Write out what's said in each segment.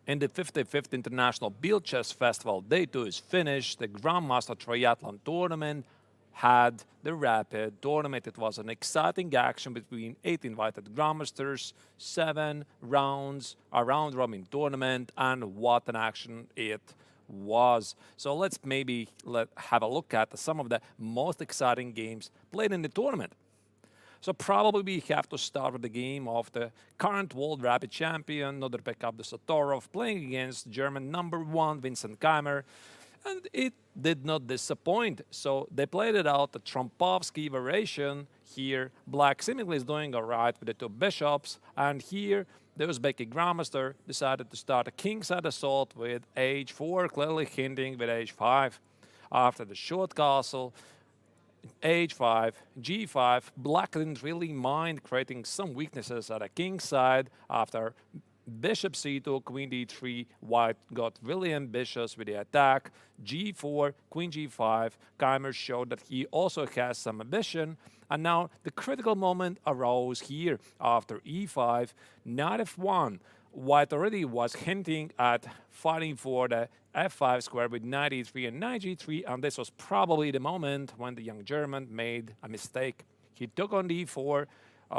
In the 55th International Biel Chess Festival, Day 2 is finished. The Grandmaster Triathlon tournament had the rapid tournament. It was an exciting action between 8 invited Grandmasters, 7 rounds, a round-robin tournament, and what an action it was. So let's maybe have a look at some of the most exciting games played in the tournament. So probably we have to start with the game of the current world rapid champion, another pickup, the Satorov, playing against German #1 Vincent Keimer. And it did not disappoint. So they played it out, the Trompovsky variation. Here, Black seemingly is doing all right with the 2 bishops. And here, the Uzbeki Grandmaster decided to start a kingside assault with h4, clearly hinting with h5. After the short castle, h5, g5, Black didn't really mind creating some weaknesses at a king side. After bishop c2, queen d3, White got really ambitious with the attack. g4, queen g5, Keimer showed that he also has some ambition. And now the critical moment arose here after e5, knight f1. White already was hinting at fighting for the f5 square with knight e3 and knight g3, and this was probably the moment when the young German made a mistake. He took on d4,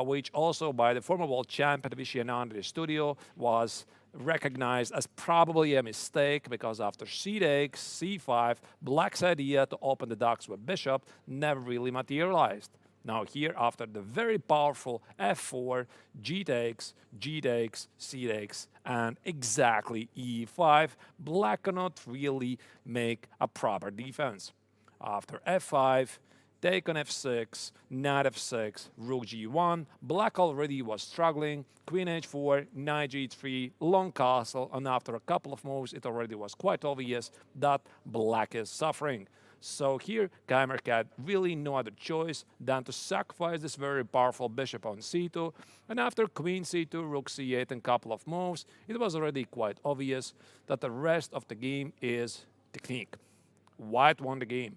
which also by the former world champion Vishy Anand in the studio was recognized as probably a mistake, because after c takes, c5, Black's idea to open the docks with bishop never really materialized. Now here, after the very powerful f4, g takes, c takes, and exactly e5, Black cannot really make a proper defense. After f5, take on f6, knight f6, rook g1, Black already was struggling, queen h4, knight g3, long castle, and after a couple of moves, it already was quite obvious that Black is suffering. So here, Keimer had really no other choice than to sacrifice this very powerful bishop on c2, and after queen c2, rook c8, and a couple of moves, it was already quite obvious that the rest of the game is technique. White won the game.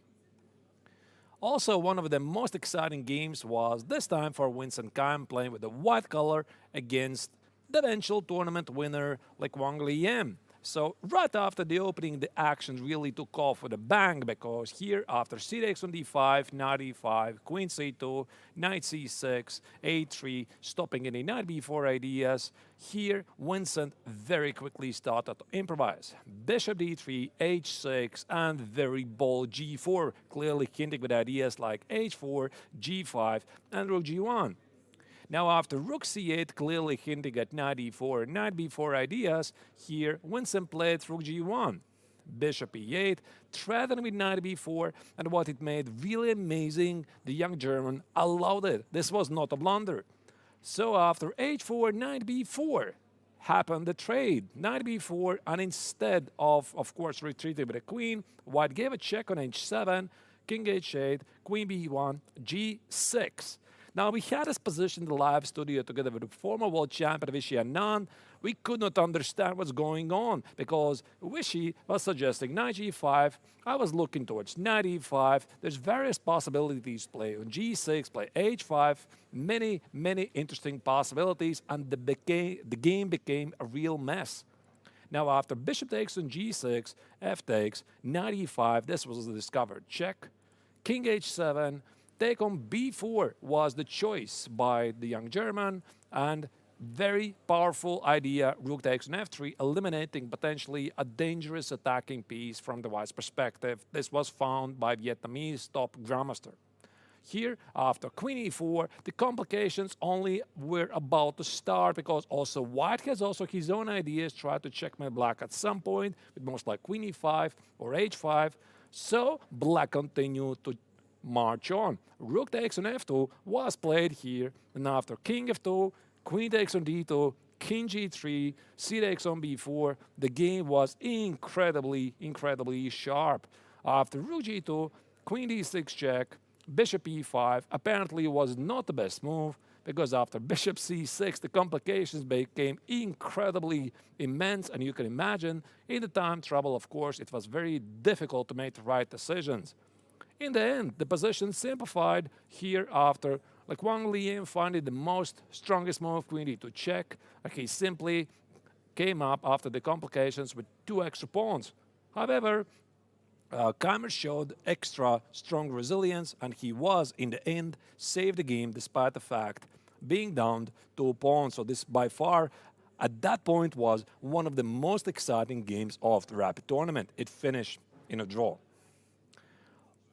Also, one of the most exciting games was this time for Vincent Keimer playing with the white color against the eventual tournament winner, like Wang Lian. So right after the opening, the action really took off with a bang, because here after c takes on d5, knight e5, queen c2, knight c6, a3, stopping any knight b4 ideas, here Vincent very quickly started to improvise. Bishop d3, h6, and very bold g4, clearly hinting with ideas like h4, g5, and rook g1. Now after rook c8, clearly hinting at knight e4 and knight b4 ideas, here Vincent played rook g1. Bishop e8, threatened with knight b4, and what it made really amazing, the young German allowed it. This was not a blunder. So after h4, knight b4, happened the trade. Knight b4, and instead of course, retreating with a queen, White gave a check on h7, king h8, queen b1, g6. Now, we had this position in the live studio together with the former world champion Vishy Anand. We could not understand what's going on, because Vishy was suggesting knight g5. I was looking towards knight e5. There's various possibilities. Play on g6, play h5. Many, many interesting possibilities, and the game became a real mess. Now, after bishop takes on g6, f takes, knight e5, this was the discovered check. King h7, take on b4 was the choice by the young German, and very powerful idea, rook takes on f3, eliminating potentially a dangerous attacking piece from the White's perspective. This was found by Vietnamese top Grandmaster. Here, after queen e4, the complications only were about to start, because also White has also his own ideas, try to checkmate Black at some point, with most like queen e5 or h5. So Black continued to march on. Rook takes on f2 was played here, and after king f2, queen takes on d2, king g3, c takes on b4, the game was incredibly, incredibly sharp. After rook g2, queen d6 check, bishop e5 apparently was not the best move, because after bishop c6, the complications became incredibly immense, and you can imagine, in the time trouble, of course, it was very difficult to make the right decisions. In the end, the position simplified here after, like Wang Lian finding the most strongest move, queen d2 check. He simply came up after the complications with 2 extra pawns. However, Keimer showed extra strong resilience, and he was, in the end, saved the game despite the fact being down 2 pawns. So this, by far, at that point, was one of the most exciting games of the Rapid tournament. It finished in a draw.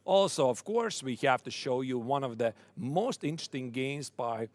Also, of course, we have to show you one of the most interesting games by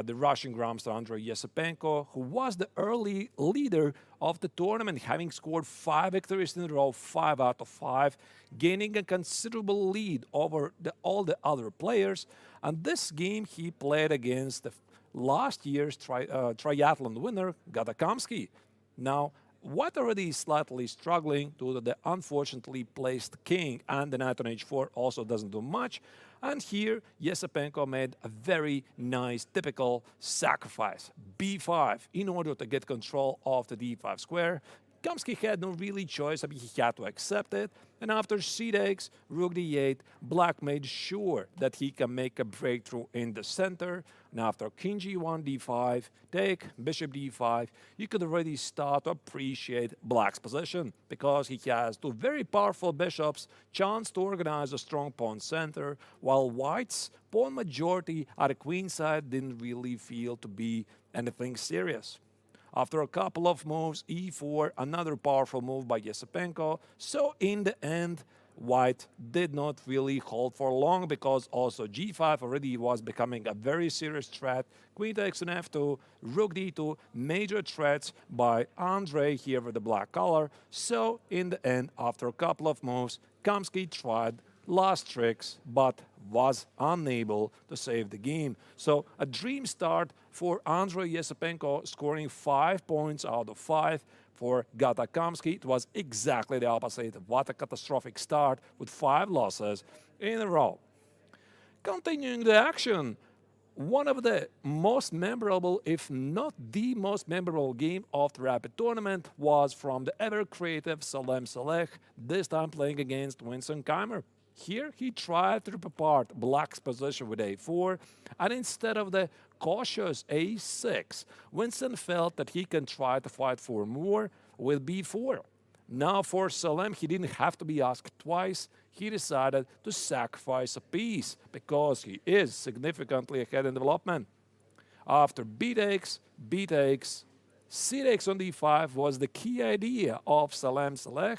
the Russian Grandmaster Andrei Yesipenko, who was the early leader of the tournament, having scored 5 victories in a row, 5 out of 5, gaining a considerable lead over all the other players. And this game he played against the last year's triathlon winner, Gatakamsky. Now, White already is slightly struggling due to the unfortunately placed king, and the knight on h4 also doesn't do much. And here, Yesipenko made a very nice, typical sacrifice, b5, in order to get control of the d5 square. Kamsky had no really choice, I mean, he had to accept it. And after c takes, rook d8, Black made sure that he can make a breakthrough in the center. And after king g1, d5, take, bishop d5, you could already start to appreciate Black's position, because he has 2 very powerful bishops, chance to organize a strong pawn center, while White's pawn majority at the queen side didn't really feel to be anything serious. After a couple of moves, e4, another powerful move by Yesipenko. So in the end, White did not really hold for long, because also g5 already was becoming a very serious threat. Queen takes on f2, rook d2, major threats by Andrei here with the black color. So in the end, after a couple of moves, Kamsky tried last tricks, but was unable to save the game. So a dream start for Andrei Yesipenko, scoring 5 points out of 5. For Gatakamsky, it was exactly the opposite. What a catastrophic start with 5 losses in a row. Continuing the action, one of the most memorable, if not the most memorable game of the Rapid tournament was from the ever-creative Salem Saleh, this time playing against Vincent Keimer. Here he tried to rip apart Black's position with a4, and instead of the cautious a6, Vincent felt that he can try to fight for more with b4. Now for Salem, he didn't have to be asked twice. He decided to sacrifice a piece because he is significantly ahead in development. After b takes, c takes on d5 was the key idea of Salem Saleh.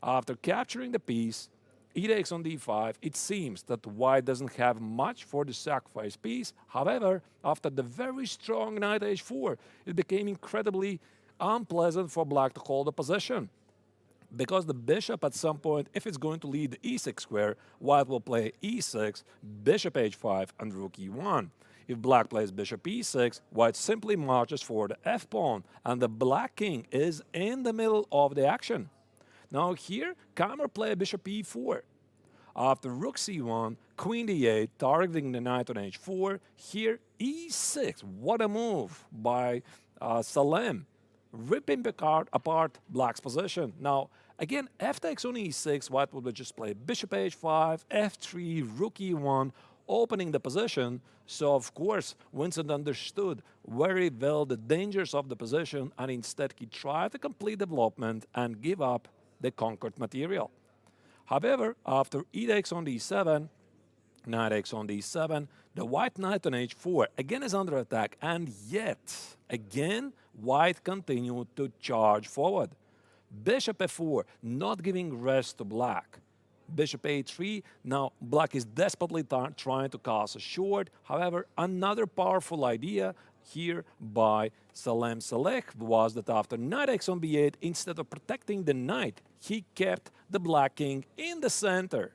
After capturing the piece, e takes on d5, it seems that White doesn't have much for the sacrifice piece. However, after the very strong knight h4, it became incredibly unpleasant for Black to hold the position, because the bishop at some point, if it's going to lead the e6 square, White will play e6, bishop h5, and rook e1. If Black plays bishop e6, White simply marches for the f-pawn, and the Black king is in the middle of the action. Now here, Keimer played bishop e4. After rook c1, queen d8, targeting the knight on h4. Here, e6. What a move by Salem, ripping apart Black's position. Now, again, f takes on e6. White would just play bishop h5, f3, rook e1, opening the position. So, of course, Vincent understood very well the dangers of the position, and instead he tried to complete development and give up the conquered material. However, after e takes on d7, knight takes on d7, the white knight on h4 again is under attack, and yet, again, White continued to charge forward. Bishop f4, not giving rest to Black. Bishop a3, now Black is desperately trying to cast a short. However, another powerful idea here by Salem Saleh was that after knight takes on b8, instead of protecting the knight, he kept the Black king in the center.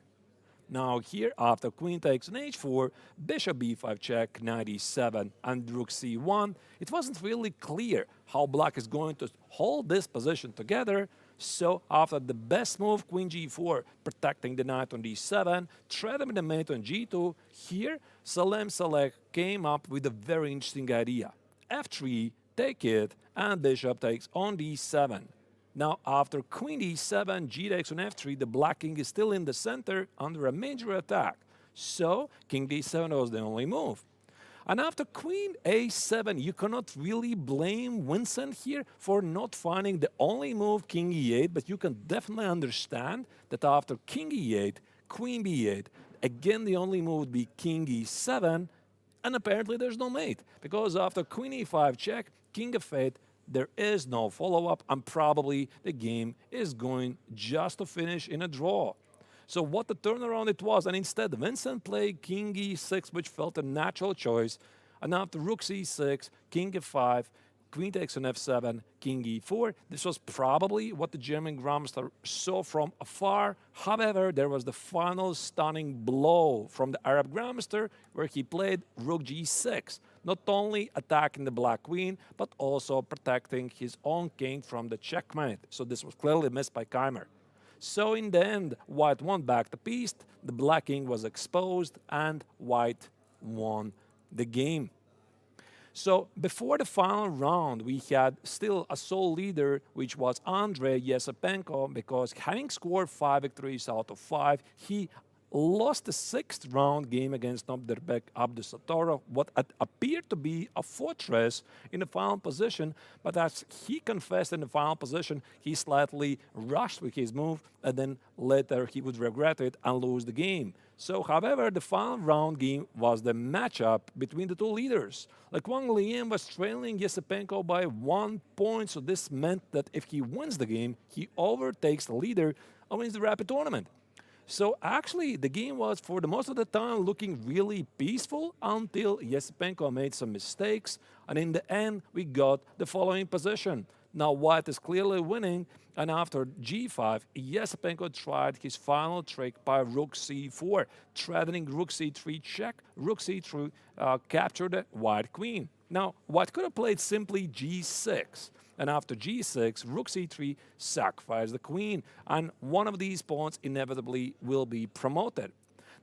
Now here, after queen takes on h4, bishop b5 check, knight e7, and rook c1, it wasn't really clear how Black is going to hold this position together. So after the best move, queen g4, protecting the knight on d7, threatening the mate on g2, here Salem Saleh came up with a very interesting idea. f3, take it, and bishop takes on d7. Now after queen d7, g takes on f3, the Black king is still in the center under a major attack. So king d7 was the only move. And after queen a7, you cannot really blame Vincent here for not finding the only move, king e8, but you can definitely understand that after king e8, queen b8, again the only move would be king e7, and apparently there's no mate, because after queen e5 check, king f8, there is no follow-up, and probably the game is going just to finish in a draw. So what the turnaround it was, and instead Vincent played king e6, which felt a natural choice, and after rook c6, king f5, queen takes on f7, king e4. This was probably what the German Grandmaster saw from afar. However, there was the final stunning blow from the Arab Grandmaster, where he played rook g6, not only attacking the black queen, but also protecting his own king from the checkmate. So this was clearly missed by Keimer. So in the end, white won back the piece, the black king was exposed, and white won the game. So before the final round, we had still a sole leader, which was Andrei Yesepenko, because having scored 5 victories out of 5, he lost the 6th round game against Nobderbek Abdusattorov, what appeared to be a fortress in the final position, but as he confessed in the final position, he slightly rushed with his move, and then later he would regret it and lose the game. So, however, the final round game was the matchup between the two leaders. Like Wang Lian was trailing Yesepenko by 1 point, so this meant that if he wins the game, he overtakes the leader and wins the rapid tournament. So actually, the game was, for the most of the time, looking really peaceful until Yesepenko made some mistakes, and in the end, we got the following position. Now white is clearly winning, and after g5, Yesepenko tried his final trick by rook c4, threatening rook c3 check, rook c3 captured the white queen. Now, white could have played simply g6, and after g6, rook c3 sacrificed the queen, and one of these pawns inevitably will be promoted.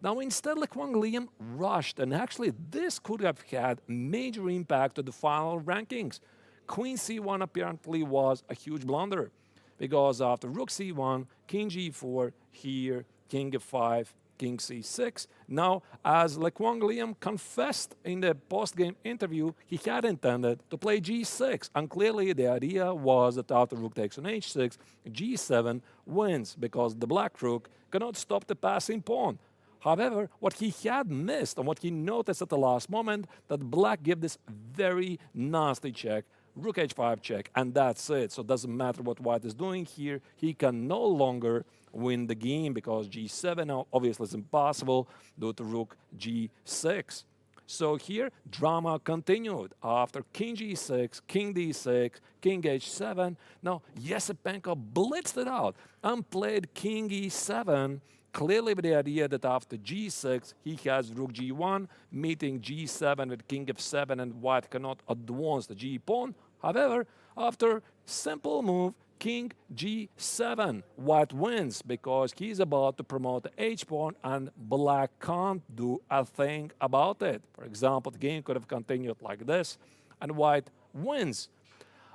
Now, instead, Wang Lian rushed, and actually this could have had major impact on the final rankings. Queen c1 apparently was a huge blunder, because after rook c1, king g4, here, king f5, king c6. Now, as Wang Lian confessed in the post-game interview, he had intended to play g6, and clearly the idea was that after rook takes on h6, g7 wins, because the black rook cannot stop the passing pawn. However, what he had missed and what he noticed at the last moment, that black gave this very nasty check, rook h5 check, and that's it. So it doesn't matter what white is doing here. He can no longer win the game, because g7 now obviously is impossible due to rook g6. So here, drama continued. After king g6, king d6, king h7, now Yesepenko blitzed it out and played king e7, clearly with the idea that after g6, he has rook g1, meeting g7 with king f7, and white cannot advance the g-pawn. However, after simple move, king g7, white wins, because he's about to promote the h-pawn, and black can't do a thing about it. For example, the game could have continued like this, and white wins.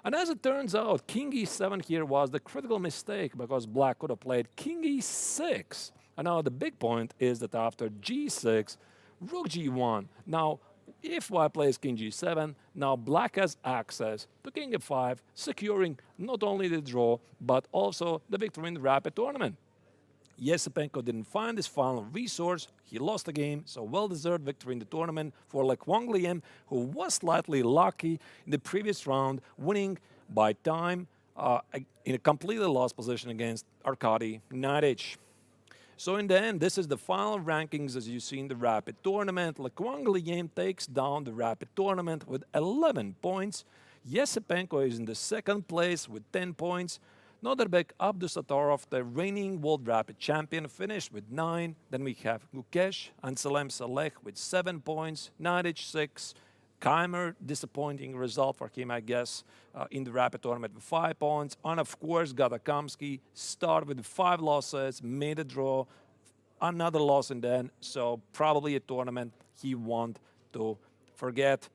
And as it turns out, king e7 here was the critical mistake, because black could have played king e6. And now the big point is that after g6, rook g1. Now, if white plays king g7, now black has access to king f5, securing not only the draw, but also the victory in the rapid tournament. Yesepenko didn't find his final resource. He lost the game, so well-deserved victory in the tournament for Wang Lian, who was slightly lucky in the previous round, winning by time in a completely lost position against Arkady Nadich. So in the end, this is the final rankings as you see in the rapid tournament. Wang Lian takes down the rapid tournament with 11 points. Yesepenko is in the second place with 10 points. Nobderbek Abdusattorov, the reigning world rapid champion, finished with 9. Then we have Gukesh and Salem Saleh with 7 points. Nadich 6. Keimer, disappointing result for him, I guess, in the rapid tournament with 5 points. And of course, Gadakamsky started with 5 losses, made a draw, another loss in the end. So probably a tournament he won't to forget.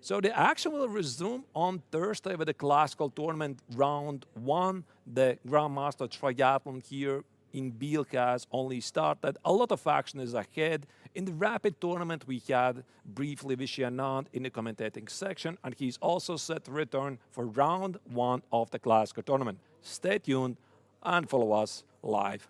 So the action will resume on Thursday with the classical tournament round 1, the Grandmaster Triathlon here in Biel Chess only started. A lot of action is ahead. In the rapid tournament, we had briefly Vishy Anand in the commentating section, and he's also set to return for round 1 of the Classical tournament. Stay tuned and follow us live.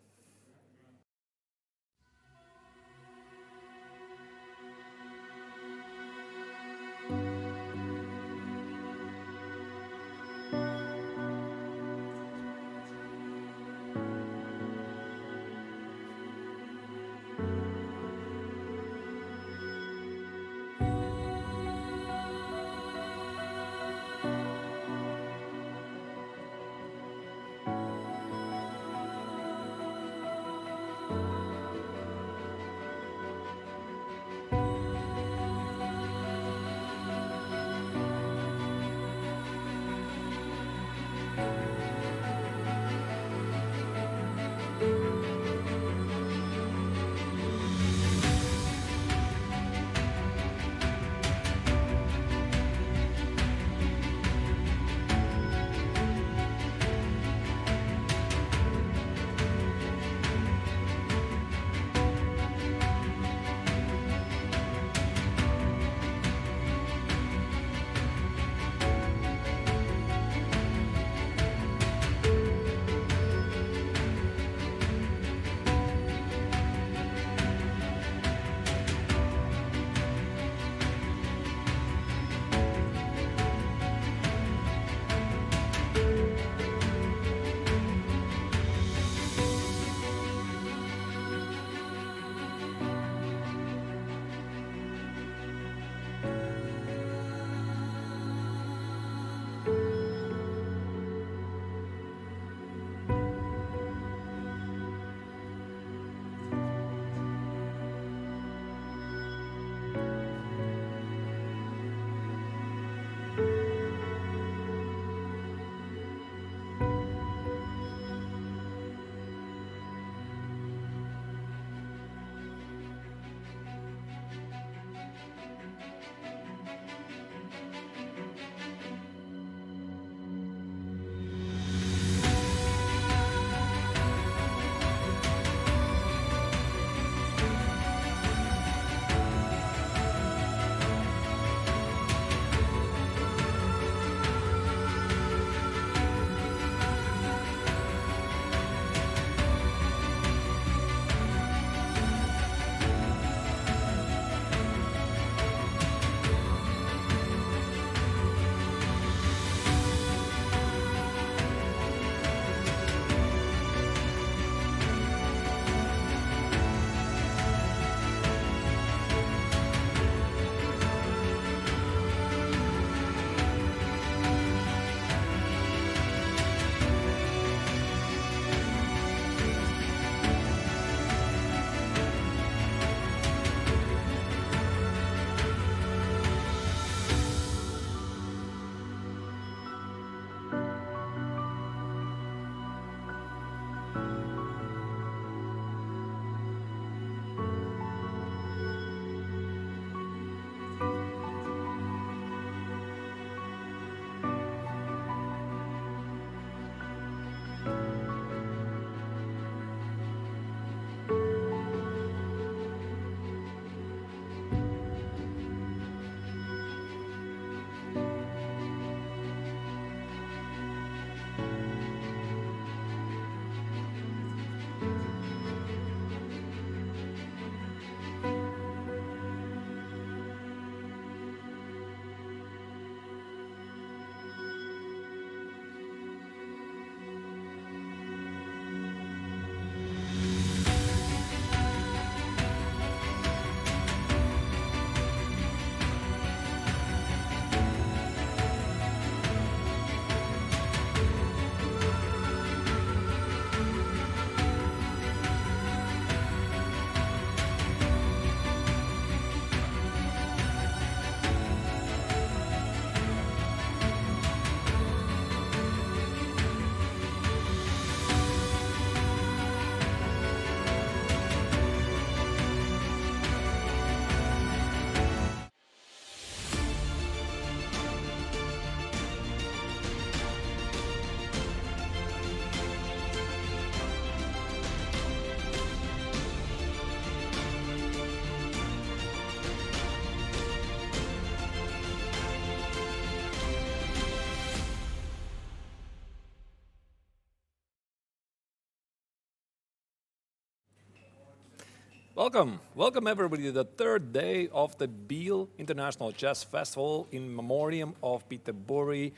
Welcome everybody to the third day of the Biel International Chess Festival in memoriam of Peter Bury.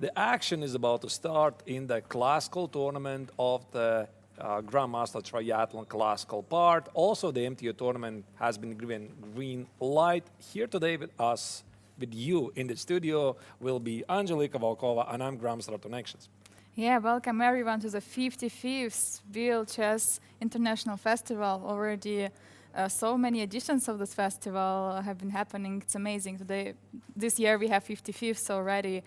The action is about to start in the classical tournament of the Grandmaster Triathlon classical part. Also, the MTO tournament has been given green light. Here today with us, with you in the studio, will be Angelika Volkova, and I'm Grandmaster of Connections. Yeah, welcome everyone to the 55th Biel Chess International Festival. Already so many editions of this festival have been happening. It's amazing. This year we have 55th already.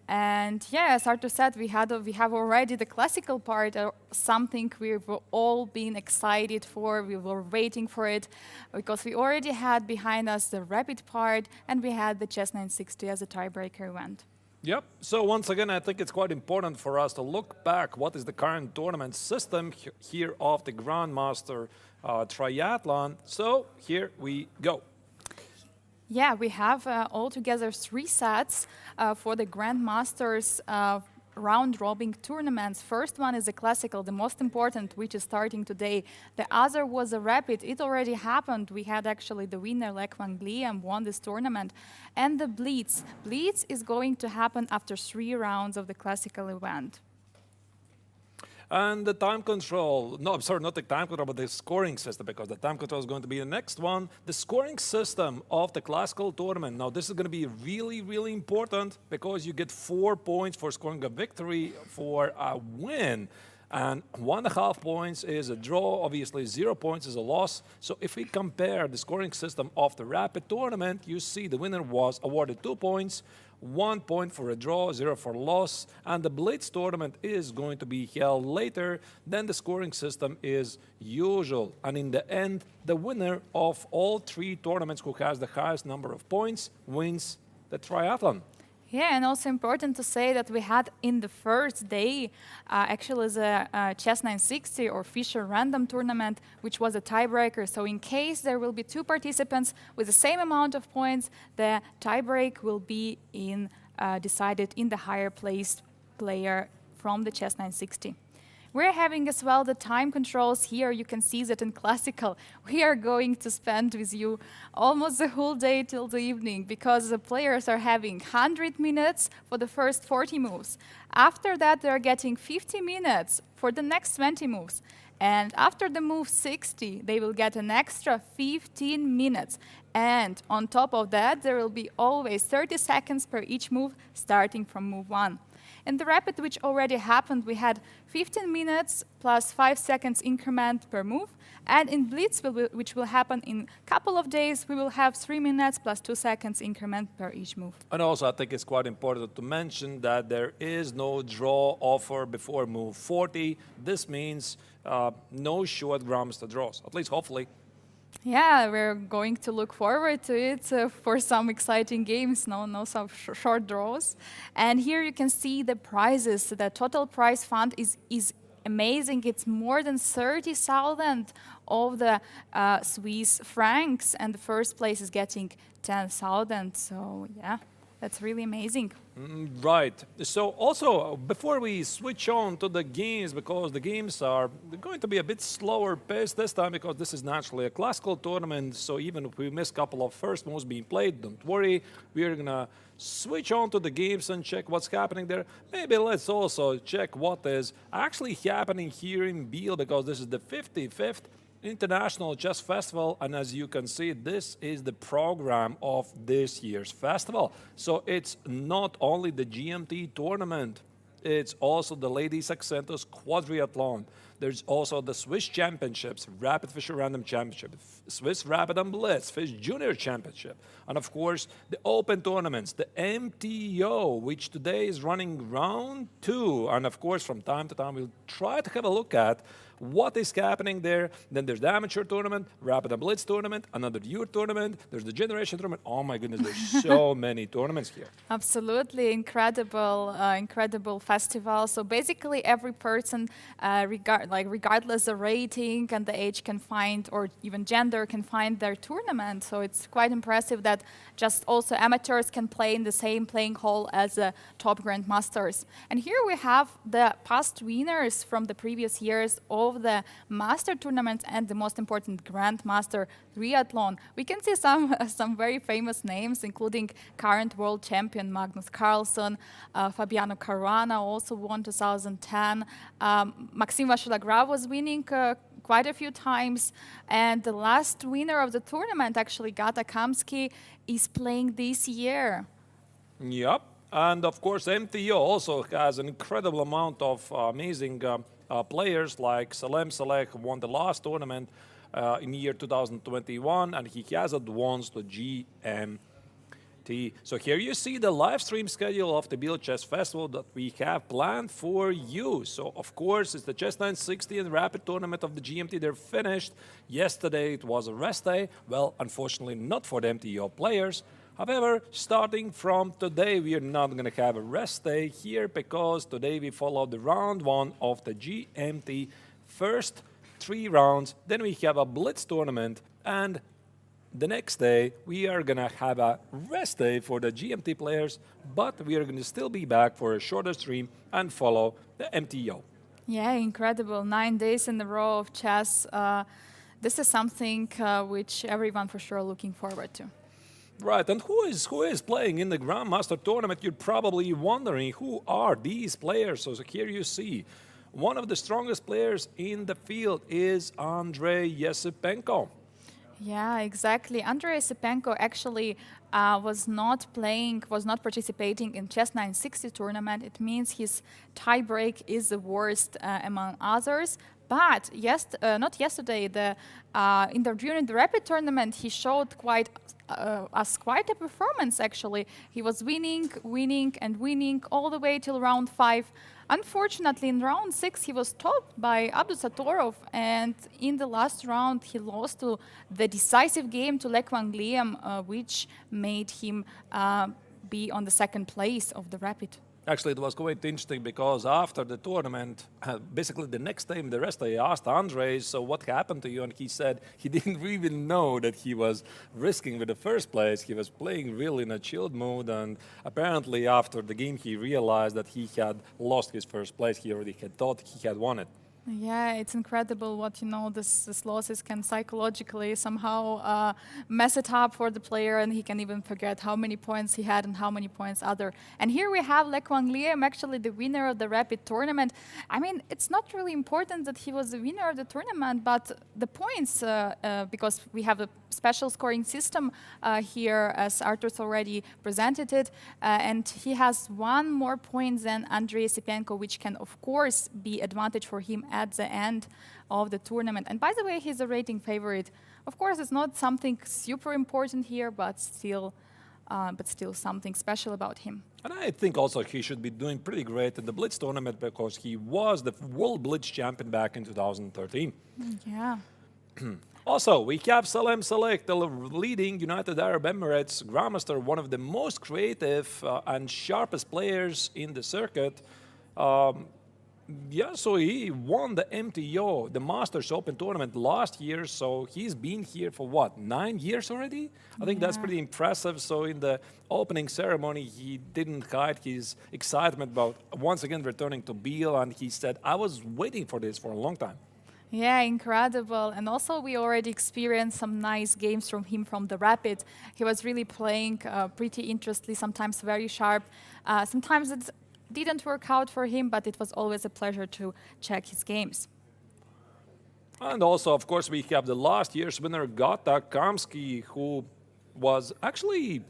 And yeah, as Artur said, we have already the classical part, something we've all been excited for. We were waiting for it because we already had behind us the rapid part and we had the chess 960 as a tiebreaker event. Yep. So once again, I think it's quite important for us to look back what is the current tournament system here of the Grandmaster Triathlon. So here we go. Yeah, we have altogether 3 sets for the Grandmasters round-robin tournaments. First one is a classical, the most important, which is starting today. The other was a rapid. It already happened. We had actually the winner, Lech Van Gliem, won this tournament. And the Blitz. Blitz is going to happen after 3 rounds of the classical event. And the time control, no, I'm sorry, not the time control, but the scoring system, because the time control is going to be the next one. The scoring system of the classical tournament. Now, this is going to be really, really important because you get 4 points for scoring a victory for a win. And 1.5 points is a draw. Obviously, 0 points is a loss. So if we compare the scoring system of the rapid tournament, you see the winner was awarded 2 points, 1 point for a draw, 0 for loss. And the Blitz tournament is going to be held later. Then the scoring system is usual. And in the end, the winner of all 3 tournaments who has the highest number of points wins the triathlon. Yeah, and also important to say that we had in the first day actually the Chess 960 or Fischer random tournament, which was a tiebreaker. So in case there will be 2 participants with the same amount of points, the tiebreak will be decided in the higher placed player from the Chess 960. We're having as well the time controls here. You can see that in classical, we are going to spend with you almost the whole day till the evening because the players are having 100 minutes for the first 40 moves. After that, they're getting 50 minutes for the next 20 moves. And after the move 60, they will get an extra 15 minutes. And on top of that, there will be always 30 seconds per each move, starting from move 1. In the rapid, which already happened, we had 15 minutes plus 5 seconds increment per move. And in Blitz, which will happen in a couple of days, we will have 3 minutes plus 2 seconds increment per each move. And also, I think it's quite important to mention that there is no draw offer before move 40. This means no short Grandmaster draws, at least hopefully. Yeah, we're going to look forward to it for some exciting games, no some short draws. And here you can see the prizes. The total prize fund is amazing. It's more than 30,000 of the Swiss francs, and the first place is getting 10,000. So yeah, that's really amazing. Right. So also, before we switch on to the games, because the games are going to be a bit slower paced this time because this is naturally a classical tournament, so even if we miss a couple of first moves being played, don't worry. We're going to switch on to the games and check what's happening there. Maybe let's also check what is actually happening here in Biel, because this is the 55th International Chess Festival, and as you can see, this is the program of this year's festival. So it's not only the GMT tournament, it's also the Ladies Accentus Quadriathlon. There's also the Swiss Championships, Rapid Fischer Random Championship, Swiss Rapid and Blitz, Swiss Junior Championship, and of course the Open tournaments, the MTO, which today is running round 2. And of course, from time to time, we'll try to have a look at what is happening there. Then there's the Amateur tournament, Rapid and Blitz tournament, another Youth tournament, there's the Generation tournament. Oh my goodness, there's so many tournaments here. Absolutely incredible festival. So basically every person, like regardless the rating and the age can find, or even gender can find their tournament. So it's quite impressive that just also amateurs can play in the same playing hall as top grandmasters. And here we have the past winners from the previous years of the master tournaments and the most important Grandmaster Triathlon. We can see some very famous names, including current world champion Magnus Carlsen, Fabiano Caruana also won 2010. Maxime Vachier-Lagrave was winning quite a few times, and the last winner of the tournament, actually Gata Kamsky, is playing this year. Yep. And of course, MTO also has an incredible amount of amazing players like Salem Saleh, who won the last tournament in year 2021, and he has advanced to GMT. So here you see the live stream schedule of the Biel Chess Festival that we have planned for you. So of course, it's the Chess 960 and Rapid Tournament of the GMT. They're finished. Yesterday it was a rest day. Well, unfortunately not for the MTO players. However, starting from today, we are not going to have a rest day here because today we follow the round 1 of the GMT first 3 rounds. Then we have a blitz tournament, and the next day we are going to have a rest day for the GMT players, but we are going to still be back for a shorter stream and follow the MTO. Yeah, incredible. 9 days in a row of chess. This is something which everyone for sure looking forward to. Right, and who is playing in the Grandmaster tournament? You're probably wondering, who are these players? So here you see, one of the strongest players in the field is Andrei Yesipenko. Yeah, exactly. Andrei Yesipenko actually was not participating in Chess 960 tournament. It means his tiebreak is the worst among others. But not yesterday, during the Rapid tournament, he showed quite a performance, actually. He was winning all the way till round 5. Unfortunately, in round 6, he was topped by Abdusatorov, and in the last round, he lost to the decisive game to Lek Van Liem, which made him be on the second place of the Rapid. Actually, it was quite interesting because after the tournament, basically the next day, the rest I asked Andrei, so what happened to you? And he said he didn't really know that he was risking with the first place. He was playing really in a chilled mood, and apparently after the game he realized that he had lost his first place. He already had thought he had won it. Yeah, it's incredible what, this losses can psychologically somehow mess it up for the player, and he can even forget how many points he had and how many points other. And here we have Lek Van Liem, actually the winner of the Rapid tournament. I mean, it's not really important that he was the winner of the tournament, but the points, because we have a special scoring system here, as Artur's already presented it, and he has 1 more point than Andrei Yesipenko, which can, of course, be advantage for him at the end of the tournament. And by the way, he's a rating favorite. Of course, it's not something super important here, but still something special about him. And I think also he should be doing pretty great in the Blitz tournament because he was the World Blitz champion back in 2013. Yeah. Also, we have Salem Saleh, the leading United Arab Emirates Grandmaster, one of the most creative and sharpest players in the circuit. Yeah, so he won the MTO, the Masters Open tournament last year, so he's been here for what, 9 years already? I think that's pretty impressive. So in the opening ceremony, he didn't hide his excitement about once again returning to Biel, and he said, I was waiting for this for a long time. Yeah, incredible. And also we already experienced some nice games from him from the Rapid. He was really playing pretty interestingly, sometimes very sharp. Sometimes it didn't work out for him, but it was always a pleasure to check his games. And also, of course, we have the last year's winner, Gata Kamsky, who was actually,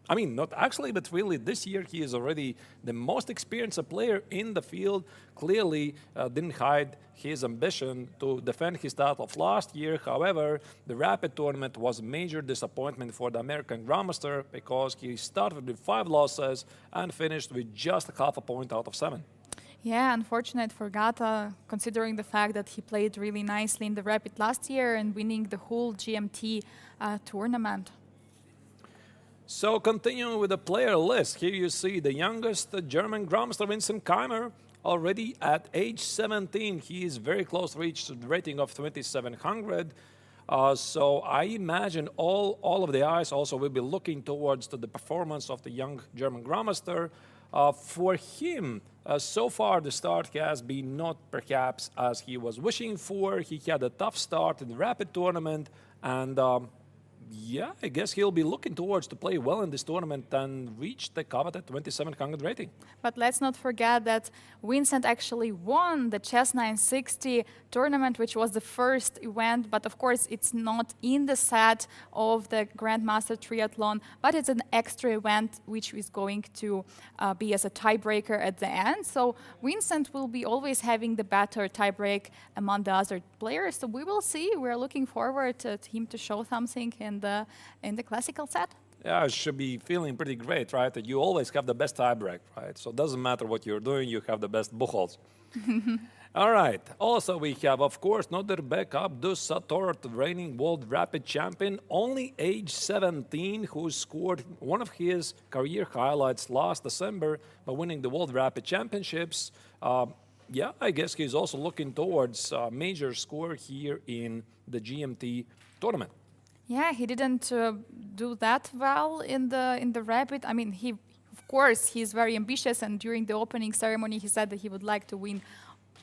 I mean, not actually, but really this year he is already the most experienced player in the field. Clearly didn't hide his ambition to defend his title of last year. However, the Rapid tournament was a major disappointment for the American Grandmaster because he started with 5 losses and finished with just half a point out of 7. Yeah, unfortunate for Gata, considering the fact that he played really nicely in the Rapid last year and winning the whole GMT tournament. So continuing with the player list, here you see the youngest German Grandmaster Vincent Keimer Already at age 17, he is very close to reach the rating of 2700. So I imagine all of the eyes also will be looking towards to the performance of the young German Grandmaster. For him, so far the start has been not perhaps as he was wishing for. He had a tough start in the rapid tournament, and yeah, I guess he'll be looking towards to play well in this tournament and reach the coveted 2700 rating. But let's not forget that Vincent actually won the Chess 960 tournament, which was the first event. But of course, it's not in the set of the Grandmaster Triathlon, but it's an extra event which is going to be as a tiebreaker at the end. So Vincent will be always having the better tiebreak among the other players. So we will see. We're looking forward to him to show something in the classical set. Yeah, I should be feeling pretty great, right? That you always have the best tiebreak, right? So it doesn't matter what you're doing, you have the best buchholz. All right. Also, we have, of course, Norbert Abdus-Sator, the reigning world rapid champion, only age 17, who scored one of his career highlights last December by winning the World Rapid Championships. Yeah, I guess he's also looking towards a major score here in the GMT tournament. Yeah, he didn't do that well in the rapid. I mean, of course, he's very ambitious, and during the opening ceremony, he said that he would like to win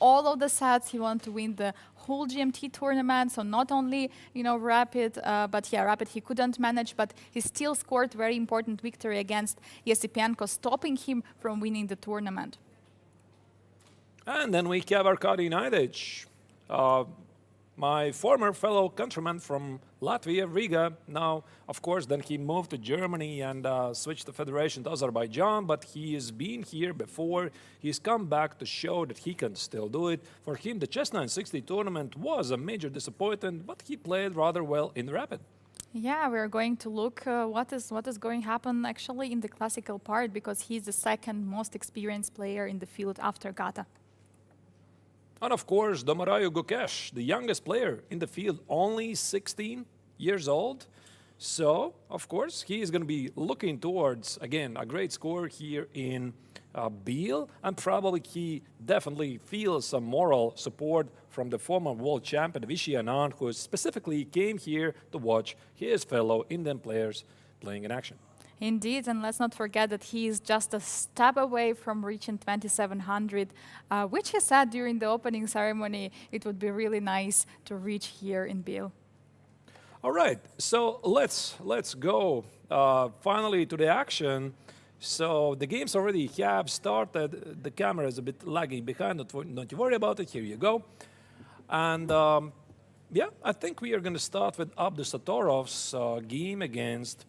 all of the sets. He wanted to win the whole GMT tournament, so not only rapid, but yeah, rapid he couldn't manage, but he still scored very important victory against Yesipenko, stopping him from winning the tournament. And then we have Arkady Naidich, my former fellow countryman from Latvia, Riga. Now, of course, then he moved to Germany and switched the federation to Azerbaijan, but he has been here before. He's come back to show that he can still do it. For him, the Chess 960 tournament was a major disappointment, but he played rather well in the rapid. Yeah, we're going to look what is going to happen actually in the classical part, because he's the second most experienced player in the field after Gata. And of course, Domarayu Gukesh, the youngest player in the field, only 16 years old. So, of course, he is going to be looking towards, again, a great score here in Biel. And probably he definitely feels some moral support from the former world champion, Vishy Anand, who specifically came here to watch his fellow Indian players playing in action. Indeed, and let's not forget that he is just a step away from reaching 2700, which he said during the opening ceremony it would be really nice to reach here in Biel. All right, so let's go finally to the action. So the games already have started. The camera is a bit lagging behind, don't you worry about it, here you go. And yeah, I think we are going to start with Abdus-Satorov's game against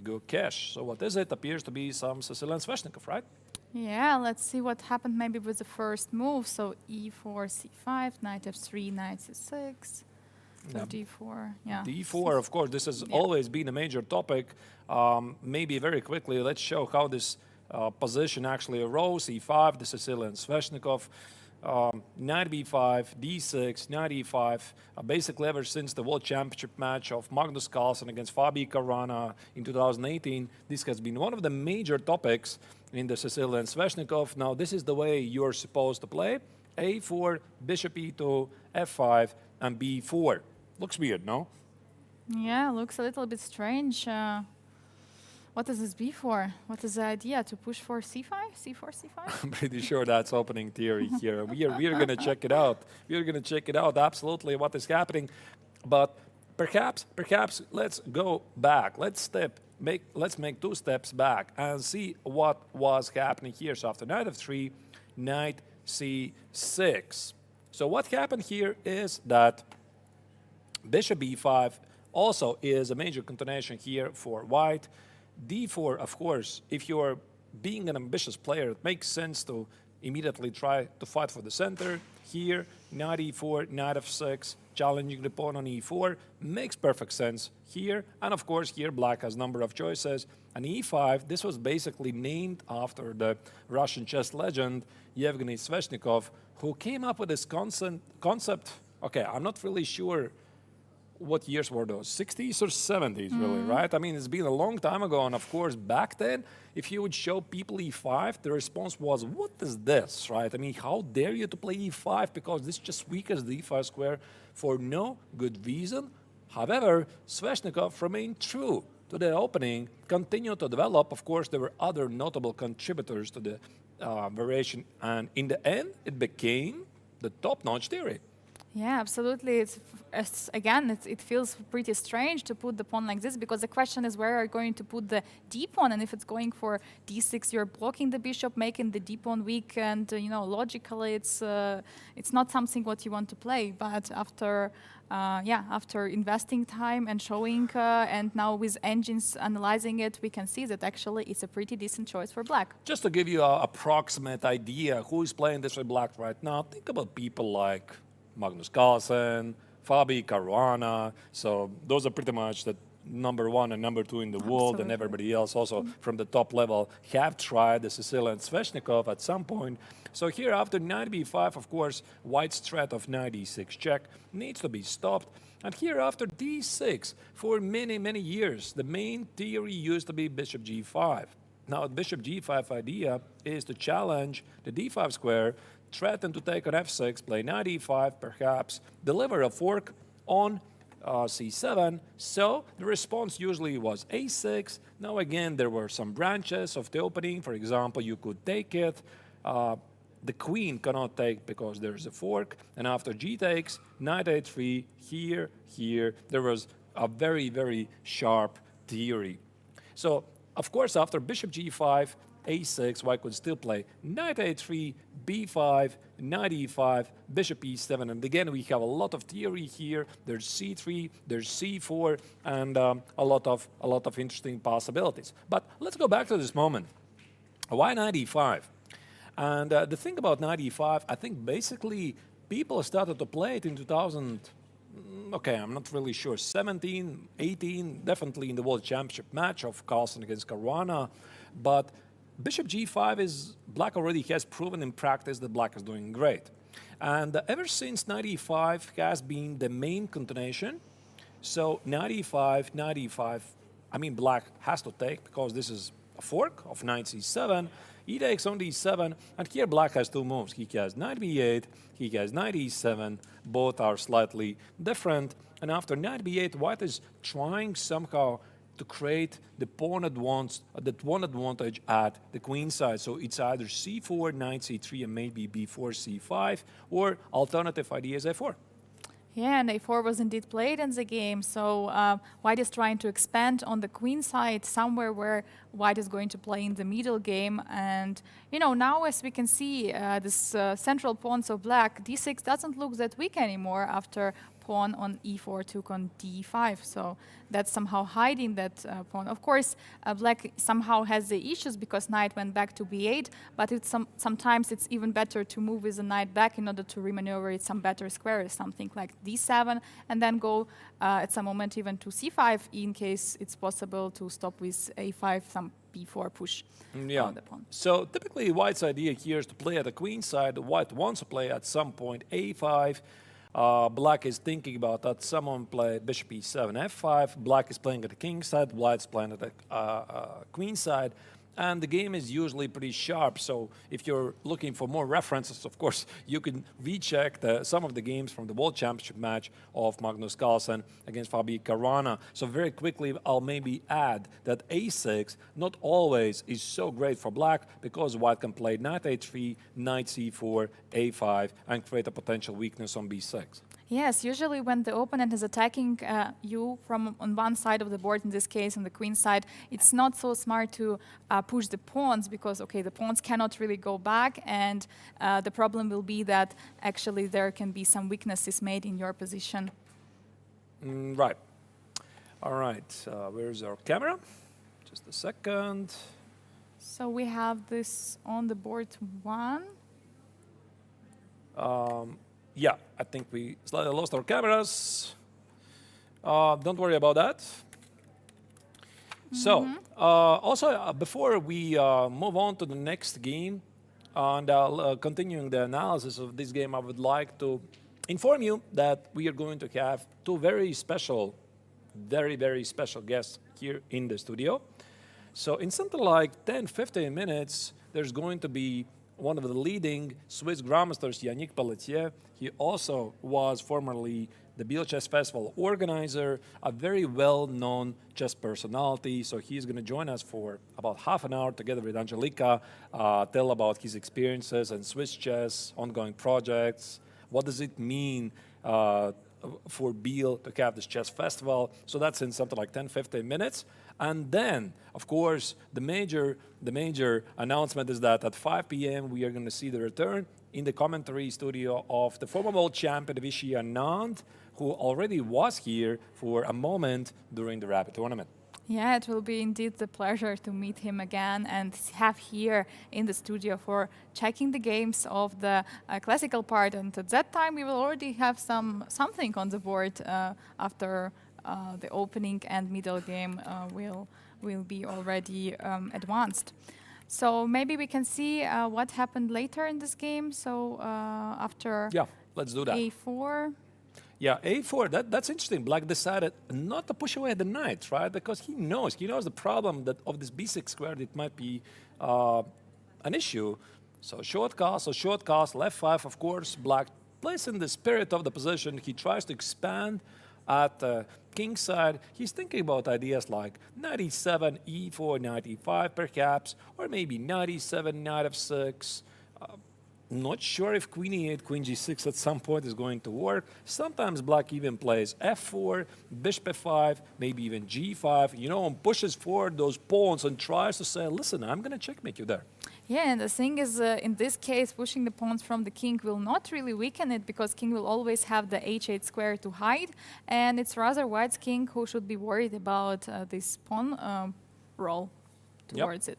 Gukesh. So what is it? Appears to be some Sicilian Sveshnikov, right? Yeah, let's see what happened maybe with the first move. So e4, c5, knight f3, knight c6, so d4. Yeah. d4, of course, this has always been a major topic. Maybe very quickly, let's show how this position actually arose. e5, the Sicilian Sveshnikov. Knight b5, d6, knight e5. Basically, ever since the World Championship match of Magnus Carlsen against Fabi Caruana in 2018, this has been one of the major topics in the Sicilian Sveshnikov. Now, this is the way you're supposed to play. a4, bishop e2, f5, and b4. Looks weird, no? Yeah, looks a little bit strange. What is this b4? What is the idea? To push for c5? c4, c5? I'm pretty sure that's opening theory here. We are going to check it out. We are going to check it out absolutely what is happening. But perhaps let's go back. Let's make 2 steps back and see what was happening here. So after knight f3, knight c6. So what happened here is that bishop b5 also is a major continuation here for white. d4, of course, if you're being an ambitious player, it makes sense to immediately try to fight for the center. Here, knight e4, knight f6, challenging the pawn on e4, makes perfect sense here. And of course, here black has a number of choices. And e5, this was basically named after the Russian chess legend Yevgeny Sveshnikov, who came up with this concept. Okay, I'm not really sure what years were those? 60s or 70s, really, right? I mean, it's been a long time ago, and of course, back then, if you would show people e5, the response was, what is this, right? I mean, how dare you to play e5, because this just weakens the e5 square for no good reason. However, Sveshnikov remained true to the opening, continued to develop. Of course, there were other notable contributors to the variation, and in the end, it became the top-notch theory. Yeah, absolutely. It feels pretty strange to put the pawn like this, because the question is where are you going to put the d pawn, and if it's going for d6, you're blocking the bishop, making the d pawn weak, and logically it's not something what you want to play. But after investing time and showing, and now with engines analyzing it, we can see that actually it's a pretty decent choice for black. Just to give you an approximate idea who is playing this with black right now, think about people like Magnus Carlsen, Fabi Caruana. So those are pretty much the number one and number two in the world, and everybody else also from the top level have tried the Sicilian Sveshnikov at some point. So here after knight b5, of course, white's threat of knight e6 check needs to be stopped. And here after d6, for many, many years, the main theory used to be bishop g5. Now, the bishop g5 idea is to challenge the d5 square, threaten to take on f6, play knight e5, perhaps deliver a fork on c7. So the response usually was a6. Now again, there were some branches of the opening. For example, you could take it. The queen cannot take because there's a fork. And after g takes, knight a3, here. There was a very, very sharp theory. So, of course, after bishop g5, a6, white could still play knight a3, b5, knight e5, bishop e7, and again we have a lot of theory here. There's c3, there's c4, and a lot of interesting possibilities. But let's go back to this moment. Why knight e5? And the thing about knight e5, I think basically people started to play it in 2000. Okay, I'm not really sure. 17, 18, definitely in the World Championship match of Carlsen against Caruana, but bishop g5 is, black already has proven in practice that black is doing great. And ever since knight e5 has been the main continuation, so knight e5, I mean black has to take because this is a fork of knight c7, e takes on d7, and here black has two moves. He has knight b8, he has knight e7, both are slightly different, and after knight b8, white is trying somehow to create the pawn advantage at the queen side. So it's either c4, knight c3, and maybe b4, c5, or alternative idea is a4. Yeah, and a4 was indeed played in the game. So white is trying to expand on the queen side, somewhere where white is going to play in the middle game. And now as we can see, this central pawns of black, d6 doesn't look that weak anymore after pawn on e4 took on d5. So that's somehow hiding that pawn. Of course, black somehow has the issues because knight went back to b8, but sometimes it's even better to move with the knight back in order to remaneuver some better squares, something like d7, and then go at some moment even to c5 in case it's possible to stop with a5, some b4 push on the pawn. So typically white's idea here is to play at the queen side. White wants to play at some point a5. Black is thinking about that. Someone play bishop e7, f5. Black is playing at the king side. White's playing at the queen side. And the game is usually pretty sharp. So if you're looking for more references, of course, you can recheck some of the games from the World Championship match of Magnus Carlsen against Fabi Caruana. So very quickly, I'll maybe add that a6 not always is so great for black because white can play knight a3, knight c4, a5, and create a potential weakness on b6. Yes, usually when the opponent is attacking you from on one side of the board, in this case on the queen side, it's not so smart to push the pawns because, okay, the pawns cannot really go back, and the problem will be that actually there can be some weaknesses made in your position. Right. All right. Where's our camera? Just a second. So we have this on the board 1. Yeah, I think we slightly lost our cameras. Don't worry about that. So, also, before we move on to the next game, and continuing the analysis of this game, I would like to inform you that we are going to have two very special, very special guests here in the studio. So in something like 10, 15 minutes, there's going to be one of the leading Swiss Grandmasters, Yannick Pelletier. He also was formerly the Biel Chess Festival organizer, a very well-known chess personality. So he's going to join us for about half an hour together with Angelika, tell about his experiences in Swiss chess, ongoing projects, what does it mean for Biel to have this chess festival. So that's in something like 10, 15 minutes. And then, of course, the major announcement is that at 5 p.m. we are going to see the return in the commentary studio of the former world champion Vishy Anand, who already was here for a moment during the Rapid tournament. Yeah, it will be indeed the pleasure to meet him again and have here in the studio for checking the games of the classical part. And at that time, we will already have something on the board after the opening and middle game will be already advanced. So maybe we can see what happened later in this game. So after let's do that. A4. Yeah, A4, that's interesting. Black decided not to push away the knight, right? Because he knows the problem that of this B6 squared, it might be an issue. So short castle, left 5, of course. Black plays in the spirit of the position. He tries to expand at the king side. He's thinking about ideas like knight e7, e4, knight e5 perhaps, or maybe knight e7, knight f6. Not sure if queen e8, queen g6 at some point is going to work. Sometimes black even plays f4, bishop f5, maybe even g5, and pushes forward those pawns and tries to say, listen, I'm going to checkmate you there. Yeah, and the thing is, in this case, pushing the pawns from the king will not really weaken it because king will always have the h8 square to hide, and it's rather white's king who should be worried about this pawn roll towards it.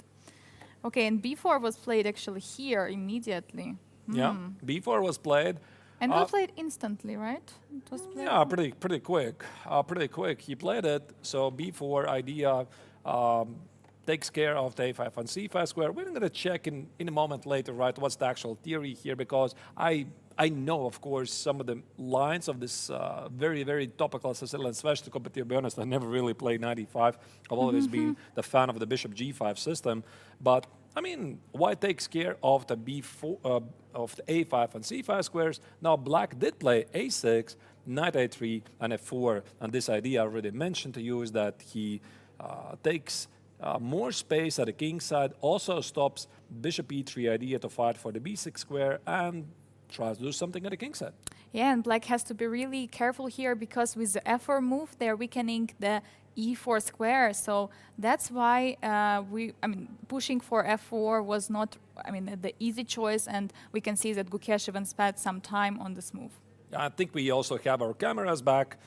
Okay, and b4 was played actually here immediately. Yeah, b4 was played. And we played instantly, right? It was played pretty quick. He played it, so b4 idea takes care of the a5 and c5 square. We're going to check in a moment later, right, what's the actual theory here, because I know, of course, some of the lines of this very topical Sicilian Smash. To be honest, I never really played 95. I've always been the fan of the bishop g5 system. But, I mean, white takes care of the b4, of the a5 and c5 squares. Now, black did play a6, knight a3, and f4. And this idea I already mentioned to you is that he takes more space at the king side, also stops bishop e3 idea to fight for the b6 square, and tries to do something at the king side. Yeah, and black has to be really careful here because with the f4 move, they're weakening the e4 square. So that's why pushing for f4 was not, the easy choice, and we can see that Gukesh even spent some time on this move. I think we also have our cameras back.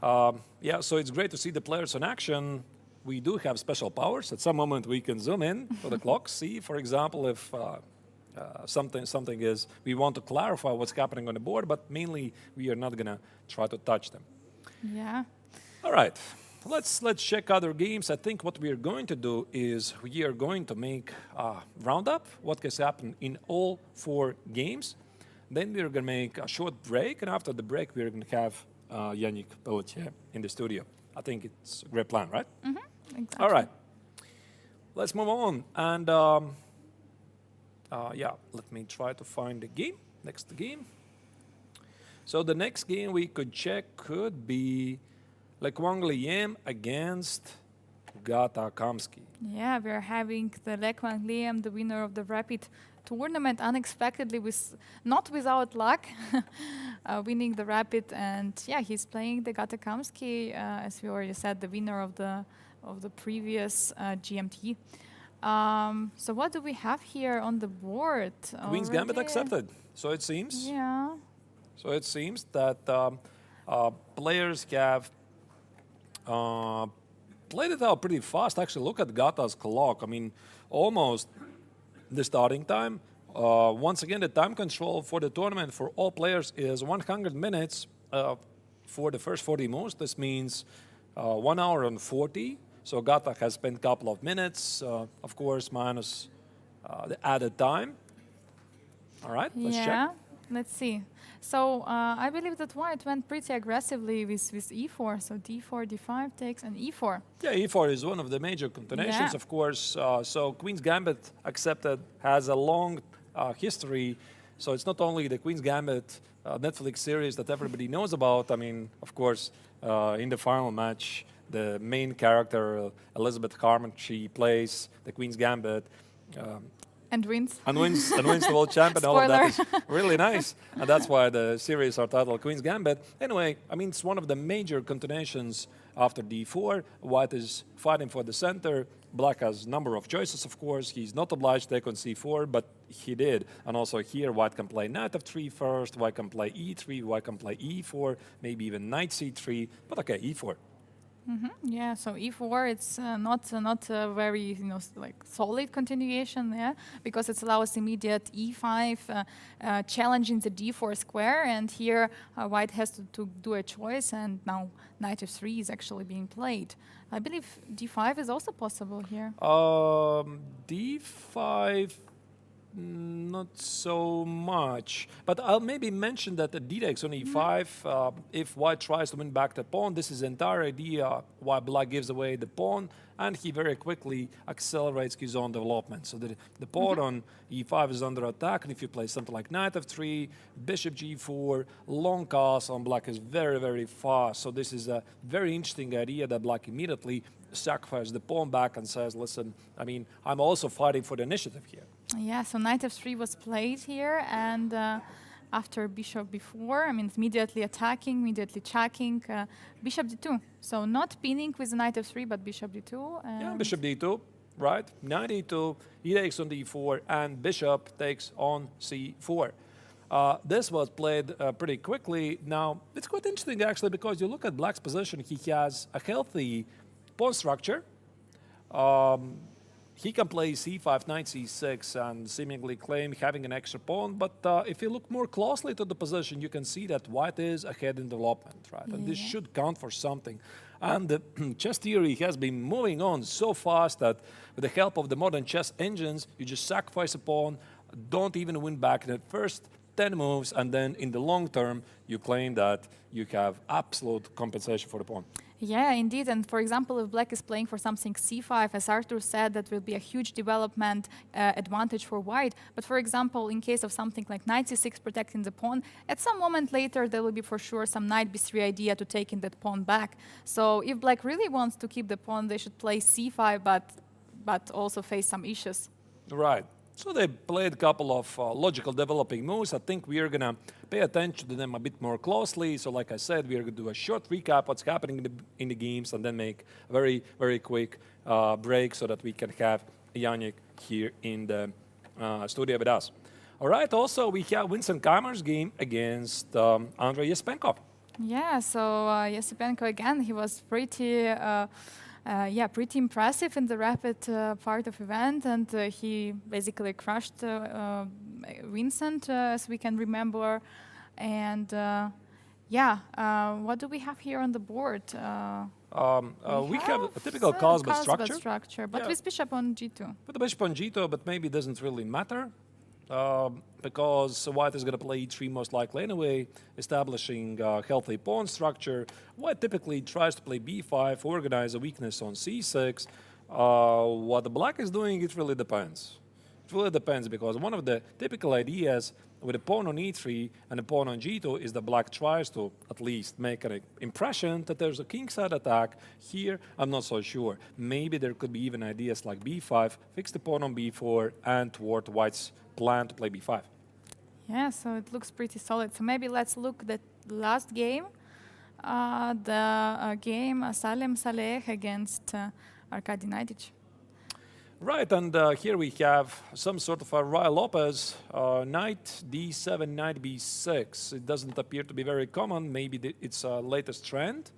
So it's great to see the players in action. We do have special powers. At some moment, we can zoom in to the clock, see, for example, if something is, we want to clarify what's happening on the board, but mainly we are not going to try to touch them. Yeah. All right. Let's check other games. I think what we are going to do is we are going to make a roundup, what has happened in all 4 games. Then we are going to make a short break, and after the break, we are going to have Yannick Pelletier in the studio. I think it's a great plan, right? Mm-hmm. Exactly. All right. Let's move on. And let me try to find the game, next game. So the next game we could check could be Le Quang Liem against Gata Kamsky. Yeah, we're having the Le Quang Liem, the winner of the Rapid tournament, unexpectedly, not without luck, winning the Rapid. And yeah, he's playing the Gata Kamsky, as we already said, the winner of the previous GMT. So what do we have here on the board? Queen's Gambit accepted. So it seems. Yeah. So it seems that players have played it out pretty fast. Actually, look at Gata's clock. I mean, almost the starting time. Once again, the time control for the tournament for all players is 100 minutes for the first 40 moves. This means 1 hour and 40. So Gata has spent a couple of minutes, of course, minus the added time. All right, let's check. Let's see. So I believe that white went pretty aggressively with e4. So d4, d5 takes, and e4. Yeah, e4 is one of the major continuations, Yeah. of course. So Queen's Gambit accepted has a long history. So it's not only the Queen's Gambit Netflix series that everybody knows about. I mean, of course, in the final match, the main character, Elizabeth Harmon, she plays the Queen's Gambit. Um, And wins. and wins the world champion. All of that is Spoiler. really nice, and that's why the series are titled Queen's Gambit. Anyway, I mean, it's one of the major continuations after d4. White is fighting for the center. Black has a number of choices, of course. He's not obliged to take on c4, but he did. And also here, white can play knight f3 first. White can play e3. White can play e4. Maybe even knight c3. But okay, e4. Yeah, so e4, it's not a very like solid continuation there, because it allows immediate e5 challenging the d4 square, and here white has to do a choice, and now knight f3 is actually being played. I believe d5 is also possible here. D5, not so much. But I'll maybe mention that the d takes on e5. If white tries to win back the pawn, this is the entire idea why black gives away the pawn, and he very quickly accelerates his own development. So the pawn on e5 is under attack, and if you play something like knight f3, bishop g4, long castle, and black is very, very fast. So this is a very interesting idea that black immediately sacrifices the pawn back and says, listen, I mean, I'm also fighting for the initiative here. Yeah, so knight f3 was played here, and after bishop b4, I mean, immediately attacking, immediately checking, bishop d2. So not pinning with knight f3, but bishop d2. Yeah, bishop d2, right? Knight e2, he takes on d4, and bishop takes on c4. This was played pretty quickly. Now, it's quite interesting, actually, because you look at black's position, he has a healthy pawn structure. He can play c5, knight c6, and seemingly claim having an extra pawn. But if you look more closely to the position, you can see that white is ahead in development, right? And this should count for something. And the chess theory has been moving on so fast that with the help of the modern chess engines, you just sacrifice a pawn, don't even win back in the first 10 moves, and then in the long term, you claim that you have absolute compensation for the pawn. Yeah, indeed. And for example, if black is playing for something c5, as Arthur said, that will be a huge development advantage for white. But for example, in case of something like knight c6 protecting the pawn, at some moment later, there will be for sure some knight b3 idea to taking that pawn back. So if black really wants to keep the pawn, they should play c5, but also face some issues. Right. So they played a couple of logical developing moves. I think we are going to pay attention to them a bit more closely. So like I said, we are going to do a short recap what's happening in the games, and then make a very, very quick break so that we can have Yannick here in the studio with us. All right, also we have Vincent Keimer's game against Andrei Yesipenko. Yeah, so Yesipenko, again, he was pretty impressive in the rapid part of event, and he basically crushed Vincent, as we can remember. And what do we have here on the board? We have a typical Carlsbad structure, but Yeah. with bishop on g2. With the bishop on g2, but maybe it doesn't really matter. Because white is going to play e3 most likely anyway, establishing a healthy pawn structure. White typically tries to play b5, organize a weakness on c6. What the black is doing, it really depends. It really depends, because one of the typical ideas with a pawn on e3 and a pawn on g2 is that black tries to at least make an impression that there's a kingside attack. Here, I'm not so sure. Maybe there could be even ideas like b5, fix the pawn on b4, and toward white's plan to play b5. Yeah, so it looks pretty solid. So maybe let's look at the last game. The game Salem Saleh against Arkady Naiditsch. Right, and here we have some sort of a Ruy Lopez, knight d7, knight b6. It doesn't appear to be very common. Maybe it's a latest trend.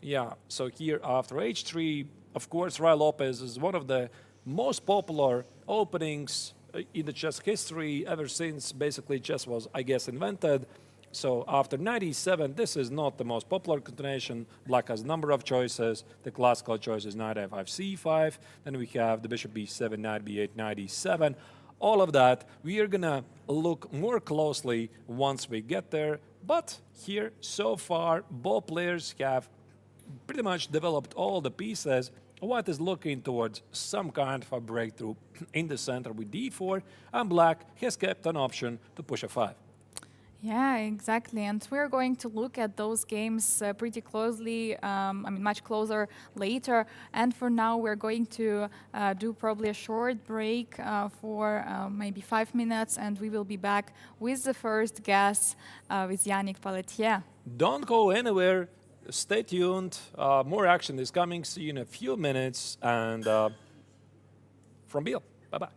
Yeah, so here after h3, of course, Ruy Lopez is one of the most popular openings in the chess history ever since basically chess was, I guess, invented. So after knight e7, this is not the most popular continuation. Black has a number of choices. The classical choice is knight f5, c5. Then we have the bishop b7, knight b8, knight e7. all of that, we are gonna look more closely once we get there. But here, so far, both players have pretty much developed all the pieces. White is looking towards some kind of a breakthrough in the center with d4, and black has kept an option to push a5. Yeah, exactly. And we're going to look at those games pretty closely, much closer later. And for now, we're going to do probably a short break for maybe 5 minutes, and we will be back with the first guest, with Yannick Pelletier. Don't go anywhere. Stay tuned. More action is coming. See you in a few minutes. And from Biel, bye-bye.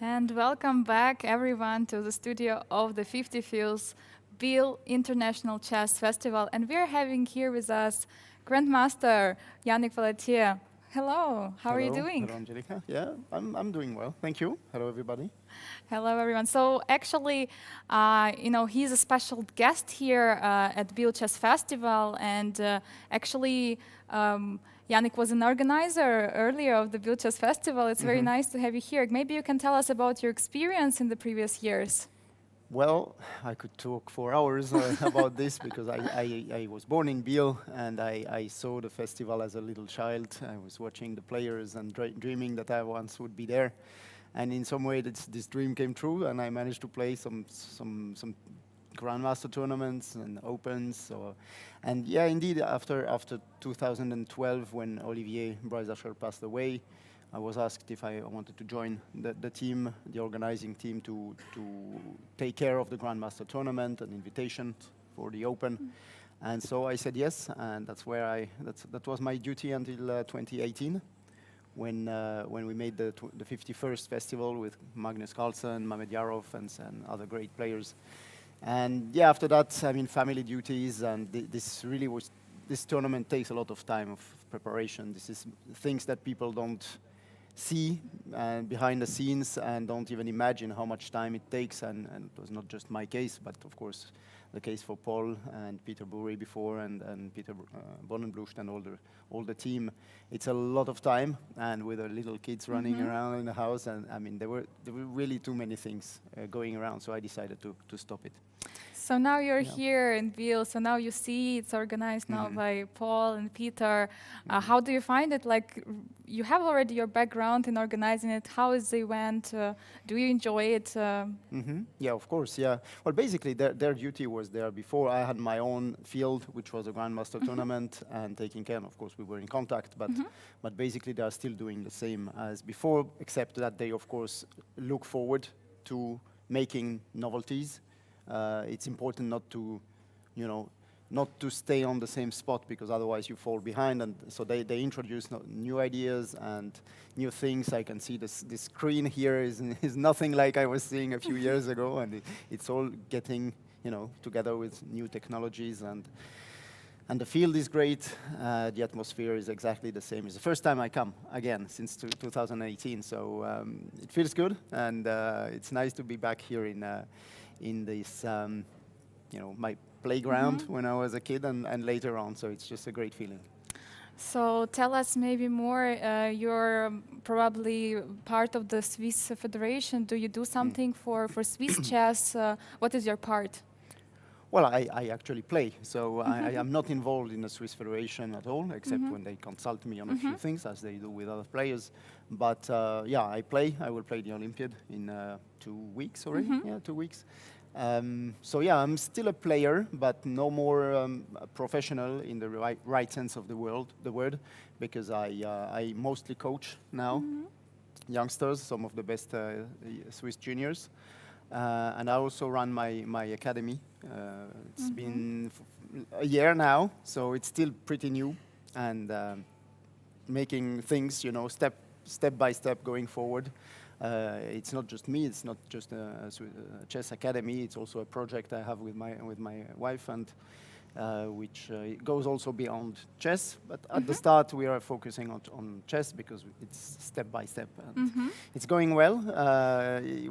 And welcome back, everyone, to the studio of the 50th Biel International Chess Festival. And we're having here with us Grandmaster Yannick Pelletier. Hello, how are you doing? Hello, Angelica. Yeah, I'm doing well. Thank you. Hello, everybody. Hello, everyone. So actually, he's a special guest here at Biel Chess Festival, and actually, Yannick was an organizer earlier of the Biel Chess Festival. It's very nice to have you here. Maybe you can tell us about your experience in the previous years. Well, I could talk for hours about this because I was born in Biel and I saw the festival as a little child. I was watching the players and dreaming that I once would be there. And in some way, this dream came true, and I managed to play some Grandmaster tournaments and Opens. So, and yeah, indeed, after 2012, when Olivier Breisacher passed away, I was asked if I wanted to join the team, the organizing team, to take care of the Grandmaster tournament and invitation for the Open. And so I said yes, and that's where that was my duty until 2018, when we made the 51st festival with Magnus Carlsen, Mehmet Yarov, and other great players. And yeah, after that, I mean, family duties, and this tournament takes a lot of time of preparation. This is things that people don't see behind the scenes and don't even imagine how much time it takes. And it was not just my case, but of course the case for Paul and Peter Bury before, and Peter Bonnenblucht and all the team. It's a lot of time, and with the little kids running around in the house, and I mean there were really too many things going around, so I decided to stop it. So now you're here in Biel, so now you see it's organized now by Paul and Peter. How do you find it? Like, you have already your background in organizing it. How is the event? Do you enjoy it? Yeah, of course, yeah. Well, basically, their duty was there before. I had my own field, which was a Grandmaster tournament, and taking care, and of course, we were in contact, but basically, they are still doing the same as before, except that they, of course, look forward to making novelties. It's important not to stay on the same spot, because otherwise you fall behind. And so they introduce new ideas and new things. I can see this screen here is nothing like I was seeing a few years ago, and it's all getting together with new technologies, and the field is great. The atmosphere is exactly the same. It's the first time I come again since 2018, so it feels good, and it's nice to be back here in this, my playground when I was a kid and later on. So it's just a great feeling. So tell us maybe more. You're probably part of the Swiss Federation. Do you do something for Swiss chess? What is your part? Well, I actually play, so I am not involved in the Swiss Federation at all, except when they consult me on a few things, as they do with other players. But yeah, I play. I will play the Olympiad in 2 weeks already. Yeah, 2 weeks. So yeah, I'm still a player, but no more a professional in the right sense of the word, because I mostly coach now youngsters, some of the best Swiss juniors. And I also run my academy. It's been a year now, so it's still pretty new, and making things, step by step going forward. It's not just me. It's not just a chess academy. It's also a project I have with my wife, and which goes also beyond chess. But at the start, we are focusing on chess because it's step by step. And it's going well.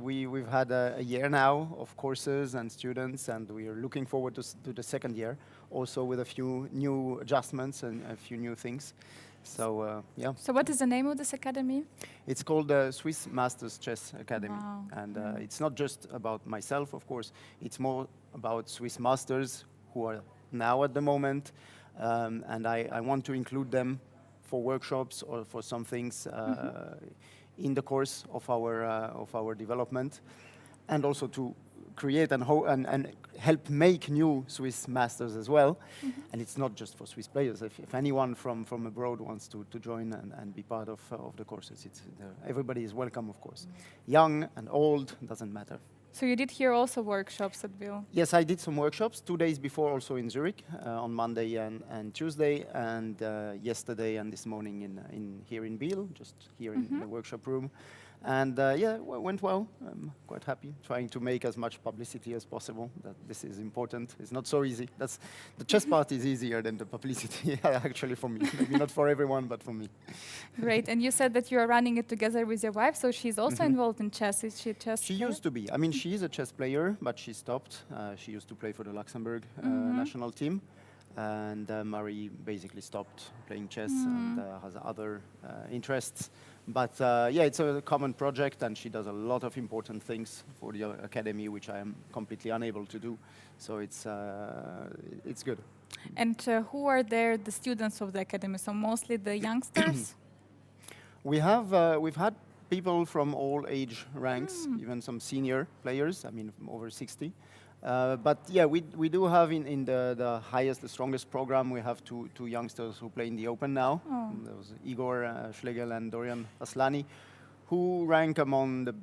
We've had a year now of courses and students, and we are looking forward to the second year, also with a few new adjustments and a few new things. So yeah. So what is the name of this academy? It's called the Swiss Masters Chess Academy. Wow. And it's not just about myself, of course. It's more about Swiss masters who are now at the moment. And I want to include them for workshops or for some things in the course of our development. And also to create and help make new Swiss masters as well. And it's not just for Swiss players. If anyone from abroad wants to join and be part of the courses, everybody is welcome, of course. Young and old, doesn't matter. So you did here also workshops at Biel? Yes, I did some workshops 2 days before, also in Zurich, on Monday and Tuesday, and yesterday and this morning here in Biel, just here in the workshop room. And yeah, went well. I'm quite happy, trying to make as much publicity as possible. That this is important. It's not so easy. The chess part is easier than the publicity, actually, for me. Maybe not for everyone, but for me. Great. And you said that you are running it together with your wife, so she's also involved in chess. Is she a chess player? Used to be. I mean, she is a chess player, but she stopped. She used to play for the Luxembourg national team. And Marie basically stopped playing chess and has other interests. But yeah, it's a common project, and she does a lot of important things for the academy, which I am completely unable to do. So it's good. And who are there, the students of the academy? So mostly the youngsters? We've had people from all age ranks, even some senior players, I mean, over 60. But yeah, we do have in the highest, the strongest program, we have two youngsters who play in the Open now. Oh. Those Igor Schlegel and Dorian Aslani, who rank among the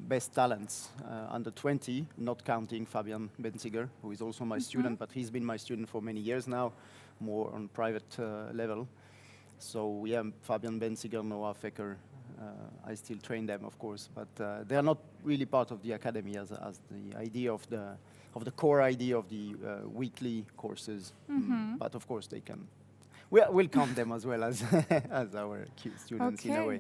best talents under 20, not counting Fabian Benziger, who is also my student, but he's been my student for many years now, more on private level. So yeah, Fabian Benziger, Noah Fecker, I still train them, of course, but they are not really part of the academy as the idea of the core idea of the weekly courses. But of course, they can. We'll count them as well as as our students in a way.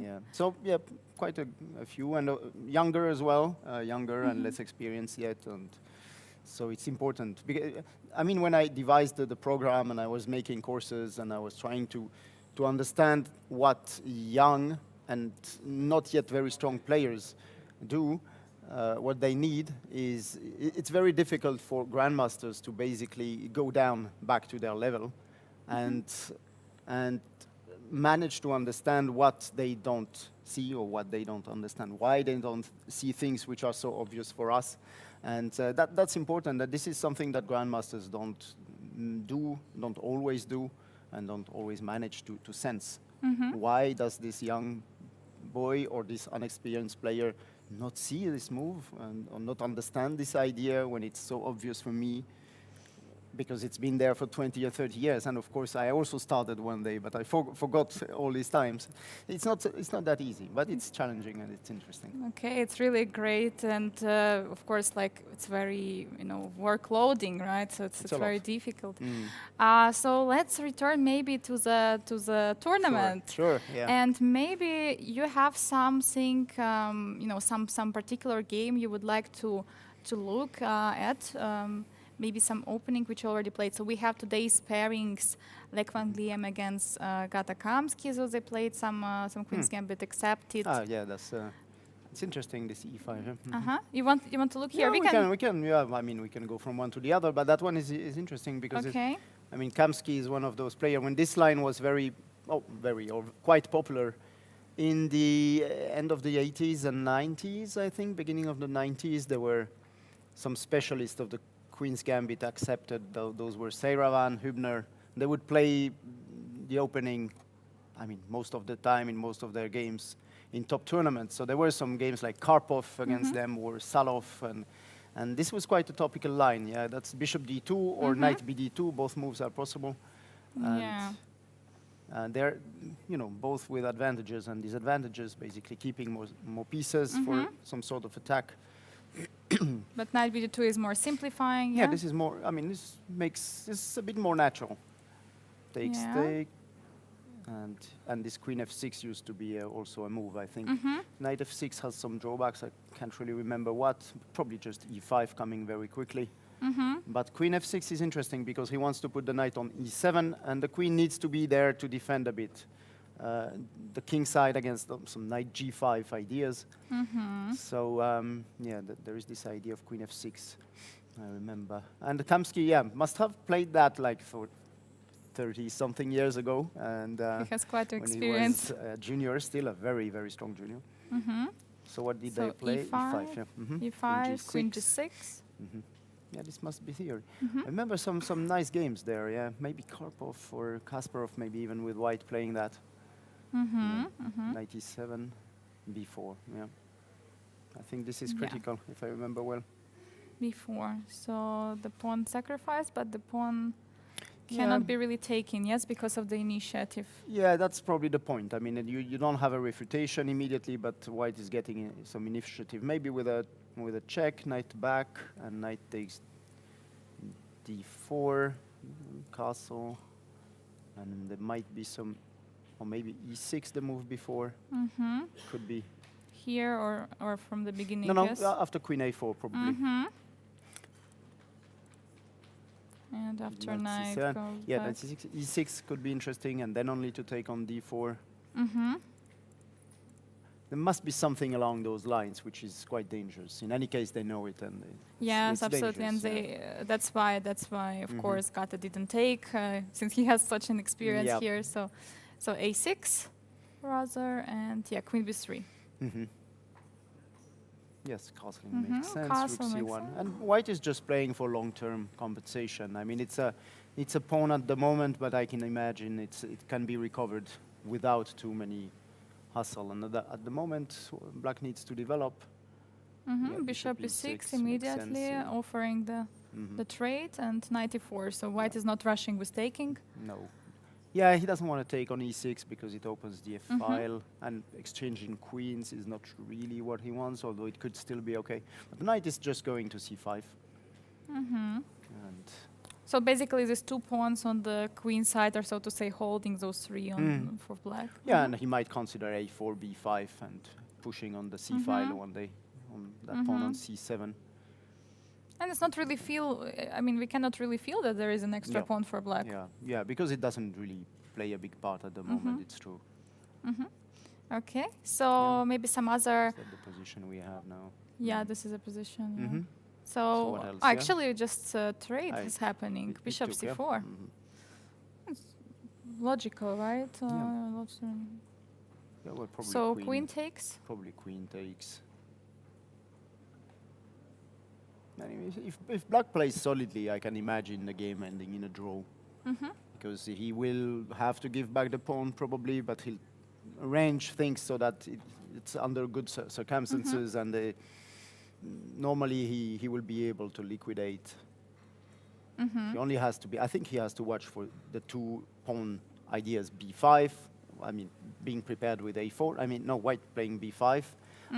Yeah. So yeah, quite a few, and younger as well, younger and less experienced yet, and so it's important. I mean, when I devised the program and I was making courses and I was trying to understand what young and not yet very strong players do, what they need is, it's very difficult for grandmasters to basically go down back to their level and manage to understand what they don't see or what they don't understand, why they don't see things which are so obvious for us. And that's important, that this is something that grandmasters don't always do, and don't always manage to sense. Why does this young boy or this unexperienced player not see this move or not understand this idea when it's so obvious for me? Because it's been there for 20 or 30 years, and of course I also started one day, but I forgot all these times. It's not that easy, but it's challenging and it's interesting. Okay, it's really great, and of course, like it's very workloading, right? So it's very difficult. So let's return maybe to the tournament. Sure. Yeah. And maybe you have something, some particular game you would like to look at. Maybe some opening which you already played. So we have today's pairings, Lech Van Gliem against Gata Kamsky. So they played some Queen's Gambit accepted. Yeah, that's it's interesting, this E5. You want to look here? We can. Yeah, I mean, we can go from one to the other, but that one is interesting because I mean, Kamsky is one of those players. When this line was quite popular in the end of the 80s and 90s, I think, beginning of the 90s, there were some specialists of the Queen's Gambit accepted. Those were Seiravan, Hübner. They would play the opening, I mean, most of the time in most of their games in top tournaments. So there were some games like Karpov against them, or Salov, and this was quite a topical line. Yeah, that's Bishop D2 or Knight BD2. Both moves are possible. And they're, both with advantages and disadvantages. Basically, keeping more pieces for some sort of attack. But Knight BD2 is more simplifying. Yeah, this is more. I mean, this makes this a bit more natural. Take, and this Queen F6 used to be also a move. I think Knight F6 has some drawbacks. I can't really remember what. Probably just E5 coming very quickly. But Queen F6 is interesting because he wants to put the knight on E7, and the queen needs to be there to defend a bit. The king side against some knight G5 ideas. So yeah, there is this idea of Queen F6, I remember. And Kamsky, must have played that like for 30-something years ago. And he has quite When experience. he was a junior, still a very, very strong junior. So what did they play? E5, yeah. E5, Queen G6. Yeah, this must be theory. I remember some nice games there, yeah. Maybe Karpov or Kasparov, maybe even with white playing that. 97, B4, yeah. I think this is critical, if I remember well. B4, so the pawn sacrificed, but the pawn cannot be really taken, yes, because of the initiative. Yeah, that's probably the point. I mean, you don't have a refutation immediately, but white is getting some initiative. Maybe with a check, knight back, and knight takes D4, castle, and there might be some. Or maybe E6, the move before. Could be. Here or from the beginning, No, yes? after Queen A4, probably. And after knight goes yeah, back. E6 could be interesting, and then only to take on D4. there must be something along those lines, which is quite dangerous. In any case, they know it, and Yes, it's absolutely, and dangerous, they that's why of course Kata didn't take since he has such an experience Yep. here. So a6 rather, and yeah, queen b3. Yes, castling makes sense. Castle Rook makes c1, sense. and white is just playing for long-term compensation. I mean, it's a pawn at the moment, but I can imagine it can be recovered without too many hustle. And at the moment, black needs to develop. Yeah, Bishop e6 e6 makes immediately, sense, yeah. offering the trade, and knight e4. So white is not rushing with taking. No. Yeah, he doesn't want to take on e6 because it opens the f file, and exchanging queens is not really what he wants, although it could still be okay. But the knight is just going to c5. And So basically, these 2 pawns on the queen side are, so to say, holding those 3 on for black. yeah, and he might consider a4, b5, and pushing on the c file one day on that pawn on c7. And it's not really I mean, we cannot really feel that there is an extra Yeah. pawn for black. Yeah, because it doesn't really play a big part at the moment. It's true. Okay, so maybe some other. Is that the position we have now? Yeah, this is a position. Yeah. So So, what else, yeah? actually, just trade is happening. It Bishop took, yeah. c4. Logical, right? Yeah. Lots, Yeah, well, probably so queen takes. Probably queen takes. Anyway, if black plays solidly, I can imagine the game ending in a draw. Because he will have to give back the pawn probably, but he'll arrange things so that it's under good circumstances, and normally he will be able to liquidate. He only has to be, I think he has to watch for the 2 pawn ideas, b5, I mean, being prepared with a4. I mean, no, white playing b5.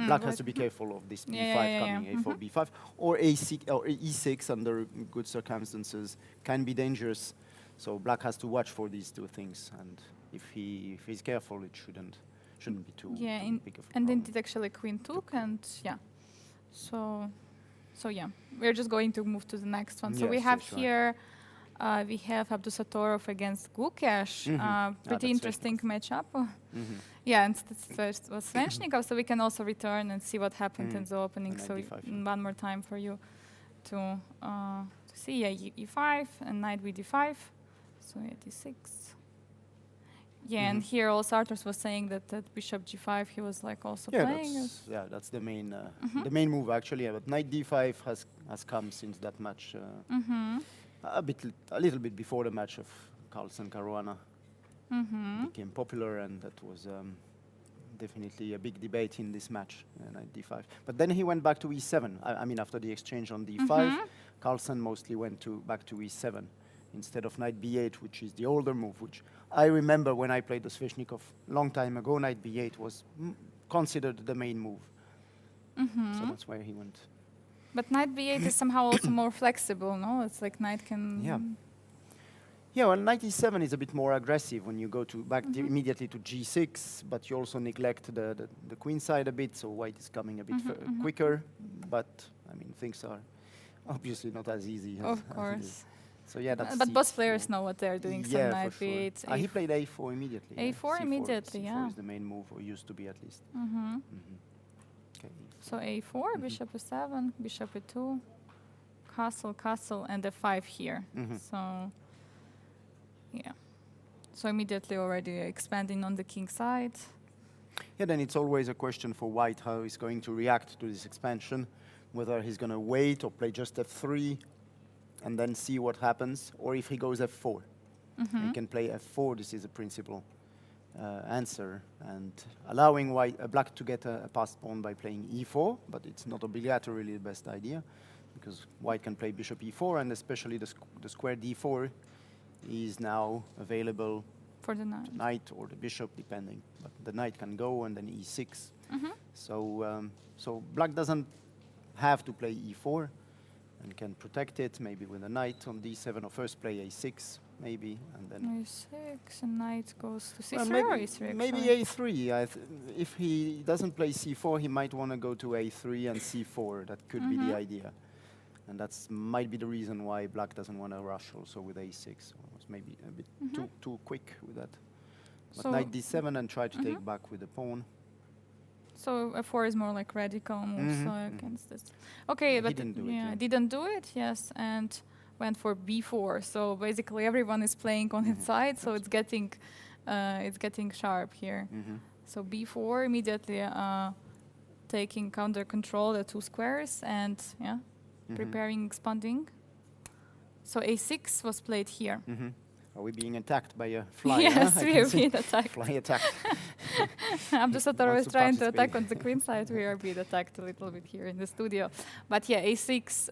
Black has to be careful of this b5 coming, a4, b5, or a6 or e6 under good circumstances can be dangerous. So black has to watch for these 2 things, and if he's careful, it shouldn't be too big of a and problem. indeed, actually, queen took, and yeah. So yeah, we're just going to move to the next one. So we Yes, have yes, right. here, we have Abdusatorov against Gukesh. Pretty that's interesting matchup. Yeah, and this was Sveshnikov, so we can also return and see what happened in the opening. Knight So d5. one more time for you to see. Yeah, e5 and knight d5. So yeah, d6. Yeah, and here also Arthurs was saying that bishop g5 he was like also playing. That's the main move actually. But knight d5 has come since that match, a little bit before the match of Carlsen Caruana became popular, and that was definitely a big debate in this match, knight d5. But then he went back to e7. I mean, after the exchange on d5, Carlsen mostly went back to e7 instead of knight b8, which is the older move, which I remember when I played the Sveshnikov long time ago, knight b8 was considered the main move. So that's where he went. But knight b8 is somehow also more flexible, no? It's like knight can... Yeah, well, knight e7 is a bit more aggressive when you go back immediately to g6, but you also neglect the queen side a bit, so white is coming a bit quicker. But, I mean, things are obviously not as easy as Of it course. is. So yeah, that's But both c4. players know what they're doing, so Yeah, knight for sure. b8. He played a4 immediately. A4 immediately, C4 yeah. is the main move, or used to be at least. Okay. So a4, bishop e7, bishop e2, castle, and f5 here. So, yeah. So immediately already expanding on the king side. Yeah, then it's always a question for white how he's going to react to this expansion, whether he's going to wait or play just f3 and then see what happens, or if he goes f4. He can play f4, this is a principal answer, and allowing black to get a passed pawn by playing e4, but it's not obligatorily the best idea, because white can play bishop e4, and especially the square d4 is now available For the knight. knight or the bishop, depending. But the knight can go, and then e6. So black doesn't have to play e4 and can protect it, maybe with a knight on d7, or first play a6, maybe, and then... a6, and knight goes to c3 Well, or e3, maybe a3. If he doesn't play c4, he might want to go to a3 and c4. That could be the idea. And that might be the reason why black doesn't want to rush also with a6. Or was maybe a bit too quick with that. But So knight d7 and try to take back with the pawn. So f4 is more like radical moves against this. Okay, He but didn't do it, yeah, yeah. didn't do it. Yes, and went for b4. So basically, everyone is playing on its side. So it's getting sharp here. So b4 immediately taking counter control the 2 squares and preparing expanding. So a6 was played here. Are we being attacked by a fly? Yes, I we can are see. being attacked. Fly attack. Ambassador Wants was to trying to participate. attack on the queen side. We are being attacked a little bit here in the studio. But yeah, a6.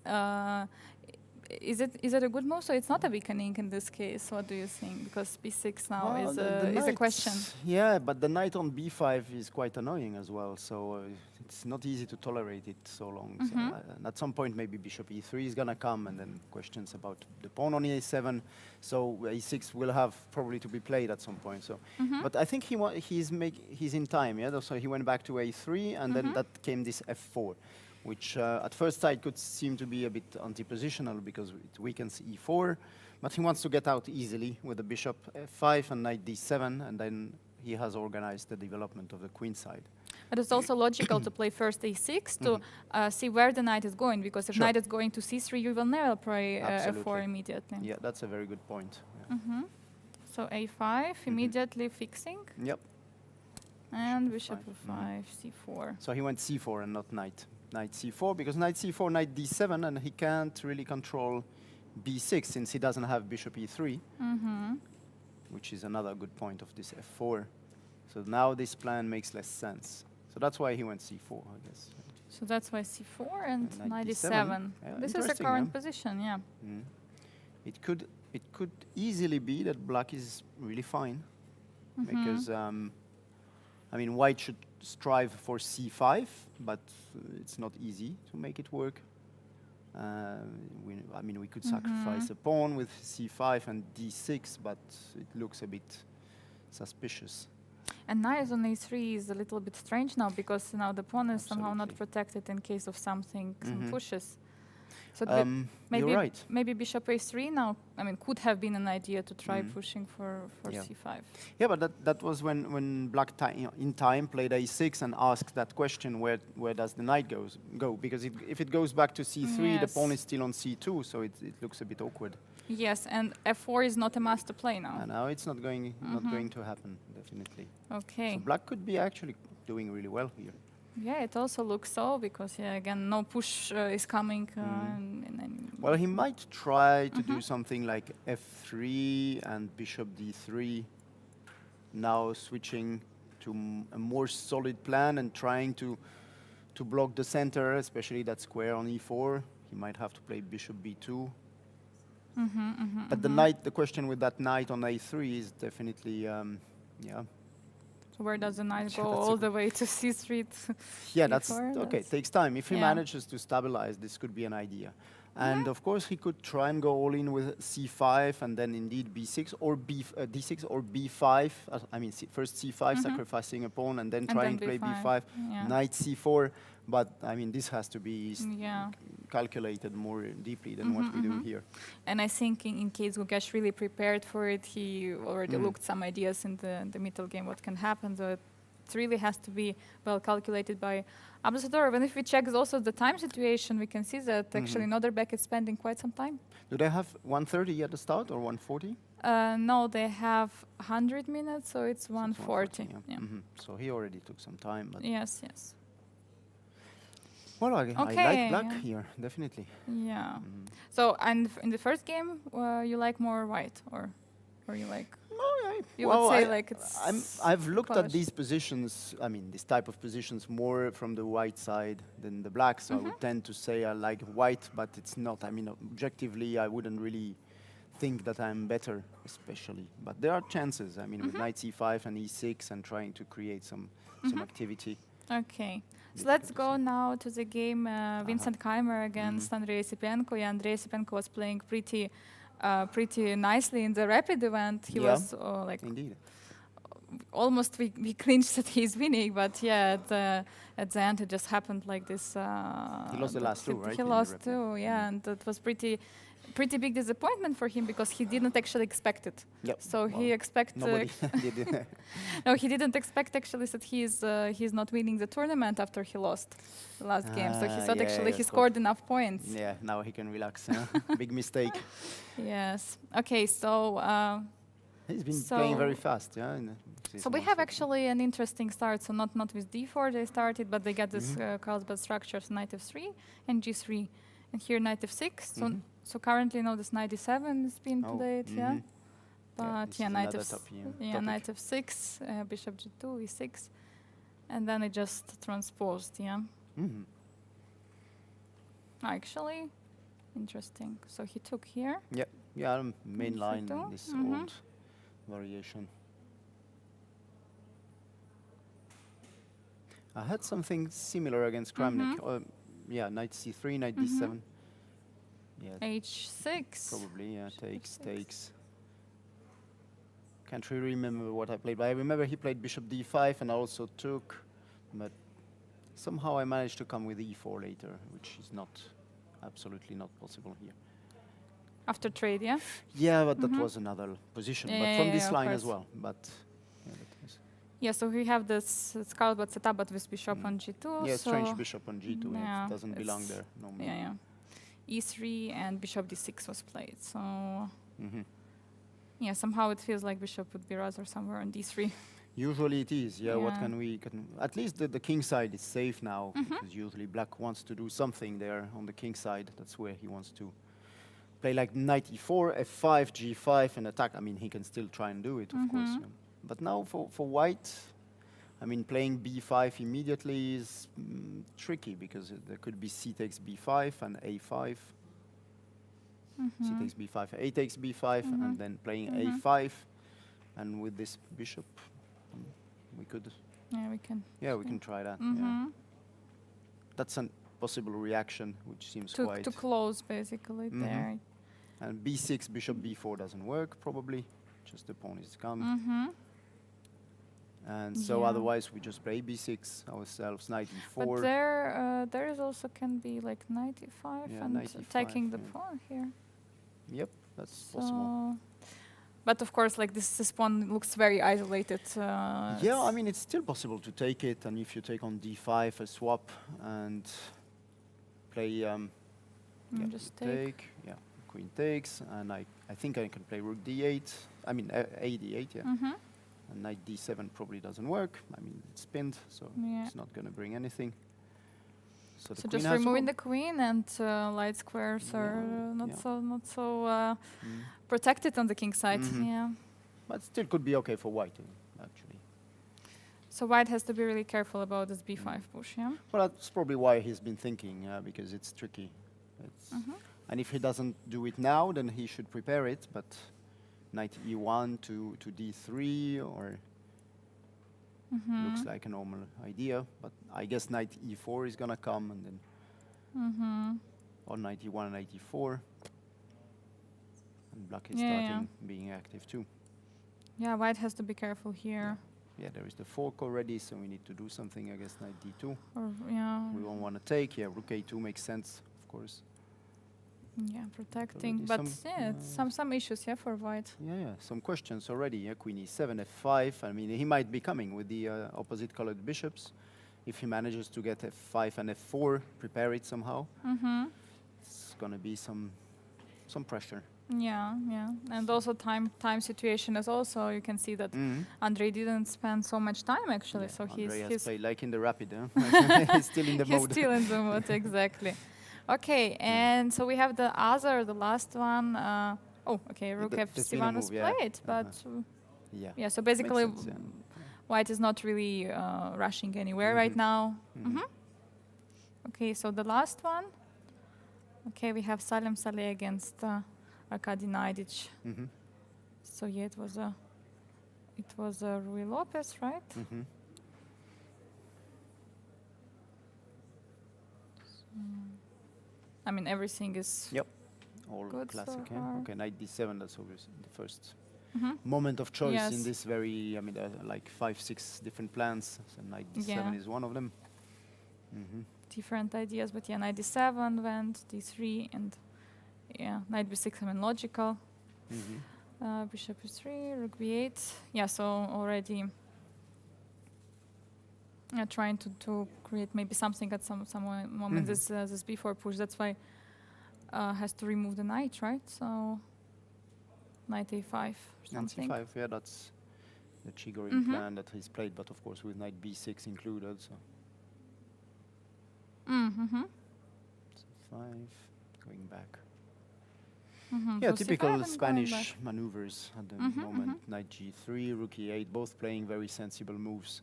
Is it a good move? So it's not a weakening in this case. What do you think? Because b6 now Well, is the a question. Yeah, but the knight on b5 is quite annoying as well. So it's not easy to tolerate it so long. So, and at some point, maybe bishop e3 is gonna come, and then questions about the pawn on e7. So a6 will have probably to be played at some point. So, but I think he's in time. Yeah, so he went back to a3, and then that came this f4. Which at first sight could seem to be a bit anti-positional because it weakens e4, but he wants to get out easily with the bishop f5 and knight d7, and then he has organized the development of the queen side. But it's also logical to play first a6 to see where the knight is going, because if knight is going to c3, you will never play f4 immediately. Yeah, that's a very good point. Yeah. So a5 immediately fixing, Yep. and bishop f5, c4. So he went c4 and not knight c4, because knight c4, knight d7, and he can't really control b6 since he doesn't have bishop e3, which is another good point of this f4. So now this plan makes less sense. So that's why he went c4, I guess. So that's why c4 and knight d7. d7. Yeah, This is the interesting, current position, yeah. It could easily be that black is really fine, because I mean, white should strive for c5, but it's not easy to make it work. I mean, we could sacrifice a pawn with c5 and d6, but it looks a bit suspicious. And knight on a3 is a little bit strange now, because now the pawn is somehow not protected in case of something, some pushes. So maybe you're right. Maybe bishop a3 now, I mean, could have been an idea to try pushing for c5. Yeah, but that was when black in time played a6 and asked that question, where does the knight go? Because if it goes back to c3, the pawn is still on c2, so it looks a bit awkward. Yes, and f4 is not a must to play now. And now it's not going to happen, definitely. Okay. So black could be actually doing really well here. Yeah, it also looks so, because again, no push is coming. Well, he might try to do something like f3 and bishop d3, now switching to a more solid plan and trying to block the center, especially that square on e4. He might have to play bishop b2. But the question with that knight on a3 is definitely, yeah. Where does the knight go all the way to c3? Yeah, that's okay. It takes time. If he manages to stabilize, this could be an idea. And of course, he could try and go all in with c5 and then indeed b6 or d6 or b5. I mean, first c5, sacrificing a pawn, and then trying to play b5, knight c4. But I mean, this has to be calculated more deeply than what we do here. And I think in case Gugesh really prepared for it, he already looked some ideas in the middle game what can happen. So it really has to be well calculated by Ambassador. And if we check also the time situation, we can see that actually Noderbeck is spending quite some time. Do they have 1:30 at the start or 1:40? No, they have 100 minutes, so it's 1:40. Yeah. So he already took some time. But Yes. well, I like black here, definitely. Yeah. So, and in the first game, you like more white, or you like? You would say like it's. I've looked at these positions. I mean, this type of positions more from the white side than the black. So I would tend to say I like white, but it's not. I mean, objectively, I wouldn't really think that I'm better, especially. But there are chances. I mean, with knight c5 and e6 and trying to create some activity. Okay. So let's go now to the game Vincent Keimer against Andrei Sipenko. Yeah, Andrei Sipenko was playing pretty nicely in the rapid event. He was like indeed almost we clinched that he's winning, but yeah, at the end it just happened like this. He lost the last two, right? He in the lost replay? two, yeah, and that was pretty big disappointment for him because he didn't actually expect it. Yep. So he Well, expect Nobody did. no, he didn't expect actually that he's not winning the tournament after he lost the last game. So he thought Yeah, actually yeah, he of scored enough points. Yeah, now he can relax. Huh? Big mistake. Yes. Okay. So. He's been So- playing very fast, yeah. So we have actually an interesting start. So not with d4 they started, but they got this Carlsbad structures knight f3 and g3, and here knight f6. So currently now this knight d7 is being played, yeah. But this yeah, is knight another topic. knight f6, bishop g2, e6, and then it just transposed, yeah. Mhm. Actually, interesting. So he took here. Yeah, main Knight line c2. in this Mhm. old variation. I had something similar against Kramnik. Yeah, knight c3, knight d7. Yeah, h6. probably, yeah, Bishop takes, f6. takes. Can't really remember what I played, but I remember he played bishop d5 and I also took, but somehow I managed to come with e4 later, which is absolutely not possible here. After trade, yeah. Yeah, but that was another position, Yeah, but yeah, from yeah, this of line as course. well. But yeah, that was Yeah, so we have this Carlsbad setup, but with bishop on g2. yeah, so strange bishop on g2. yeah, It doesn't belong it's- there normally. Yeah, yeah. e3 and bishop d6 was played. So Mhm. yeah, somehow it feels like bishop would be rather somewhere on d3. Usually it is. Yeah. What Yeah. can we? At least the king side is safe now because usually black wants to do something there on the king side. That's where he wants to play like knight e4, f5, g5, and attack. I mean, he can still try and do it, of course. Yeah. But now for white, I mean, playing b5 immediately is tricky because there could be c takes b5 and a5. C takes b5, a takes b5, and then playing a5, and with this bishop, we could. Yeah, we can. Yeah, we can try that. Yeah. That's a possible reaction, which seems quite. To close basically there. And b6, bishop b4 doesn't work probably. Just the pawn is gone. And so Yeah. otherwise we just play b6 ourselves, knight e4. But there is also can be like knight e5 Yeah, and knight e5, taking the yeah. pawn here. Yep, that's possible. But of course, like this pawn looks very isolated. Yeah, I mean it's still possible to take it, and if you take on d5, a swap, and play yeah, just take. Yeah, queen takes, and I think I can play rook d8. I mean a d8, yeah. And knight d7 probably doesn't work. I mean it's pinned, so Yeah. it's not going to bring anything. So, the So queen just has removing won. the queen and light squares are not yeah. so protected on the king side. Yeah. But still could be okay for white, actually. So white has to be really careful about this b5 push. Yeah. Well, that's probably why he's been thinking, because it's tricky. And if he doesn't do it now, then he should prepare it. But knight e1 to d3 or looks like a normal idea. But I guess knight e4 is gonna come, and then or knight e1 and knight e4. And black is starting being active too. Yeah, white has to be careful here. Yeah, there is the fork already, so we need to do something. I guess knight d2. Or yeah. We won't want to take. Yeah, rook a2 makes sense, of course. Yeah, protecting. Already But some, yeah, it's some issues, yeah, for white. Yeah, some questions already. Yeah, queen e7, f5. I mean, he might be coming with the opposite colored bishops. If he manages to get f5 and f4, prepare it somehow, it's gonna be some pressure. Yeah, yeah. And also time situation is also, you can see that Andrei didn't spend so much time actually, so Andrei has he's played like in the rapid, huh? He's still in the he's mode. still in the mode, exactly. Okay, and so we have the last one. Okay, rook The spinner f1 was move, yeah. played, but Yeah. so basically Makes sense, white is not really rushing anywhere right now. Okay, so the last one. Okay, we have Salem Saleh against Arkady Naidic. So yeah, it was Rui Lopez, right? I mean, everything is Yep. All good so classic. far. Okay, knight d7. That's obviously the first moment of choice in Yes. this very, I mean, like 5, 6 different plans. So knight d7 Yeah. is one of them. Hmm. Different ideas, but yeah, knight d7 went, d3, and yeah, knight b6, I mean, logical. Hmm. Bishop e3, rook b8. Yeah, so already trying to create maybe something at some moment. This b4 push. That's why has to remove the knight, right? So knight a5 or And something. c5, yeah, that's the Chigorin plan that he's played, but of course with knight b6 included. So Mm-hmm. c5, going back. So Yeah, c5 typical and going Spanish back. maneuvers at the moment. Knight g3, rook e8, both playing very sensible moves.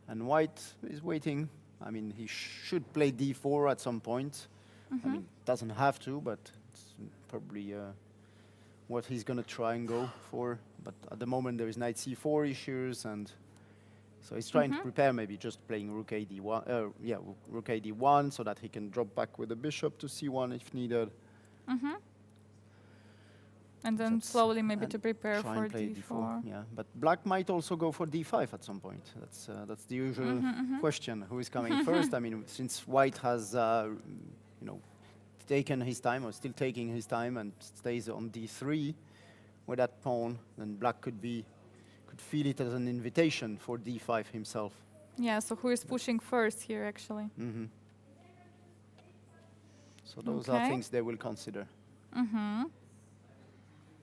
And white is waiting. I mean, he should play d4 at some point. I mean, doesn't have to, but it's probably what he's going to try and go for. But at the moment, there is knight c4 issues, and so he's trying to prepare, maybe just playing rook a d1. Yeah, rook a d1, so that he can drop back with the bishop to c1 if needed. And then That's- slowly maybe and to prepare try for and play d4. Yeah, but black might also go for d5 at some point. That's the usual question: who is coming first? I mean, since white has you know, taken his time, or still taking his time, and stays on d3 with that pawn, then black could feel it as an invitation for d5 himself. Yeah, so who is pushing first here, actually? So those are Okay. things they will consider.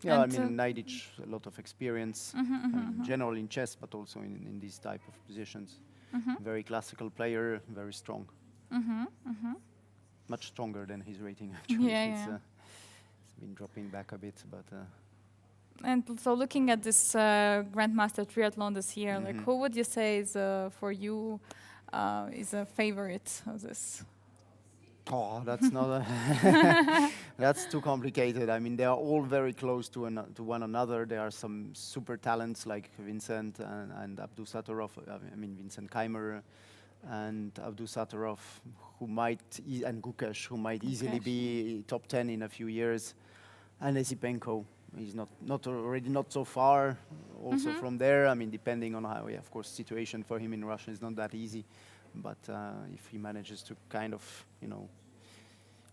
Yeah, And, I mean, Naidic, a lot of experience, in general in chess, but also in these type of positions. Very classical player, very strong. Much stronger than his rating, actually. Yeah, it's, yeah. it's been dropping back a bit, but And so looking at this Grandmaster Triathlon this year, like who would you say is for you is a favorite of this? oh, that's not a that's too complicated. I mean, they are all very close to one another. There are some super talents like Vincent and Abdusattorov. I mean, Vincent Keimer and Abdusattorov, who might and Gukesh, who might easily Gukesh. be top 10 in a few years, and Esipenko. He's not so far. Also from there, I mean, depending on how, yeah, of course, situation for him in Russia is not that easy. But if he manages to kind of,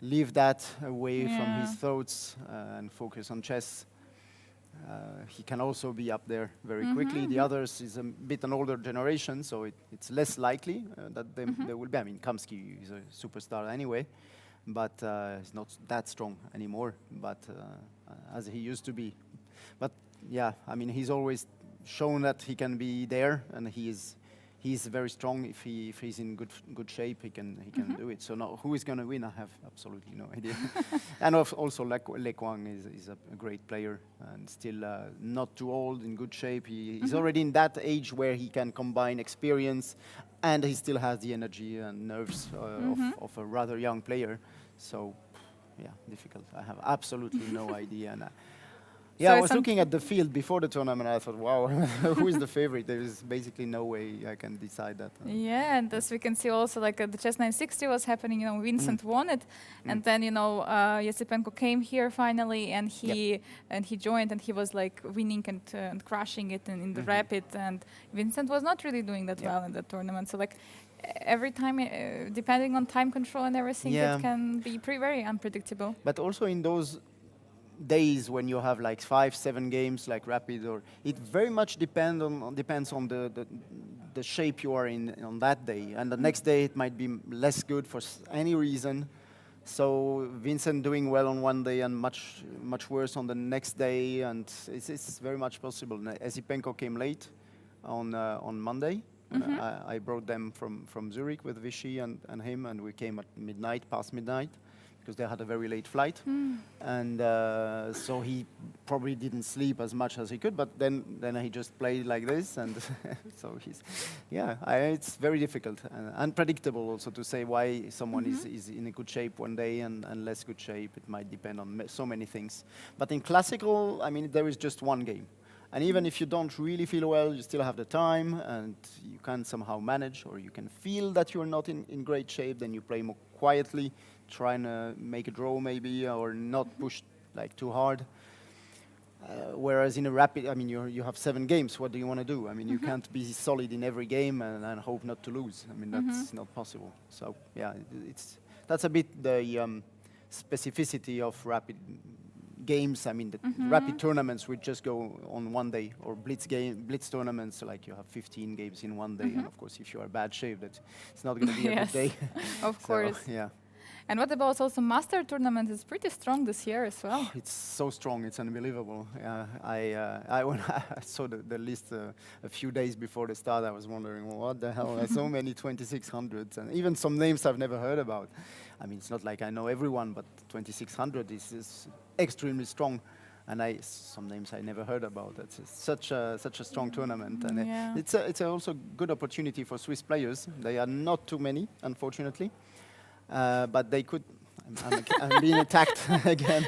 leave that away from his Yeah. thoughts and focus on chess, he can also be up there very quickly. The others is a bit an older generation, so it's less likely that they will be. I mean, Kamsky is a superstar anyway, but he's not that strong anymore, but as he used to be. But yeah, I mean, he's always shown that he can be there, and he's very strong. If he's in good shape, he can do it. So now, who is going to win? I have absolutely no idea. And also Le Quang is a great player, and still not too old, in good shape. He's already in that age where he can combine experience, and he still has the energy and nerves of a rather young player. So, yeah, difficult. I have absolutely no idea. And, yeah, So I it's was looking at the field before the tournament. I thought, wow, who is the favorite? There is basically no way I can decide that. Yeah, and as we can see also, like the Chess 960 was happening, Vincent won it, and then Yesipenko came here finally, and he joined, and he was like winning and crushing it in the rapid, and Vincent was not really doing that well in that tournament. So like every time, depending on time control and everything, Yeah. it can be very unpredictable. But also in those days when you have like 5-7 games like rapid, or it very much depends on the shape you are in on that day, and the next day it might be less good for any reason. So Vincent doing well on one day and much worse on the next day, and it's very much possible. Esipenko came late on Monday. I brought them from Zurich with Vishy and him, and we came at past midnight, because they had a very late flight. And so he probably didn't sleep as much as he could, but then he just played like this, and so it's very difficult and unpredictable also to say why someone is in a good shape one day and less good shape. It might depend on so many things. But in classical, I mean, there is just one game. And even if you don't really feel well, you still have the time, and you can somehow manage, or you can feel that you're not in great shape, then you play more quietly, try and make a draw maybe, or not push like too hard. Whereas in a rapid, I mean, you have 7 games. What do you want to do? I mean, you can't be solid in every game and hope not to lose. I mean, that's not possible. So yeah, that's a bit the specificity of rapid games. I mean, the rapid tournaments would just go on one day, or blitz tournaments, like you have 15 games in one day. And of course, if you are bad shape, that it's not going to be a good day. Of course. Yeah. And what about also Master tournament is pretty strong this year as well. It's so strong, it's unbelievable. When I saw the list a few days before the start, I was wondering, well, what the hell, there's so many 2600s, and even some names I've never heard about. I mean, it's not like I know everyone, but 2600 is extremely strong. And some names I never heard about. It's such a strong tournament, and it's also good opportunity for Swiss players. They are not too many, unfortunately. But they could. I'm being attacked again.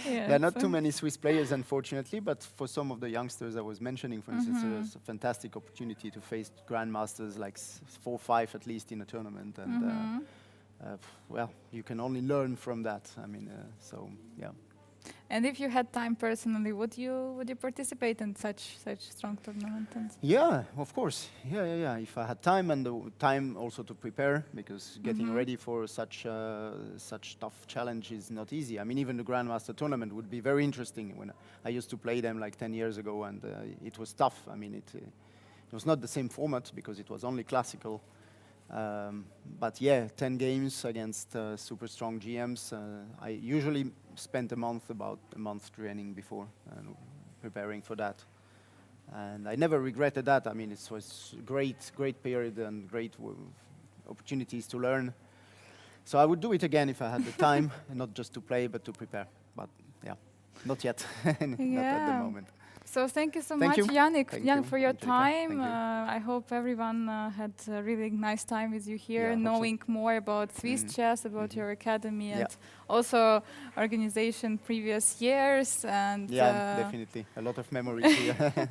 There are not too many Swiss players, unfortunately, but for some of the youngsters I was mentioning, for instance, it's a fantastic opportunity to face grandmasters, like 4 or 5 at least in a tournament, and well, you can only learn from that. I mean, so yeah. And if you had time personally, would you participate in such strong tournaments? Yeah, of course. Yeah. If I had time, and the time also to prepare, because getting ready for such tough challenge is not easy. I mean, even the Grandmaster tournament would be very interesting. When I used to play them like 10 years ago, and it was tough. I mean, it was not the same format because it was only classical. But yeah, 10 games against super strong GMs. I usually spent about a month training before and preparing for that. And I never regretted that. I mean, it was great period and great opportunities to learn. So I would do it again if I had the time, and not just to play, but to prepare. But yeah, not yet, not at the moment. So thank you so much, Yannick, for your Angelica. time. I hope everyone had a really nice time with you here, knowing more about Swiss chess, about your academy, and also organization previous years. And definitely a lot of memories here.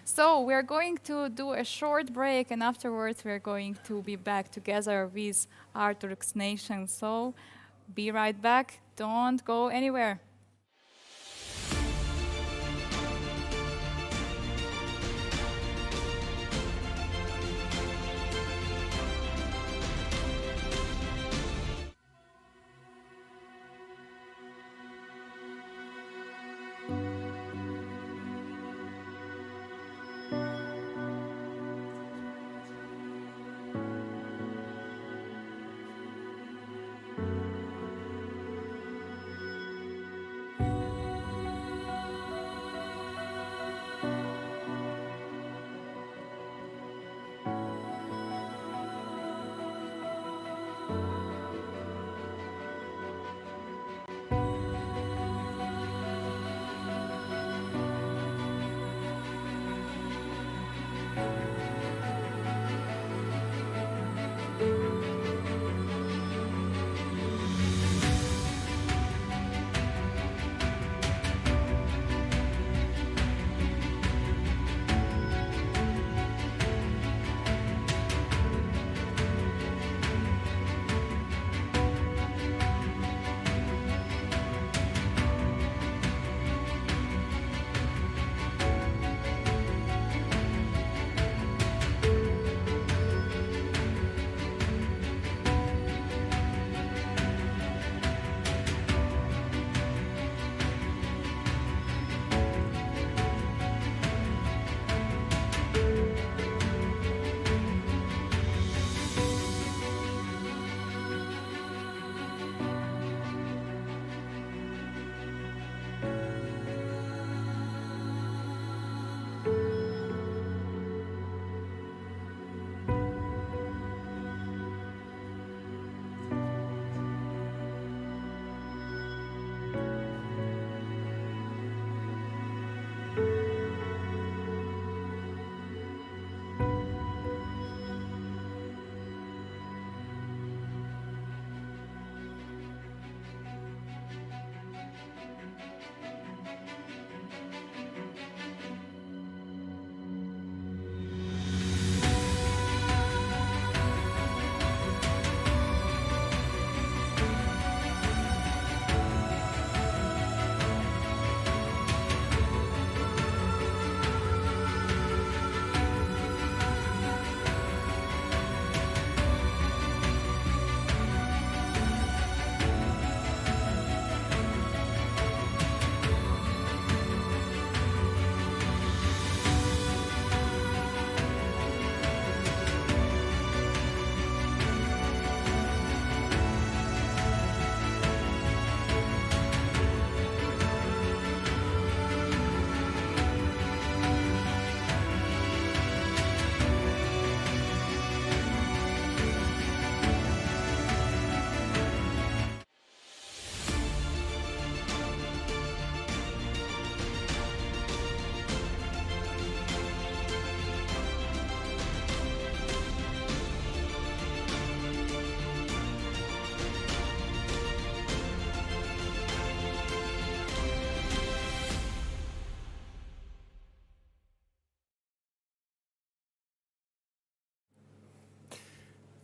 So we're going to do a short break, and afterwards we're going to be back together with Arthur's Nation. So be right back. Don't go anywhere.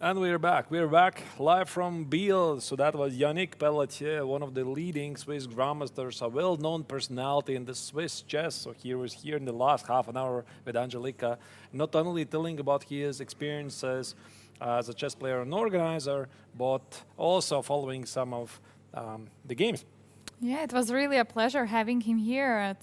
And we're back. We're back live from Biel. So that was Yannick Pelletier, one of the leading Swiss grandmasters, a well-known personality in the Swiss chess. So he was here in the last half an hour with Angelika, not only telling about his experiences as a chess player and organizer, but also following some of the games. Yeah, it was really a pleasure having him here.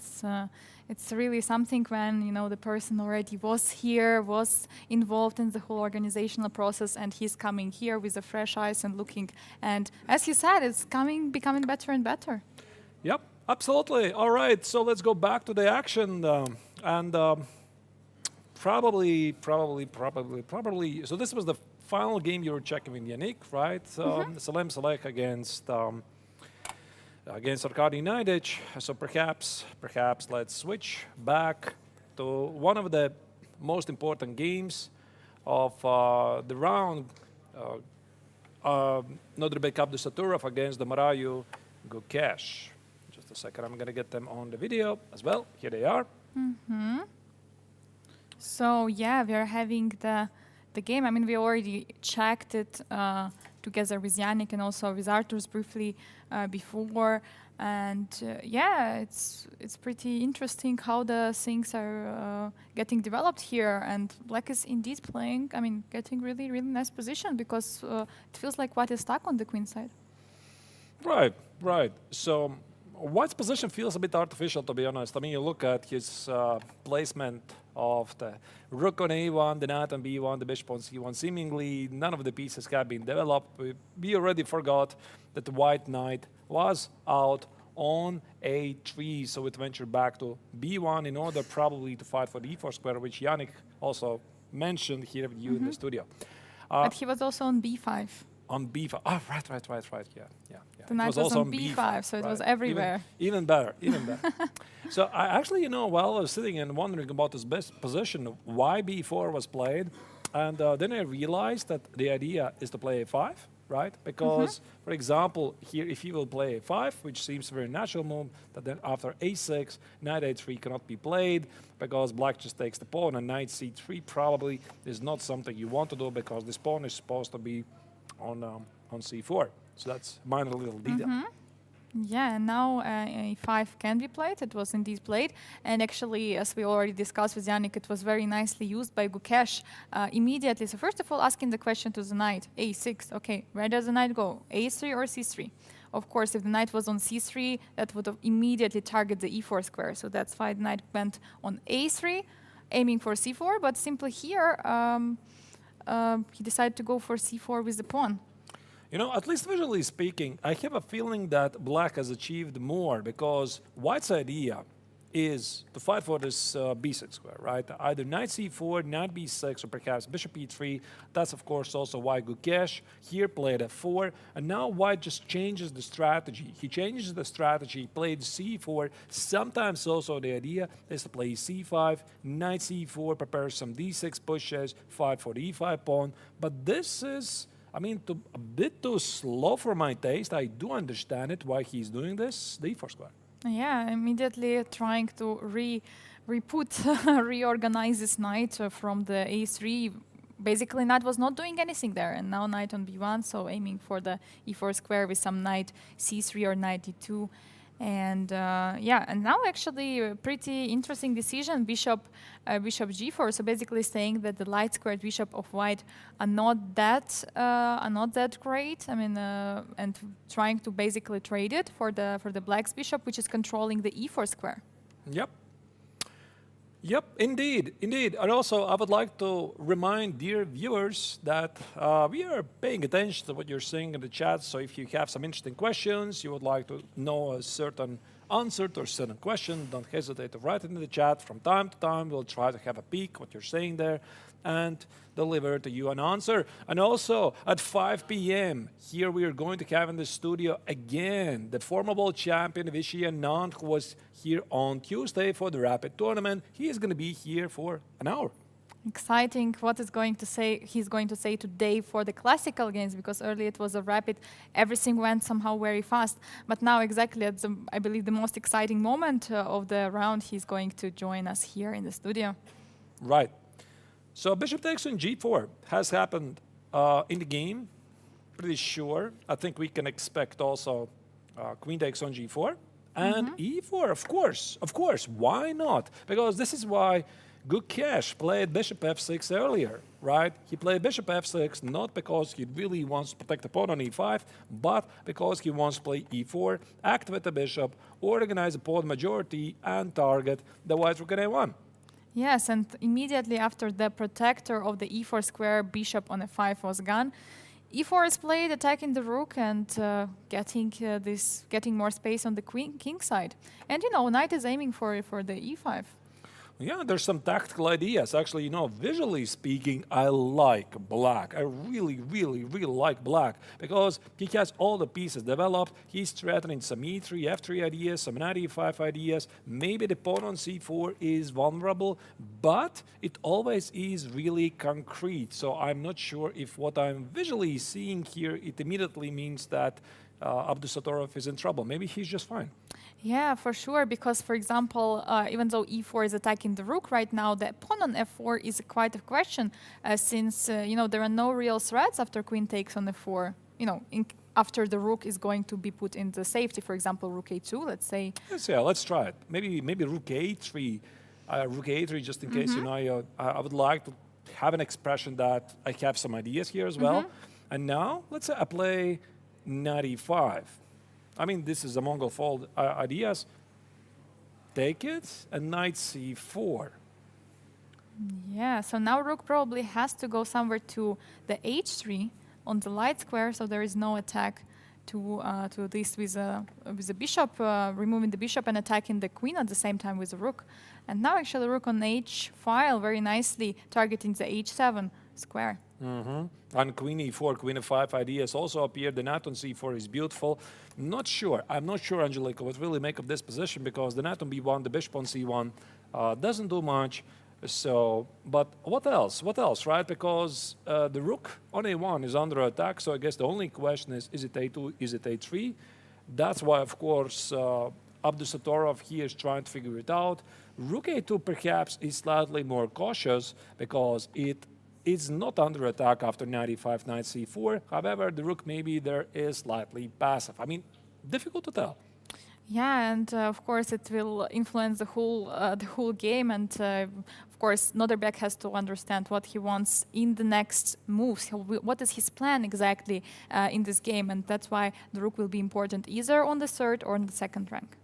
It's really something when the person already was here, was involved in the whole organizational process, and he's coming here with a fresh eyes and looking. And as he said, it's becoming better and better. Yep, absolutely. All right, so let's go back to the action and probably. So this was the final game you were checking with Yannick, right? Salem Salek against Arkady Naiditch. So perhaps let's switch back to one of the most important games of the round, Notre Dame Cup de Saturov against the Marayu Gukesh. Just a second, I'm going to get them on the video as well. Here they are. So yeah, we are having the game. I mean, we already checked it together with Yannick and also with Arturs briefly before, and yeah, it's pretty interesting how the things are getting developed here. And Black is indeed playing. I mean, getting really nice position because it feels like White is stuck on the queen side. Right. So White's position feels a bit artificial, to be honest. I mean, you look at his placement of the rook on a1, the knight on b1, the bishop on c1. Seemingly, none of the pieces have been developed. We already forgot that the white knight was out on a3, so it ventured back to b1 in order probably to fight for the e4 square, which Yannick also mentioned here with you in the studio. But he was also on b5. On b5. Oh, right. Yeah. The knight was on b5, so it was everywhere. Even better. So I actually, while I was sitting and wondering about this best position, why b4 was played, and then I realized that the idea is to play a5, right? Because, for example, here, if you will play a5, which seems a very natural move, that then after a6, knight a3 cannot be played because Black just takes the pawn, and knight c3 probably is not something you want to do because this pawn is supposed to be on c4. So that's minor little detail. Yeah, and now a5 can be played. It was indeed played. And actually, as we already discussed with Yannick, it was very nicely used by Gukesh immediately. So first of all, asking the question to the knight, a6. Okay, where does the knight go? a3 or c3? Of course, if the knight was on c3, that would have immediately target the e4 square. So that's why the knight went on a3, aiming for c4. But simply here, he decided to go for c4 with the pawn. At least visually speaking, I have a feeling that Black has achieved more because White's idea is to fight for this b6 square, right? Either knight c4, knight b6, or perhaps bishop e3. That's, of course, also why Gukesh here played f4. And now White just changes the strategy. He changes the strategy, played c4. Sometimes also the idea is to play c5, knight c4, prepare some d6 pushes, fight for the e5 pawn. But this is, a bit too slow for my taste. I do understand it, why he's doing this, the e4 square. Yeah, immediately trying to reorganize this knight from the a3. Basically, knight was not doing anything there, and now knight on b1, so aiming for the e4 square with some knight c3 or knight d2. And and now actually a pretty interesting decision, bishop g4. So basically saying that the light squared bishop of White are not that great. And trying to basically trade it for the Black's bishop, which is controlling the e4 square. Yep, indeed. And also, I would like to remind dear viewers that we are paying attention to what you're saying in the chat. So if you have some interesting questions, you would like to know a certain answer to a certain question, don't hesitate to write it in the chat. From time to time, we'll try to have a peek what you're saying there and deliver to you an answer. And also at 5 p.m. here we are going to have in the studio again the former world champion Vishy Anand, who was here on Tuesday for the Rapid tournament. He is going to be here for an hour. Exciting what he's going to say today for the classical games, because earlier it was a Rapid, everything went somehow very fast, but now exactly at I believe the most exciting moment of the round, he's going to join us here in the studio. Right. So bishop takes on g4 has happened in the game, pretty sure. I think we can expect also queen takes on g4 and e4, of course. Why not? Because this is why Gukesh played bishop f6 earlier, right? He played bishop f6 not because he really wants to protect the pawn on e5, but because he wants to play e4, activate the bishop, organize the pawn majority, and target the white rook on a1. Yes, and immediately after the protector of the e4 square, bishop on f5 was gone. E4 is played, attacking the rook and getting more space on the king side. And knight is aiming for the e5. Yeah, there's some tactical ideas. Actually, visually speaking, I like black. I really, really, really like black because he has all the pieces developed. He's threatening some e3, f3 ideas, some knight e5 ideas. Maybe the pawn on c4 is vulnerable, but it always is really concrete. So I'm not sure if what I'm visually seeing here, it immediately means that Abdusatorov is in trouble. Maybe he's just fine. Yeah, for sure, because, for example, even though e4 is attacking the rook right now, the pawn on f4 is quite a question, since, there are no real threats after queen takes on f4, after the rook is going to be put into safety, for example, rook a2, let's say. Yes, yeah, let's try it. Maybe rook a3, just in case, I would like to have an expression that I have some ideas here as well. And now, let's say I play knight e5. I mean, this is a Mongol fold ideas. Take it, and knight c4. Yeah, so now rook probably has to go somewhere to the h3 on the light square, so there is no attack to this with the bishop, removing the bishop and attacking the queen at the same time with the rook. And now actually rook on h file very nicely, targeting the h7 square. And queen e4, queen f5 ideas also appear. The knight on c4 is beautiful. I'm not sure, Angelika, what really make of this position, because the knight on b1, the bishop on c1 doesn't do much. So, but what else, right? Because the rook on a1 is under attack, so I guess the only question is it a2, is it a3? That's why, of course, Abdusatorov here is trying to figure it out. Rook a2 perhaps is slightly more cautious because it is not under attack after knight e5, knight c4. However, the rook maybe there is slightly passive. I mean, difficult to tell. Yeah, and of course it will influence the whole game. And of course, Noderbeck has to understand what he wants in the next moves. What is his plan exactly in this game? And that's why the rook will be important either on the third or on the second rank.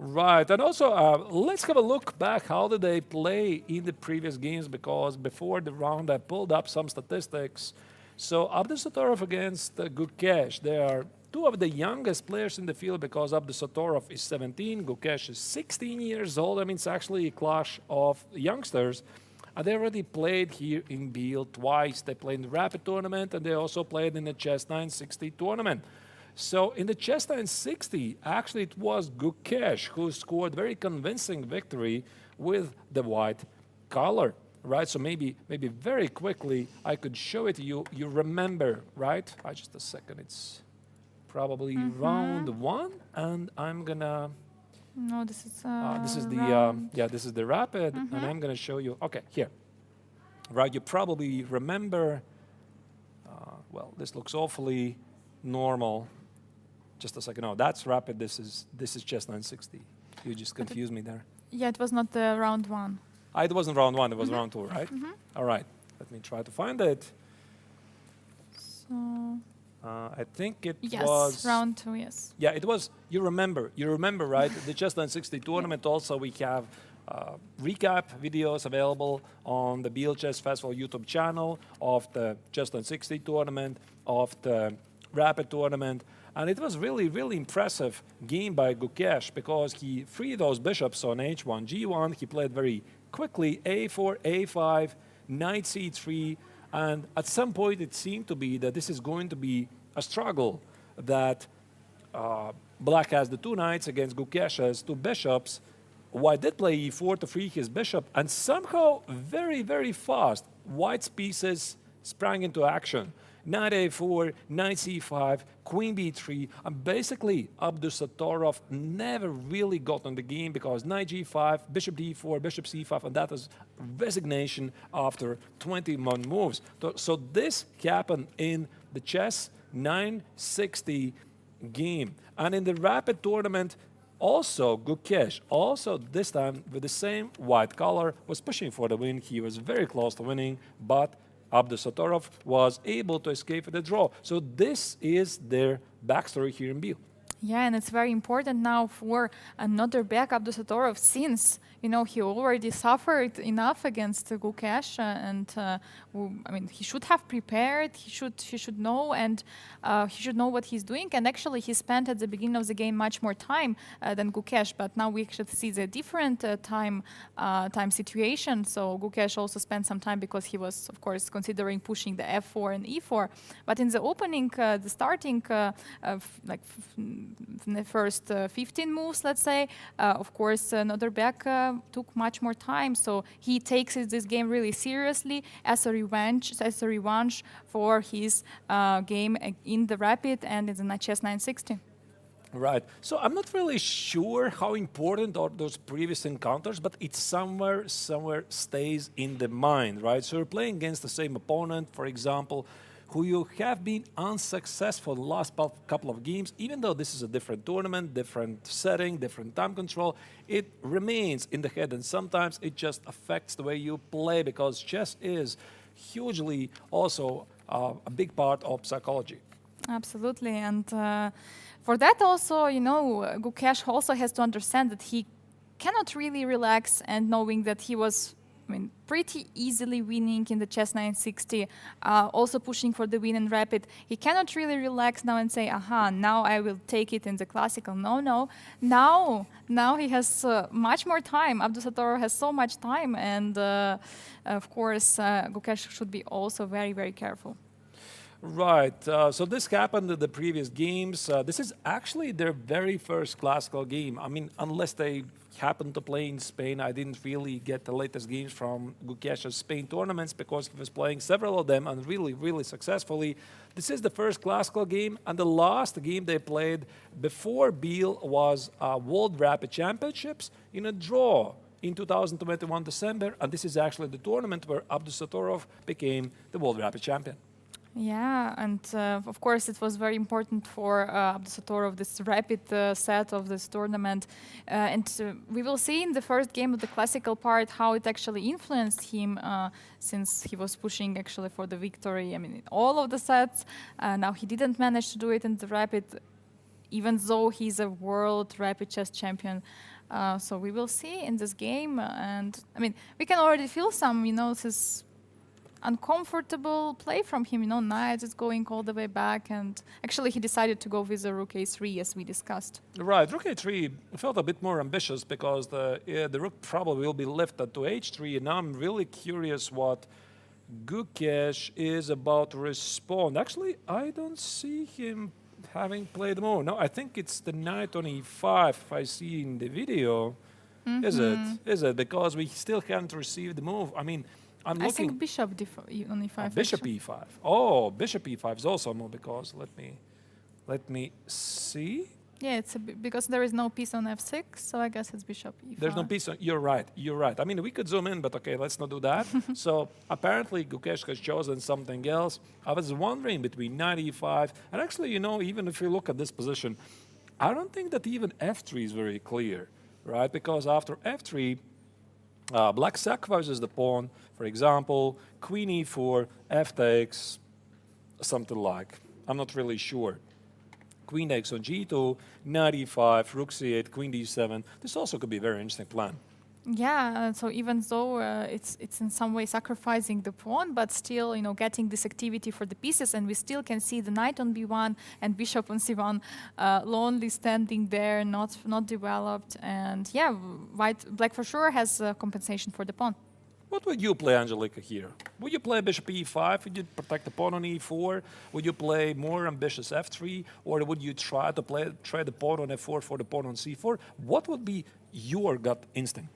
Right, and also let's have a look back. How did they play in the previous games? Because before the round, I pulled up some statistics. So Abdusatorov against Gukesh, they are two of the youngest players in the field because Abdusatorov is 17, Gukesh is 16 years old. I mean, it's actually a clash of youngsters. They already played here in Biel twice. They played in the Rapid tournament, and they also played in the Chess 960 tournament. So in the Chess 960, actually it was Gukesh who scored very convincing victory with the white color, right? So maybe very quickly I could show it to you. You remember, right? Just a second. It's probably round one, and I'm gonna. No, this is this is the round. this is the Rapid, and I'm gonna show you. Okay, here, right? You probably remember. Well, this looks awfully normal. Just a second. No, that's Rapid. This is Chess 960. You just confused me there. Yeah, it was not the round one. It wasn't round one. It was round two, right? All right. Let me try to find it. So. I think it yes, was round two. Yes. Yeah, it was. You remember, right? The Chess 960 tournament. Also, we have recap videos available on the Biel Chess Festival YouTube channel of the Chess 960 tournament, of the Rapid tournament. And it was really, really impressive game by Gukesh because he freed those bishops on h1, g1. He played very quickly a4, a5, knight c3. And at some point, it seemed to be that this is going to be a struggle, that Black has the two knights against Gukesh's two bishops. White did play e4 to free his bishop, and somehow, very, very fast, White's pieces sprang into action. knight a4, knight c5, queen b3, and basically Abdusattorov never really got on the game because knight g5, bishop d4, bishop c5, and that is resignation after 21 moves. So this happened in the chess 960 game. And in the rapid tournament, also Gukesh, also this time with the same white color, was pushing for the win. He was very close to winning, but Abdusattorov was able to escape with a draw. So this is their backstory here in Biel. Yeah, and it's very important now for another back Abdusattorov since, you know, he already suffered enough against Gukesh, I mean, he should have prepared, he should know, and he should know what he's doing. And actually, he spent at the beginning of the game much more time than Gukesh, but now we should see the different time situation. So Gukesh also spent some time because he was, of course, considering pushing the f4 and e4. But in the opening, the starting, the first 15 moves, let's say, of course, another back took much more time. So he takes this game really seriously as a revenge for his game in the rapid and in the chess 960. Right. So I'm not really sure how important are those previous encounters, but it somewhere stays in the mind, right? So you're playing against the same opponent, for example, who you have been unsuccessful the last couple of games, even though this is a different tournament, different setting, different time control, it remains in the head, and sometimes it just affects the way you play, because chess is hugely also a big part of psychology. Absolutely, and for that also, you know, Gukesh also has to understand that he cannot really relax, and knowing that he was, I mean, pretty easily winning in the chess 960, also pushing for the win in rapid. He cannot really relax now and say, aha, now I will take it in the classical. No. Now he has much more time. Abdusattorov has so much time, and of course, Gukesh should be also very, very careful. Right. So this happened in the previous games. This is actually their very first classical game. I mean, unless they happened to play in Spain, I didn't really get the latest games from Gukesh's Spain tournaments because he was playing several of them and really, really successfully. This is the first classical game, and the last game they played before Biel was World Rapid Championships in a draw in 2021 December, and this is actually the tournament where Abdusattorov became the World Rapid Champion. Yeah, and of course it was very important for Abdusattorov, this rapid set of this tournament. We will see in the first game of the classical part how it actually influenced him since he was pushing actually for the victory. I mean, in all of the sets. Now he didn't manage to do it in the rapid, even though he's a world rapid chess champion. So we will see in this game. And I mean, we can already feel some, you know, this uncomfortable play from him, you know, knight is going all the way back, and actually he decided to go with the rook a3 as we discussed. Right, rook a3 felt a bit more ambitious because the rook probably will be lifted to h3, and now I'm really curious what Gukesh is about to respond. Actually, I don't see him having played more. No, I think it's the knight on e5 if I see in the video. Is it? Because we still haven't received the move. I mean, I think bishop on e5. Bishop e5. Oh, bishop e5 is also a move because let me see. Yeah, it's because there is no piece on f6, so I guess it's bishop e5. There's no piece on. You're right. I mean, we could zoom in, but okay, let's not do that. So apparently, Gukesh has chosen something else. I was wondering between knight e5, and actually, you know, even if you look at this position, I don't think that even f3 is very clear, right? Because after f3. Black sacrifices the pawn, for example, queen e4, f takes, something like, I'm not really sure. Queen takes on g2, knight e5, rook c8, queen d7. This also could be a very interesting plan. Yeah, so even though it's in some way sacrificing the pawn, but still, you know, getting this activity for the pieces, and we still can see the knight on b1 and bishop on c1 lonely standing there, not developed, and yeah, black for sure has compensation for the pawn. What would you play, Angelika, here? Would you play bishop e5? Would you protect the pawn on e4? Would you play more ambitious f3? Or would you try the pawn on f4 for the pawn on c4? What would be your gut instinct?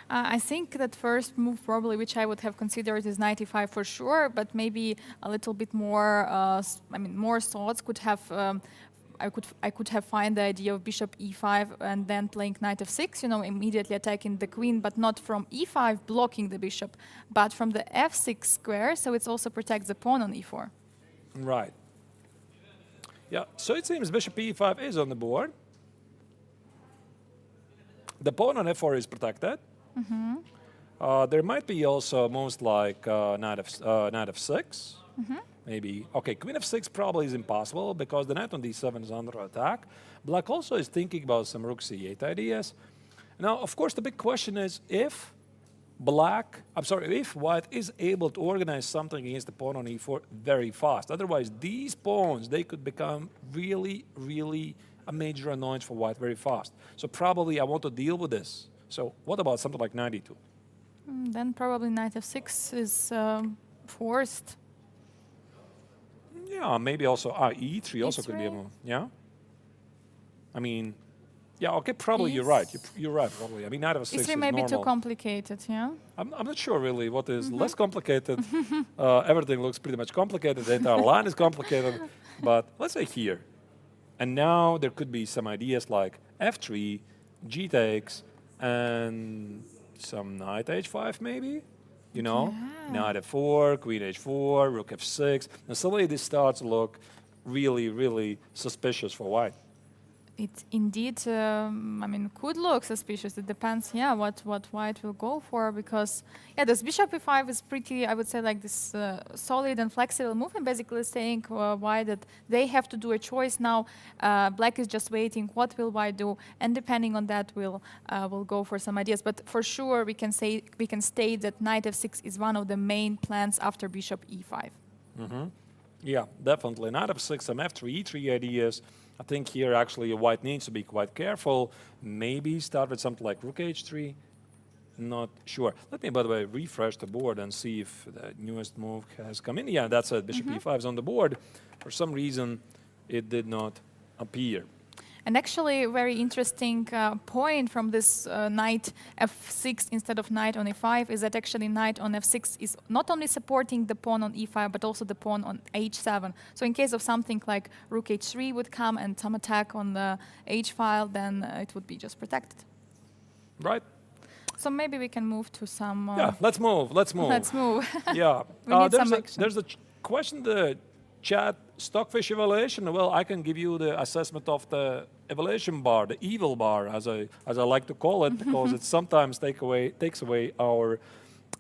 I think that first move probably, which I would have considered, is knight e5 for sure, but maybe a little bit more. More thoughts could have. I could have find the idea of bishop e5 and then playing knight f6. Immediately attacking the queen, but not from e5 blocking the bishop, but from the f6 square. So it also protects the pawn on e4. Right. Yeah. So it seems bishop e5 is on the board. The pawn on f4 is protected. There might be also moves like knight f6. Maybe. Okay, queen f6 probably is impossible because the knight on d7 is under attack. Black also is thinking about some rook c8 ideas. Now, of course, the big question is if white is able to organize something against the pawn on e4 very fast. Otherwise, these pawns, they could become really, really a major annoyance for white very fast. So probably I want to deal with this. So what about something like knight e2? Then probably knight f6 is forced. Yeah, maybe also e3 also could be a E3? move. Yeah? I mean, yeah, okay, probably you're right. You're right, probably. I mean, knight f6 is E3 may be too normal. complicated, yeah? I'm not sure really what is less complicated. Everything looks pretty much complicated. The entire line is complicated. But let's say here. And now there could be some ideas like f3, g takes, and some knight h5 maybe. Knight f4, queen h4, rook f6. And suddenly this starts to look really, really suspicious for white. It indeed, could look suspicious. It depends, what white will go for, because, this bishop e5 is pretty, I would say, like this solid and flexible move, and basically saying white that they have to do a choice now. Black is just waiting. What will white do? And depending on that, we'll go for some ideas. But for sure, we can state that knight f6 is one of the main plans after bishop e5. Yeah, definitely. Knight f6, some f3, e3 ideas. I think here actually white needs to be quite careful. Maybe start with something like rook h3. Not sure. Let me, by the way, refresh the board and see if the newest move has come in. Yeah, that's it. Bishop e5 is on the board. For some reason, it did not appear. And actually, a very interesting point from this knight f6 instead of knight on e5 is that actually knight on f6 is not only supporting the pawn on e5, but also the pawn on h7. So in case of something like rook h3 would come and some attack on the h file, then it would be just protected. Right. So maybe we can move to some... yeah, let's move. Let's move. Yeah. We need some action. There's a question, the chat stockfish evaluation. Well, I can give you the assessment of the evaluation bar, the evil bar, as I like to call it, because it sometimes takes away our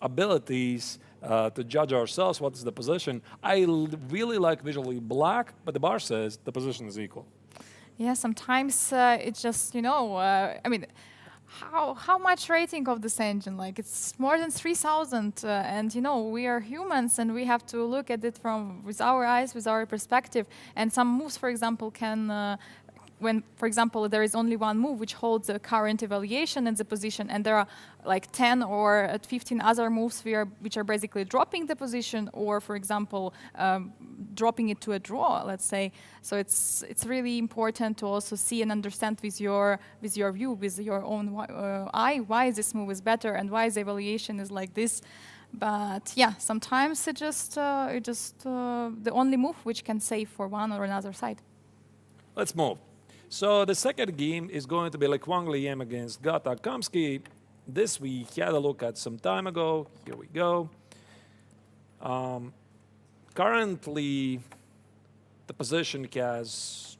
abilities to judge ourselves what is the position. I really like visually black, but the bar says the position is equal. Yeah, sometimes it's just, how much rating of this engine? Like, it's more than 3,000, and we are humans, and we have to look at it with our eyes, with our perspective. And some moves, for example, can when, for example, there is only one move which holds the current evaluation and the position, and there are like 10 or 15 other moves which are basically dropping the position, or, for example, dropping it to a draw, let's say. So it's really important to also see and understand with your view, with your own eye, why this move is better and why the evaluation is like this. But yeah, sometimes it's just the only move which can save for one or another side. Let's move. So the second game is going to be like Wang Liem against Gata Kamsky. This we had a look at some time ago. Here we go. Currently, the position has...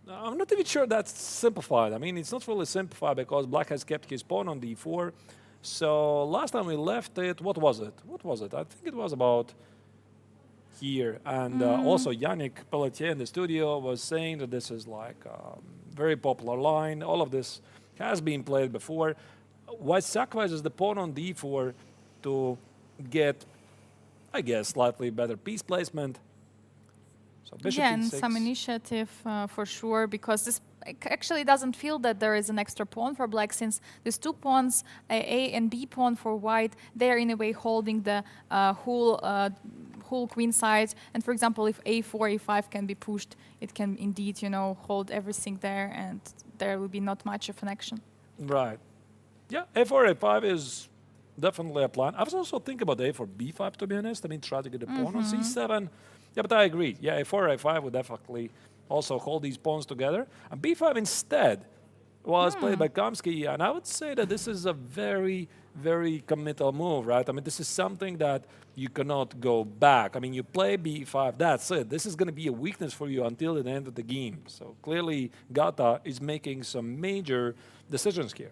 I'm not even sure that's simplified. I mean, it's not really simplified because black has kept his pawn on d4. So last time we left it, what was it? I think it was about here. And also Yannick Pelletier in the studio was saying that this is like a very popular line. All of this has been played before. White sacrifices the pawn on d4 to get, I guess, slightly better piece placement. So bishop and e6. some initiative for sure, because this actually doesn't feel that there is an extra pawn for black, since these two pawns, A and B pawn for white, they are in a way holding the whole queen side. And for example, if a4, a5 can be pushed, it can indeed, hold everything there, and there will be not much of an action. Right. Yeah, a4, a5 is definitely a plan. I was also thinking about a4, b5, to be honest. I mean, try to get the pawn on c7. Yeah, but I agree. Yeah, a4, a5 would definitely also hold these pawns together. And b5 instead was played by Kamsky, and I would say that this is a very, very committal move, right? I mean, this is something that you cannot go back. I mean, you play b5, that's it. This is going to be a weakness for you until the end of the game. So clearly, Gata is making some major decisions here.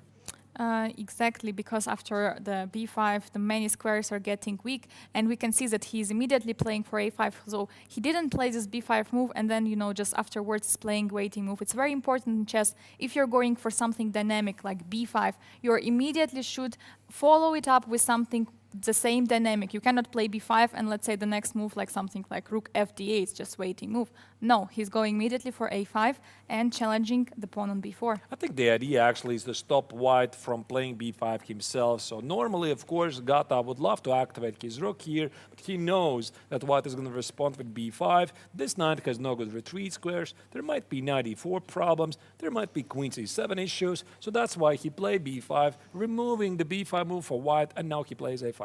Exactly, because after the b5, the many squares are getting weak, and we can see that he's immediately playing for a5. So he didn't play this b5 move, and then, you know, just afterwards is playing waiting move. It's very important in chess. If you're going for something dynamic like b5, you immediately should follow it up with something the same dynamic. You cannot play b5 and let's say the next move like something like rook f8, it's just waiting move. No, he's going immediately for a5 and challenging the pawn on b4. I think the idea actually is to stop white from playing b5 himself. So normally, of course, Gata would love to activate his rook here, but he knows that white is going to respond with b5. This knight has no good retreat squares. There might be knight e4 problems. There might be queen c7 issues. So that's why he played b5, removing the b5 move for white, and now he plays a5.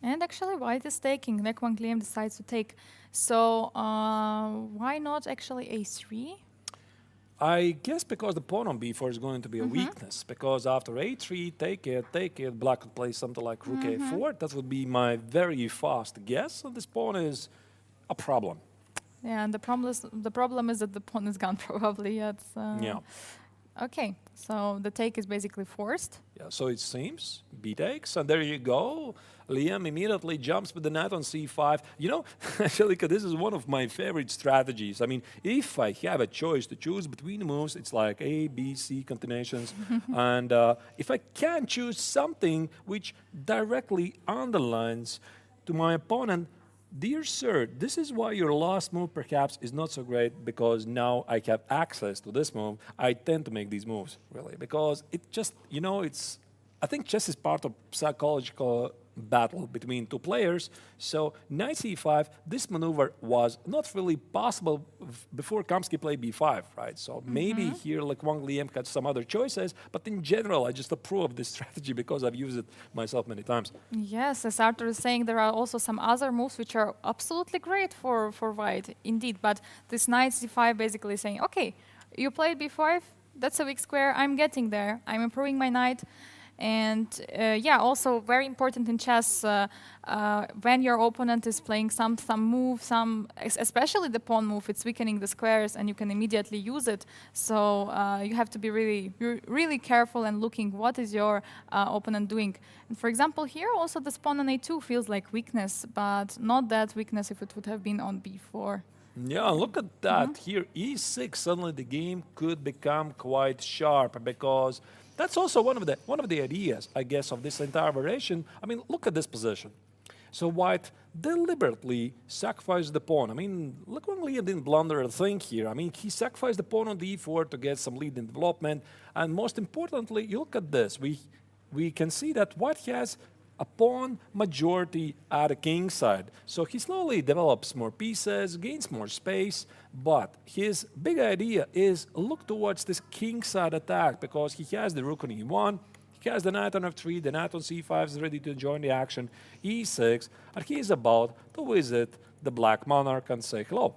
And actually, white is taking. Nek Wang Liam decides to take. So why not actually a3? I guess because the pawn on b4 is going to be a weakness. Because after a3, take it, black could play something like rook a4. That would be my very fast guess. So this pawn is a problem. Yeah, and the problem is that the pawn is gone probably. Yeah. Okay, so the take is basically forced. Yeah, so it seems b takes, and there you go. Liam immediately jumps with the knight on c5. You know, Angelika, this is one of my favorite strategies. I mean, if I have a choice to choose between the moves, it's like A, B, C continuations. And if I can choose something which directly underlines to my opponent, dear sir, this is why your last move perhaps is not so great, because now I have access to this move. I tend to make these moves, really, because it just, you know, I think chess is part of psychological battle between two players. So knight c5, this maneuver was not really possible before Kamsky played b5, right? So maybe here like Wang Liam had some other choices, but in general, I just approve of this strategy because I've used it myself many times. Yes, as Arthur is saying, there are also some other moves which are absolutely great for white, indeed. But this knight c5 basically is saying, okay, you played b5, that's a weak square, I'm getting there, I'm improving my knight. And yeah, also very important in chess, when your opponent is playing some move, especially the pawn move, it's weakening the squares and you can immediately use it. So you have to be really careful and looking what is your opponent doing. And for example, here also this pawn on a2 feels like weakness, but not that weakness if it would have been on b4. Yeah, look at that. Here, e6, suddenly the game could become quite sharp, because that's also one of the ideas, I guess, of this entire variation. I mean, look at this position. So white deliberately sacrificed the pawn. I mean, look, Wang Liam didn't blunder a thing here. I mean, he sacrificed the pawn on d4 to get some lead in development. And most importantly, you look at this. We can see that white has a pawn majority at the king side. So he slowly develops more pieces, gains more space, but his big idea is look towards this king side attack, because he has the rook on e1, he has the knight on f3, the knight on c5 is ready to join the action, e6, and he is about to visit the black monarch and say hello.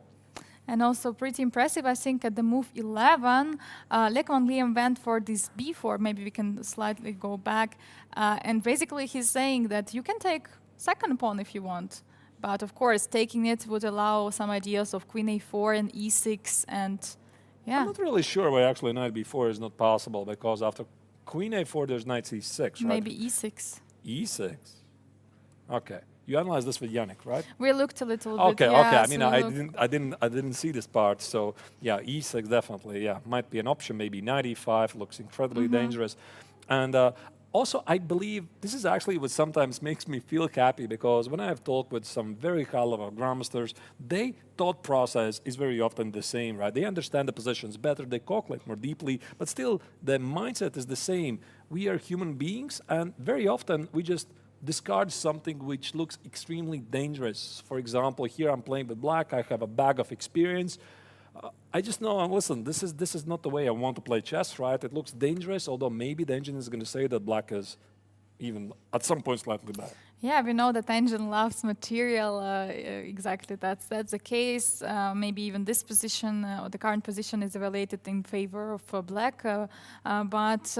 And also pretty impressive, I think, at the move 11, Nek Wang Liam went for this b4. Maybe we can slightly go back. And basically he's saying that you can take second pawn if you want. But of course, taking it would allow some ideas of queen a4 and e6 and yeah. I'm not really sure why actually knight b4 is not possible, because after queen a4 there's knight c6, right? Maybe e6. e6. Okay. You analyzed this with Yannick, right? We looked a little bit. Okay, yeah, okay. I so mean, I didn't see this part. So yeah, e6 definitely, yeah, might be an option. Maybe knight e5 looks incredibly dangerous, and also I believe this is actually what sometimes makes me feel happy, because when I have talked with some very high-level grandmasters, their thought process is very often the same, right? They understand the positions better, they calculate more deeply, but still the mindset is the same. We are human beings, and very often we just discard something which looks extremely dangerous. For example, here I'm playing with black, I have a bag of experience. I just know, listen, this is not the way I want to play chess, right? It looks dangerous, although maybe the engine is going to say that black is even at some point slightly bad. Yeah, we know that engine loves material. Exactly, that's the case. Maybe even this position, or the current position, is evaluated in favor of black. But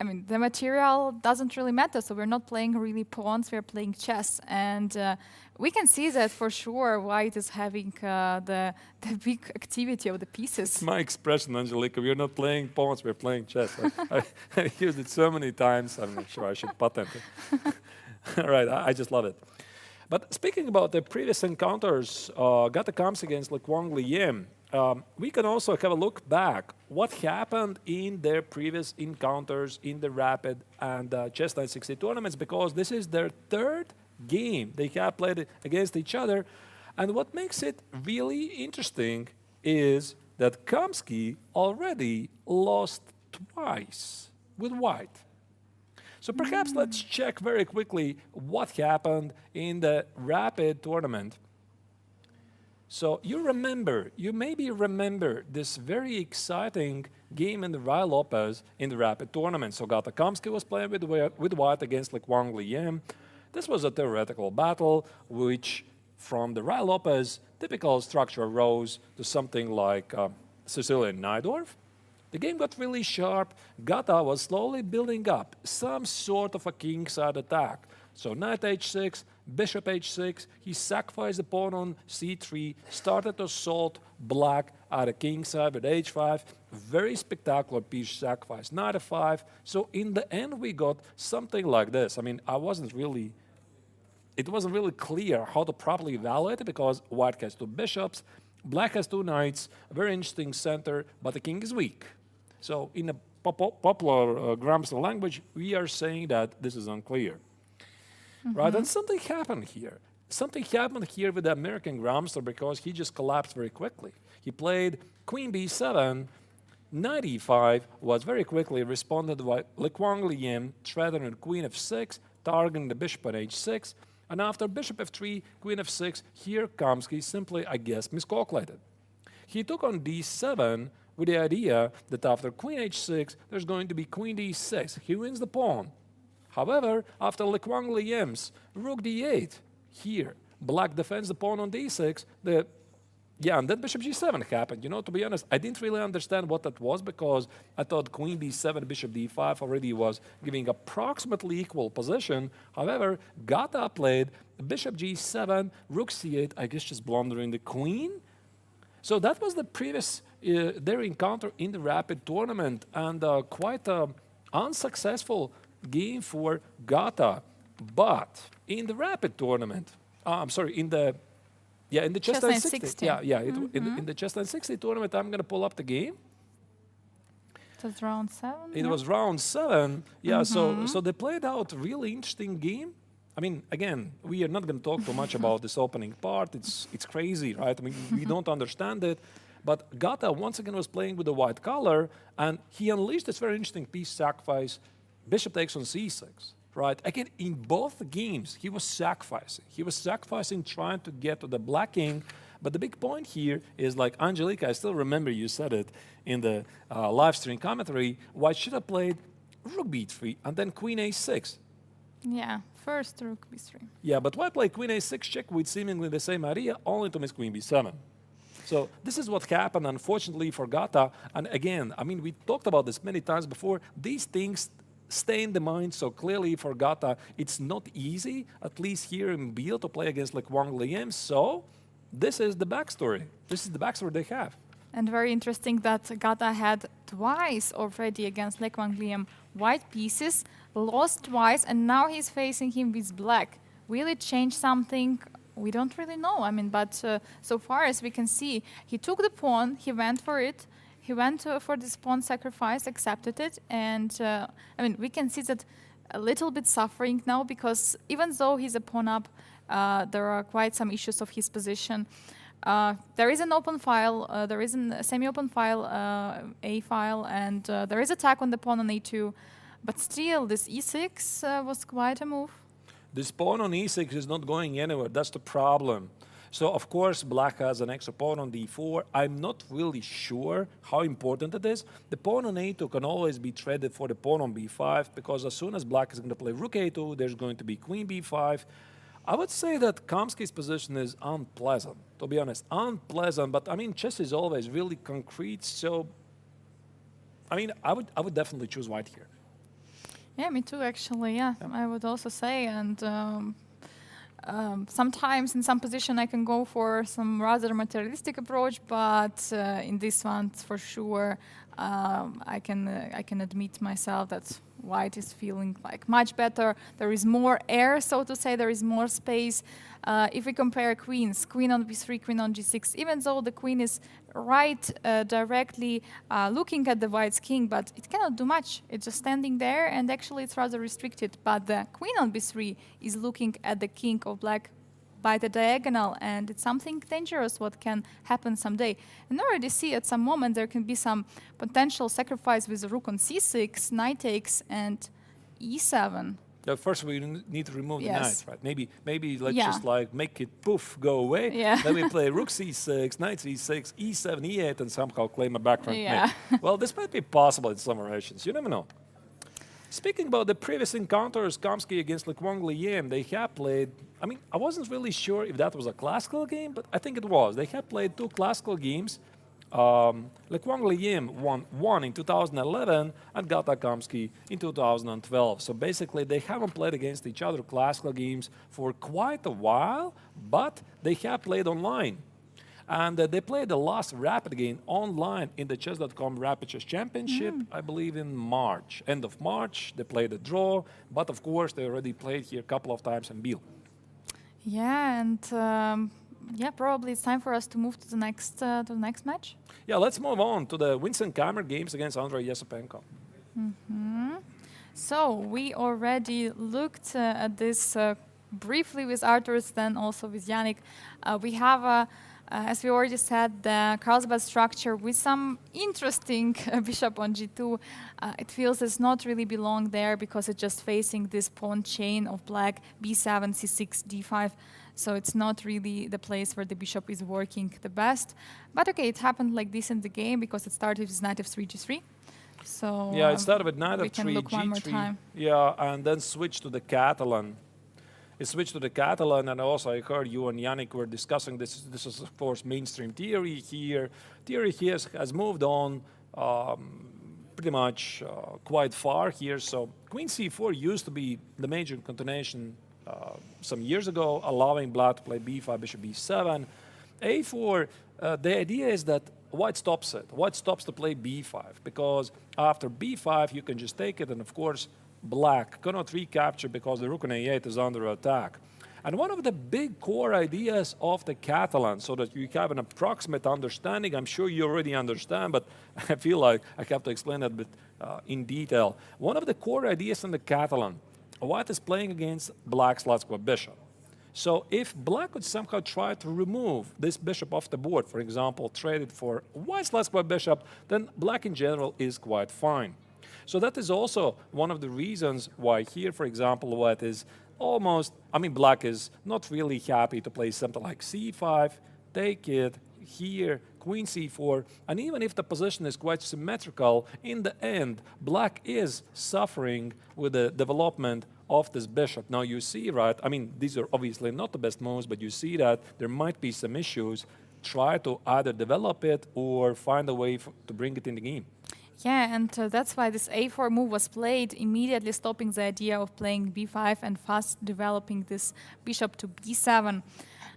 I mean, the material doesn't really matter. So we're not playing really pawns. We're playing chess, and we can see that for sure. White is having the big activity of the pieces. It's my expression, Angelica. We're not playing pawns. We're playing chess. I used it so many times. I'm not sure I should patent it. All right, I just love it. But speaking about the previous encounters, Gata comes against Kwang Liem. We can also have a look back. What happened in their previous encounters in the Rapid and Chess 960 tournaments, because this is their third game they have played against each other. And what makes it really interesting is that Kamsky already lost twice with white. So perhaps let's check very quickly what happened in the Rapid tournament. So you maybe remember this very exciting game in the Rai Lopez in the Rapid tournament. So Gata Kamsky was playing with white against Kwang Liem. This was a theoretical battle, which from the Rai Lopez typical structure rose to something like Sicilian Najdorf. The game got really sharp. Gata was slowly building up some sort of a kingside attack. So knight h6, bishop h6, he sacrificed the pawn on c3, started to assault black at a kingside with h5. Very spectacular piece sacrifice, knight f5. So in the end, we got something like this. I mean, it wasn't really clear how to properly evaluate it because white has two bishops, black has two knights, a very interesting center, but the king is weak. So in a popular Grandmaster language, we are saying that this is unclear. Right? And something happened here. Something happened here with the American Grandmaster because he just collapsed very quickly. He played queen b7, knight e5 was very quickly responded by Kwang Liem, threatening queen f6, targeting the bishop on h6, and after bishop f3, queen f6, here Kamsky simply, I guess, miscalculated. He took on d7 with the idea that after queen h6, there's going to be queen d6. He wins the pawn. However, after Kwang Liem's rook d8, here, black defends the pawn on d6, and then bishop g7 happened. You know, to be honest, I didn't really understand what that was because I thought queen b7, bishop d5 already was giving approximately equal position. However, Gata played bishop g7, rook c8, I guess just blundering the queen. So that was the previous, their encounter in the Rapid tournament, and quite an unsuccessful game for Gata. But in the Rapid tournament, I'm sorry, in the Chess 960. In the Chess 960 tournament, I'm going to pull up the game. It was round 7? It was round 7. Yeah, so they played out a really interesting game. I mean, again, we are not going to talk too much about this opening part. It's crazy, right? I mean, we don't understand it. But Gata, once again, was playing with the white color, and he unleashed this very interesting piece sacrifice. Bishop takes on c6, right? Again, in both games, he was sacrificing. He was sacrificing, trying to get to the black king. But the big point here is, like Angelica, I still remember you said it in the live stream commentary, white should have played rook b3 and then queen a6. Yeah, first rook b3. Yeah, but white played queen a6 check with seemingly the same idea, only to miss queen b7. So this is what happened, unfortunately, for Gata. And again, I mean, we talked about this many times before. These things stay in the mind so clearly for Gata. It's not easy, at least here in Biel, to play against Kwang Liem. So this is the backstory. This is the backstory they have. And very interesting that Gata had twice already against Kwang Liem white pieces, lost twice, and now he's facing him with black. Will it change something? We don't really know. I mean, but so far as we can see, he took the pawn, he went for it, he went for this pawn sacrifice, accepted it, and I mean, we can see that a little bit suffering now because even though he's a pawn up, there are quite some issues of his position. There is an open file, there is a semi-open file, A file, and there is attack on the pawn on A2, but still this E6 was quite a move. This pawn on e6 is not going anywhere. That's the problem. So, of course, black has an extra pawn on d4. I'm not really sure how important it is. The pawn on a2 can always be traded for the pawn on b5, because as soon as black is going to play rook a2, there's going to be queen b5. I would say that Kamsky's position is unpleasant, to be honest. Unpleasant, but I mean, chess is always really concrete, so I mean, I would definitely choose white here. Yeah, me too, actually. Yeah, I would also say. And sometimes in some position I can go for some rather materialistic approach, but in this one, for sure, I can admit myself that white is feeling like much better. There is more air, so to say. There is more space. If we compare queens, queen on b3, queen on g6, even though the queen is right directly looking at the white's king, but it cannot do much. It's just standing there, and actually it's rather restricted. But the queen on b3 is looking at the king of black by the diagonal, and it's something dangerous what can happen someday. And already see at some moment there can be some potential sacrifice with the rook on c6, knight takes, and e7. Yeah, first we need to remove the Yes. knight, right? Maybe let's Yeah. just like make it poof, go away. Yeah. Then we play rook c6, knight c6, e7, e8, and somehow claim a background Yeah. mate. Well, this might be possible in some variations. You never know. Speaking about the previous encounters, Kamsky against Le Quang Liem, they have played, I mean, I wasn't really sure if that was a classical game, but I think it was. They have played two classical games. Le Quang Liem won one in 2011 and Gata Kamsky in 2012. So basically, they haven't played against each other classical games for quite a while, but they have played online. And they played the last rapid game online in the chess.com Rapid Chess Championship, I believe in March. End of March, they played a draw, but of course they already played here a couple of times in Biel. Yeah, and yeah, probably it's time for us to move to the next match. Yeah, let's move on to the Vincent Kammer games against Andrei Yesipenko. So we already looked at this briefly with Arthurs, then also with Yannick. We have as we already said, the Carlsbad structure with some interesting bishop on g2. It feels it's not really belong there because it's just facing this pawn chain of black, b7, c6, d5. So it's not really the place where the bishop is working the best. But okay, it happened like this in the game because it started with knight f3, g3. So yeah, it started with knight we f3, can look one more g3. time. Yeah, and then switched to the Catalan. It switched to the Catalan, and also I heard you and Yannick were discussing this. This is, of course, mainstream theory here. Theory here has moved on pretty much quite far here. So queen c4 used to be the major continuation some years ago, allowing black to play b5, bishop b7. a4, the idea is that white stops it. White stops to play b5, because after b5, you can just take it, and of course, black cannot recapture because the rook on a8 is under attack. And one of the big core ideas of the Catalan, so that you have an approximate understanding, I'm sure you already understand, but I feel like I have to explain that a bit in detail. One of the core ideas in the Catalan, white is playing against black's Latskva bishop. So if black could somehow try to remove this bishop off the board, for example, trade it for white's Latskva bishop, then black in general is quite fine. So that is also one of the reasons why here, for example, white is almost, I mean, black is not really happy to play something like c5, take it, here, queen c4, and even if the position is quite symmetrical, in the end, black is suffering with the development of this bishop. Now you see, right, I mean, these are obviously not the best moves, but you see that there might be some issues. Try to either develop it or find a way to bring it in the game. Yeah, and that's why this a4 move was played, immediately stopping the idea of playing b5 and fast developing this bishop to b7.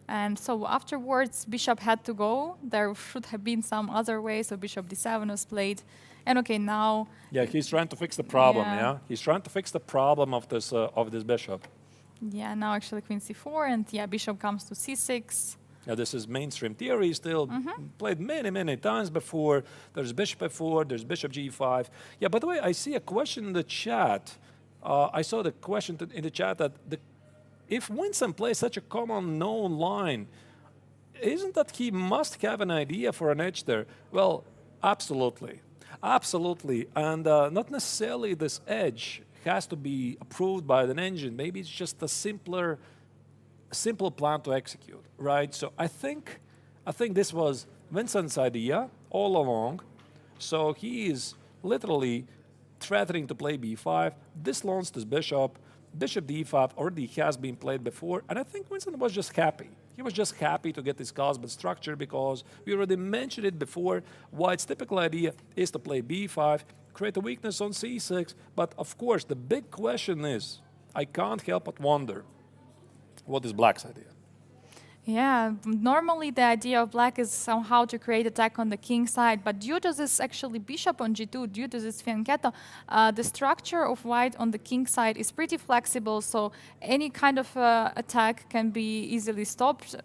And so afterwards, bishop had to go. There should have been some other way, so bishop d7 was played. And okay, now... Yeah, he's trying to fix the problem, yeah? He's trying to fix the problem of this bishop. Yeah, now actually queen c4, and yeah, bishop comes to c6. Yeah, this is mainstream theory, still played many, many times before. There's bishop f4, there's bishop g5. Yeah, by the way, I see a question in the chat. I saw the question in the chat that if Winston plays such a common known line, isn't that he must have an idea for an edge there? Well, absolutely. Absolutely. And not necessarily this edge has to be approved by an engine. Maybe it's just a simpler simple plan to execute, right? So I think this was Vincent's idea all along. So he is literally threatening to play b5. This launches this bishop. Bishop d5 already has been played before, and I think Vincent was just happy. He was just happy to get this Cosbit structure because we already mentioned it before. White's typical idea is to play b5, create a weakness on c6, but of course the big question is, I can't help but wonder, what is Black's idea? Yeah, normally the idea of Black is somehow to create attack on the king side, but due to this actually bishop on g2, due to this fianchetto, the structure of White on the king side is pretty flexible, so any kind of attack can be easily stopped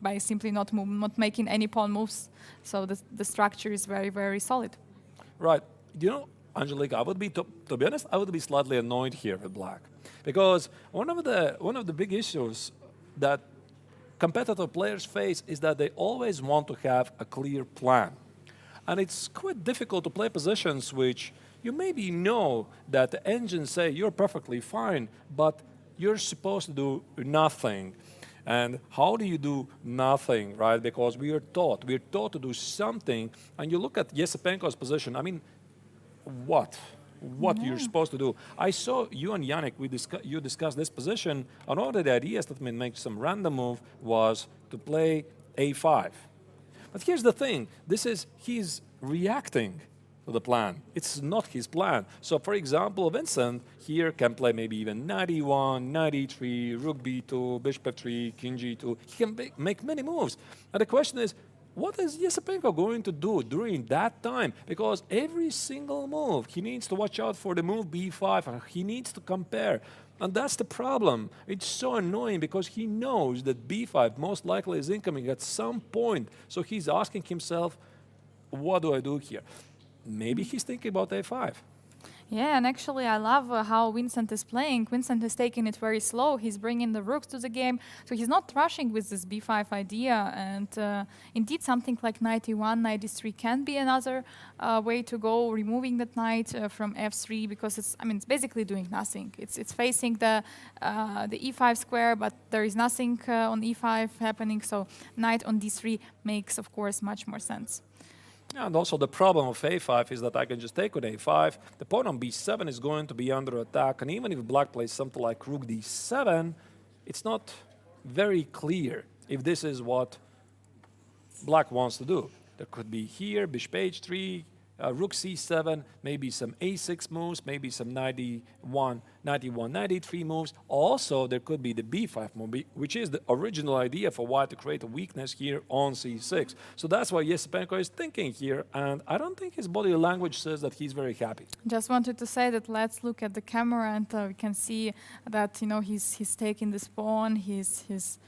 by simply not making any pawn moves. So the structure is very, very solid. Right. You know, Angelica, I would be, to be honest, I would be slightly annoyed here with Black, because one of the big issues that competitive players face is that they always want to have a clear plan. And it's quite difficult to play positions which you maybe know that the engines say you're perfectly fine, but you're supposed to do nothing. And how do you do nothing, right? Because we're taught to do something. And you look at Yesipenko's position, I mean, what you're supposed to do. I saw you and Yannick, you discussed this position, and one of the ideas that may make some random move was to play a5. But here's the thing, he's reacting to the plan. It's not his plan. So for example, Vincent here can play maybe even knight e1, knight e3, rook b2, bishop f3, king g2. He can make many moves. And the question is, what is Yesipenko going to do during that time? Because every single move, he needs to watch out for the move b5, and he needs to compare. And that's the problem. It's so annoying because he knows that b5 most likely is incoming at some point. So he's asking himself, what do I do here? Maybe he's thinking about a5. Yeah, and actually I love how Vincent is playing. Vincent is taking it very slow. He's bringing the rooks to the game. So he's not rushing with this b5 idea. And indeed, something like knight e1, knight e3 can be another way to go, removing that knight from f3, because it's basically doing nothing. It's facing the e5 square, but there is nothing on e5 happening. So knight on d3 makes, of course, much more sense. Yeah, and also the problem of a5 is that I can just take with a5. The pawn on b7 is going to be under attack, and even if Black plays something like rook d7, it's not very clear if this is what Black wants to do. There could be here, bishop h3, rook c7, maybe some a6 moves, maybe some knight e1, knight e3 moves. Also, there could be the b5 move, which is the original idea for White to create a weakness here on c6. So that's why Yesipenko is thinking here, and I don't think his body language says that he's very happy. Just wanted to say that let's look at the camera, and we can see that he's taking this pawn, he's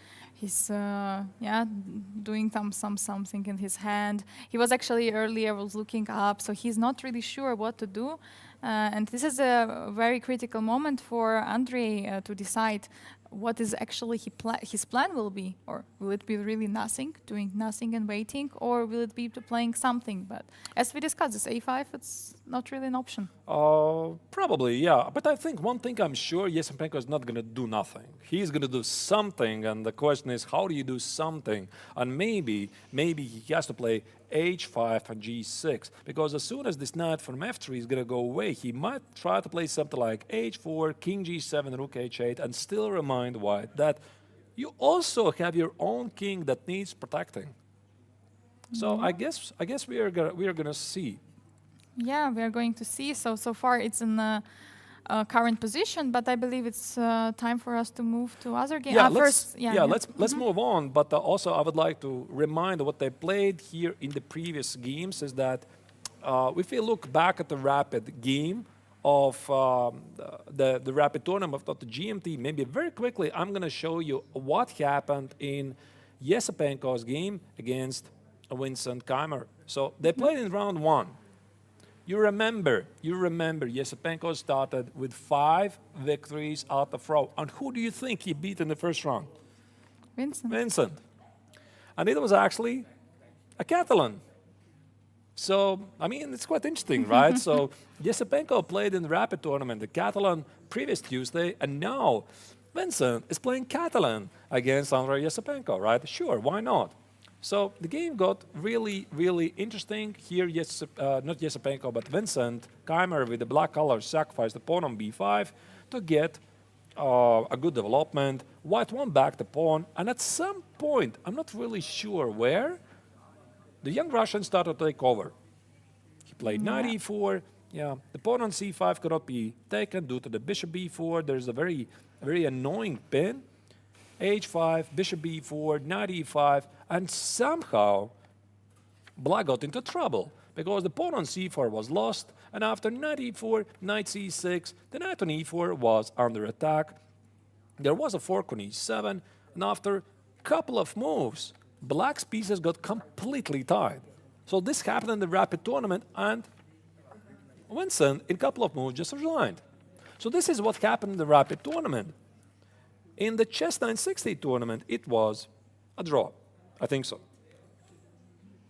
doing something in his hand. He was actually earlier was looking up, so he's not really sure what to do. And this is a very critical moment for Andrei to decide what is actually his plan will be, or will it be really nothing, doing nothing and waiting, or will it be to playing something? But as we discussed, this a5, it's not really an option. Probably, yeah. But I think one thing I'm sure Yesipenko is not going to do nothing. He's going to do something, and the question is, how do you do something? And maybe he has to play h5 and g6, because as soon as this knight from f3 is going to go away, he might try to play something like h4, king g7, rook h8, and still remind White that you also have your own king that needs protecting. So I guess we are gonna see. Yeah, we are going to see. So far it's in the current position, but I believe it's time for us to move to other games. Yeah, let's move on. But also, I would like to remind what they played here in the previous games is that if we look back at the rapid game of the rapid tournament of the GMT, maybe very quickly, I'm going to show you what happened in Yesipenko's game against Vincent Keimer. So they played in round one. You remember, Yesipenko started with 5 victories out of row. And who do you think he beat in the first round? Vincent. And it was actually a Catalan. So, I mean, it's quite interesting, right? So, Yesipenko played in the rapid tournament, the Catalan, previous Tuesday, and now Vincent is playing Catalan against Andrei Yesipenko, right? Sure, why not? So the game got really, really interesting. Here, not Yesipenko, but Vincent Keimer with the black color sacrificed the pawn on b5 to get a good development. White won back the pawn, and at some point, I'm not really sure where, the young Russian started to take over. He played knight e4. Yeah, the pawn on c5 could not be taken due to the bishop b4. There's a very annoying pin. h5, bishop b4, knight e5, and somehow black got into trouble because the pawn on c4 was lost, and after knight e4, knight c6, the knight on e4 was under attack. There was a fork on e7, and after a couple of moves, black's pieces got completely tied. So this happened in the rapid tournament, and Vincent, in a couple of moves, just resigned. So this is what happened in the rapid tournament. In the Chess 960 tournament, it was a draw. I think so.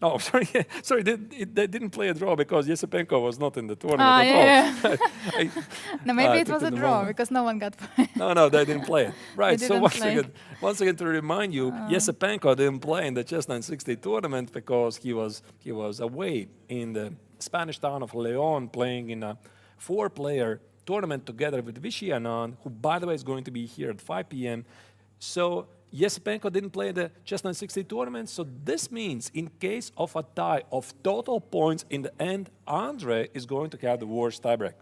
Oh, sorry, they didn't play a draw because Yesipenko was not in the tournament at all. No, maybe it was a draw because no one got points. No, they didn't play it. Right, so play. once again, to remind you, Yesipenko didn't play in the Chess 960 tournament because he was away in the Spanish town of León playing in a 4-player tournament together with Vishy Anand, who, by the way, is going to be here at 5 p.m. So Yesipenko didn't play the Chess 960 tournament, so this means in case of a tie of total points in the end, Andre is going to have the worst tiebreak.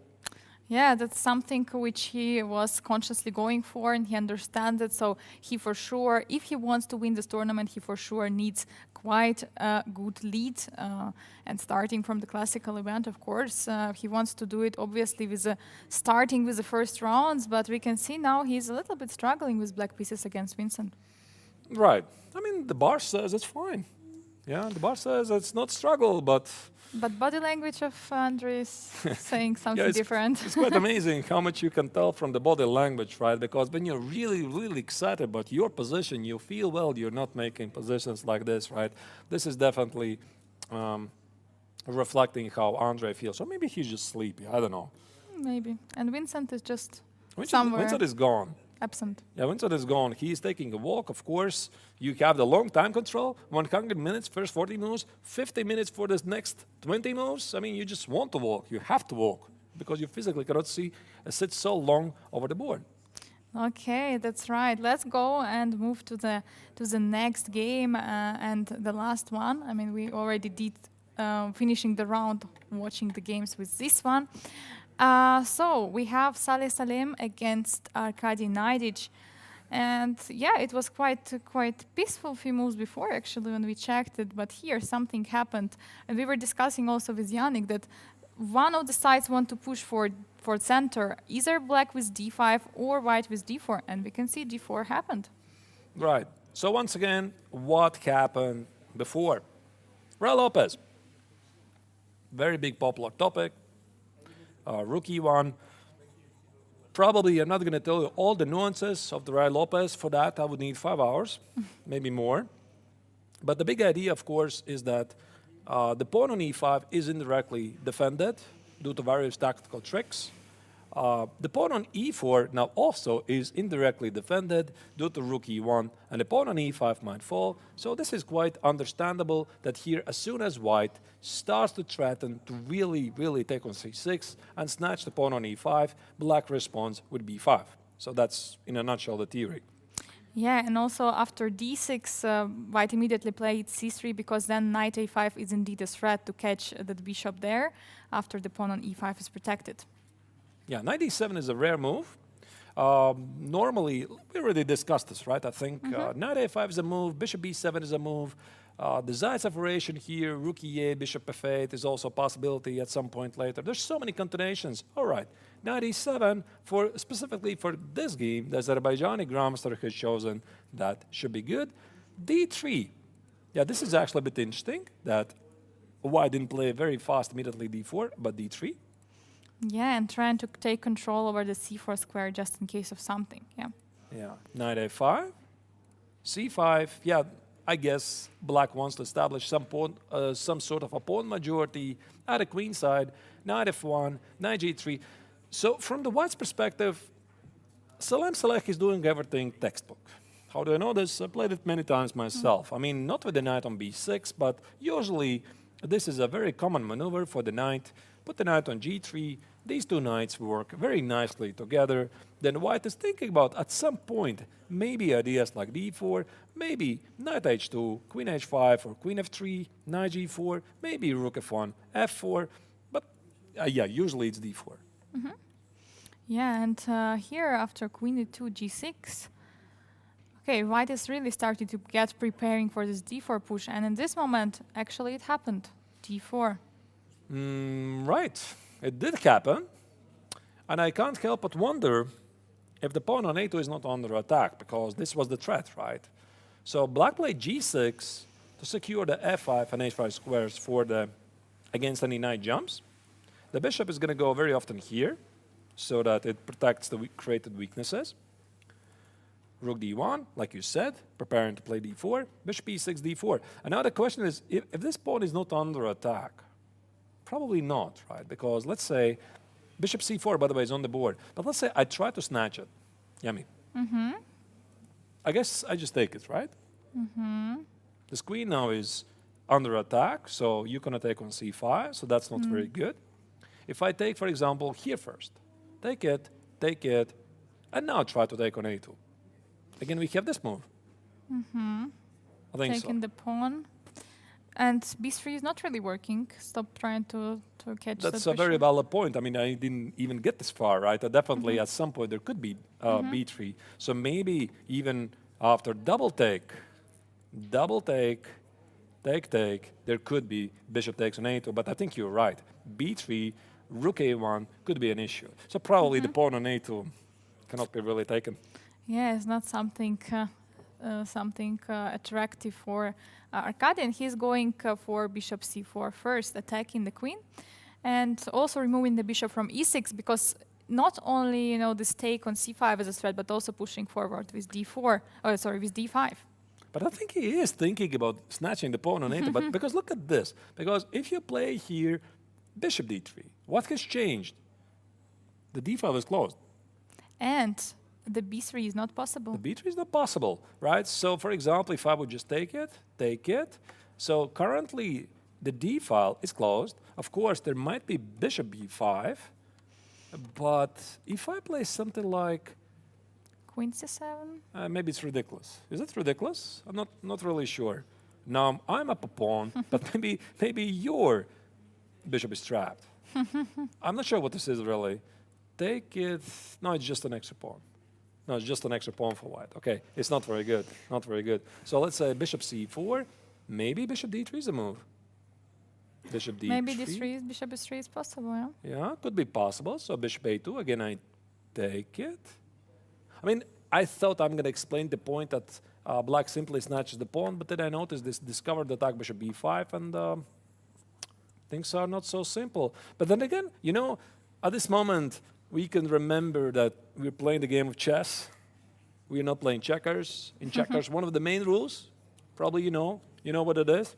Yeah, that's something which he was consciously going for, and he understands it. So he for sure, if he wants to win this tournament, he for sure needs quite a good lead. And starting from the classical event, of course, he wants to do it obviously with starting with the first rounds. But we can see now he's a little bit struggling with black pieces against Vincent. Right. I mean, the bar says it's fine. Yeah, the bar says it's not struggle, but body language of Andre is saying something different. It's quite amazing how much you can tell from the body language, right? Because when you're really, really excited about your position, you feel, well, you're not making positions like this, right? This is definitely reflecting how Andre feels. Or maybe he's just sleepy. I don't know. Maybe. And Vincent is just somewhere. Vincent is gone. Absent. Yeah, Vincent is gone. He's taking a walk, of course. You have the long time control, 100 minutes, first 40 moves, 50 minutes for the next 20 moves. I mean, you just want to walk. You have to walk because you physically cannot sit so long over the board. Okay, that's right. Let's go and move to the next game and the last one. I mean, we already did finishing the round, watching the games with this one. So we have Saleh Salim against Arkady Naidic, and yeah, it was quite peaceful few moves before actually when we checked it, but here something happened, and we were discussing also with Yannick that one of the sides want to push for center, either black with d5 or white with d4, and we can see d4 happened. Right. So once again, what happened before? Raul Lopez, very big popular topic. Rookie one. Probably I'm not going to tell you all the nuances of the Raul Lopez. For that, I would need 5 hours, maybe more. But the big idea, of course, is that the pawn on e5 is indirectly defended due to various tactical tricks. The pawn on e4 now also is indirectly defended due to rook e1, and the pawn on e5 might fall. So this is quite understandable that here, as soon as white starts to threaten to really, really take on c6 and snatch the pawn on e5, black responds with b5. So that's, in a nutshell, the theory. Yeah, and also after d6, white immediately played c3 because then knight a5 is indeed a threat to catch the bishop there after the pawn on e5 is protected. Yeah, knight e7 is a rare move. Normally, we already discussed this, right? I think knight a5 is a move, bishop b7 is a move. The Decisive variation here, rook e8, bishop f8 is also a possibility at some point later. There's so many continuations. All right, knight e7, specifically for this game, the Azerbaijani Grandmaster has chosen that should be good. d3. Yeah, this is actually a bit interesting that white didn't play very fast immediately d4, but d3. Yeah, and trying to take control over the c4 square just in case of something, yeah. Yeah, knight a5, c5, yeah, I guess black wants to establish some sort of a pawn majority at the queen side, knight f1, knight g3. So from the white's perspective, Salem Saleh is doing everything textbook. How do I know this? I played it many times myself. I mean, not with the knight on b6, but usually this is a very common maneuver for the knight. Put the knight on g3. These two knights work very nicely together. Then white is thinking about, at some point, maybe ideas like d4, maybe knight h2, queen h5, or queen f3, knight g4, maybe rook f1, f4. But yeah, usually it's d4. Yeah, and here after queen e2, g6, okay, white is really starting to get preparing for this d4 push, and in this moment, actually it happened, d4. Right, it did happen, and I can't help but wonder if the pawn on a2 is not under attack, because this was the threat, right? So black played g6 to secure the f5 and h5 squares for the against any knight jumps. The bishop is going to go very often here, so that it protects the created weaknesses. Rook d1, like you said, preparing to play d4, bishop e6, d4. And now the question is, if this pawn is not under attack, probably not, right? Because let's say, bishop c4, by the way, is on the board. But let's say I try to snatch it. Yummy. I guess I just take it, right? This queen now is under attack, so you're going to take on c5, so that's not very good. If I take, for example, here first, take it, and now try to take on a2. Again, we have this move. I think Taking so. the pawn. And b3 is not really working. Stop trying to catch That's the a very bishop. valid point. I mean, I didn't even get this far, right? Definitely at some point there could be b3. So maybe even after double take, take, there could be bishop takes on a2. But I think you're right. b3, rook a1 could be an issue. So probably the pawn on a2 cannot be really taken. Yeah, it's not something attractive for Arkadian. He's going for bishop c4 first, attacking the queen, and also removing the bishop from e6, because not only this take on c5 is a threat, but also pushing forward with d4. Oh, sorry, with d5. But I think he is thinking about snatching the pawn on a2. But because look at this. Because if you play here bishop d3, what has changed? The d5 is closed. And the b3 is not possible. The b3 is not possible, right? So, for example, if I would just take it. So currently, the d file is closed. Of course, there might be bishop b5. But if I play something like... Queen c7? maybe it's ridiculous. Is it ridiculous? I'm not really sure. Now, I'm up a pawn, but maybe your bishop is trapped. I'm not sure what this is really. Take it... No, it's just an extra pawn. No, it's just an extra pawn for white. Okay, it's not very good. Not very good. So let's say bishop c4. Maybe bishop d3 is a move. Bishop d3. Maybe d3, bishop d3 is possible, yeah? Yeah, could be possible. So bishop a2. Again, I take it. I mean, I thought I'm going to explain the point that black simply snatches the pawn, but then I noticed this discovered attack bishop b5, and things are not so simple. But then again, at this moment, we can remember that we're playing the game of chess. We're not playing checkers. In checkers, one of the main rules, probably you know what it is.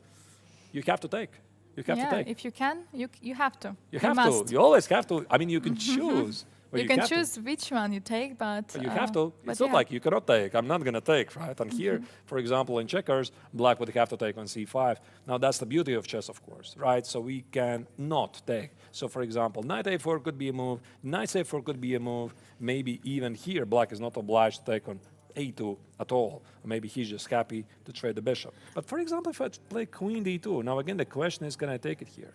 You have to take. You have to take. If you can, you have to. You have must. to. You always have to. I mean, you can choose. But You can have to. choose which one you take, but You have to. but It's not yeah. like you cannot take. I'm not going to take, right? And here, for example, in checkers, black would have to take on c5. Now, that's the beauty of chess, of course, right? So we can not take. So, for example, knight a4 could be a move. Knight a4 could be a move. Maybe even here, black is not obliged to take on a2 at all. Or maybe he's just happy to trade the bishop. But, for example, if I play queen d2, now, again, the question is, can I take it here?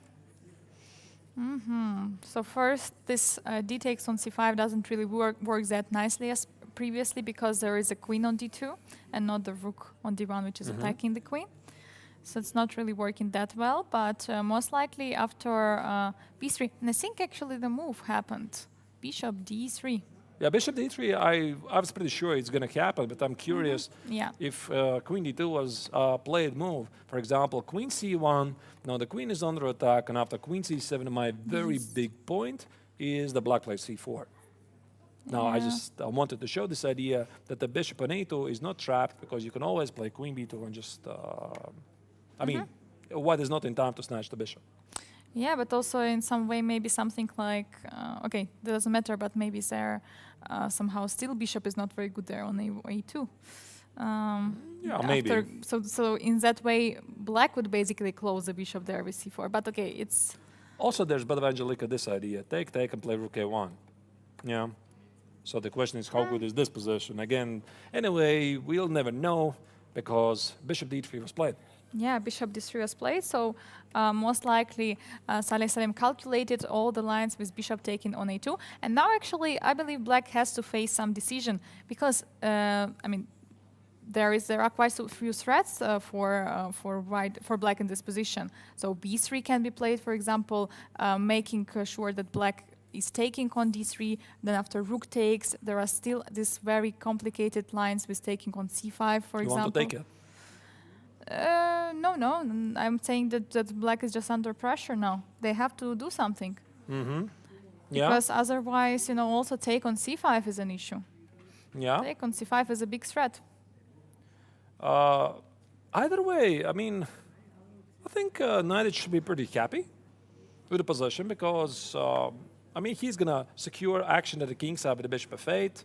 So first, this d takes on c5 doesn't really work that nicely as previously, because there is a queen on d2 and not the rook on d1, which is attacking the queen. So it's not really working that well, but most likely after b3, and I think actually the move happened, bishop d3. Yeah, bishop d3, I was pretty sure it's going to happen, but I'm curious Yeah. if queen d2 was a played move. For example, queen c1, now the queen is under attack, and after queen c7, my very big point is the black plays c4. Now, I wanted to show this idea that the bishop on a2 is not trapped, because you can always play queen b2 and just, white is not in time to snatch the bishop. Yeah, but also in some way, maybe something like, okay, that doesn't matter, but maybe there somehow still bishop is not very good there on A2. Yeah, maybe. So in that way, black would basically close the bishop there with C4. But okay, it's... Also, there's but Angelica this idea: take, take, and play rook A1. Yeah. So the question is, how good is this position? Again, anyway, we'll never know because bishop D3 was played. Yeah, bishop d3 was played, so most likely Saleh Salim calculated all the lines with bishop taking on a2. And now actually, I believe black has to face some decision because, I mean, there are quite a few threats for black in this position. So b3 can be played, for example, making sure that black is taking on d3. Then after rook takes, there are still these very complicated lines with taking on c5, for example. You want to take it? No. I'm saying that black is just under pressure now. They have to do something. Mm-hmm. Yeah. Because otherwise, also take on c5 is an issue. Yeah. Take on c5 is a big threat. Either way, I mean, I think Knight should be pretty happy with the position because, I mean, he's going to secure action at the king side with the bishop f8.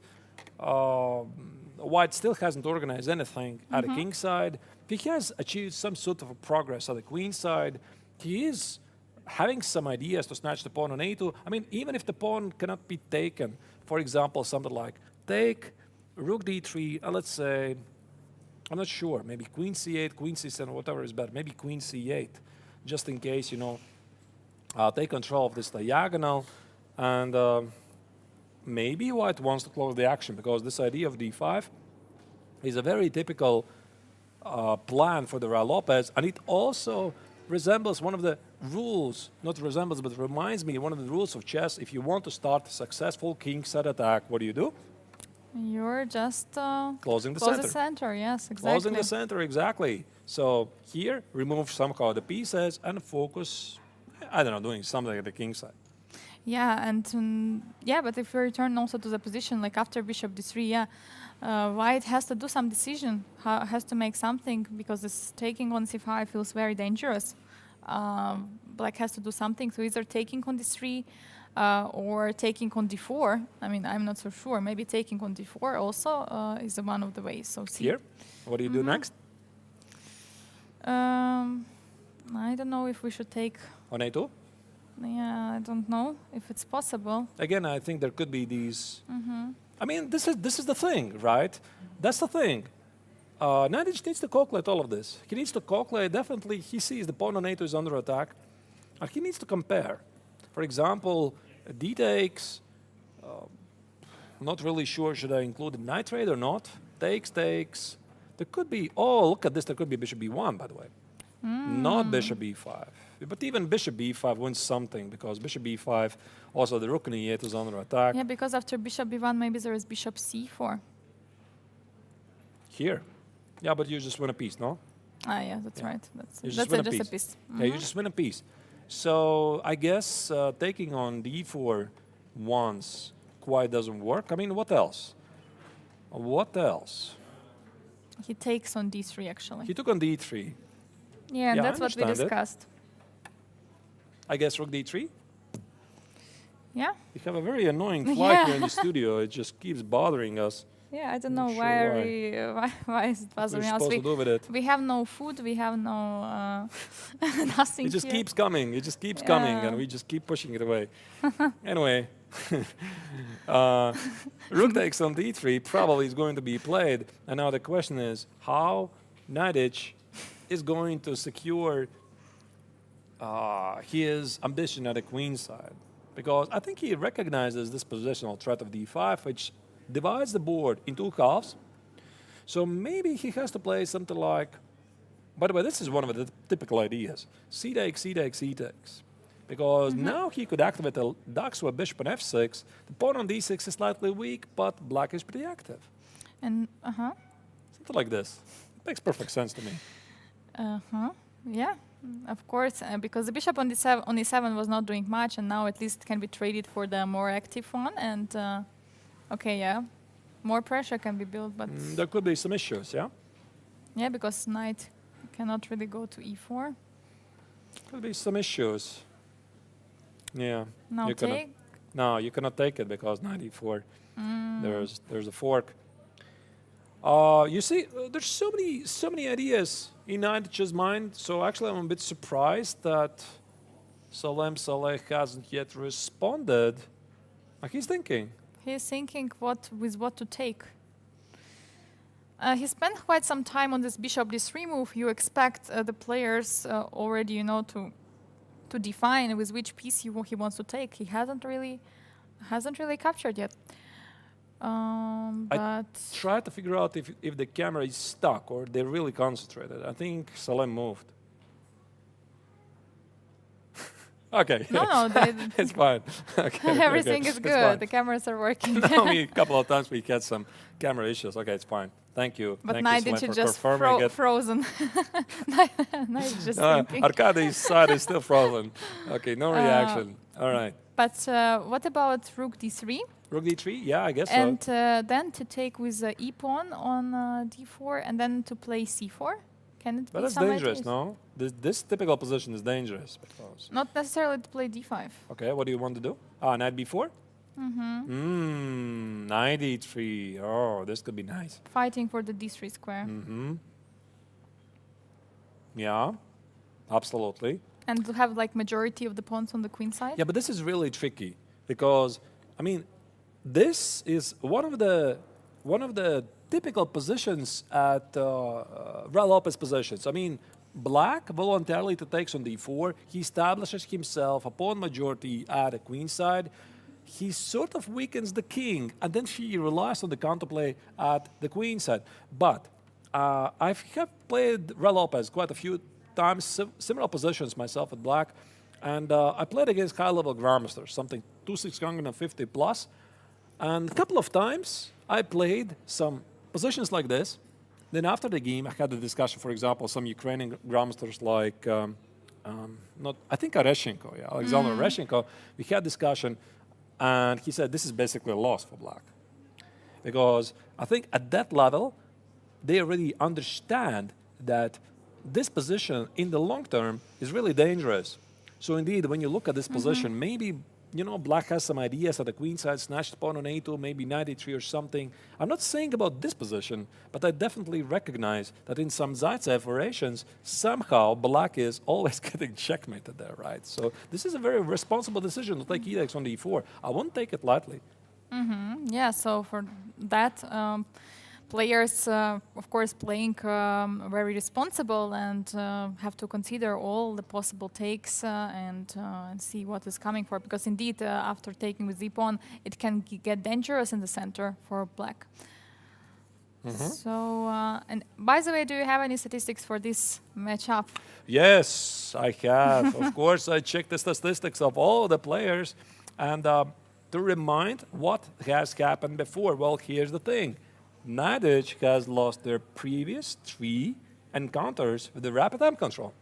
White still hasn't organized anything at the king side. He has achieved some sort of a progress at the queen side. He is having some ideas to snatch the pawn on a2. I mean, even if the pawn cannot be taken, for example, something like take, rook d3, let's say, I'm not sure, maybe queen c8, queen c7, whatever is better, maybe queen c8, just in case, take control of this diagonal. And maybe white wants to close the action because this idea of d5 is a very typical plan for the Ra Lopez, and it also resembles one of the rules, not resembles, but reminds me one of the rules of chess. If you want to start a successful king side attack, what do? You're just closing the close center. the center, yes, exactly. Closing the center, exactly. So here, remove somehow the pieces and focus, I don't know, doing something at the king side. Yeah, and but if you return also to the position, like after bishop d3, white has to do some decision, has to make something, because this taking on c5 feels very dangerous. Black has to do something, so either taking on d3 or taking on d4. I mean, I'm not so sure. Maybe taking on d4 also is one of the ways. So here, what do you do next? I don't know if we should take on a2. Yeah, I don't know if it's possible. Again, I think there could be these. I mean, this is the thing, right? That's the thing. Nadic needs to calculate all of this. He needs to calculate. Definitely, he sees the pawn on a2 is under attack, and he needs to compare. For example, d takes. Not really sure should I include the knight trade or not. Takes. There could be. Oh, look at this. There could be bishop b1, by the way. Not bishop b5. But even bishop b5 wins something, because bishop b5, also the rook on e8 is under attack. Yeah, because after bishop b1, maybe there is bishop c4. Here. Yeah, but you just win a piece, no? Yeah, that's right. That's just a piece. Yeah, you just win a piece. So I guess taking on d4 once quite doesn't work. I mean, what else? What else? He takes on d3, actually. He took on d3. Yeah, and that's what we discussed. I guess rook d3? Yeah. We have a very annoying fly here in the studio. It just keeps bothering us. Yeah, I don't know why is it bothering us. What are we supposed to do with it? We have no food, we have no nothing. It just here. keeps coming. It just keeps coming, and we just keep pushing it away. Anyway, rook takes on d3 probably is going to be played, and now the question is how Nadic is going to secure his ambition at the queen side, because I think he recognizes this positional threat of d5, which divides the board in two halves. So maybe he has to play something like, by the way, this is one of the typical ideas, c takes, c takes, c takes, because now he could activate the dux with bishop on f6. The pawn on d6 is slightly weak, but black is pretty active. And something like this makes perfect sense to me. Yeah, of course, because the bishop on e7 was not doing much, and now at least it can be traded for the more active one. And okay, yeah, more pressure can be built, but there could be some issues, yeah. Yeah, because knight cannot really go to e4. Could be some issues. Yeah. Now You cannot, take. no, you cannot take it because knight e4. There's a fork. You see, there's so many ideas in Nadic's mind. So actually, I'm a bit surprised that Salem Saleh hasn't yet responded. He's thinking. He's thinking what to take. He spent quite some time on this bishop d3 move. You expect the players already, to define with which piece he wants to take. He hasn't really captured yet. But Try to figure out if the camera is stuck or they're really concentrated. I think Salem moved. Okay. no, It's fine. Okay, everything okay. is It's good. fine. The cameras are working. Only a couple of times we had some camera issues. Okay, it's fine. Thank you. But Thank you, Nadic Salem, is for just confirming it. frozen. Nadic just thinking. Arkadi's side is still frozen. Okay, no reaction. All right. But what about rook d3? Rook d3? Yeah, I guess And so. then to take with e pawn on d4 and then to play c4? Can it But be that's some dangerous, ideas? no? This typical position is dangerous. Because Not necessarily to play d5. okay, what do you want to do? Knight b4? Knight e3. Oh, this could be nice. Fighting for the d3 square. Yeah, absolutely. And to have like majority of the pawns on the queen side? Yeah, but this is really tricky because, I mean, this is one of the typical positions at Real Lopez positions. I mean, black voluntarily takes on d4. He establishes himself a pawn majority at the queen side. He sort of weakens the king, and then he relies on the counterplay at the queen side. But I have played Real Lopez quite a few times, similar positions myself at black, and I played against high-level Grandmasters, something 2650 plus. And a couple of times I played some positions like this. Then after the game, I had a discussion, for example, some Ukrainian Grandmasters like, I think Areshenko, yeah, Alexander Areshenko. We had discussion, and he said this is basically a loss for black. Because I think at that level, they already understand that this position in the long term is really dangerous. So indeed, when you look at this position, maybe black has some ideas at the queen side, snatched pawn on a2, maybe knight e3 or something. I'm not saying about this position, but I definitely recognize that in some Zaitsev variations, somehow black is always getting checkmated there, right? So this is a very responsible decision to take e-dex on d4. I won't take it lightly. Yeah, so for that, players, of course, playing very responsible and have to consider all the possible takes and see what is coming for. Because indeed, after taking with z-pawn, it can get dangerous in the center for black. So, and by the way, do you have any statistics for this matchup? Yes, I have. Of course, I checked the statistics of all the players. And to remind what has happened before, well, here's the thing. Nadic has lost their previous 3 encounters with the rapid amp control.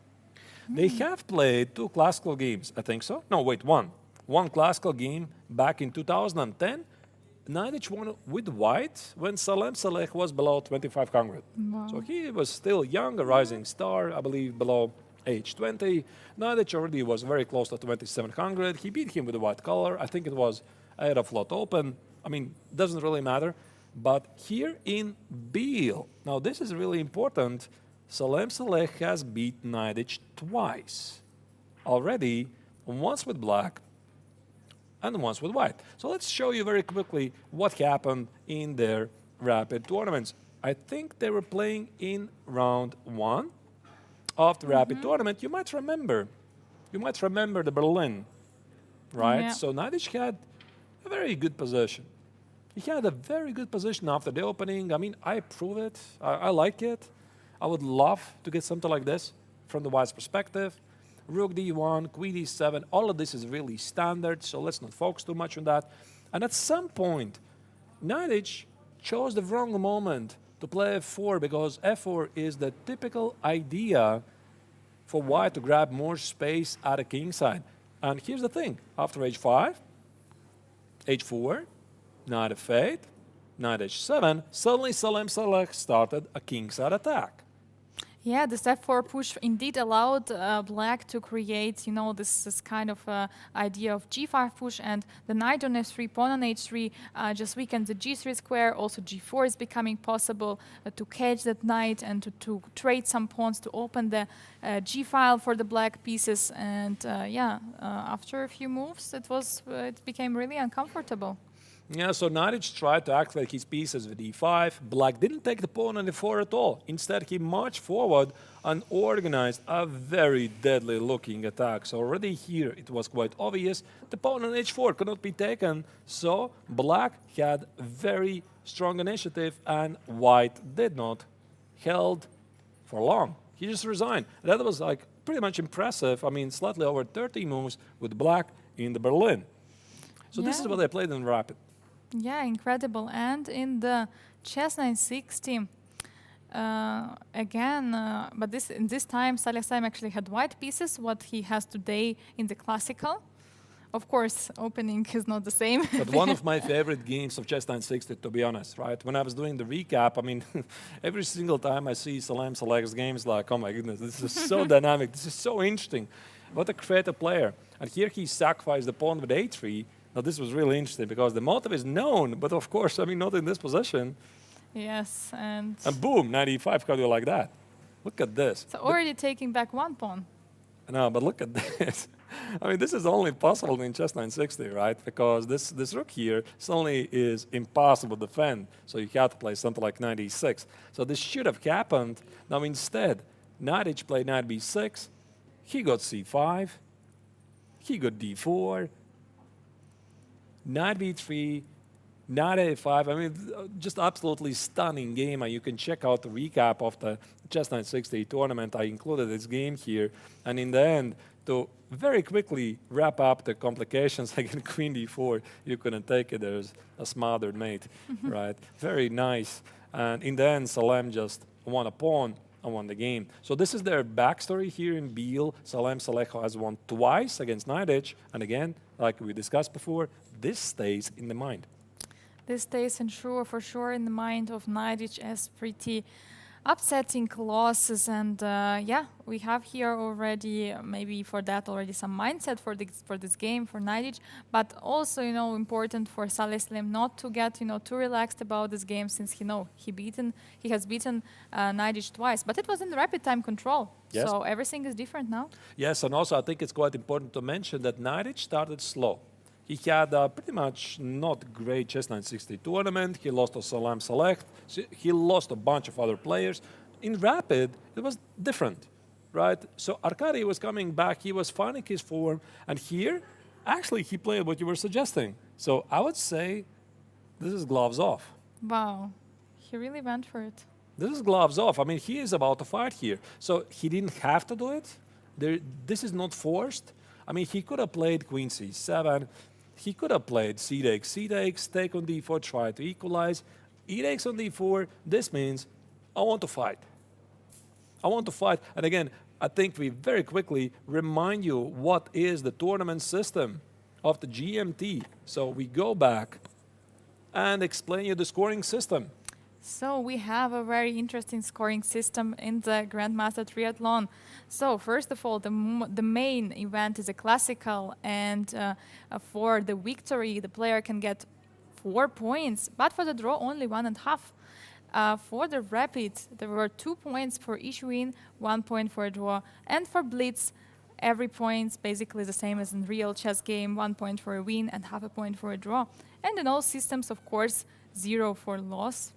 They have played 2 classical games, I think so. No, wait, one. One classical game back in 2010. Nadic won with white when Salem Saleh was below 2500. Wow. So he was still young, a rising star, I believe below age 20. Nadic already was very close to 2700. He beat him with the white color. I think it was Aeroflot Open. I mean, doesn't really matter. But here in Biel, now this is really important, Salem Saleh has beat Nadic twice already, once with black and once with white. So let's show you very quickly what happened in their rapid tournaments. I think they were playing in round 1 of the rapid tournament. You might remember the Berlin, right? Yeah. So Nadic had a very good position. He had a very good position after the opening. I mean, I approve it. I like it. I would love to get something like this from the white's perspective. Rook d1, queen d7, all of this is really standard, so let's not focus too much on that. And at some point, Nadic chose the wrong moment to play f4 because f4 is the typical idea for white to grab more space at the king side. And here's the thing. After h5, h4, knight f8, knight h7, suddenly Salem Saleh started a kingside attack. Yeah, the step 4 push indeed allowed black to create, this kind of idea of g5 push, and the knight on f3, pawn on h3 just weakens the g3 square. Also g4 is becoming possible to catch that knight and to trade some pawns to open the g file for the black pieces. And after a few moves, it became really uncomfortable. Yeah, so Nadic tried to activate his pieces with e5. Black didn't take the pawn on e4 at all. Instead, he marched forward and organized a very deadly-looking attack. So already here, it was quite obvious. The pawn on h4 could not be taken. So Black had very strong initiative, and White did not. Held for long. He just resigned. That was like pretty much impressive. I mean, slightly over 30 moves with Black in the Berlin. So this is what I played in Rapid. Yeah, incredible. And in the chess 960, but this time Salih Saim actually had white pieces, what he has today in the classical. Of course, opening is not the same. But one of my favorite games of chess 960, to be honest, right? When I was doing the recap, I mean, every single time I see Salem Select's games, like, oh my goodness, this is so dynamic, this is so interesting. What a creative player. And here he sacrificed the pawn with a3. Now, this was really interesting because the motive is known, but of course, I mean, not in this position. Yes, and boom, 95, how do you like that? Look at this. So already taking back one pawn. No, but look at this. I mean, this is only possible in chess 960, right? Because this rook here suddenly is impossible to defend. So you have to play something like 96. So this should have happened. Now, instead, Nadic played knight b6. He got c5. He got d4. Knight b3, knight a5. I mean, just absolutely stunning game. And you can check out the recap of the Chess 960 tournament. I included this game here. And in the end, to very quickly wrap up the complications, again, queen d4, you couldn't take it. There's a smothered mate, right? Very nice. And in the end, Salem just won a pawn and won the game. So this is their backstory here in Biel. Salem Saleho has won twice against Nadic. And again, like we discussed before, this stays in the mind. This stays for sure in the mind of Nadic as pretty upsetting losses. And we have here already, maybe for that already some mindset for this game for Nadic, but also, important for Salih Salim not to get, too relaxed about this game, since he has beaten Nadic twice, but it was in the rapid time control. Yes. So everything is different now. Yes, and also I think it's quite important to mention that Nadic started slow. He had a pretty much not great chess 960 tournament. He lost to Salam Select. He lost a bunch of other players. In Rapid, it was different, right? So Arkady was coming back. He was finding his form. And here, actually, he played what you were suggesting. So I would say this is gloves off. Wow. He really went for it. This is gloves off. I mean, he is about to fight here. So he didn't have to do it. This is not forced. I mean, he could have played queen c7. He could have played c takes, take on d4, try to equalize. E takes on d4, this means I want to fight. I want to fight. And again, I think we very quickly remind you what is the tournament system of the GMT. So we go back and explain you the scoring system. So we have a very interesting scoring system in the Grandmaster Triathlon. So first of all, the main event is a classical, and for the victory, the player can get 4 points, but for the draw, only 1.5. For the rapid, there were 2 points for each win, 1 point for a draw, and for blitz, every point basically the same as in real chess game, 1 point for a win and half a point for a draw. And in all systems, of course, 0 for loss.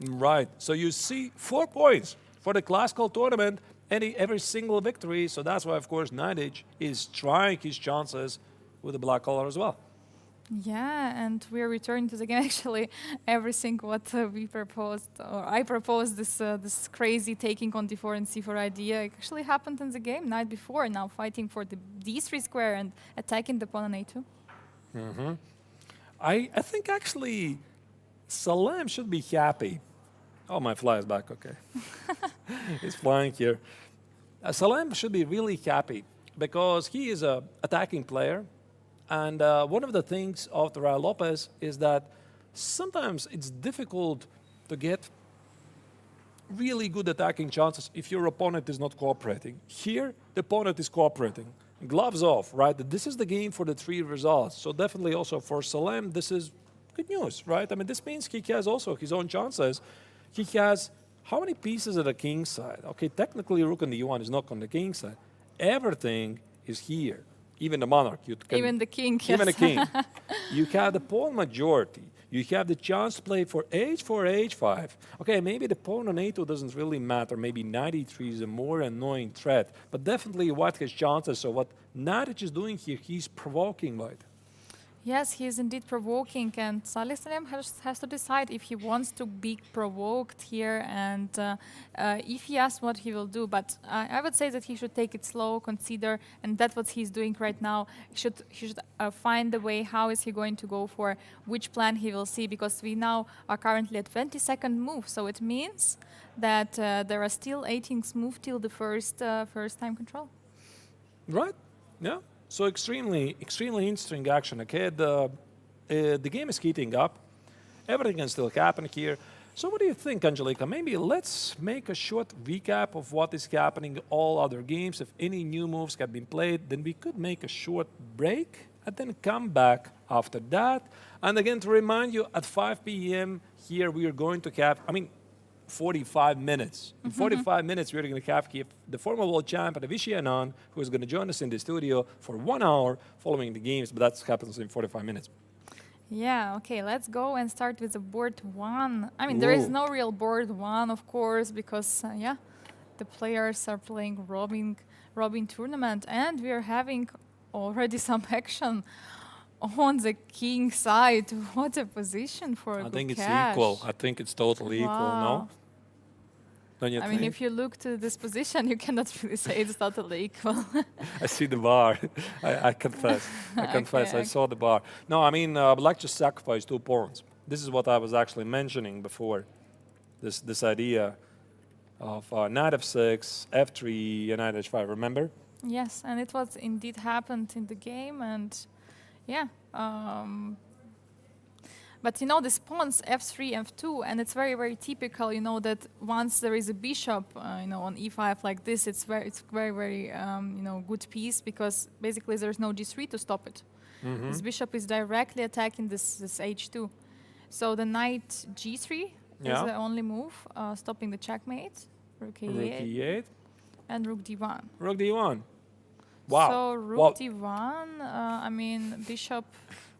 Right. So you see 4 points for the classical tournament, every single victory. So that's why, of course, Nadic is trying his chances with the black color as well. Yeah, and we're returning to the game. Actually, everything what we proposed, or I proposed, this crazy taking on d4 and c4 idea actually happened in the game night before. Now fighting for the d3 square and attacking the pawn on a2. Mm-hmm. I think actually Salem should be happy. Oh, my fly is back. Okay, he's flying here. Salem should be really happy because he is an attacking player. And one of the things of the Raul Lopez is that sometimes it's difficult to get really good attacking chances if your opponent is not cooperating. Here, the opponent is cooperating. Gloves off, right? This is the game for the 3 results. So definitely also for Salem, this is good news, right? I mean, this means he has also his own chances. He has how many pieces at the king side? Okay, technically rook on the e1 is not on the king side. Everything is here. Even the monarch. Even the king, yes. Even the king. You have the pawn majority. You have the chance to play for h4, h5. Okay, maybe the pawn on a2 doesn't really matter. Maybe knight e3 is a more annoying threat. But definitely white has chances. So what Nadic is doing here, he's provoking white. Yes, he is indeed provoking, and Salih Salem has to decide if he wants to be provoked here and if he asks what he will do. But I would say that he should take it slow, consider, and that's what he's doing right now. He should find a way how is he going to go for which plan he will see, because we now are currently at 22nd move, so it means that there are still 18 moves till the first time control. Right, yeah. So extremely interesting action. Okay, the game is heating up. Everything can still happen here. So what do you think, Angelika? Maybe let's make a short recap of what is happening in all other games. If any new moves have been played, then we could make a short break and then come back after that. And again, to remind you, at 5 p.m. here we are going to have, 45 minutes. In 45 minutes, we're going to have the former world champion, Vishy Anand, who is going to join us in the studio for 1 hour following the games, but that happens in 45 minutes. Yeah, okay, let's go and start with the board 1. There is no real board 1, of course, because, the players are playing Robin tournament, and we are having already some action on the king side. What a position for I think it's cash. equal. I think it's totally equal, no? Don't you think? If you look to this position, you cannot really say it's totally equal. I see the bar. I confess. I confess. Okay. I saw the bar. No, black just sacrificed 2 pawns. This is what I was actually mentioning before. This idea of knight f6, f3, and knight h5. Remember? Yes, and it was indeed happened in the game, and yeah. But this pawns f3, f2, and it's very, very typical, that once there is a bishop, on e5 like this, it's very, very, good piece, because basically there's no g3 to stop it. This bishop is directly attacking this h2. So the knight g3 is the only move, stopping the checkmate. Rook e8. Rook e8. And rook d1. Rook d1. Wow. So rook d1, bishop.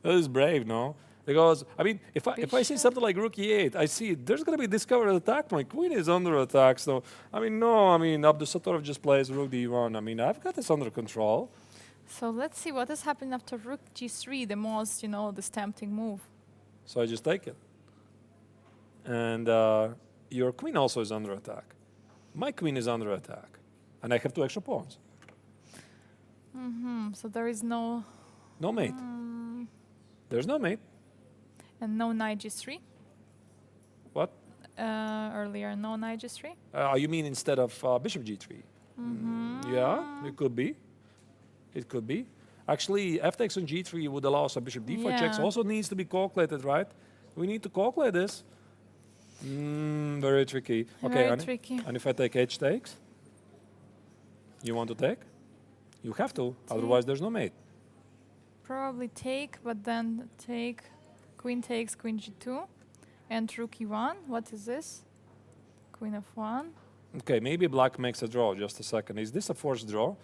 That is brave, no? Because, if I see something like rook e8, I see there's going to be discovered attack. My queen is under attack. So, Abdusatorov just plays rook d1. I've got this under control. So let's see what is happening after rook g3, the most, the tempting move. So I just take it. And your queen also is under attack. My queen is under attack. And I have 2 extra pawns. So there is no... No mate. There's no mate. And no knight g3? What? Earlier, no knight g3? You mean instead of bishop g3? Yeah, it could be. It could be. Actually, f takes on g3 would allow some bishop d4 checks. Also needs to be calculated, right? We need to calculate this. Very tricky. Okay, Very tricky. And if I take h takes? You want to take? You have to, otherwise there's no mate. Probably take, but then take, queen takes, queen g2, and rook e1. What is this? Queen f1. Okay, maybe black makes a draw. Just a second. Is this a forced draw?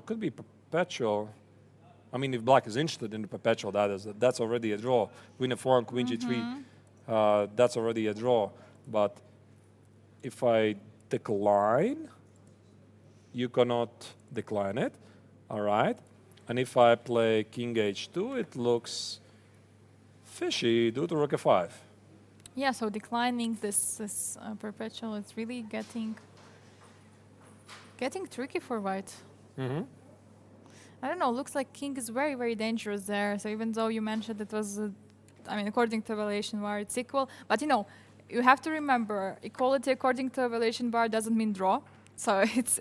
Could be perpetual. If black is interested in the perpetual, that's already a draw. Queen f1, queen g3, that's already a draw. But if I decline, you cannot decline it. All right. And if I play king h2, it looks fishy due to rook f5. Yeah, so declining this perpetual is really getting tricky for white. I don't know, looks like king is very, very dangerous there. So even though you mentioned it was, according to evaluation bar, it's equal. But you have to remember, equality according to evaluation bar doesn't mean draw. So it's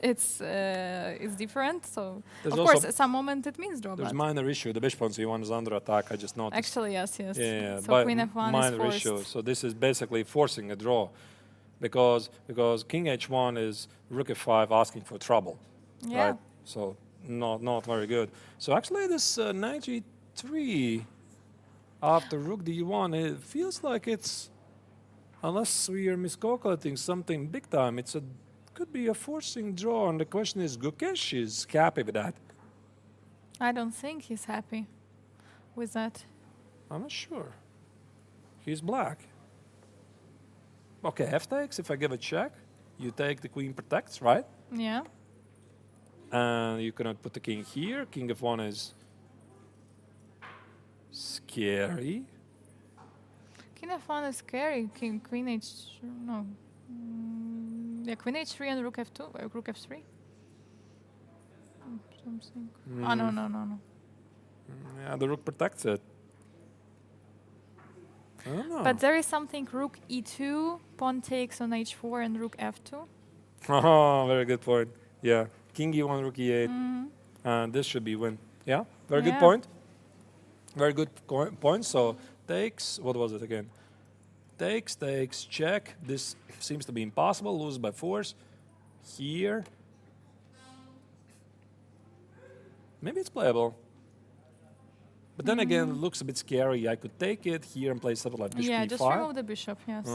different. So There's of course, at some moment it means draw. There's minor issue. The bishop on c1 is under attack. I just noticed. Actually, yes. Yeah, So queen f1 minor is forced. issue. So this is basically forcing a draw. because king h1 is rook f5 asking for trouble, Yeah. right? So not very good. So actually, this knight g3 after rook d1, it feels like it's, unless we are miscalculating something big time, could be a forcing draw. And the question is, Gukesh is happy with that. I don't think he's happy with that. I'm not sure. He's black. Okay, f takes. If I give a check, you take, the queen protects, right? Yeah. And you cannot put the king here. King f1 is scary. King f1 is scary. Queen h... No. Yeah, queen h3 and rook f2. Rook f3. Something. Oh, no. Yeah, the rook protects it. I don't know. But there is something rook e2, pawn takes on h4 and rook f2. Oh, very good point. Yeah, king e1, rook e8. And this should be win. Yeah, very good Yeah. point. Very good point. So takes, what was it again? Takes, check. This seems to be impossible. Lose by force. Here. Maybe it's playable. But then again, it looks a bit scary. I could take it here and play something like bishop Yeah, e5. just remove the bishop, yes.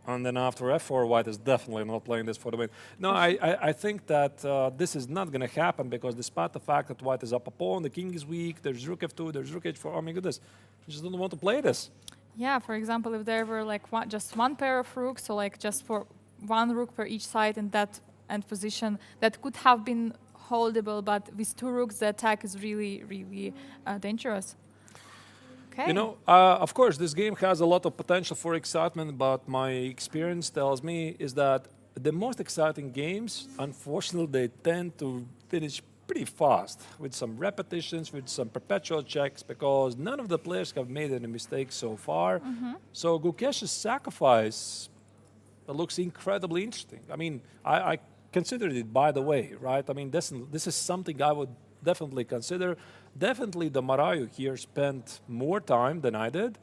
And then after f4, white is definitely not playing this for the win. No, I think that this is not going to happen because despite the fact that white is up a pawn, the king is weak, there's rook f2, there's rook h4. Oh my goodness, I just don't want to play this. Yeah, for example, if there were like just one pair of rooks, so like just for one rook per each side in that end position, that could have been holdable, but with two rooks, the attack is really, really dangerous. Okay. You know, of course, this game has a lot of potential for excitement, but my experience tells me is that the most exciting games, unfortunately, they tend to finish pretty fast with some repetitions, with some perpetual checks, because none of the players have made any mistakes so far. So Gukesh's sacrifice looks incredibly interesting. I mean, I considered it, by the way, right? I mean, this is something I would definitely consider. Definitely the Marayu here spent more time than I did,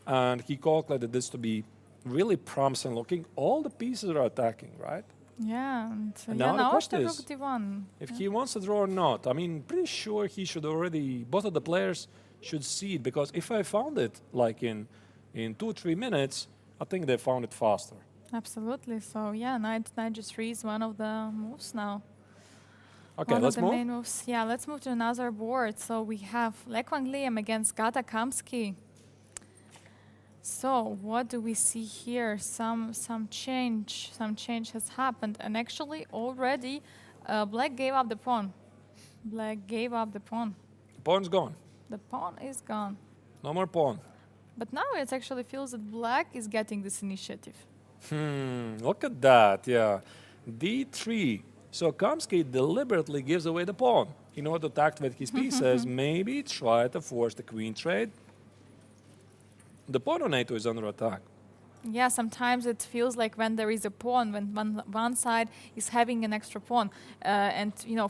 and he calculated this to be really promising looking. All the pieces are attacking, right? Yeah, and now the question after is, rook d1. if he wants to draw or not. I mean, pretty sure he should already, both of the players should see it, because if I found it like in 2-3 minutes, I think they found it faster. Absolutely. So yeah, knight g3 is one of the moves now. Okay, One let's of the move. main moves. Yeah, let's move to another board. So we have Lech Wang against Gata Kamsky. So what do we see here? Some change has happened, and actually already Black gave up the pawn. Black gave up the pawn. The pawn's gone. The pawn is gone. No more pawn. But now it actually feels that Black is getting this initiative. Look at that, yeah. D3. So Kamsky deliberately gives away the pawn in order to activate his pieces, maybe try to force the queen trade. The pawn on a2 is under attack. Yeah, sometimes it feels like when there is a pawn, when one side is having an extra pawn, and you know,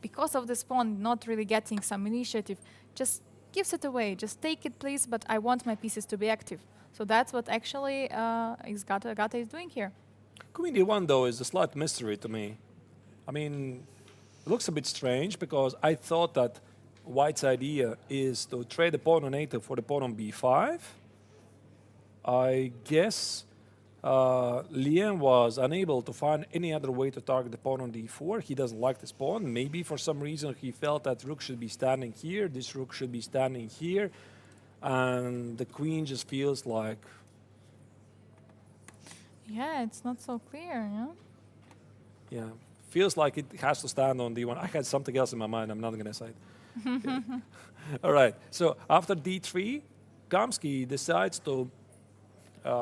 because of this pawn not really getting some initiative, just gives it away. Just take it, please. But I want my pieces to be active. So that's what actually Gata is doing here. Queen d1, though, is a slight mystery to me. I mean, it looks a bit strange because I thought that White's idea is to trade the pawn on a2 for the pawn on b5. I guess Lien was unable to find any other way to target the pawn on d4. He doesn't like this pawn. Maybe for some reason he felt that rook should be standing here, this rook should be standing here, and the queen just feels like... Yeah, it's not so clear, yeah? Yeah, feels like it has to stand on d1. I had something else in my mind, I'm not going to say it. Yeah. All right, so after d3, Kamsky decides to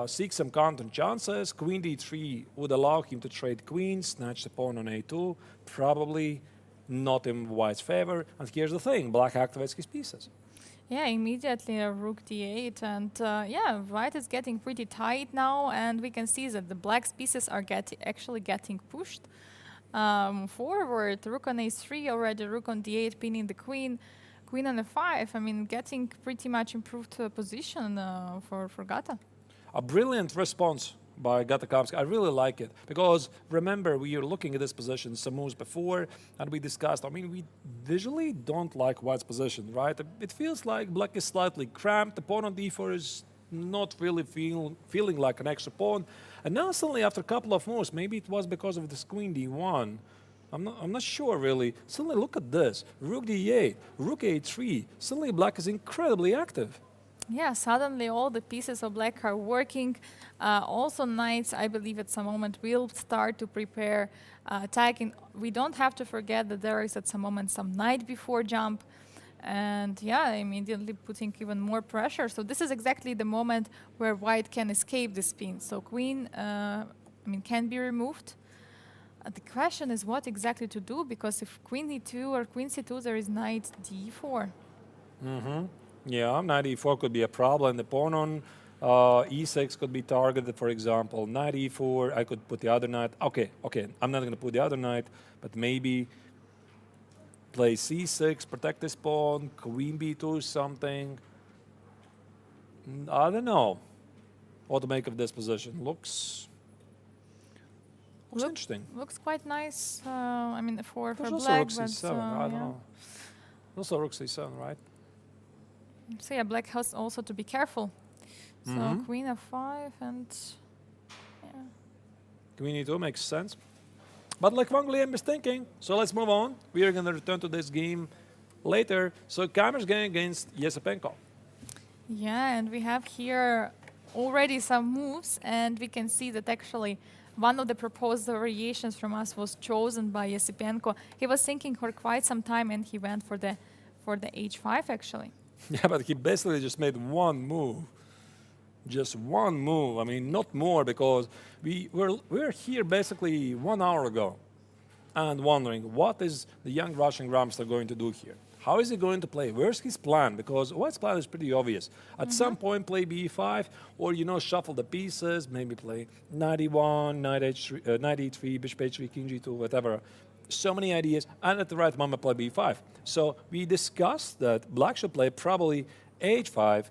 seek some counter chances. Queen d3 would allow him to trade queens, snatch the pawn on a2, probably not in White's favor. And here's the thing, Black activates his pieces. Yeah, immediately a rook d8, and yeah, White is getting pretty tight now, and we can see that the Black's pieces are actually getting pushed forward. Rook on a3 already, rook on d8, pinning the queen, queen on a5. I mean, getting pretty much improved position for Gata. A brilliant response by Gatakamsky. I really like it because remember we are looking at this position some moves before and we discussed. I mean, we visually don't like White's position, right? It feels like Black is slightly cramped. The pawn on d4 is not really feeling like an extra pawn. And now suddenly after a couple of moves, maybe it was because of this queen d1. I'm not sure really. Suddenly look at this. Rook d8, rook a3. Suddenly Black is incredibly active. Yeah, suddenly all the pieces of Black are working. Also knights, I believe at some moment will start to prepare attacking. We don't have to forget that there is at some moment some knight before jump. And yeah, immediately putting even more pressure. So this is exactly the moment where White can escape the spin. So queen, can be removed. The question is what exactly to do, because if queen e2 or queen c2, there is knight d4. Yeah, knight e4 could be a problem. The pawn on e6 could be targeted, for example. Knight e4, I could put the other knight. Okay, I'm not going to put the other knight, but maybe play c6, protect this pawn, queen b2 something. I don't know what to make of this position. Looks interesting. Looks quite nice. For There's also Black, rook but c7, I don't know. Also rook c7, right? So yeah, Black has also to be careful. So queen f5 and yeah. Queen e2 makes sense. But like Wang Liam is thinking, so let's move on. We are going to return to this game later. So Kamer's game against Yesepenko. Yeah, and we have here already some moves, and we can see that actually one of the proposed variations from us was chosen by Yesepenko. He was thinking for quite some time, and he went for the h5 actually. Yeah, but he basically just made one move. Just one move. I mean, not more, because we're here basically 1 hour ago and wondering what is the young Russian Grandmaster going to do here? How is he going to play? Where's his plan? Because White's plan is pretty obvious. At some point, play b5, or shuffle the pieces. Maybe play knight e1, knight e3, bishop h3, king g2, whatever. So many ideas, and at the right moment, play b5. So we discussed that Black should play probably h5,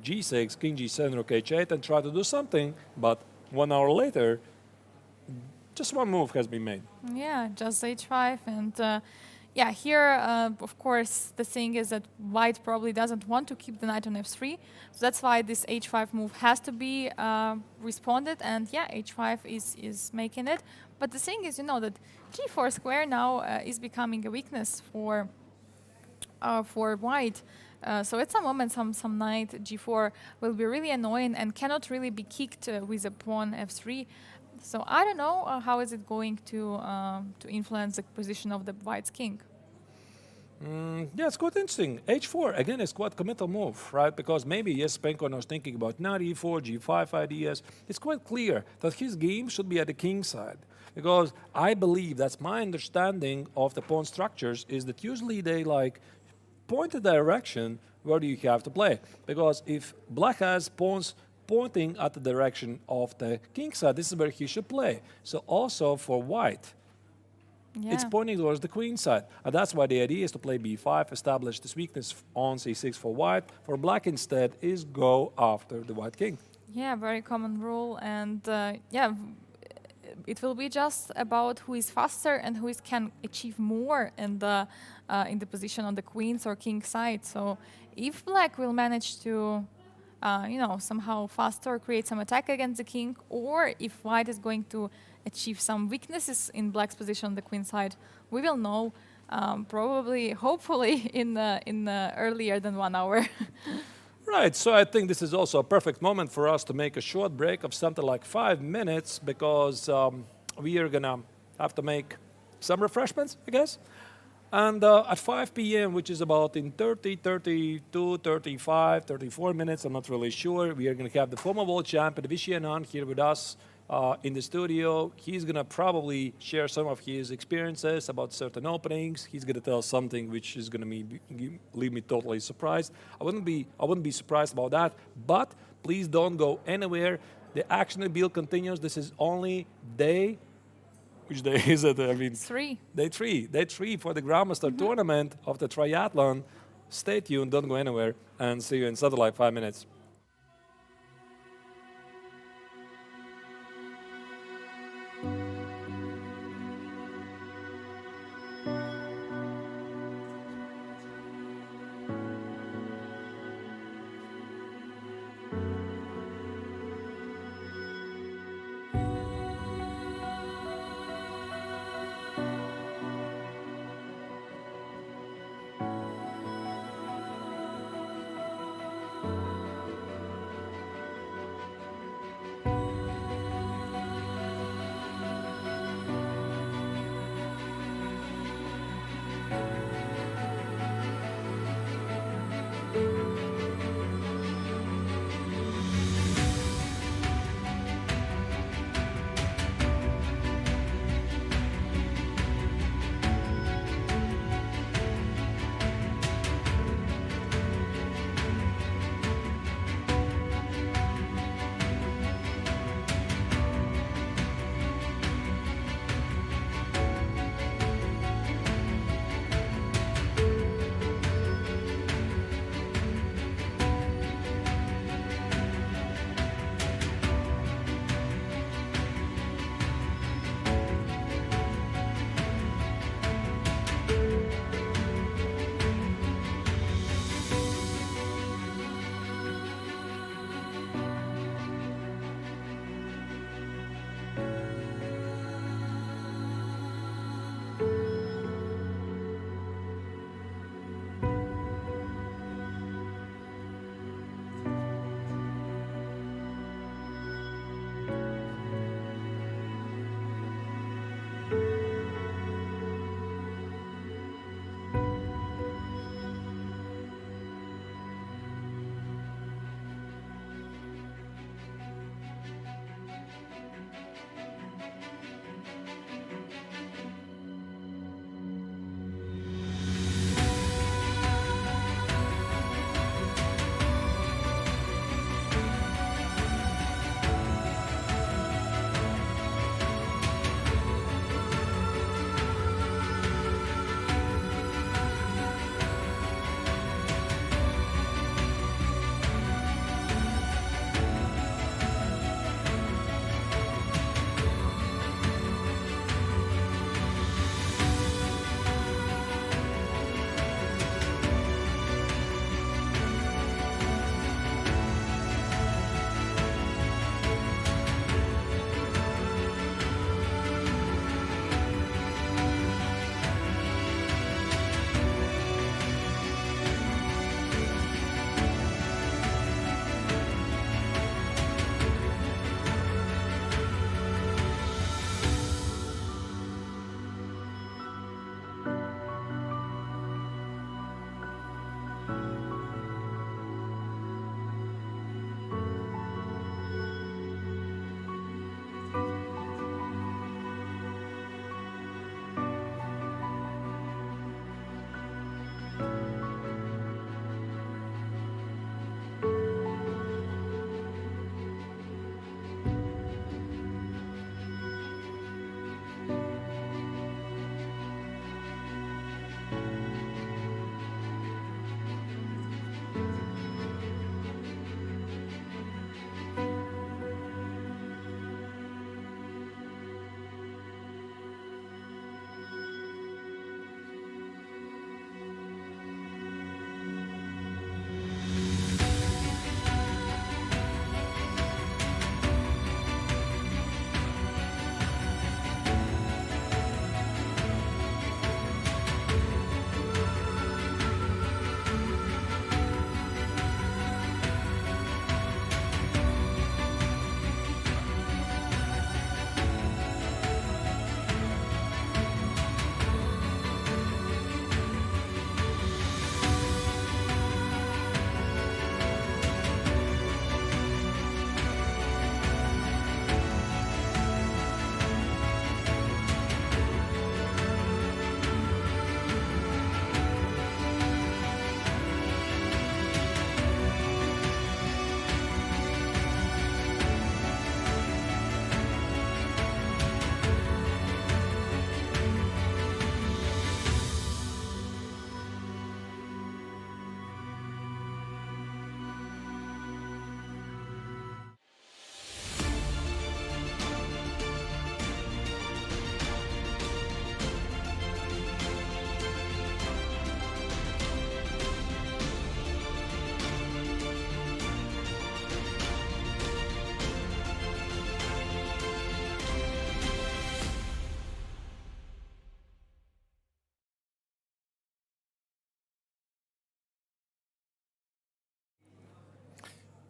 g6, king g7, rook h8, and try to do something. But 1 hour later, just one move has been made. Yeah, just h5. And yeah, here, of course, the thing is that White probably doesn't want to keep the knight on f3. So that's why this h5 move has to be responded. And yeah, h5 is making it. But the thing is, that g4 square now is becoming a weakness for White. So at some moment, some knight g4 will be really annoying and cannot really be kicked with a pawn f3. So I don't know how is it going to influence the position of the White's king. Yeah, it's quite interesting. h4, again, is quite a committal move, right? Because maybe Yesepenko was thinking about knight e4, g5 ideas. It's quite clear that his game should be at the king side. Because I believe, that's my understanding of the pawn structures, is that usually they point the direction where do you have to play. Because if Black has pawns pointing at the direction of the king side, this is where he should play. So also for White, it's pointing towards the queen side. And that's why the idea is to play b5, establish this weakness on c6 for White. For Black instead is go after the White king. Yeah, very common rule. And it will be just about who is faster and who can achieve more in the position on the queen's or king side. So if Black will manage to somehow faster create some attack against the king, or if White is going to achieve some weaknesses in Black's position on the queen side, we will know probably, hopefully, in earlier than 1 hour. Right, so I think this is also a perfect moment for us to make a short break of something like 5 minutes, because we are gonna have to make some refreshments, I guess. And at 5 p.m., which is about in 30, 32, 35, 34 minutes, I'm not really sure, we are going to have the former world champion, Vishy Anand, here with us in the studio. He's going to probably share some of his experiences about certain openings. He's going to tell something which is going to leave me totally surprised. I wouldn't be surprised about that, but please don't go anywhere. The action in Biel continues. This is only day. Which day is it? Day three for the Grandmaster tournament of the Triathlon. Stay tuned, don't go anywhere, and see you in something like 5 minutes.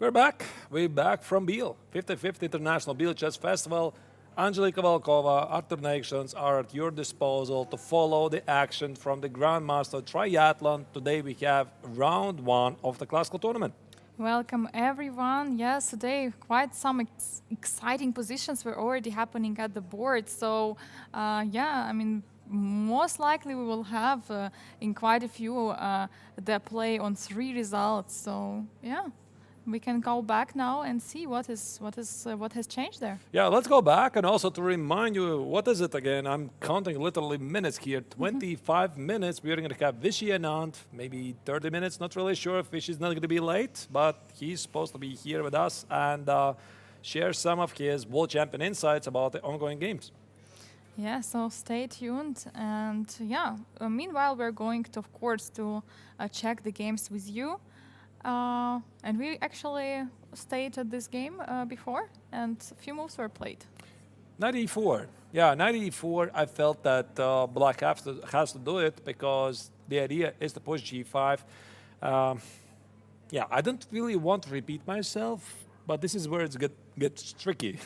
We're back. We're back from Biel, 55th International Biel Chess Festival. Angelika Volkova, Artur Nations are at your disposal to follow the action from the Grandmaster Triathlon. Today we have round one of the classical tournament. Welcome everyone. Yes, today quite some exciting positions were already happening at the board. So yeah, I mean, most likely we will have in quite a few the play on 3 results. So yeah, we can go back now and see what has changed there. Yeah, let's go back and also to remind you, what is it again? I'm counting literally minutes here. 25 minutes. We're going to have Vishy Anand, maybe 30 minutes. Not really sure if Vishy's not going to be late, but he's supposed to be here with us and share some of his world champion insights about the ongoing games. Yeah, so stay tuned. And yeah, meanwhile, we're going to, of course, to check the games with you. And we actually stayed at this game before, and a few moves were played. 94. Yeah, 94. I felt that Black has to do it because the idea is to push G5. Yeah, I don't really want to repeat myself, but this is where it gets tricky.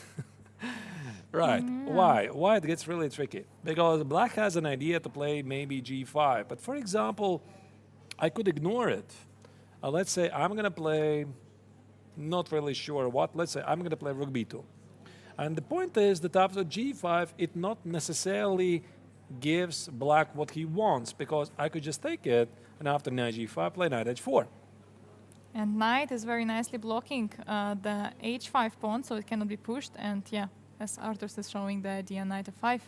Right. Why? Why it gets really tricky? Because Black has an idea to play maybe G5, but for example, I could ignore it. Let's say I'm going to play, not really sure what, let's say I'm going to play Rook B2. And the point is that after G5, it not necessarily gives Black what he wants, because I could just take it, and after Knight G5, play Knight H4. And Knight is very nicely blocking the H5 pawn, so it cannot be pushed. And yeah, as Artur is showing the idea, Knight F5.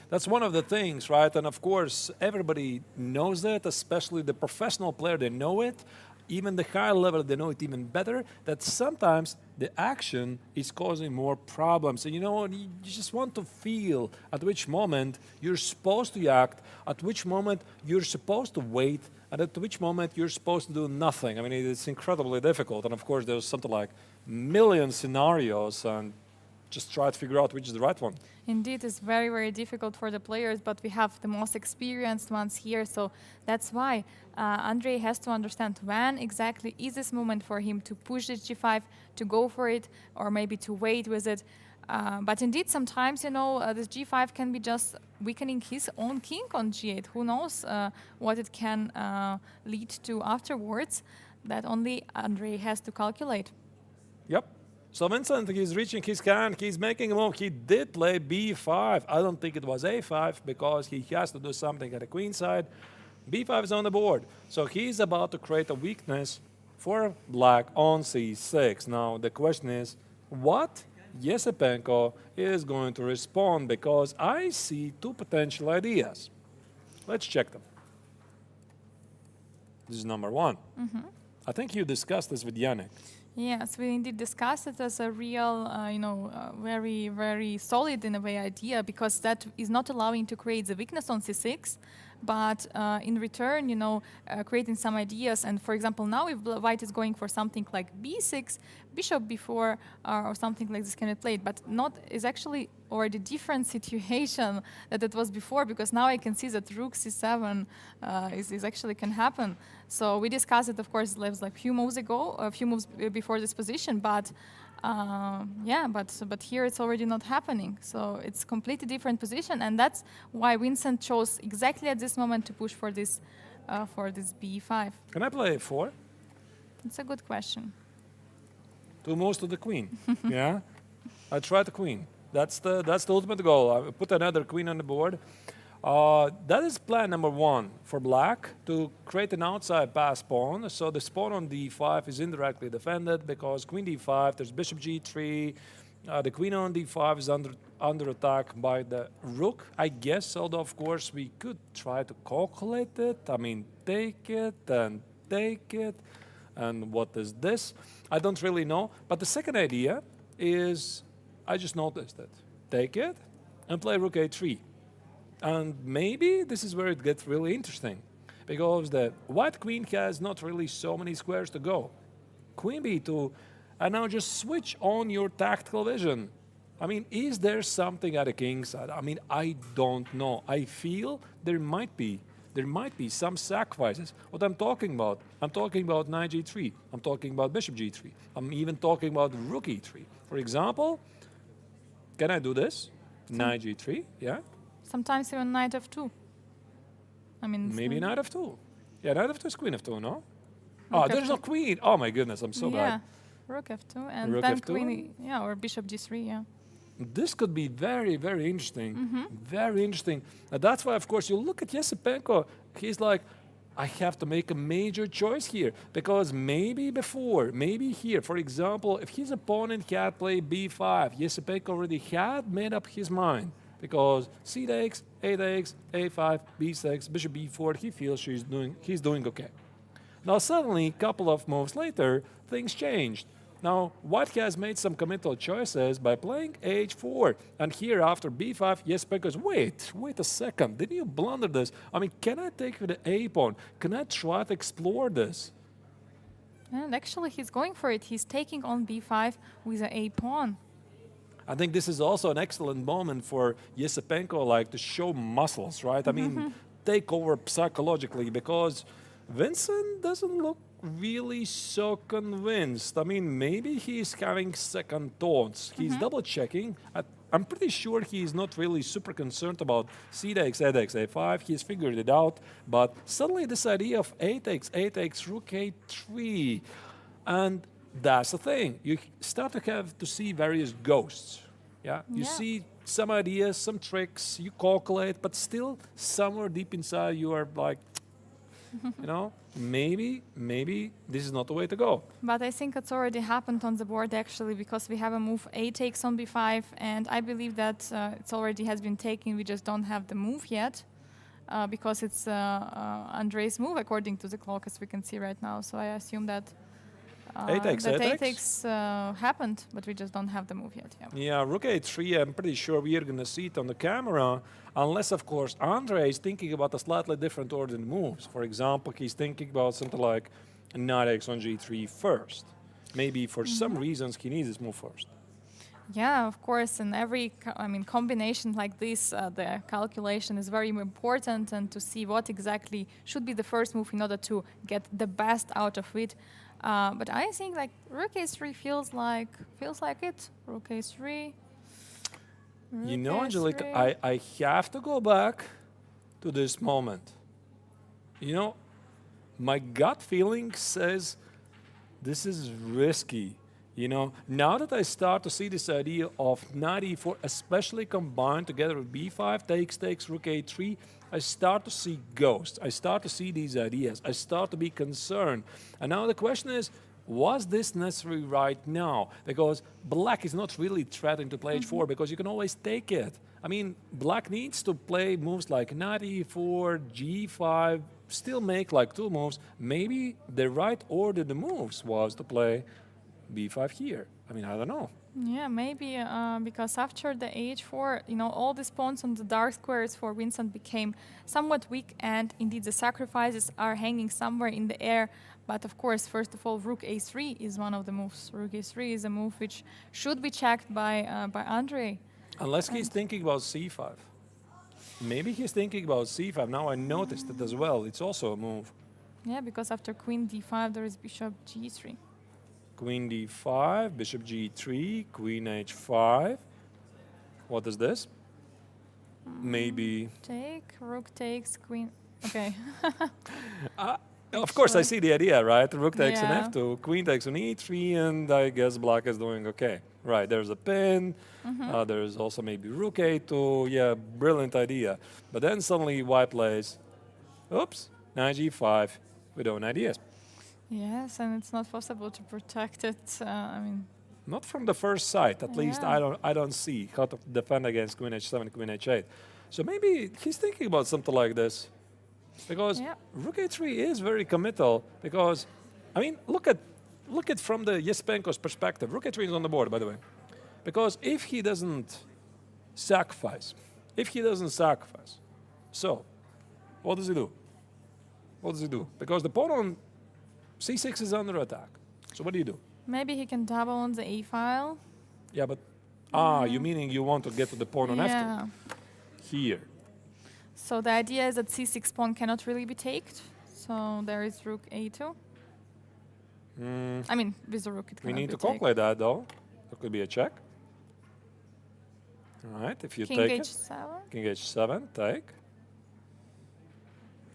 That's one of the things, right? And of course, everybody knows that, especially the professional player, they know it. Even the higher level, they know it even better, that sometimes the action is causing more problems. And you know, you just want to feel at which moment you're supposed to act, at which moment you're supposed to wait, and at which moment you're supposed to do nothing. I mean, it's incredibly difficult. And of course, there's something like million scenarios, and just try to figure out which is the right one. Indeed, it's very, very difficult for the players, but we have the most experienced ones here, so that's why Andrei has to understand when exactly is this moment for him to push this G5, to go for it, or maybe to wait with it. But indeed, sometimes, you know, this G5 can be just weakening his own king on G8. Who knows what it can lead to afterwards? That only Andrei has to calculate. Yep. So Vincent, he's reaching his hand, he's making a move. He did play B5. I don't think it was A5 because he has to do something at the queen side. B5 is on the board. So he's about to create a weakness for Black on C6. Now the question is, what Yesepenko is going to respond, because I see 2 potential ideas. Let's check them. This is number 1. I think you discussed this with Yannick. Yes, we indeed discussed it as a real, very, very solid in a way idea, because that is not allowing to create the weakness on C6, but in return, you know, creating some ideas. And for example, now if White is going for something like B6, Bishop B4, or something like this can be played, but not is actually already different situation that it was before, because now I can see that Rook C7 is actually can happen. So we discussed it, of course, like few moves ago, a few moves before this position, but yeah, but here it's already not happening. So it's completely different position, and that's why Vincent chose exactly at this moment to push for this B5. Can I play A4? It's a good question. 2 moves to the queen. Yeah, I tried the queen. That's the ultimate goal. I put another queen on the board. That is plan number 1 for Black, to create an outside pass pawn. So the pawn on D5 is indirectly defended because queen D5. There's bishop G3. The queen on D5 is under attack by the rook, I guess. Although of course we could try to calculate it. I mean, take it and take it. And what is this? I don't really know. But the second idea is, I just noticed it. Take it and play rook A3. And maybe this is where it gets really interesting, because the white queen has not really so many squares to go. Queen B2, and now just switch on your tactical vision. I mean, is there something at the king side? I mean, I don't know. I feel there might be there might be some sacrifices. What I'm talking about knight g3. I'm talking about bishop g3. I'm even talking about rook e3. For example, can I do this? Knight g3, yeah? Sometimes even knight f2. I mean, Maybe knight f2. Yeah, knight f2 is queen f2, no? Rook There's no F2. queen. Oh my goodness, I'm so yeah, bad. rook f2 and Rook then F2? queen, or bishop g3, yeah. This could be very, very interesting. Mm-hmm. Very interesting. That's why, of course, you look at Yesipenko. He's like, I have to make a major choice here because maybe before, maybe here, for example, if his opponent had played b5, Yesipenko already had made up his mind because c takes, a takes, a5, b6, bishop b4. He feels he's doing okay. Now suddenly, a couple of moves later, things changed. Now, White has made some committal choices by playing h4. And here after b5, yes, because wait a second, did you blunder this? I mean, can I take the a pawn? Can I try to explore this? And actually, he's going for it. He's taking on b5 with an a pawn. I think this is also an excellent moment for Yesipenko, like to show muscles, right? I mean, take over psychologically because Vincent doesn't look really so convinced. I mean, maybe he's having second thoughts. He's double checking. I'm pretty sure he's not really super concerned about c takes, a takes, a5. He's figured it out. But suddenly this idea of a takes, rook a3. And that's the thing. You start to have to see various ghosts. Yeah? You see some ideas, some tricks, you calculate, but still somewhere deep inside you are like, you know, maybe this is not the way to go. But I think it's already happened on the board actually because we have a move a takes on b5 and I believe that it's already has been taken. We just don't have the move yet because it's Andrei's move according to the clock as we can see right now. So I assume that a takes happened, but we just don't have the move yet. Yeah, rook a3, I'm pretty sure we are going to see it on the camera, unless, of course, Andrei is thinking about a slightly different order in moves. For example, he's thinking about something like knight x on g3 first. Maybe for some reasons he needs this move first. Yeah, of course. In every combination like this, the calculation is very important and to see what exactly should be the first move in order to get the best out of it. But I think like rook a3 feels like it. Rook a3. You know, Angelica, I have to go back to this moment. You know, my gut feeling says this is risky. You know, now that I start to see this idea of knight e4, especially combined together with b5, takes, rook a3, I start to see ghosts. I start to see these ideas. I start to be concerned. And now the question is, was this necessary right now? Because black is not really threatening to play h4 because you can always take it. I mean, black needs to play moves like knight e4, g5, still make like two moves. Maybe the right order of the moves was to play b5 here. I mean, I don't know. Yeah, maybe because after the h4, you know, all these pawns on the dark squares for Vincent became somewhat weak, and indeed the sacrifices are hanging somewhere in the air. But of course, first of all, rook a3 is one of the moves. Rook a3 is a move which should be checked by Andrei. Unless he's thinking about c5. Maybe he's thinking about c5. Now I noticed it as well. It's also a move. Yeah, because after queen d5, there is bishop g3. Queen d5, bishop g3, queen h5. What is this? Maybe... Take, rook takes, queen... Okay. Of course, I see the idea, right? Rook takes Yeah. on f2, queen takes on e3, and I guess black is doing okay. Right, there's a pin. There's also maybe rook a2. Yeah, brilliant idea. But then suddenly white plays, oops, knight g5 with own ideas. Yes, and it's not possible to protect it. Not from the first sight, at least Yeah. I don't see how to defend against queen h7, queen h8. So maybe he's thinking about something like this. Because rook a3 is very committal. Because, I mean, look at from the Yesipenko's perspective. Rook a3 is on the board, by the way. Because if he doesn't sacrifice, so what does he do? Because the pawn on c6 is under attack. So what do you do? Maybe he can double on the a file. Yeah, but you meaning you want to get to the pawn on f2 here. So the idea is that c6 pawn cannot really be taken. So there is rook a2. I mean, with the rook it We cannot need be to taken. calculate that, though. There could be a check. All right, if you King take it. h7. King h7, take.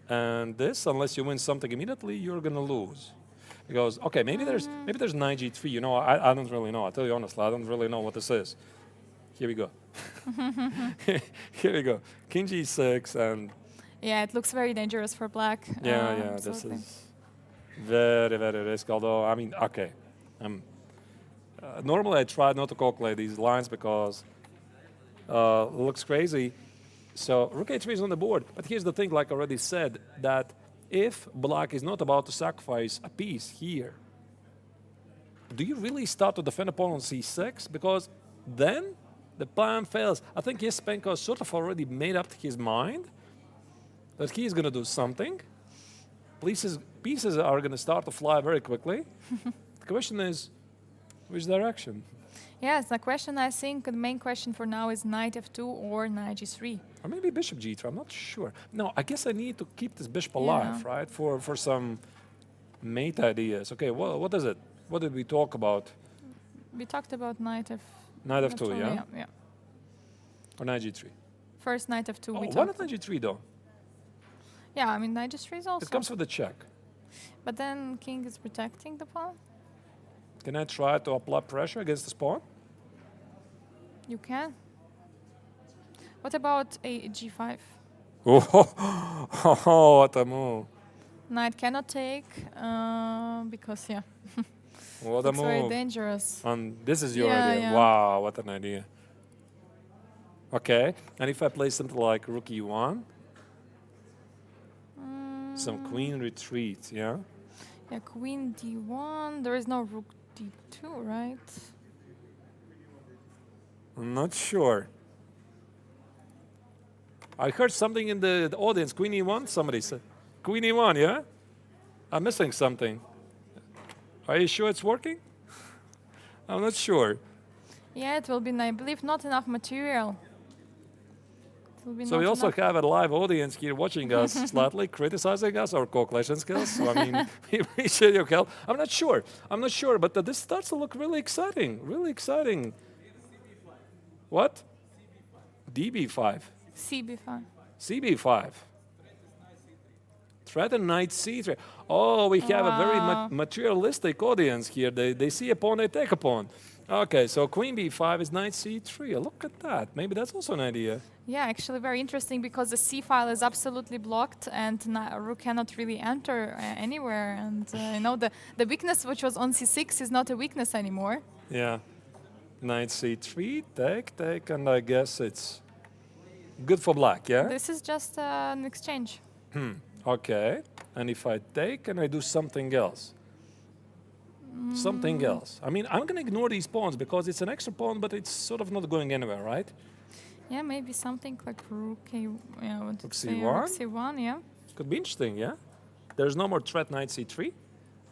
And this, unless you win something immediately, you're gonna lose. Because okay, maybe there's knight g3. You know, I don't really know. I'll tell you honestly, I don't really know what this is. Here we go. Here we go. King g6 and Yeah, it looks very dangerous for black. yeah, this absolutely. is very, very risky. Although I mean, okay, normally I try not to calculate these lines because it looks crazy. So rook a3 is on the board, but here's the thing, like I already said, that if black is not about to sacrifice a piece here, do you really start to defend a pawn on c6? Because then the plan fails. I think Jespenko sort of already made up his mind that he's going to do something. Pieces are going to start to fly very quickly. The question is, which direction? Yes, the question, I think the main question for now is knight f2 or knight g3. Or maybe bishop g3, I'm not sure. No, I guess I need to keep this bishop alive, Yeah. right? For some mate ideas. Okay, well, what is it? What did we talk about? We talked about knight f. Knight f2, yeah? Yeah. Or knight g3? First knight f2 we Oh, why talked. not knight g3 though? Yeah, I mean knight g3 is also. It comes with a check. But then king is protecting the pawn. Can I try to apply pressure against this pawn? You can. What about a g5? Oh, what a move. Knight cannot take because yeah, What a it's very move. dangerous. And this is your Yeah, idea. yeah. Wow, what an idea. Okay, and if I play something like rook e1, some queen retreat, yeah? Yeah, queen d1. There is no rook d2, right? I'm not sure. I heard something in the audience. Queen e1, somebody said. Queen e1, yeah? I'm missing something. Are you sure it's working? I'm not sure. Yeah, it will be, I believe, not enough material. It will be So not we also enough. have a live audience here watching us, slightly criticizing us, our calculation skills. So, I mean, we appreciate your help. I'm not sure, but this starts to look really exciting, really exciting. What? DB5. cb5. CB5. Threaten knight c3. Oh, we have a very Wow. materialistic audience here. They see a pawn, they take a pawn. Okay, so queen b5 is knight c3. Look at that. Maybe that's also an idea. Yeah, actually very interesting because the c file is absolutely blocked and rook cannot really enter anywhere. And you know the weakness which was on c6 is not a weakness anymore. Yeah. Knight c3, take, and I guess it's good for black, yeah? This is just an exchange. Okay. And if I take, can I do something else? Something else. I mean, I'm going to ignore these pawns because it's an extra pawn, but it's sort of not going anywhere, right? Yeah, maybe something like rook a, yeah, what did Rook you say? c1? Rook c1, yeah. Could be interesting, yeah? There's no more threat knight c3.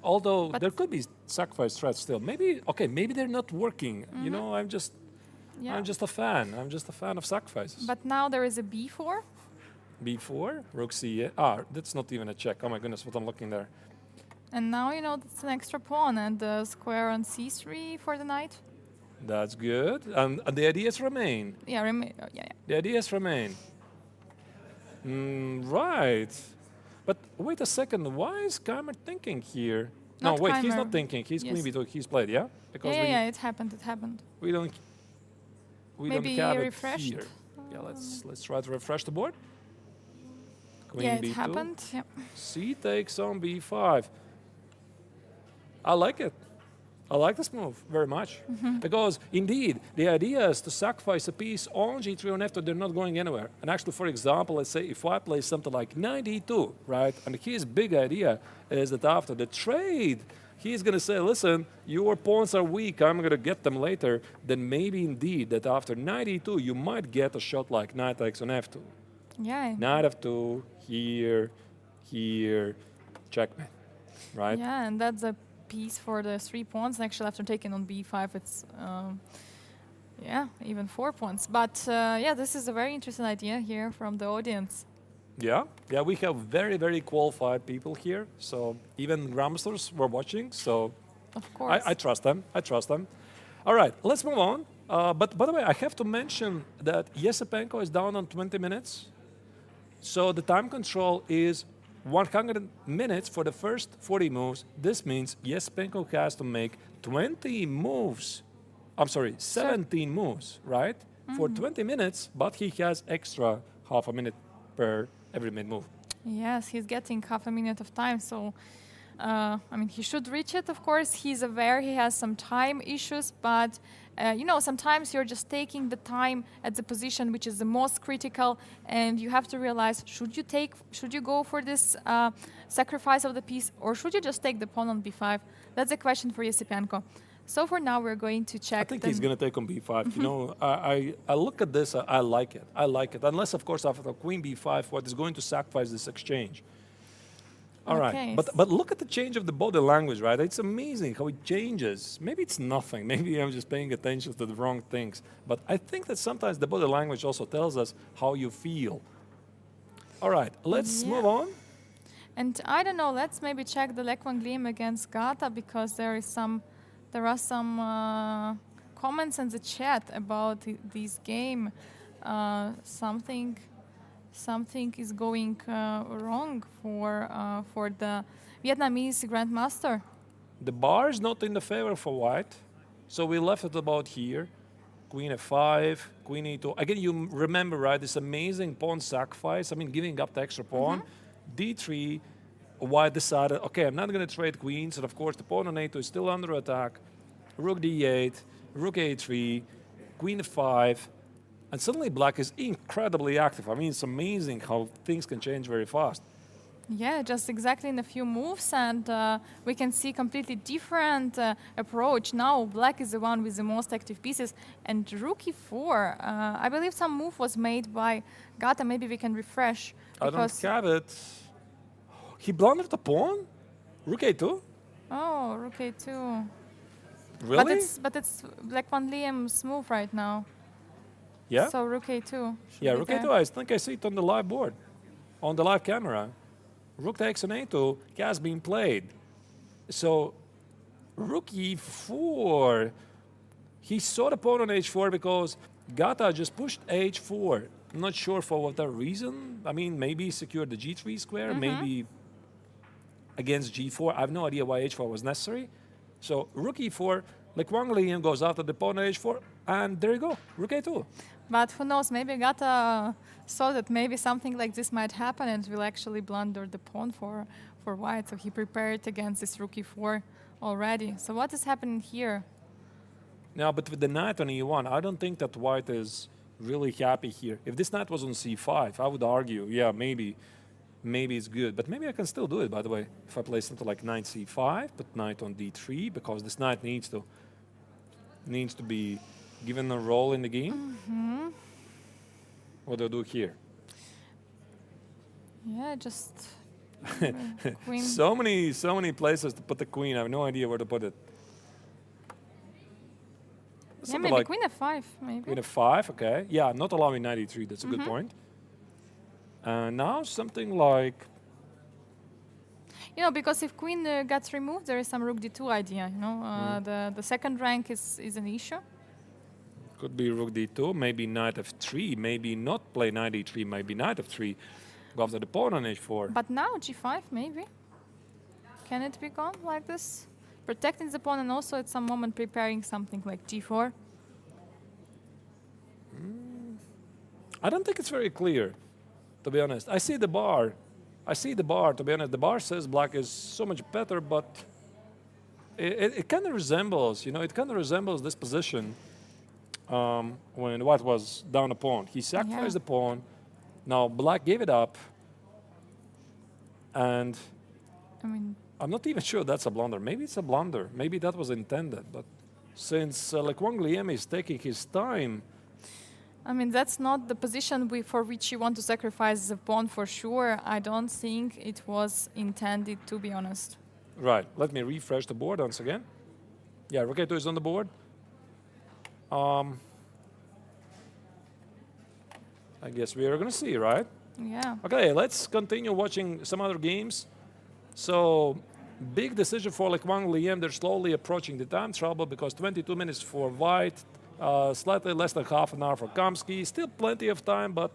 Although But- there could be sacrifice threats still. Maybe, okay, maybe they're not working. You know, I'm just a fan. I'm just a fan of sacrifices. But now there is a b4. b4, rook c8. That's not even a check. Oh my goodness, what I'm looking there. And now, you know, it's an extra pawn and the square on c3 for the knight. That's good. And the ideas remain. Yeah, yeah. The ideas remain. Right. But wait a second. Why is Keimer thinking here? Not no, wait. He's Keimer. not thinking. He's Yes. queen b2. He's played, yeah? Because Yeah, it happened. we don't Maybe have refreshed. it here. Yeah, let's try to refresh the board. Queen Yeah, b2. it happened. Yeah. C takes on b5. I like it. I like this move very much. Because, indeed, the idea is to sacrifice a piece on g3 on f2, they're not going anywhere. And actually, for example, let's say if I play something like knight e2, right? And his big idea is that after the trade, he's going to say, listen, your pawns are weak, I'm going to get them later. Then maybe, indeed, that after knight e2, you might get a shot like knight takes on f2. Yeah. Knight f2, here, checkmate, right? Yeah, and that's a piece for the 3 pawns. Actually, after taking on b5, it's yeah, even 4 pawns. But yeah, this is a very interesting idea here from the audience. Yeah, yeah, we have very, very qualified people here. So even Grandmasters were watching. So Of course. I trust them. I trust them. All right, let's move on. But by the way, I have to mention that Yesipenko is down on 20 minutes. So the time control is 100 minutes for the first 40 moves. This means Yesipenko has to make 20 moves. I'm sorry, 17 moves, right? For 20 minutes, but he has extra half a minute per every mid-move. Yes, he's getting half a minute of time, so I mean, he should reach it, of course. He's aware he has some time issues, but you know, sometimes you're just taking the time at the position which is the most critical, and you have to realize, should you go for this sacrifice of the piece, or should you just take the pawn on b5? That's a question for Yesipenko. So for now, we're going to check. I think he's going to take on b5. You know, I look at this, I like it. I like it. Unless, of course, after queen b5, what is going to sacrifice this exchange? All right. But look at the change of the body language, right? It's amazing how it changes. Maybe it's nothing. Maybe I'm just paying attention to the wrong things. But I think that sometimes the body language also tells us how you feel. All right. Let's move on. And I don't know, let's maybe check the Lekwan against Gata, because there are some comments in the chat about this game. Something is going wrong for the Vietnamese Grandmaster. The bar is not in the favor for white, so we left it about here. Queen f5, queen e2. Again, you remember, right, this amazing pawn sacrifice. I mean, giving up the extra pawn. d3, white decided, okay, I'm not going to trade queens. And of course, the pawn on a2 is still under attack. Rook d8, rook a3, queen f5. And suddenly black is incredibly active. I mean, it's amazing how things can change very fast. Yeah, just exactly in a few moves, and we can see completely different approach. Now black is the one with the most active pieces, and rook e4. I believe some move was made by Gata. Maybe we can refresh. I don't have it. He blundered the pawn? Rook a2? Oh, rook a2. Really? But it's Black Van Liem's move right now. Yeah? So rook a2. Yeah, rook a2, I think I see it on the live board, on the live camera. Rook takes on a2 has been played. So rook e4. He saw the pawn on h4 because Gata just pushed h4. I'm not sure for what reason. I mean, maybe he secured the g3 square, maybe against g4. I have no idea why h4 was necessary. So rook e4, Wang Liam goes after the pawn on h4, and there you go, rook a2. But who knows, maybe Gata saw that maybe something like this might happen and will actually blunder the pawn for white. So he prepared against this rook e4 already. So what is happening here? Now, but with the knight on e1, I don't think that white is really happy here. If this knight was on c5, I would argue, yeah, maybe it's good. But maybe I can still do it, by the way, if I play something like knight c5, but knight on d3, because this knight needs to be given a role in the game. What do I do here? Yeah, just queen. So many places to put the queen. I have no idea where to put it. Yeah, maybe like queen f5, maybe. Queen f5, okay. Yeah, not allowing knight e3. That's a good point. Now something like... You know, because if queen gets removed, there is some rook d2 idea. You know, the second rank is an issue. Could be rook d2, maybe knight f3, maybe not play knight e3, maybe knight f3, go after the pawn on h4. But now g5, maybe. Can it be gone like this? Protecting the pawn and also at some moment preparing something like g4. I don't think it's very clear, to be honest. I see the bar, to be honest. The bar says black is so much better, but it kind of resembles, you know, it kind of resembles this position when white was down a pawn. He sacrificed the pawn. Now black gave it up, and I mean, I'm not even sure that's a blunder. Maybe it's a blunder. Maybe that was intended. But since Wang Liam is taking his time, I mean, that's not the position for which you want to sacrifice the pawn for sure. I don't think it was intended, to be honest. Right. Let me refresh the board once again. Yeah, rook a2 is on the board. I guess we are going to see, right? Yeah. Okay, let's continue watching some other games. So, big decision for like Wang Liam. They're slowly approaching the time trouble because 22 minutes for White, slightly less than half an hour for Kamsky. Still plenty of time, but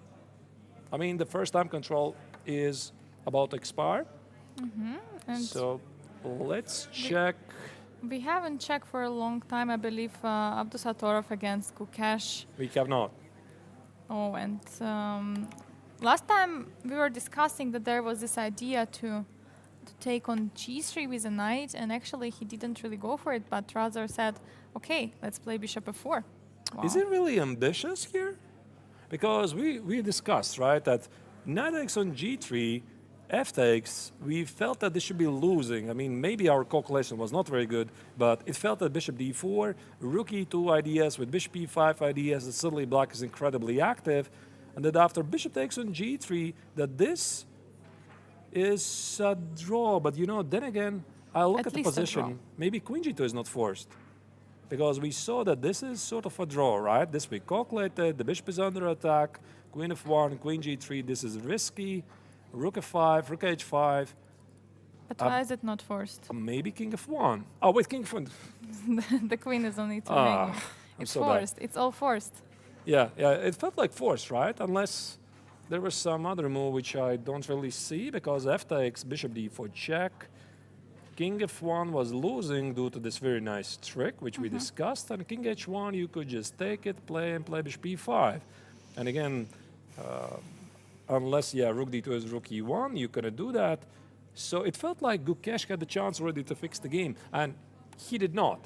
I mean, the first time control is about to expire. And So, let's we- check. we haven't checked for a long time, I believe, Abdusatorov against Gukesh. We have not. Oh, and last time we were discussing that there was this idea to take on g3 with a knight, and actually he didn't really go for it, but rather said, okay, let's play bishop f4. Wow. Is it really ambitious here? Because we discussed, right, that knight takes on g3, f takes, we felt that this should be losing. I mean, maybe our calculation was not very good, but it felt that bishop d4, rook e2 ideas with bishop e5 ideas, that suddenly black is incredibly active, and that after bishop takes on g3, that this is a draw. But you know, then again, I look At at the least a draw. position, maybe queen g2 is not forced. Because we saw that this is sort of a draw, right? This we calculated, the bishop is under attack, queen f1, queen g3, this is risky, rook f5, rook h5, But why is it not forced? maybe king f1. Oh, wait, king f1. The queen is only two Ah, hanging. I'm It's so bad. forced. It's all forced. Yeah, it felt like forced, right? Unless there was some other move which I don't really see, because f takes, bishop d4 check. King f1 was losing due to this very nice trick, which we discussed, and king h1, you could just take it, play, and play bishop e5. And again, unless, rook d2 is rook e1, you couldn't do that. So it felt like Gukesh had the chance already to fix the game, and he did not.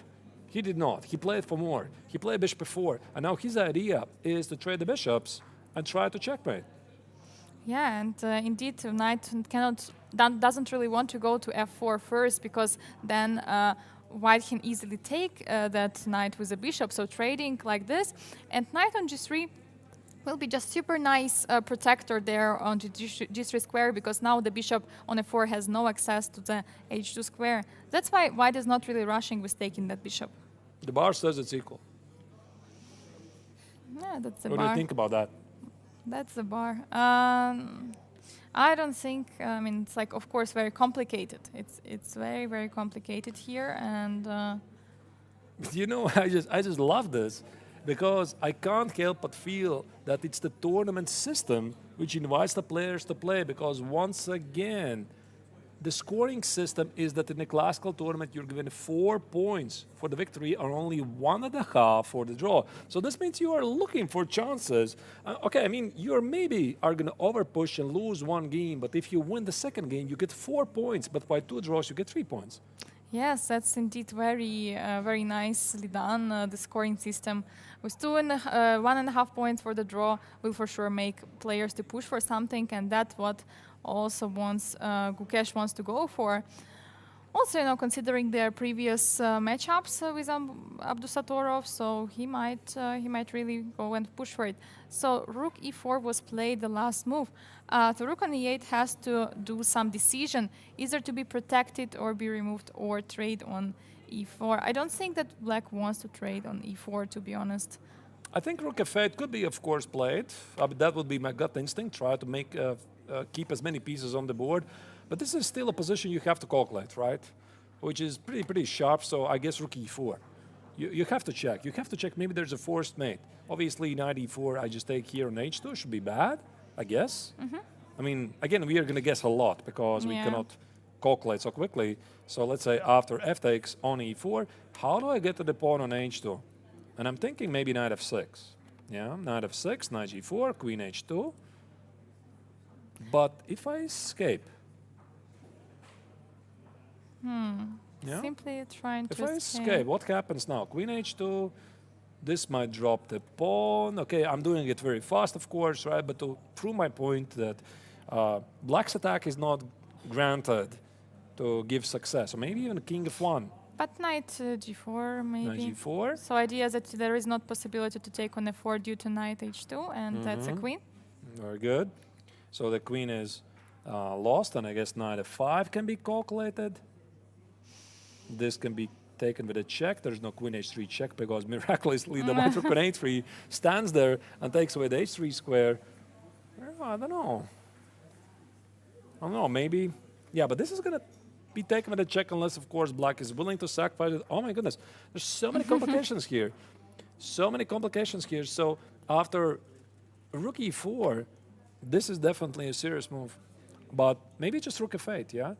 He did not. He played for more. He played bishop f4, and now his idea is to trade the bishops and try to checkmate. Yeah, and indeed, knight doesn't really want to go to f4 first, because then white can easily take that knight with a bishop. So trading like this, and knight on g3 will be just super nice protector there on g3 square, because now the bishop on f4 has no access to the h2 square. That's why white is not really rushing with taking that bishop. The bar says it's equal. Yeah, that's the What do bar. you think about that? That's the bar. I don't think. I mean, it's like, of course, very complicated. It's very, very complicated here, and You know, I just love this, because I can't help but feel that it's the tournament system which invites the players to play, because once again, the scoring system is that in a classical tournament you're given 4 points for the victory or only 1.5 for the draw. So this means you are looking for chances. Okay, I mean, you maybe are going to overpush and lose one game, but if you win the second game, you get 4 points, but by 2 draws, you get 3 points. yes, that's indeed very, very nicely done. The scoring system with 1.5 points for the draw will for sure make players to push for something, and that's what also Gukesh wants to go for. Also, considering their previous matchups with Abdusatorov, so he might really go and push for it. So rook e4 was played, the last move. The rook on e8 has to do some decision, either to be protected or be removed or trade on e4. I don't think that black wants to trade on e4, to be honest. I think rook f8 could be, of course, played. That would be my gut instinct, try to make keep as many pieces on the board. But this is still a position you have to calculate, right? Which is pretty sharp, so I guess rook e4. You have to check. You have to check, maybe there's a forced mate. Obviously, knight e4, I just take here on h2, should be bad, I guess. I mean, again, we are going to guess a lot, because we cannot calculate so quickly. So let's say after f takes on e4, how do I get to the pawn on h2? And I'm thinking maybe knight f6. Yeah, knight f6, knight g4, queen h2. But if I escape, yeah? Simply trying If to I escape, what happens now? Queen h2, this might drop the pawn. Okay, I'm doing it very fast, of course, right? But to prove my point that black's attack is not granted to give success, or maybe even king f1. But knight g4 maybe. Knight g4. So idea is that there is not possibility to take on f4 due to knight h2, and that's a queen. Very good. So the queen is lost, and I guess knight f5 can be calculated. This can be taken with a check. There's no queen h3 check, because miraculously the white rook on a3 stands there and takes away the h3 square. I don't know. I don't know, maybe. Yeah, but this is going to be taken with a check unless, of course, black is willing to sacrifice it. Oh my goodness, there's so many complications here. So many complications here. So after rook e4, this is definitely a serious move. But maybe just rook f8, yeah?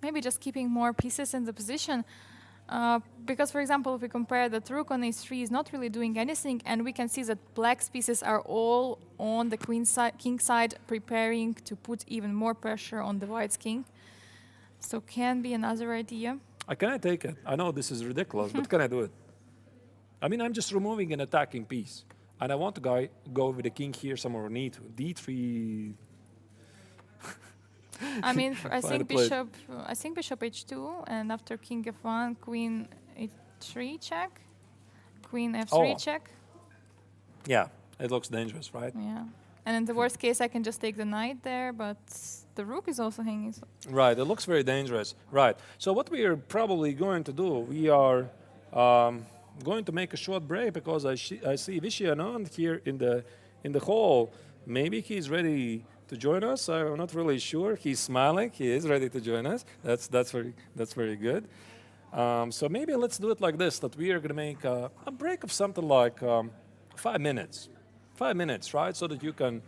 Maybe just keeping more pieces in the position. Because, for example, if we compare that rook on a3 is not really doing anything, and we can see that black's pieces are all on the king side, preparing to put even more pressure on the white's king. So can be another idea. Can I take it? I know this is ridiculous, but can I do it? I mean, I'm just removing an attacking piece. And I want to go with the king here somewhere on e2. d3. I mean, I think play. bishop h2, and after king f1, queen h3 check, queen f3 check. Yeah, it looks dangerous, right? Yeah. And in the worst case, I can just take the knight there, but the rook is also hanging. So. Right, it looks very dangerous. Right. So what we are probably going to do, we are going to make a short break because I see Vishy Anand here in the hall. Maybe he's ready to join us. I'm not really sure. He's smiling. He is ready to join us. That's very good. So maybe let's do it like this: that we are going to make a break of something like 5 minutes. 5 minutes, right? So that you can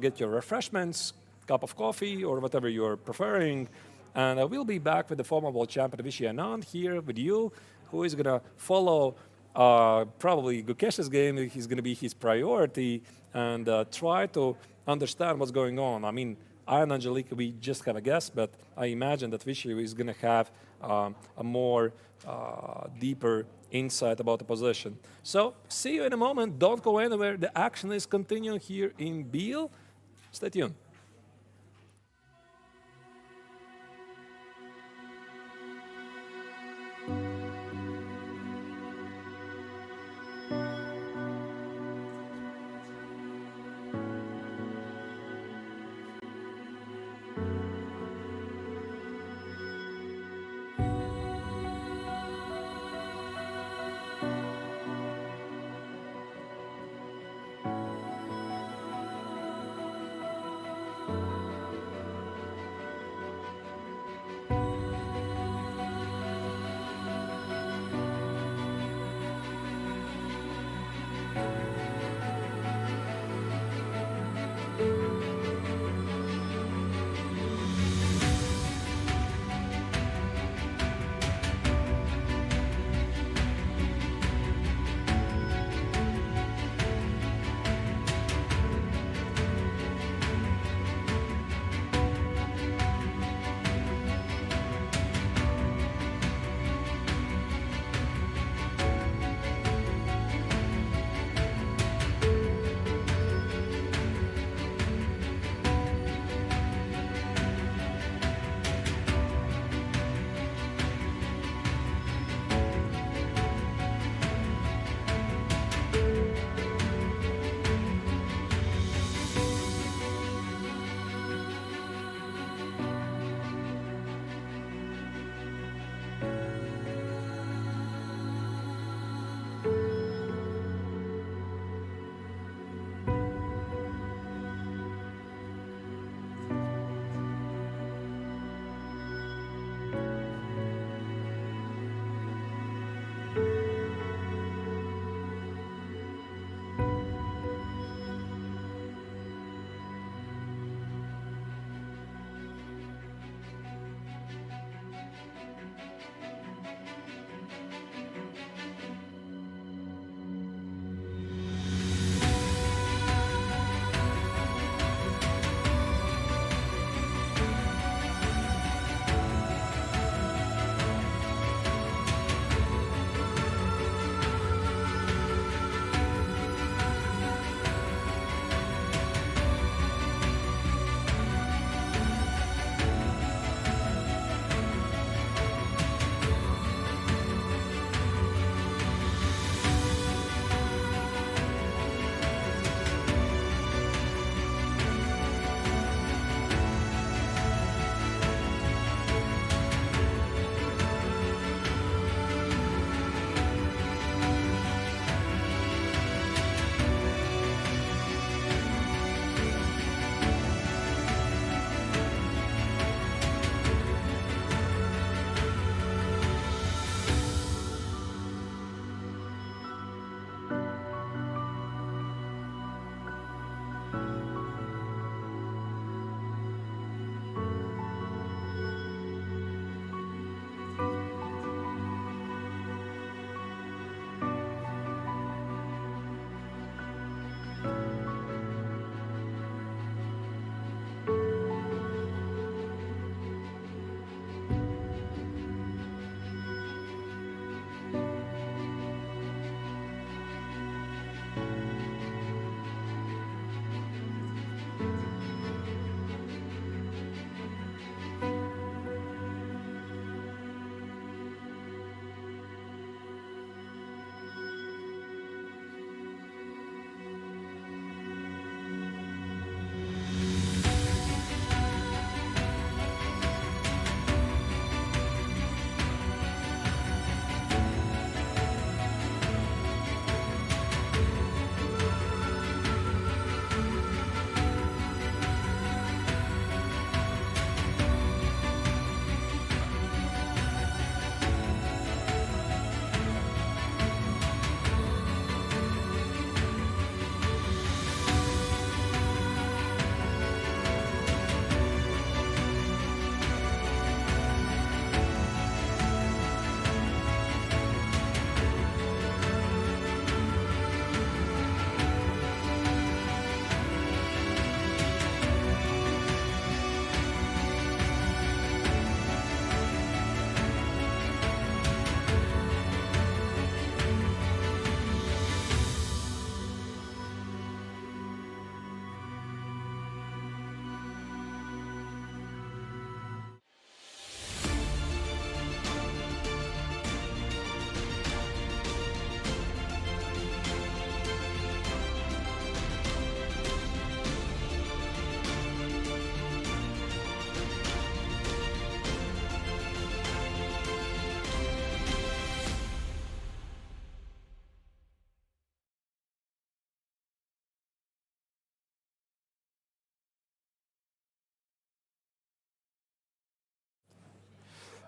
get your refreshments, cup of coffee, or whatever you're preferring. And I will be back with the former world champion Vishy Anand here with you, who is going to follow probably Gukesh's game. He's going to be his priority and try to understand what's going on. I mean, I and Angelica, we just have a guess, but I imagine that Vishy is going to have a more deeper insight about the position. So, see you in a moment. Don't go anywhere. The action is continuing here in Biel. Stay tuned.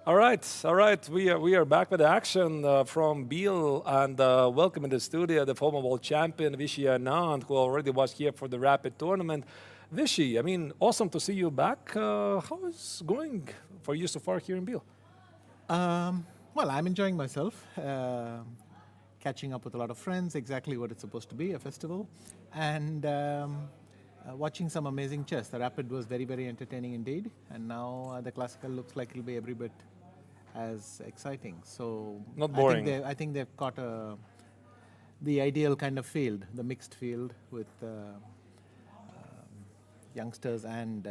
All right. We are back with action from Biel, and welcome in the studio the former world champion Vishy Anand, who already was here for the rapid tournament. Vishy, I mean, awesome to see you back. How is going for you so far here in Biel? Well, I'm enjoying myself, catching up with a lot of friends, exactly what it's supposed to be, a festival, and watching some amazing chess. The rapid was very, very entertaining indeed, and now the classical looks like it'll be every bit as exciting. So Not boring. I think they've got the ideal kind of field, the mixed field with youngsters and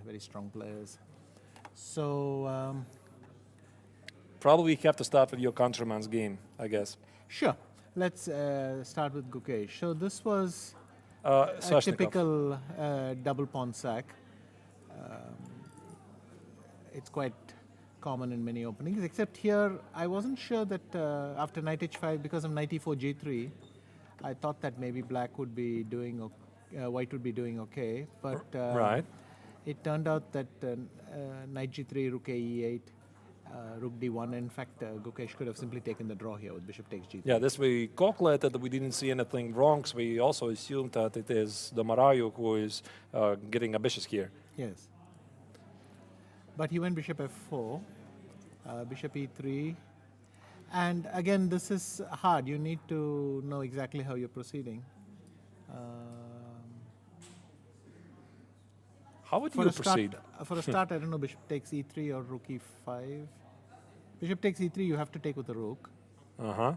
very strong players. So. Probably we have to start with your countryman's game, I guess. Sure. Let's start with Gukesh. So this was a Sveshnikov. typical double pawn sack. It's quite common in many openings, except here I wasn't sure that after knight h5, because of knight e4 g3, I thought that maybe black would be doing, white would be doing okay, but Right. it turned out that knight g3, rook a e8, rook d1. In fact, Gukesh could have simply taken the draw here with bishop takes g3. Yeah, this we calculated that we didn't see anything wrong, so we also assumed that it is the Marayu who is getting ambitious here. Yes. But he went bishop f4, bishop e3. And again, this is hard. You need to know exactly how you're proceeding. How would For you a start, proceed? for a start, I don't know, bishop takes e3 or rook e5. Bishop takes e3, you have to take with the rook. Uh-huh.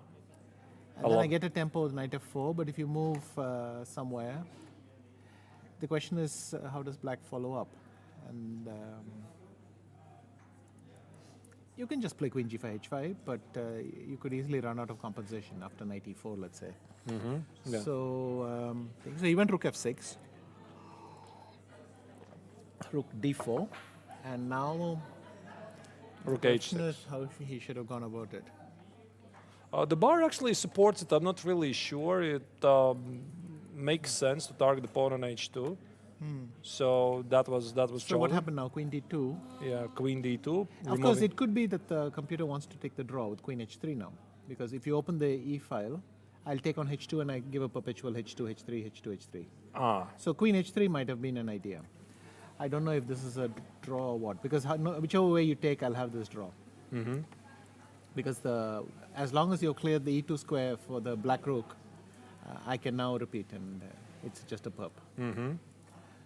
And then I get a tempo with knight f4, but if you move somewhere, the question is how does black follow up? And you can just play queen g5 h5, but you could easily run out of compensation after knight e4, let's say. Yeah. So he went rook f6, rook d4, and now Rook the question h6. is how he should have gone about it. The bar actually supports it. I'm not really sure. It makes sense to target the pawn on h2. So that was So chosen. what happened now? Queen d2. Yeah, queen d2. Of course, removing- it could be that the computer wants to take the draw with queen h3 now, because if you open the e file, I'll take on h2 and I give a perpetual h2, h3, h2, h3. So queen h3 might have been an idea. I don't know if this is a draw or what, because whichever way you take, I'll have this draw. Because as long as you've cleared the e2 square for the black rook, I can now repeat, and it's just a perp.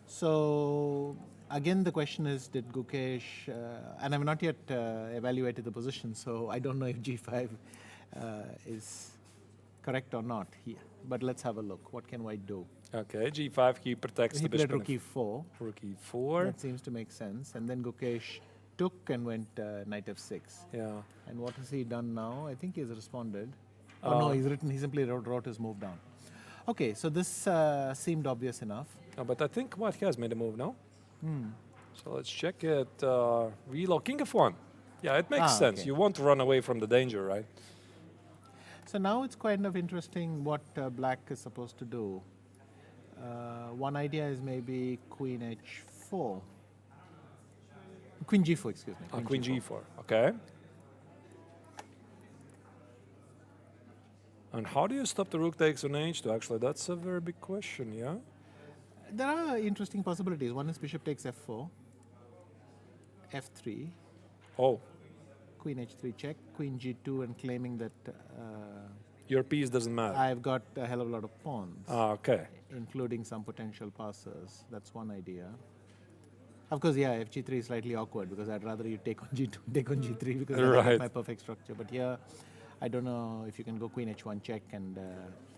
So again, the question is, did Gukesh, and I've not yet evaluated the position, so I don't know if g5 is correct or not here. But let's have a look. What can white do? Okay, g5, he protects He the bishop. played rook e4. Rook e4. That seems to make sense. And then Gukesh took and went knight f6. Yeah. And what has he done now? I think he has responded. Oh no, he simply wrote his move down. Okay, so this seemed obvious enough. But I think white has made a move now. So let's check it. Reload king f1. Yeah, it makes sense. Okay. You want to run away from the danger, right? So now it's kind of interesting what black is supposed to do. One idea is maybe queen h4. Queen g4, excuse me. Queen g4. Okay. And how do you stop the rook takes on h2? Actually, that's a very big question, yeah? There are interesting possibilities. One is bishop takes f4, f3, Oh, queen h3 check, queen g2, and claiming that your piece doesn't matter. I've got a hell of a lot of pawns, Okay. including some potential passes. That's one idea. Of course, yeah, fg3 is slightly awkward because I'd rather you take on g2, take on g3 because I Right. like my perfect structure. But here, I don't know if you can go queen h1 check and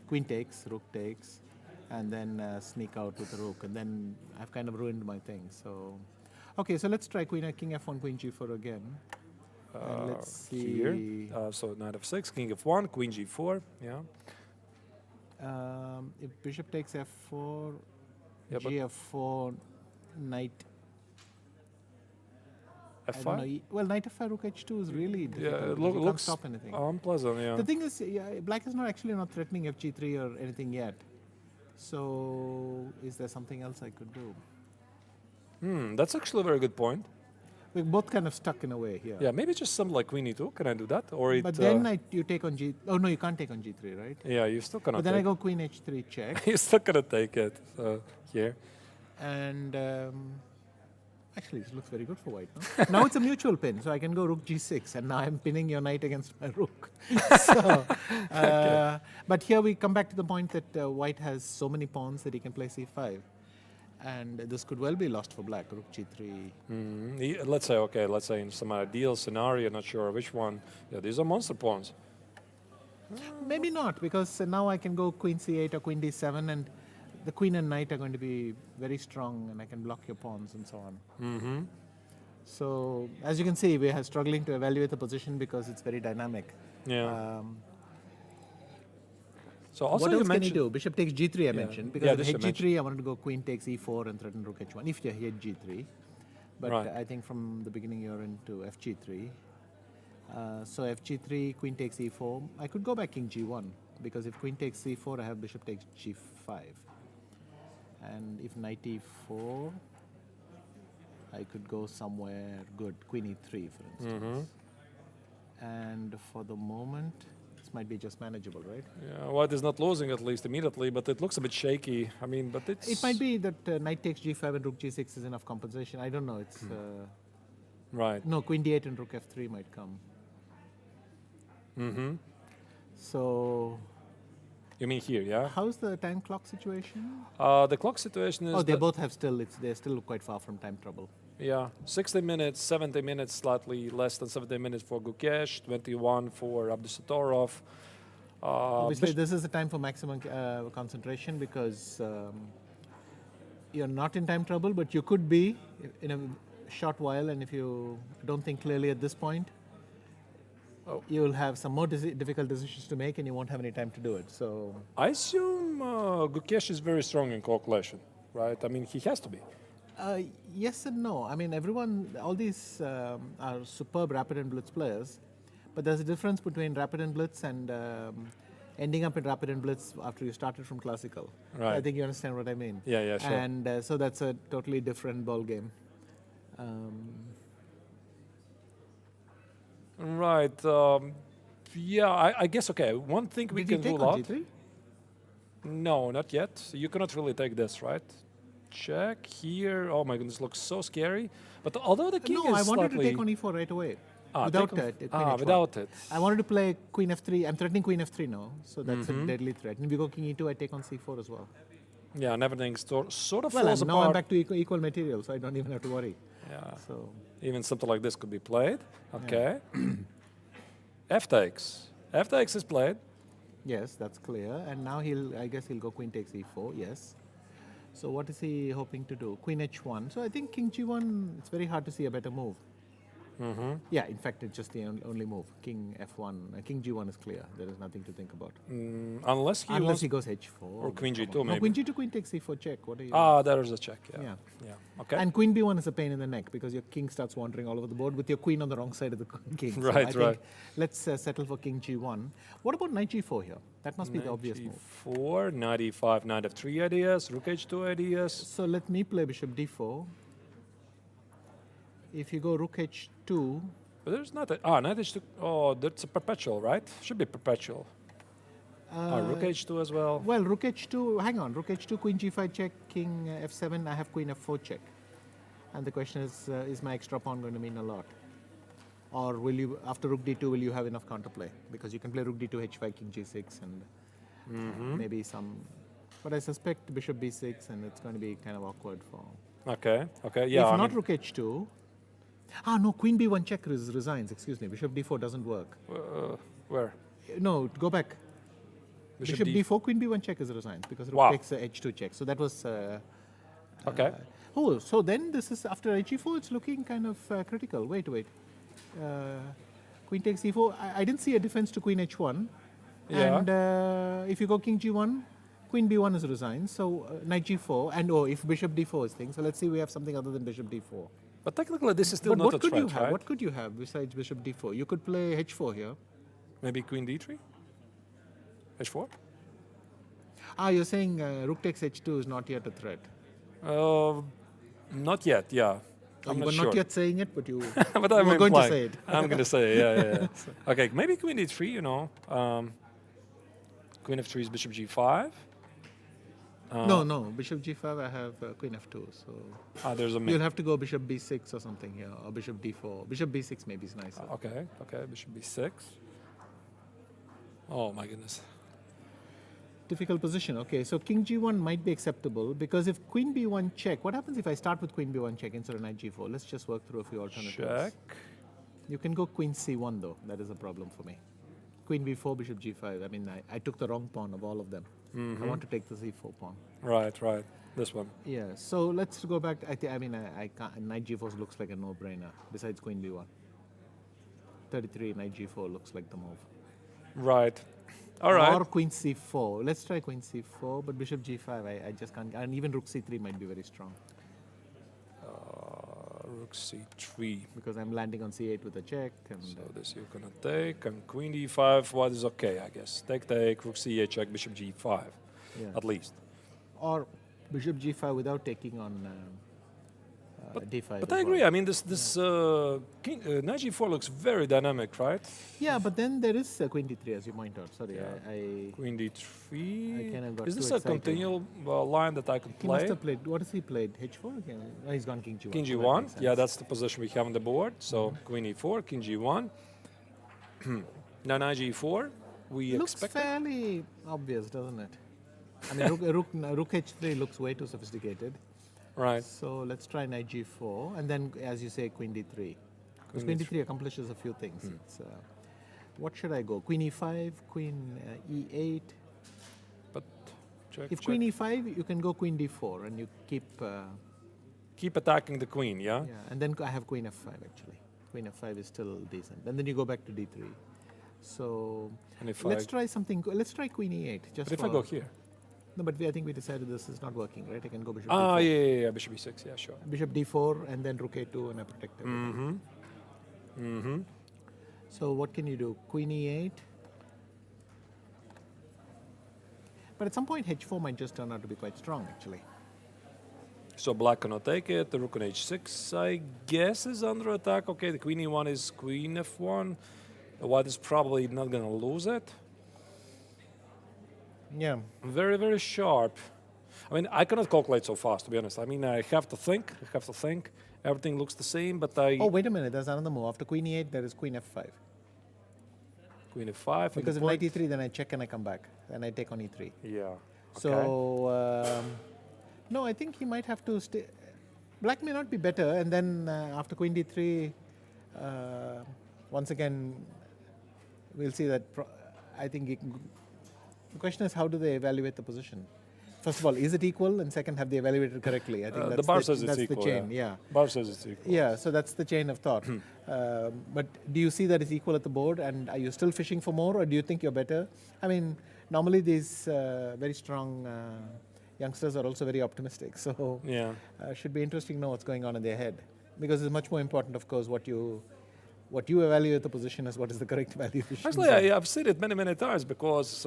queen takes, rook takes, and then sneak out with the rook, and then I've kind of ruined my thing. So, okay, so let's try king f1, queen g4 again. And let's see. Here. So knight f6, king f1, queen g4. Yeah. If bishop takes f4, Yeah, but gf4, knight. I don't know. f5. Well, knight f5, rook h2 is really difficult. Yeah, it because you can't looks stop anything. unpleasant. Yeah. The thing is, yeah, black is not actually not threatening fg3 or anything yet. So, is there something else I could do? That's actually a very good point. We're both kind of stuck in a way here. Yeah, maybe just something like queen e2. Can I do that? Or But then you take on g. Oh no, you can't take on g3, right? Yeah, you're still gonna. But then I go queen h3 check. You're still gonna take it here. And actually, this looks very good for white. No? Now it's a mutual pin, so I can go rook g6, and now I'm pinning your knight against my rook. So, but here we come back to the point that white has so many pawns that he can play c5. And this could well be lost for black, rook g3. Let's say in some ideal scenario, not sure which one. Yeah, these are monster pawns. Maybe not, because now I can go queen c8 or queen d7, and the queen and knight are going to be very strong, and I can block your pawns and so on. So, as you can see, we are struggling to evaluate the position because it's very dynamic. Yeah. So also what you else can you mentioned do? Bishop takes g3, I mentioned. Because Yeah, if this hit you mentioned. g3, I wanted to go queen takes e4 and threaten rook h1, if you hit g3. But Right. I think from the beginning you're into fg3. So fg3, queen takes e4. I could go back king g1, because if queen takes c4, I have bishop takes g5. And if knight e4, I could go somewhere good, queen e3, for instance. And for the moment, this might be just manageable, right? Yeah, white is not losing at least immediately, but it looks a bit shaky. I mean, but it's... It might be that knight takes g5 and rook g6 is enough compensation. I don't know. It's Right. no, queen d8 and rook f3 might come. So You mean here, yeah? how's the time clock situation? The clock situation is... Oh, they that- both have still. They're still quite far from time trouble. Yeah, 60 minutes, 70 minutes, slightly less than 70 minutes for Gukesh, 21 for Abdusatorov. Obviously, this is the time for maximum concentration, because you're not in time trouble, but you could be in a short while. And if you don't think clearly at this point, you'll have some more difficult decisions to make, and you won't have any time to do it. So I assume Gukesh is very strong in calculation, right? I mean, he has to be. yes and no. I mean, all these are superb rapid and blitz players, but there's a difference between rapid and blitz and ending up in rapid and blitz after you started from classical. Right. I think you understand what I mean. Yeah, sure. And so that's a totally different ball game. Right. Yeah, I guess, okay, one thing we Did you can take rule on out... g3? No, not yet. You cannot really take this, right? Check here. Oh my goodness, looks so scary. But although the king No, is I wanted slightly... to take on e4 right away. Ah, Without take on- queen h1. without it. I wanted to play queen f3. I'm threatening queen f3 now, so that's a deadly threat. And if you go king e2, I take on c4 as well. Yeah, and everything sort of Well, falls now I'm apart. back to equal material, so I don't even have to worry. Yeah, So even something like this could be played. Okay. F takes. F takes is played. yes, that's clear. And now I guess he'll go queen takes e4. Yes. So what is he hoping to do? Queen h1. So I think king g1. It's very hard to see a better move. Yeah, in fact, it's just the only move. King f1. King g1 is clear. There is nothing to think about. Unless he Unless wants... he goes h4. Or queen Come g2 on. No, maybe. queen g2, queen takes e4 check. What are you? Ah, there is a check. Yeah. Yeah. Yeah. Okay. And queen b1 is a pain in the neck, because your king starts wandering all over the board with your queen on the wrong side of the king. So Right, I think right. let's settle for king g1. What about knight g4 here? That must be the obvious move. G4, knight e5, knight f3 ideas, rook h2 ideas. So let me play bishop d4. If you go rook h2, But there's not a... knight h2... Oh, that's a perpetual, right? Should be perpetual. Rook h2 as well. well, rook h2, hang on, rook h2, queen g5 check, king f7, I have queen f4 check. And the question is my extra pawn going to mean a lot? Or will you, after rook d2, will you have enough counterplay? Because you can play rook d2, h5, king g6, and maybe some... But I suspect bishop b6, and it's going to be kind of awkward for... Okay, yeah. if I not mean, rook h2... Ah, no, queen b1 check resigns, excuse me. Bishop d4 doesn't work. where? No, go back. Bishop D4. d4, queen b1 check is resigns, because rook Wow. takes a h2 check. So that was... Okay. oh, so then this is, after h4, it's looking kind of critical. Wait. Queen takes e4. I didn't see a defense to queen h1. Yeah. And if you go king g1, queen b1 is resigned. So knight g4, and if bishop d4 is thing. So let's see, we have something other than bishop d4. But technically, this is still But not what a could threat, you have? right? What could you have besides bishop d4? You could play h4 here. Maybe queen d3? h4? Ah, you're saying rook takes h2 is not yet a threat. Not yet, yeah. I'm you not were sure. not yet saying it, but you But you I'm were going to implying. say it. I'm going to say it, yeah. Okay, maybe queen d3, queen f3 is bishop g5. No, bishop g5, I have queen f2. So There's a you'll have to go bishop b6 or something here, or bishop d4. Bishop b6 maybe is nicer. Okay, bishop b6. Oh my goodness. Difficult position. Okay, so king g1 might be acceptable because if queen b1 check, what happens if I start with queen b1 check instead of knight g4? Let's just work through a few alternatives. Check. You can go queen c1 though. That is a problem for me. Queen b4, bishop g5. I mean, I took the wrong pawn of all of them. I want to take the c4 pawn. Right. This one. Yeah. So let's go back. I can't. Knight g4 looks like a no-brainer. Besides queen b1. 33 knight g4 looks like the move. Right. All right. Or queen c4. Let's try queen c4, but bishop g5, I just can't. And even rook c3 might be very strong. Rook c3. Because I'm landing on c8 with a check. And So this you're gonna take, and queen d5. What is okay, I guess. Take, rook c8 check, bishop g5, yeah. at least. Or bishop g5 without taking on d5. But as I agree. well. I mean, this knight g4 looks very dynamic, right? Yeah, but then there is queen d3, as you point out. Sorry, I Queen d3. I kind of got Is too this a excited. continual line that I could He must play? have played. What has he played? H4 again? Oh, he's gone king g1. King So that g1. makes Yeah, sense. that's the position we have on the board. So queen e4, king g1. Now knight g4. We Looks expect. fairly obvious, doesn't it? I mean, rook h3 looks way too sophisticated. Right. So let's try knight g4, and then, as you say, queen d3. Because queen d3 accomplishes a few things. It's, what should I go? Queen e5, queen e8. But check. If check. queen e5, you can go queen d4, and you keep. Keep attacking the queen. Yeah. Yeah, and then I have queen f5 actually. Queen f5 is still decent. And then you go back to d3. So And if let's I, try something. Let's try queen e8. Just but if for, I go here. No, but I think we decided this is not working, right? I can go bishop Ah, d4. yeah, bishop e6. Yeah, sure. Bishop d4 and then rook a2 and I protect everything. So what can you do? Queen e8. But at some point h4 might just turn out to be quite strong actually. So black cannot take it. The rook on h6, I guess, is under attack. Okay, the queen e1 is queen f1. The white is probably not going to lose it. Yeah. Very, very sharp. I mean, I cannot calculate so fast, to be honest. I mean, I have to think. Everything looks the same, but I... Oh, wait a minute. There's another move. After queen e8, there is queen f5. Queen f5. and Because the if knight point- e3, then I check and I come back. Then I take on e3. Yeah. Okay. So, no, I think he might have to stay. Black may not be better, and then after queen d3, once again, we'll see that. I think the question is, how do they evaluate the position? First of all, is it equal? And second, have they evaluated correctly? I think the that's bar says it's that's equal. the chain. Yeah. Bar says it's equal. Yeah, so that's the chain of thought. But do you see that it's equal at the board, and are you still fishing for more, or do you think you're better? I mean, normally these very strong youngsters are also very optimistic, so Yeah. should be interesting to know what's going on in their head, because it's much more important, of course, what you evaluate the position as what is the correct valuation. Actually, I've seen it many, many times because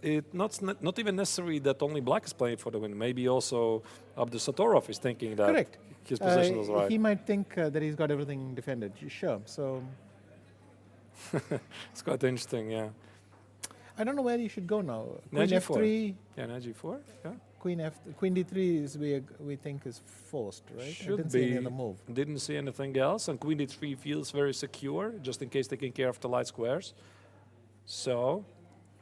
it's not even necessary that only black is playing for the win. Maybe also Abdul Satorov is thinking that Correct. his position is right. He might think that he's got everything defended. Sure. So It's quite interesting, yeah. I don't know where you should go now. Knight Queen G4. f3. Yeah, knight g4, yeah. Queen d3 is we think is forced, right? I Should didn't see any be. other move. Didn't see anything else, and queen d3 feels very secure, just in case taking care of the light squares. So,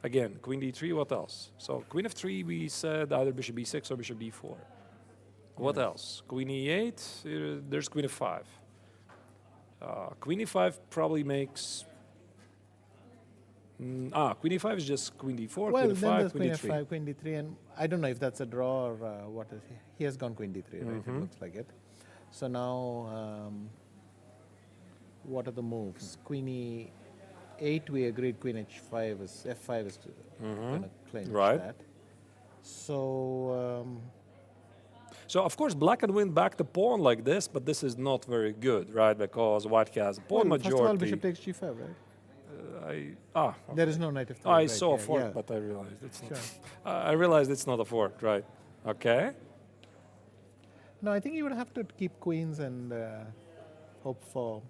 again, queen d3, what else? So, queen f3, we said either bishop b6 or bishop d4. What else? Queen e8, there's queen f5. Queen e5 probably makes... queen e5 is just queen d4, Well, queen then f5, there's queen queen d3. f5, queen d3, and I don't know if that's a draw or what is he? He has gone queen d3, right? It looks like it. So now, what are the moves? Queen e8, we agreed queen h5 is, f5 is going to clinch Right. that. So, So, of course, black can win back the pawn like this, but this is not very good, right? Because white has a pawn well, majority. first of all, bishop takes g5, right? There is no knight f3. I right, saw a yeah, fork, yeah. but I realized it's not. Sure. I realized it's not a fork, right? Okay. No, I think you would have to keep queens and hope for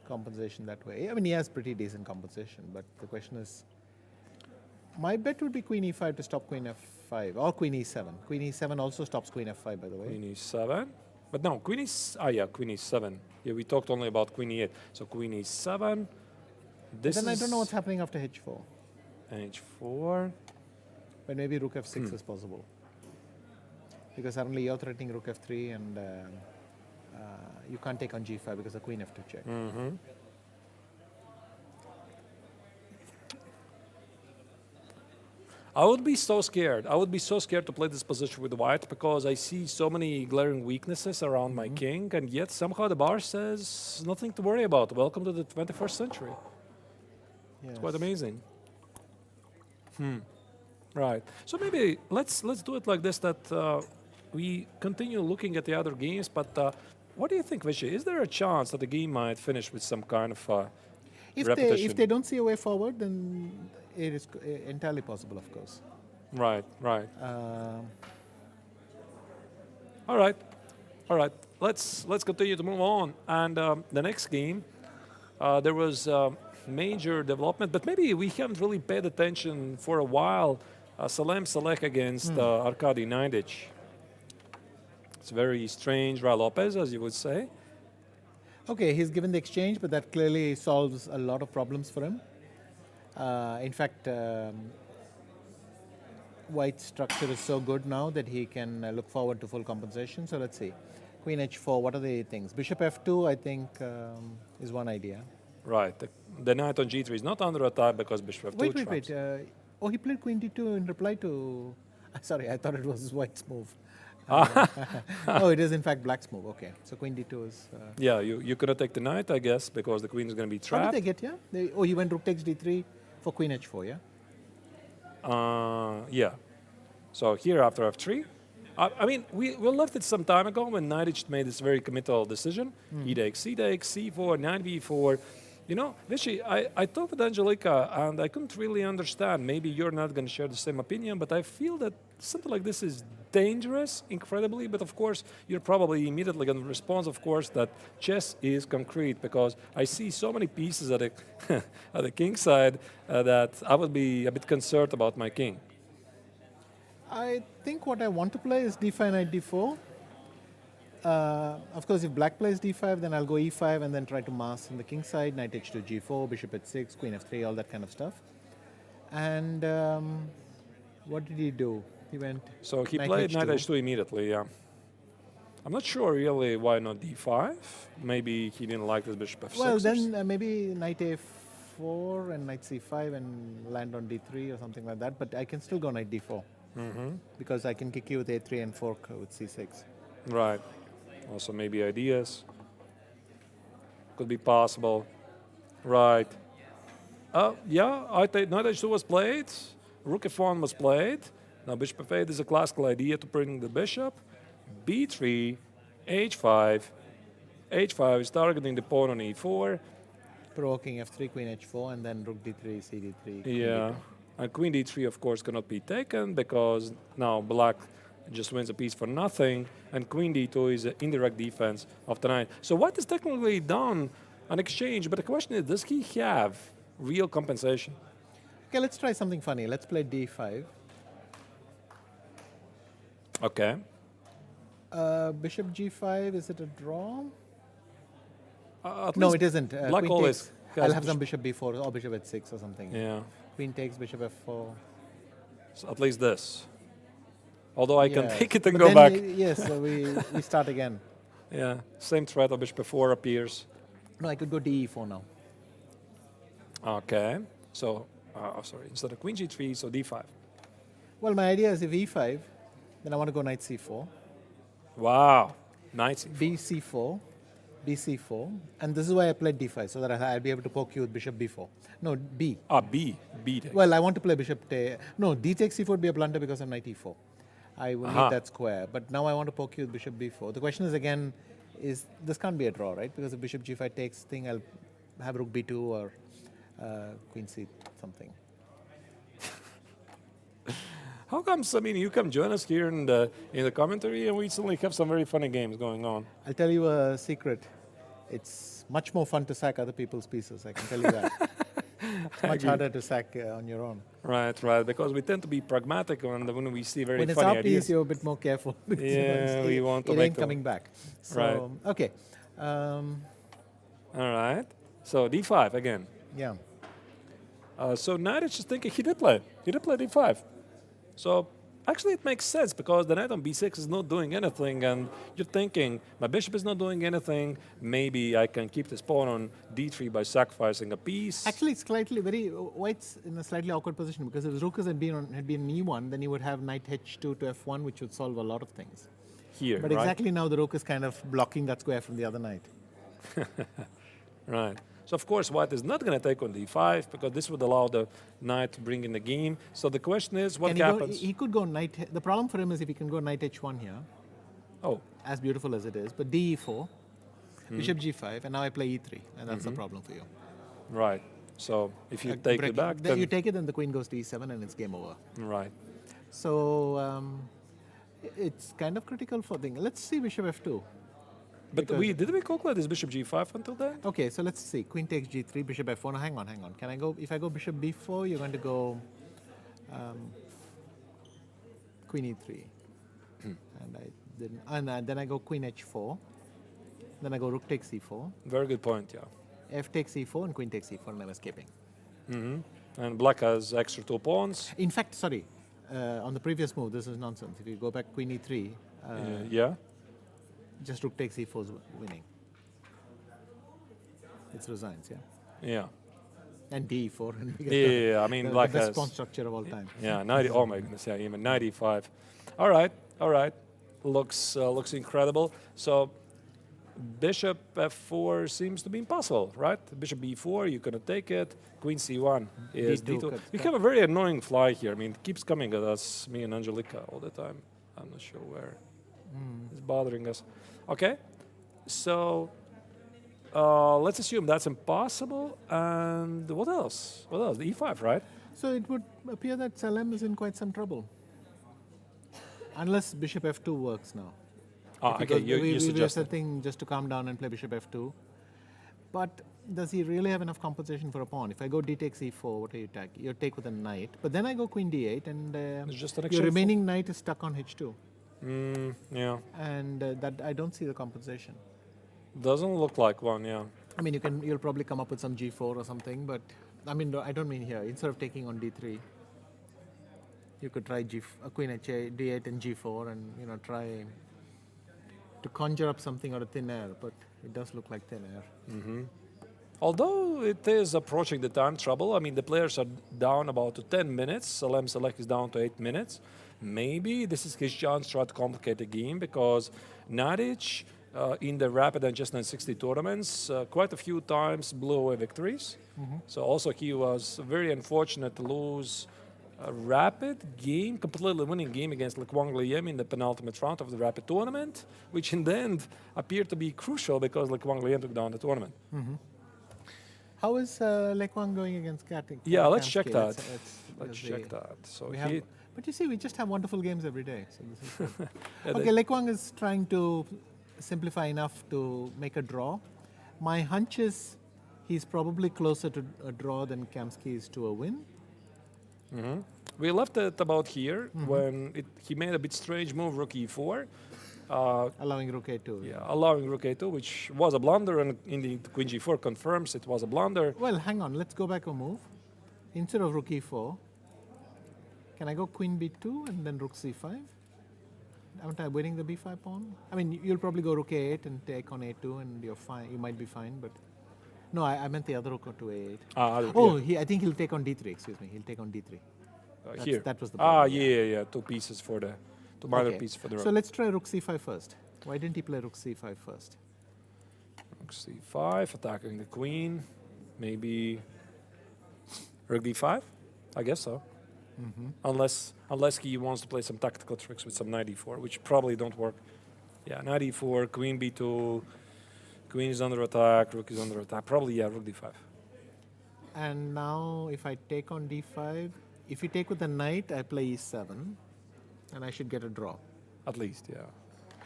compensation that way. I mean, he has pretty decent compensation, but the question is, my bet would be queen e5 to stop queen f5, or queen e7. Queen e7 also stops queen f5, by the way. Queen e7. But no, queen e... Ah, yeah, queen e7. Yeah, we talked only about queen e8. So queen e7. This Then I is don't know what's happening after h4. h4. But maybe rook f6 is possible. Because suddenly you're threatening rook f3 and you can't take on g5 because the queen f2 check. I would be so scared. I would be so scared to play this position with white because I see so many glaring weaknesses around my king, and yet somehow the bar says nothing to worry about. Welcome to the 21st century. Yes. It's quite amazing. Right. So maybe let's do it like this, that we continue looking at the other games, but what do you think, Vishy? Is there a chance that the game might finish with some kind of repetition? If they don't see a way forward, then it is entirely possible, of course. Right, right. All right, all right. Let's continue to move on. And the next game, there was major development, but maybe we haven't really paid attention for a while. Salem Saleh against Arkady Naidich. It's very strange, Ra Lopez, as you would say. Okay, he's given the exchange, but that clearly solves a lot of problems for him. In fact, White's structure is so good now that he can look forward to full compensation. So let's see. Queen h4, what are the things? Bishop f2, I think, is one idea. Right. The knight on g3 is not under attack because bishop f2 Wait. Oh, he played queen d2 in reply to... Sorry, I thought it was White's move. Oh, it is in fact black's move. Okay, so queen d2 is... Yeah, you could take the knight, I guess, because the queen is going to be How trapped. did they get here? He went rook takes d3 for queen h4, yeah? Yeah. So here after f3. I mean, we left it some time ago when Naidich made this very committal decision. E takes, c4, knight b4. You know, Vishy, I talked with Angelica and I couldn't really understand. Maybe you're not going to share the same opinion, but I feel that something like this is dangerous, incredibly. But of course, you're probably immediately going to respond, of course, that chess is concrete, because I see so many pieces at the, at the king side that I would be a bit concerned about my king. I think what I want to play is d5, knight d4. Of course, if black plays d5, then I'll go e5 and then try to mask on the king side, knight h2, g4, bishop h6, queen f3, all that kind of stuff. And what did he do? He went... So he played knight h2 immediately, yeah. I'm not sure really why not d5. Maybe he didn't like this bishop f6. Well, then maybe knight a4 and knight c5 and land on d3 or something like that. But I can still go knight d4. Because I can kick you with a3 and fork with c6. Right. Also maybe ideas. Could be possible. Right. Yeah, knight h2 was played. Rook f1 was played. Now bishop f8 is a classical idea to bring the bishop. b3, h5. h5 is targeting the pawn on e4. Provoking f3, queen h4, and then rook d3, cd3. Yeah. And queen d3, of course, cannot be taken because now black just wins a piece for nothing, and queen d2 is an indirect defense of the knight. So white is technically done an exchange, but the question is, does he have real compensation? Okay, let's try something funny. Let's play d5. Okay. Bishop g5, is it a draw? At No, least it isn't. black Queen always takes. has I'll have some bishop b4 or bishop h6 or something. Yeah. Queen takes, bishop f4. So at least this. Although I can Yes. take it and But go then back. Yes, so we start again. Yeah. Same threat of bishop f4 appears. No, I could go d4 now. Okay. So, sorry, instead of queen g3, so d5. Well, my idea is if e5, then I want to go knight c4, Wow. Knight c4. bc4, bc4, and this is why I played d5, so that I'll be able to poke you with bishop b4. No, b. B. B takes. Well, I want to play bishop no, d takes c4 would be a blunder because of knight e4. I will need that square, but now I want to poke you with bishop b4. The question is again, this can't be a draw, right? Because if bishop g5 takes thing, I'll have rook b2 or queen c something. How comes? I mean, you come join us here in the commentary, and we suddenly have some very funny games going on. I'll tell you a secret. It's much more fun to sack other people's pieces, I can tell you that. It's much harder to sack on your own. Right, because we tend to be pragmatic when we see very When it's funny our ideas. piece, you're a bit more careful. Because Yeah, we want to it make ain't them- coming back. So, Right. okay. All right. So d5 again. Yeah. So Nadic is thinking he did play d5. So actually it makes sense because the knight on b6 is not doing anything, and you're thinking my bishop is not doing anything. Maybe I can keep this pawn on d3 by sacrificing a piece. Actually, it's slightly White's in a slightly awkward position because if Rook had been e1, then you would have knight h2 to f1, which would solve a lot of things. Here, But right? exactly now the Rook is kind of blocking that square from the other knight. Right. So of course White is not going to take on d5 because this would allow the knight to bring in the game. So the question is, what Can he go- happens? He could go knight. The problem for him is if he can go knight h1 here, Oh, as beautiful as it is, but d4, bishop g5, and now I play e3, and that's the problem for you. right. So if you take it back, then you take it, then the queen goes to e7, and it's game over. right. So it's kind of critical for thing. Let's see bishop f2. But Because- did we calculate this bishop g5 until then? Okay, so let's see. Queen takes g3, bishop f4. No, hang on. Can I go? If I go bishop b4, you're going to go queen e3, and I didn't. And then I go queen h4. Then I go rook takes e4, Very good point, yeah. f takes e4, and queen takes e4, and I'm escaping. And black has extra 2 pawns. In fact, sorry, on the previous move, this is nonsense. If you go back queen e3, Yeah. just rook takes e4 is winning. It's resigns, yeah. Yeah. And d4, and we get Yeah, I mean, the black best has. pawn structure of all time. Yeah, 90. Oh my goodness, yeah, even 95. All right. Looks incredible. So bishop f4 seems to be impossible, right? Bishop b4, you're gonna take it. Queen c1 is D2 d2. cuts We back. have a very annoying fly here. I mean, it keeps coming at us, me and Angelica, all the time. I'm not sure where it's bothering us. Okay, so let's assume that's impossible. And what else? What else? The e5, right? So it would appear that Salem is in quite some trouble. Unless bishop f2 works now. Ah, Because okay, you we were suggested. setting just to calm down and play bishop f2. But does he really have enough compensation for a pawn? If I go d takes e4, what are you take? You take with a knight. But then I go queen d8, and It's just an your exchange. remaining knight is stuck on h2. Yeah, And that I don't see the compensation. doesn't look like one. Yeah. I mean, you'll probably come up with some g4 or something, but I mean, I don't mean here. Instead of taking on d3, you could try queen h8, d8 and g4, and try to conjure up something out of thin air. But it does look like thin air. Although it is approaching the time trouble, I mean, the players are down about to 10 minutes. Salem Selek is down to 8 minutes. Maybe this is his chance to try to complicate the game because Nadic, in the Rapid and Just 960 tournaments, quite a few times blew away victories. So also he was very unfortunate to lose a Rapid game, completely winning game against Le Quang Liem in the penultimate round of the Rapid tournament, which in the end appeared to be crucial because Le Quang Liem took down the tournament. How is Le Quang going against Katik? Yeah, let's check that. Let's Let's check that. So We he, have, but you see, we just have wonderful games every day. So this is good. yeah, Okay, Le Quang is trying to simplify enough to make a draw. My hunch is he's probably closer to a draw than Kamsky is to a win. we left it about here when he made a bit strange move, rook e4, Allowing rook a2. yeah, allowing rook a2, which was a blunder, and indeed queen g4 confirms it was a blunder. Well, hang on. Let's go back a move. Instead of rook e4, can I go queen b2 and then rook c5? Aren't I winning the b5 pawn? I mean, you'll probably go rook a8 and take on a2, and you're fine. You might be fine, but no, I meant the other rook to a8. Oh, I think he'll take on d3. Excuse me, he'll take on d3. Here. That was the Ah, problem, yeah, 2 pieces for the, 2 minor Okay. pieces for the rook. So let's try rook c5 first. Why didn't he play rook c5 first? Rook c5, attacking the queen. Maybe rook d5? I guess so. Unless he wants to play some tactical tricks with some knight e4, which probably don't work. Yeah, knight e4, queen b2, queen is under attack, rook is under attack. Probably, yeah, rook d5. And now if I take on d5, if you take with the knight, I play e7, and I should get a draw. At least, yeah.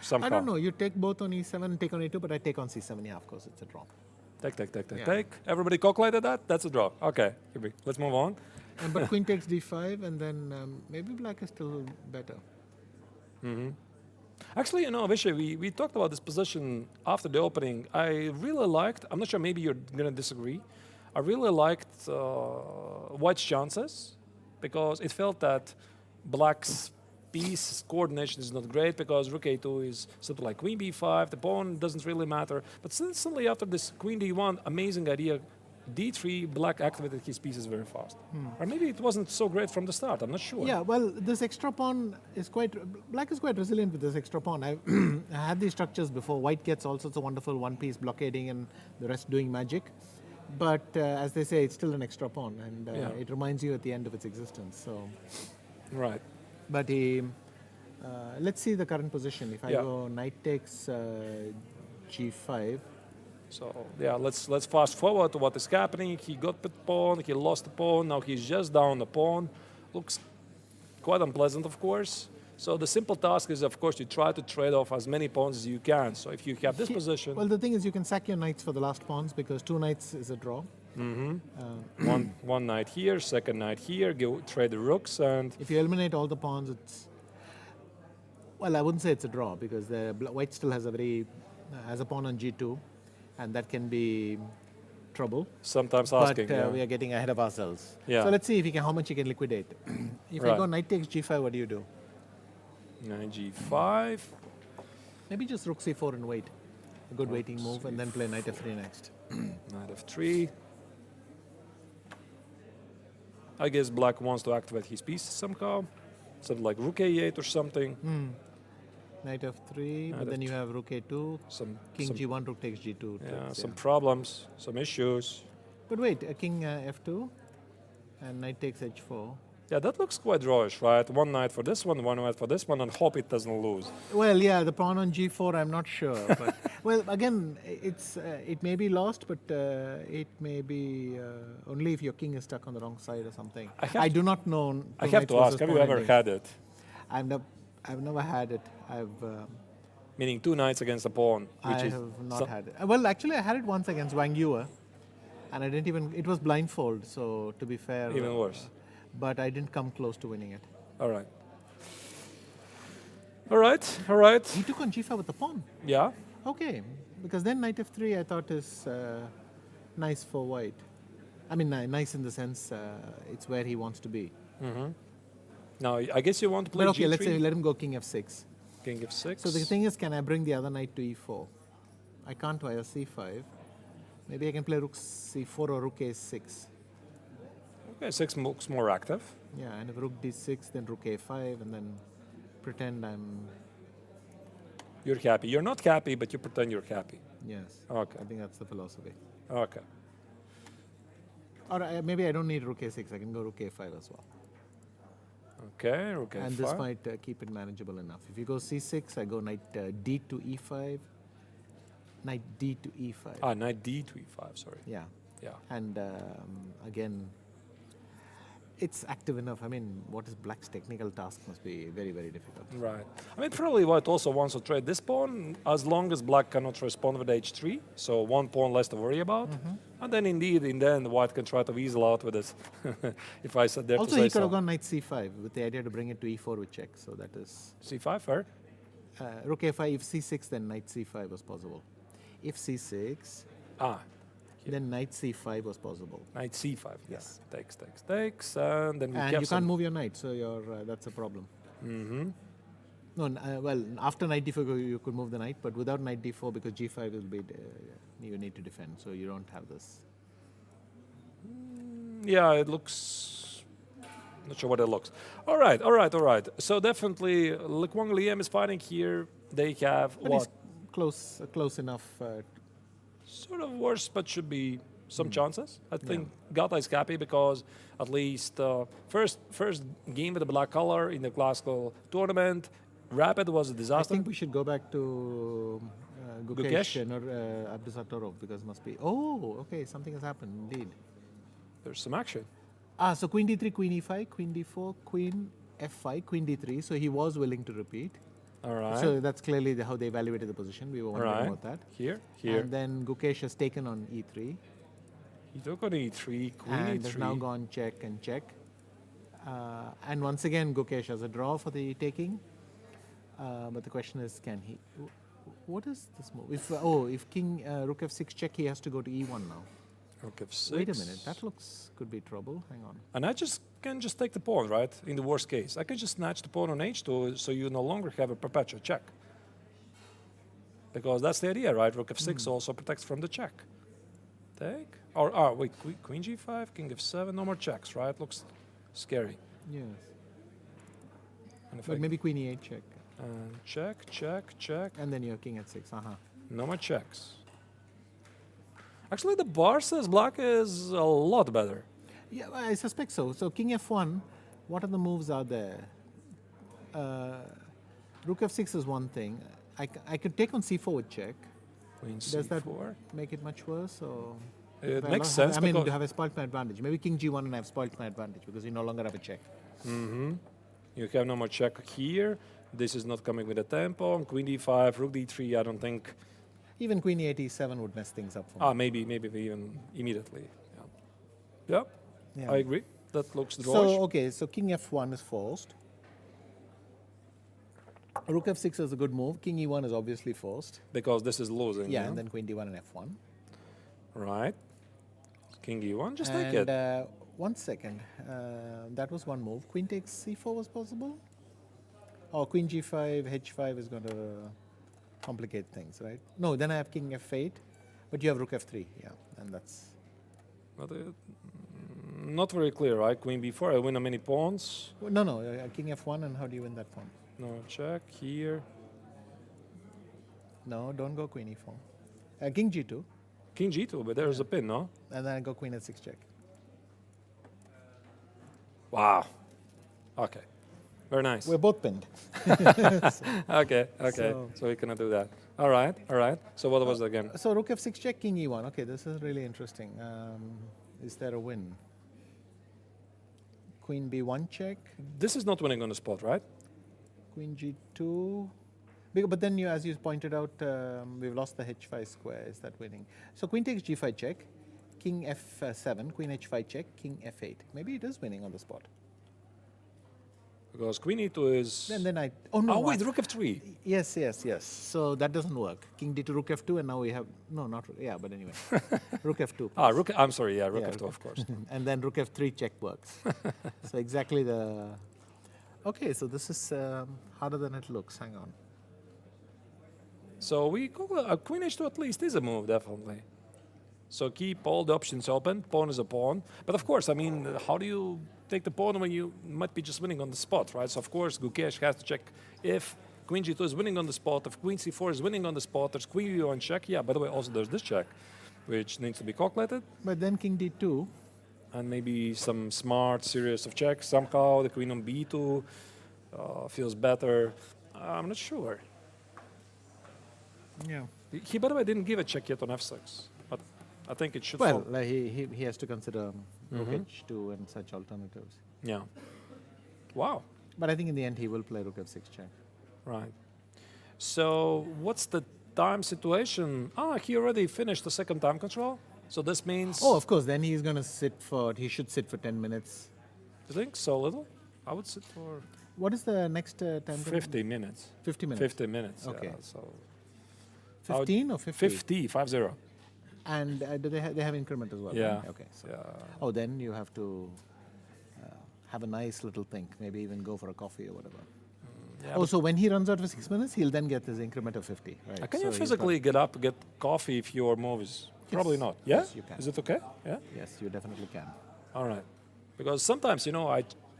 Somehow. I don't know. You take both on e7, take on e2, but I take on c7. Yeah, of course, it's a draw. Take. Everybody calculated that? That's a draw. Okay, let's move on. But queen takes d5, and then maybe black is still better. Actually, Vishy, we talked about this position after the opening. I really liked, I'm not sure, maybe you're going to disagree. I really liked white's chances because it felt that black's piece coordination is not great because rook a2 is something like queen b5. The pawn doesn't really matter. But suddenly after this queen d1, amazing idea, d3, black activated his pieces very fast. Or maybe it wasn't so great from the start. I'm not sure. Yeah, well, this extra pawn is black is quite resilient with this extra pawn. I had these structures before. White gets all sorts of wonderful one-piece blockading and the rest doing magic. But as they say, it's still an extra pawn, and it reminds you at the end of its existence. So, right. But let's see the current position. If I go knight takes g5. So yeah, let's fast forward to what is happening. He got the pawn, he lost the pawn, now he's just down the pawn. Looks quite unpleasant, of course. So the simple task is, of course, you try to trade off as many pawns as you can. So if you have this position... Well, the thing is you can sack your knights for the last pawns because 2 knights is a draw. One knight here, second knight here, trade the rooks, and... If you eliminate all the pawns, it's... Well, I wouldn't say it's a draw because the white still has a pawn on g2, and that can be trouble. Sometimes asking, but we are getting ahead of ourselves. Yeah. So let's see how much you can liquidate. If I go knight takes g5, what do you do? Knight g5. Maybe just rook c4 and wait. A good waiting move, and then play knight f3 next. Knight f3. I guess black wants to activate his piece somehow. Something like rook a8 or something. Knight f3, but then you have rook a2, king g1, rook takes g2. Yeah, some problems, some issues. But wait, a king f2, and knight takes h4. Yeah, that looks quite drawish, right? One knight for this one knight for this one, and hope it doesn't lose. Well, yeah, the pawn on g4, I'm not sure. But well, again, it may be lost, but it may be only if your king is stuck on the wrong side or something. I do not know. I have to ask, have you ever had it? I've never had it. Meaning 2 knights against a pawn. I have not had it. Well, actually, I had it once against Wang Yue, and I didn't even. It was blindfold, so to be fair. Even worse. But I didn't come close to winning it. All right. All right. He took on g5 with the pawn. Yeah. Okay, because then knight f3 I thought is nice for white. I mean, nice in the sense it's where he wants to be. Now, I guess you want to play but okay, g3. let's say let him go king f6. King f6. So the thing is, can I bring the other knight to e4? I can't via c5. Maybe I can play rook c4 or rook a6. Okay, 6 looks more active. Yeah, and if rook d6, then rook a5, and then pretend I'm... You're happy. You're not happy, but you pretend you're happy. Yes. Okay. I think that's the philosophy. Okay. Or maybe I don't need rook a6. I can go rook a5 as well. Okay, rook a5. And this might keep it manageable enough. If you go c6, I go knight d to e5, knight d to e5. Ah, knight d to e5, sorry. Yeah. Yeah. And again, it's active enough. I mean, what is black's technical task must be very, very difficult. Right. I mean, probably white also wants to trade this pawn as long as black cannot respond with h3. So one pawn less to worry about. And then indeed, in the end, white can try to weasel out with this. If I said there also, to say he could so. have gone knight c5 with the idea to bring it to e4 with check. So that is... c5, fair. Rook a5, if c6, then knight c5 was possible. If c6... Then knight c5 was possible. Knight c5, yes. Yeah. Takes, and then we and you can't move your knight, so that's a problem. No, well, after knight d4 you could move the knight, but without knight d4 because g5 will be you need to defend, so you don't have this. Yeah, it looks. Not sure what it looks. All right. So definitely, Kwang Liam is fighting here. They have but what? He's close enough. Sort of worse, but should be some chances. I think Gata is happy because at least first game with the black color in the classical tournament, Rapid was a disaster. I think we should go back to Gukesh or Abdusatorov because it must be. Oh, okay, something has happened indeed. There's some action. So queen d3, queen e5, queen d4, queen f5, queen d3. So he was willing to repeat. All right. So that's clearly how they evaluated the position. We were wondering Right. about that. Here. And then Gukesh has taken on e3. He took on e3, queen And e3. has now gone check and check. And once again, Gukesh has a draw for the taking. But the question is, can he? What is this move? If king rook f6 check, he has to go to e1 now. Rook f6. Wait a minute, that could be trouble. Hang on. And I can just take the pawn, right? In the worst case, I can just snatch the pawn on h2, so you no longer have a perpetual check. Because that's the idea, right? Rook f6 also protects from the check. Take. Or wait, queen g5, king f7, no more checks, right? Looks scary. Yes. And if But maybe queen e8 check. check, check, check. And then you're king at 6. No more checks. Actually, the bar says black is a lot better. Yeah, I suspect so. So king f1, what other moves are there? Rook f6 is one thing. I could take on c4 with check. Queen Does that c4. make it much worse? Or It Well, makes sense. I mean, because to have a spoilt my advantage. Maybe king g1 and I have spoilt my advantage because you no longer have a check. you have no more check here. This is not coming with a tempo. And queen d5, rook d3, I don't think. Even queen e8, e7 would mess things up for me. Maybe even immediately. Yeah. Yeah. I agree. That looks drawish. So, okay, so king f1 is forced. Rook f6 is a good move. King e1 is obviously forced. Because this is losing. Yeah, and then queen d1 and f1. Right. King e1, just take And it. 1 second. That was one move. Queen takes c4 was possible? Or queen g5, h5 is going to complicate things, right? No, then I have king f8, but you have rook f3, yeah, and that's... But, not very clear, right? Queen b4, I win how many pawns? No, king f1, and how do you win that pawn? No check here. No, don't go queen e4. King g2, King g2, but there's a pin, no? and then I go queen h6 check. Wow. Okay. Very nice. We're both pinned. Okay. So- So we cannot do that. All right. So what was it again? So rook f6 check, king e1. Okay, this is really interesting. Is there a win? Queen b1 check, This is not winning on the spot, right? queen g2. But then, as you pointed out, we've lost the h5 square. Is that winning? So queen takes g5 check, king f7, queen h5 check, king f8. Maybe it is winning on the spot. Because queen e2 is... And then I... Oh, no. Oh, wait, rook f3. Yes. So that doesn't work. King d2, rook f2, and now we have... No, not... Yeah, but anyway. Rook f2. Rook... I'm sorry, yeah, rook Yeah, f2, of course. And then rook f3 check works. So exactly the... Okay, so this is harder than it looks. Hang on. So we call queen h2 at least is a move, definitely. So keep all the options open. Pawn is a pawn. But of course, I mean, how do you take the pawn when you might be just winning on the spot, right? So of course, Gukesh has to check if queen g2 is winning on the spot, if queen c4 is winning on the spot, there's queen e1 check. Yeah, by the way, also there's this check, which needs to be calculated. But then king d2. And maybe some smart series of checks. Somehow the queen on b2 feels better. I'm not sure. Yeah. He, by the way, didn't give a check yet on f6. But I think it should Well, fall. he has to consider rook h2 and such alternatives. Yeah. Wow. But I think in the end he will play rook f6 check. Right. So what's the time situation? He already finished the second time control. So this means... Oh, of course. Then he's going to he should sit for 10 minutes. You think so little? I would sit for What is the next time? 50 minutes. 50 minutes. 50 minutes. Okay. Yeah, so 15 or 50? 50. And do they have increment as well? Yeah. Right? Okay. So. Yeah. Oh, then you have to have a nice little think. Maybe even go for a coffee or whatever. Yeah, So when he runs out for 6 minutes, he'll then get his increment of 50. Right. Can So you he's physically get up, get coffee if your move is... Probably not. Yeah? Yes, you can. Is it okay? Yeah? Yes, you definitely can. All right. Because sometimes,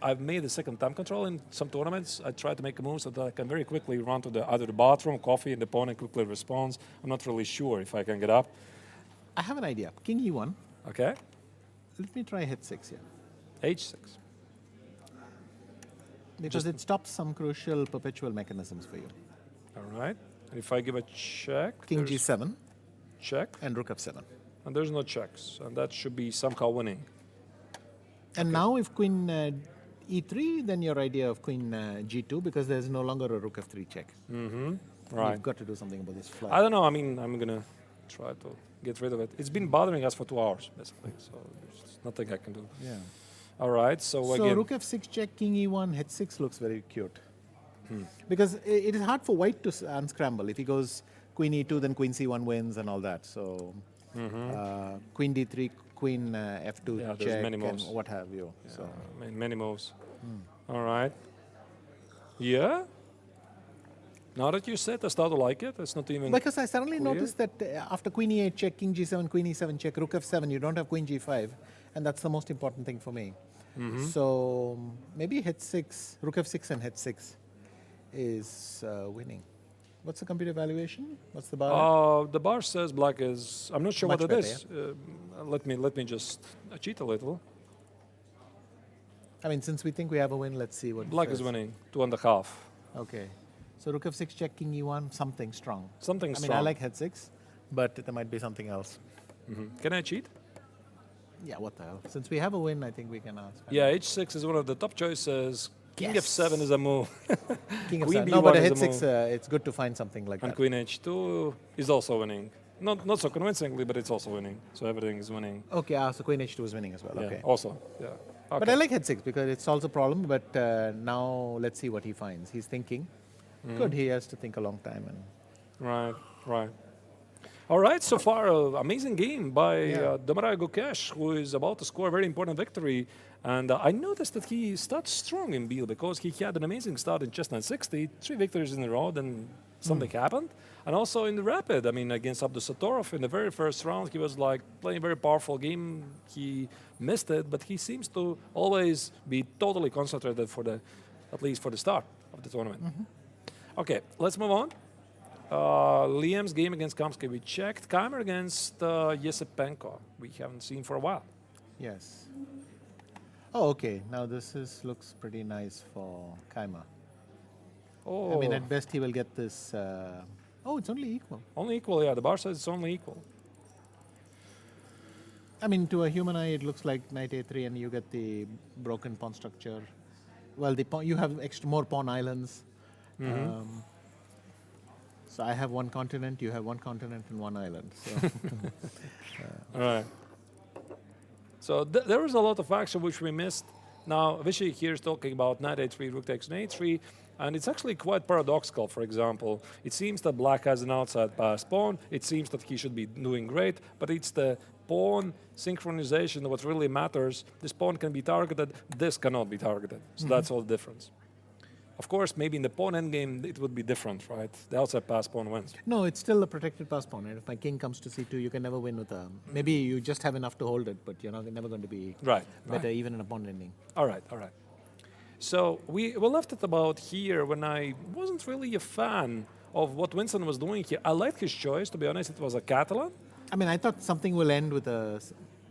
I've made the second time control in some tournaments. I try to make a move so that I can very quickly run to either the bathroom, coffee, and the opponent quickly responds. I'm not really sure if I can get up. I have an idea. King e1. Okay? Let me try h6 here. h6. Because it stops some crucial perpetual mechanisms for you. All right. And if I give a check... King there's g7 check. and rook f7. And there's no checks. And that should be somehow winning. And now if queen e3, then your idea of queen g2, because there's no longer a rook f3 check. Right. You've got to do something about this flag. I don't know. I mean, I'm gonna try to get rid of it. It's been bothering us for 2 hours, basically. So there's nothing I can do. Yeah. All right. So, So again, rook f6 check, king e1, h6 looks very cute. Because it is hard for white to unscramble. If he goes queen e2, then queen c1 wins and all that. So queen d3, queen f2 Yeah, there's check, many and moves. what have you. So many moves. All right. Yeah. Now that you said, I start to like it. It's not even. because I suddenly clear. noticed that after queen e8 check, king g7, queen e7 check, rook f7, you don't have queen g5, and that's the most important thing for me. So maybe h6, rook f6 and h6 is winning. What's the computer valuation? What's the bar? The bar says black is. I'm not sure Much what it better, is. Let me just cheat a little. I mean, since we think we have a win, let's see what it Black is says. winning 2.5. Okay. So rook f6 check, king e1, something strong. Something I mean, strong. I like h6, but there might be something else. Can I cheat? Yeah, what the hell? Since we have a win, I think we can ask. Yeah, h6 is one of the top choices. King Yes. f7 is a move. King of Queen 7. No, but a b1 is a h6, it's good to find something like And that. queen h2 is also winning. Not so convincingly, but it's also winning. So everything is winning. Okay, so queen h2 is winning as well. Yeah, Okay. also. Yeah. Okay. But I like h6 because it solves a problem, but now let's see what he finds. He's thinking. Good, he has to think a long time. And Right. All right, so far, amazing game by Yeah. Damarai Gukesh, who is about to score a very important victory. And I noticed that he started strong in Biel because he had an amazing start in Chess 960, 3 victories in a row, then something happened. And also in the Rapid, I mean, against Abdus Satorov in the very first round, he was like playing a very powerful game. He missed it, but he seems to always be totally concentrated at least for the start of the tournament. Okay, let's move on. Liam's game against Kamsky, we checked. Keimer against Yesipenko, we haven't seen for a while. yes. Oh, okay. Now this looks pretty nice for Keimer. Oh, I mean, at best he will get this. Oh, it's only equal. only equal, yeah. The bar says it's only equal. I mean, to a human eye, it looks like knight a3, and you get the broken pawn structure. Well, the pawn, you have more pawn islands. So I have one continent, you have one continent and one island. So All right. So there was a lot of action which we missed. Now, Vishy here is talking about knight a3, rook takes on a3, and it's actually quite paradoxical. For example, it seems that black has an outside pass pawn. It seems that he should be doing great, but it's the pawn synchronization what really matters. This pawn can be targeted, this cannot be targeted. So that's all the difference. Of course, maybe in the pawn endgame it would be different, right? The outside pass pawn wins. no, it's still a protected pass pawn. Right? If my king comes to c2, you can never win with a. Maybe you just have enough to hold it, but you're never going to be Right. better even in a pawn ending. All right. So we left it about here when I wasn't really a fan of what Winston was doing here. I liked his choice, to be honest. It was a Catalan. I mean, I thought something will end with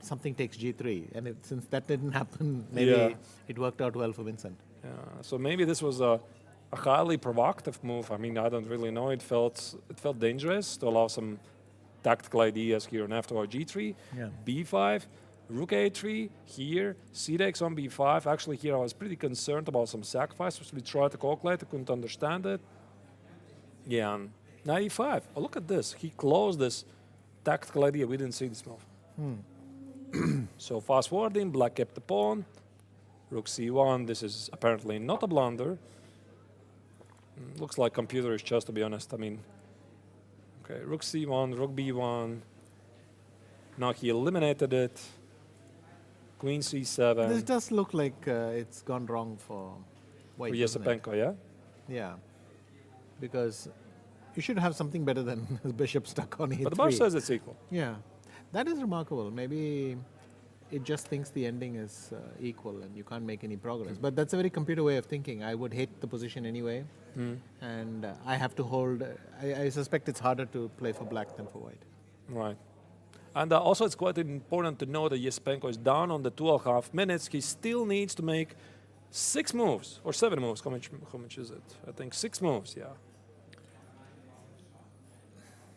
something takes g3, and since that didn't happen, maybe Yeah. it worked out well for Vincent. So maybe this was a highly provocative move. I mean, I don't really know. It felt dangerous to allow some tactical ideas here on f2 or g3, Yeah. b5, rook a3, here, c takes on b5. Actually, here I was pretty concerned about some sacrifices. We tried to calculate, I couldn't understand it. Yeah, and knight e5. Oh, look at this. He closed this tactical idea. We didn't see this move. So fast forwarding, black kept the pawn. Rook c1, this is apparently not a blunder. Looks like computerish chess, to be honest. I mean, okay, rook c1, rook b1. Now he eliminated it. Queen c7. This does look like it's gone wrong for white. doesn't it? Yesipenko, yeah? Yeah, because you should have something better than bishop stuck on e3. But the bar says it's equal. Yeah, that is remarkable. Maybe it just thinks the ending is equal and you can't make any progress. But that's a very computer way of thinking. I would hate the position anyway, and I have to hold. I suspect it's harder to play for black than for white. Right. And also it's quite important to know that Yesipenko is down on the 2.5 minutes. He still needs to make 6 moves, or 7 moves. How much is it? I think 6 moves, yeah.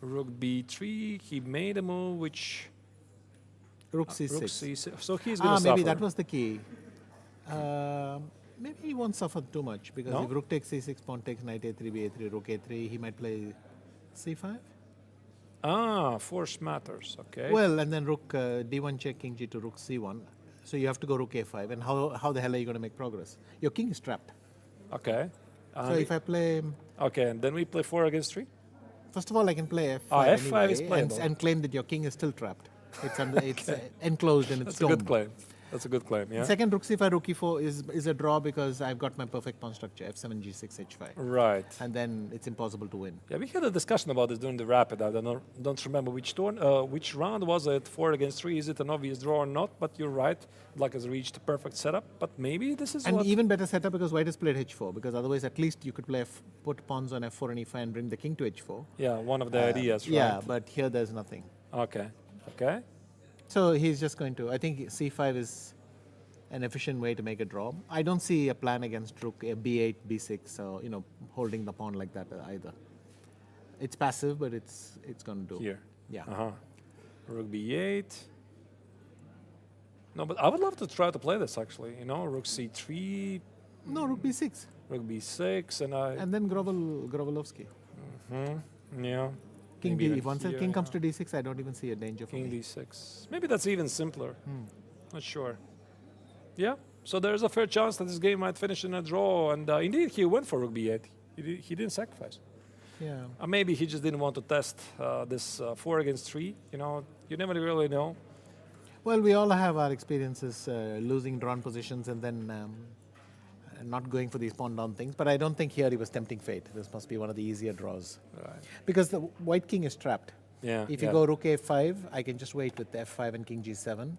Rook b3, he made a move which Rook c6. Rook c6. So he's going to maybe suffer. that was the key. Maybe he won't suffer too much because No? if rook takes c6, pawn takes knight a3, b3, rook a3, he might play c5. Force matters. Okay. Well, and then rook d1 check, king g2, rook c1. So you have to go rook a5. And how the hell are you going to make progress? Your king is trapped. Okay. So if I play, Okay, and then we play 4 against 3? first of all, I can play f5, f5 is anyway, playable. and claim that your king is still trapped. It's it's enclosed and it's That's a good domed. claim. That's a good claim, yeah? Second, rook c5, rook e4 is a draw because I've got my perfect pawn structure, f7, g6, h5. Right. And then it's impossible to win. Yeah, we had a discussion about this during the rapid. I don't remember which which round was it. 4 against 3. Is it an obvious draw or not? But you're right. Black has reached a perfect setup. But maybe this is And what. even better setup because white has played h4, because otherwise at least you could play put pawns on f4 and e5 and bring the king to h4. Yeah, one of the ideas, right? Yeah, but here there's nothing. Okay. Okay. So he's just going to, I think c5 is an efficient way to make a draw. I don't see a plan against rook b8, b6, so, holding the pawn like that either. It's passive, but it's going to do. Here. Yeah. Rook b8. No, but I would love to try to play this actually. Rook c3, No, rook b6. rook b6, and I. And then Grovelovsky. Yeah. King Maybe d, like once here, king comes yeah. to d6, I don't even see a danger for King me. d6. Maybe that's even simpler. Not sure. Yeah. So there's a fair chance that this game might finish in a draw. And indeed, he went for rook b8. He didn't sacrifice. Yeah. Maybe he just didn't want to test this 4 against 3. You never really know. Well, we all have our experiences losing drawn positions and then not going for these pawn down things. But I don't think here he was tempting fate. This must be one of the easier draws. Right. Because the white king is trapped. Yeah. If you go rook a5, I can just wait with f5 and king g7.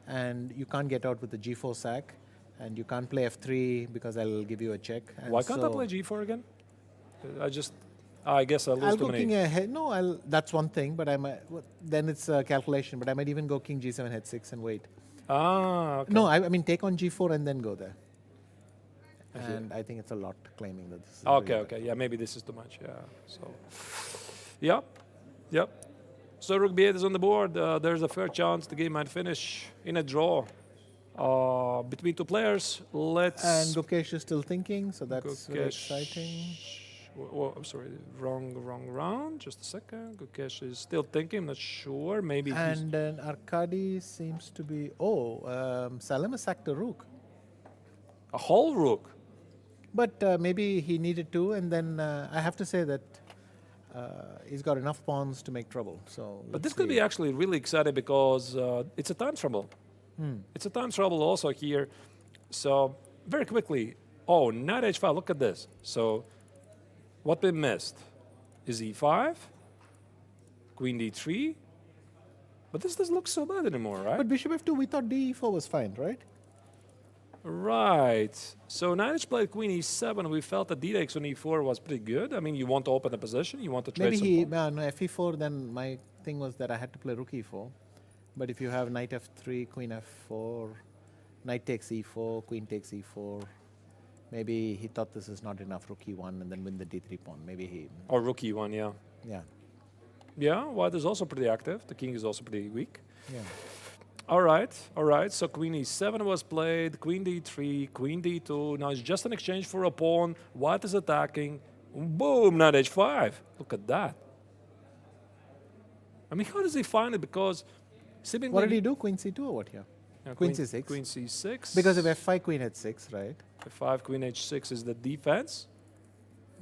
And you can't get out with the g4 sack. And you can't play f3 because I'll give you a check. And Why can't I so play g4 again? I guess I'll lose I'll too go many. king ahead. No, that's one thing, but I might. Then it's a calculation. But I might even go king g7 h6 and wait. Okay. No, I mean take on g4 and then go there. And I think it's a lot claiming that this is. Okay, really okay. Yeah, maybe this is too much. Yeah. So, yep. So rook b8 is on the board. There's a fair chance the game might finish in a draw between two players. Let's. And Gukesh is still thinking, so that's very Gukesh- exciting. I'm sorry, wrong round. Just a second. Gukesh is still thinking. I'm not sure. Maybe he's. And then Arkady seems to be. Salem has sacked a rook. A whole rook. But maybe he needed to, and then I have to say that he's got enough pawns to make trouble. So, But this could be actually really exciting because it's a time trouble. It's a time trouble also here. So very quickly, knight h5, look at this. So what we missed is e5, queen d3. But this doesn't look so bad anymore, right? But bishop f2, we thought d4 was fine, right? Right. So knight h played queen e7. We felt that d takes on e4 was pretty good. I mean, you want to open the position, you want to trade Maybe some he, pawn. no, fe4, then my thing was that I had to play rook e4. But if you have knight f3, queen f4, knight takes e4, queen takes e4, maybe he thought this is not enough, rook e1, and then win the d3 pawn. Maybe he, Or rook e1, yeah. yeah. Yeah, white is also pretty active. The king is also pretty weak. Yeah. All right. So queen e7 was played, queen d3, queen d2. Now it's just an exchange for a pawn. White is attacking. Boom, knight h5. Look at that. I mean, how does he find it? Because seemingly... What did he do? Queen c2 or what here? Yeah, Queen c6. Queen c6. Because if f5, queen h6, right? f5, queen h6 is the defense.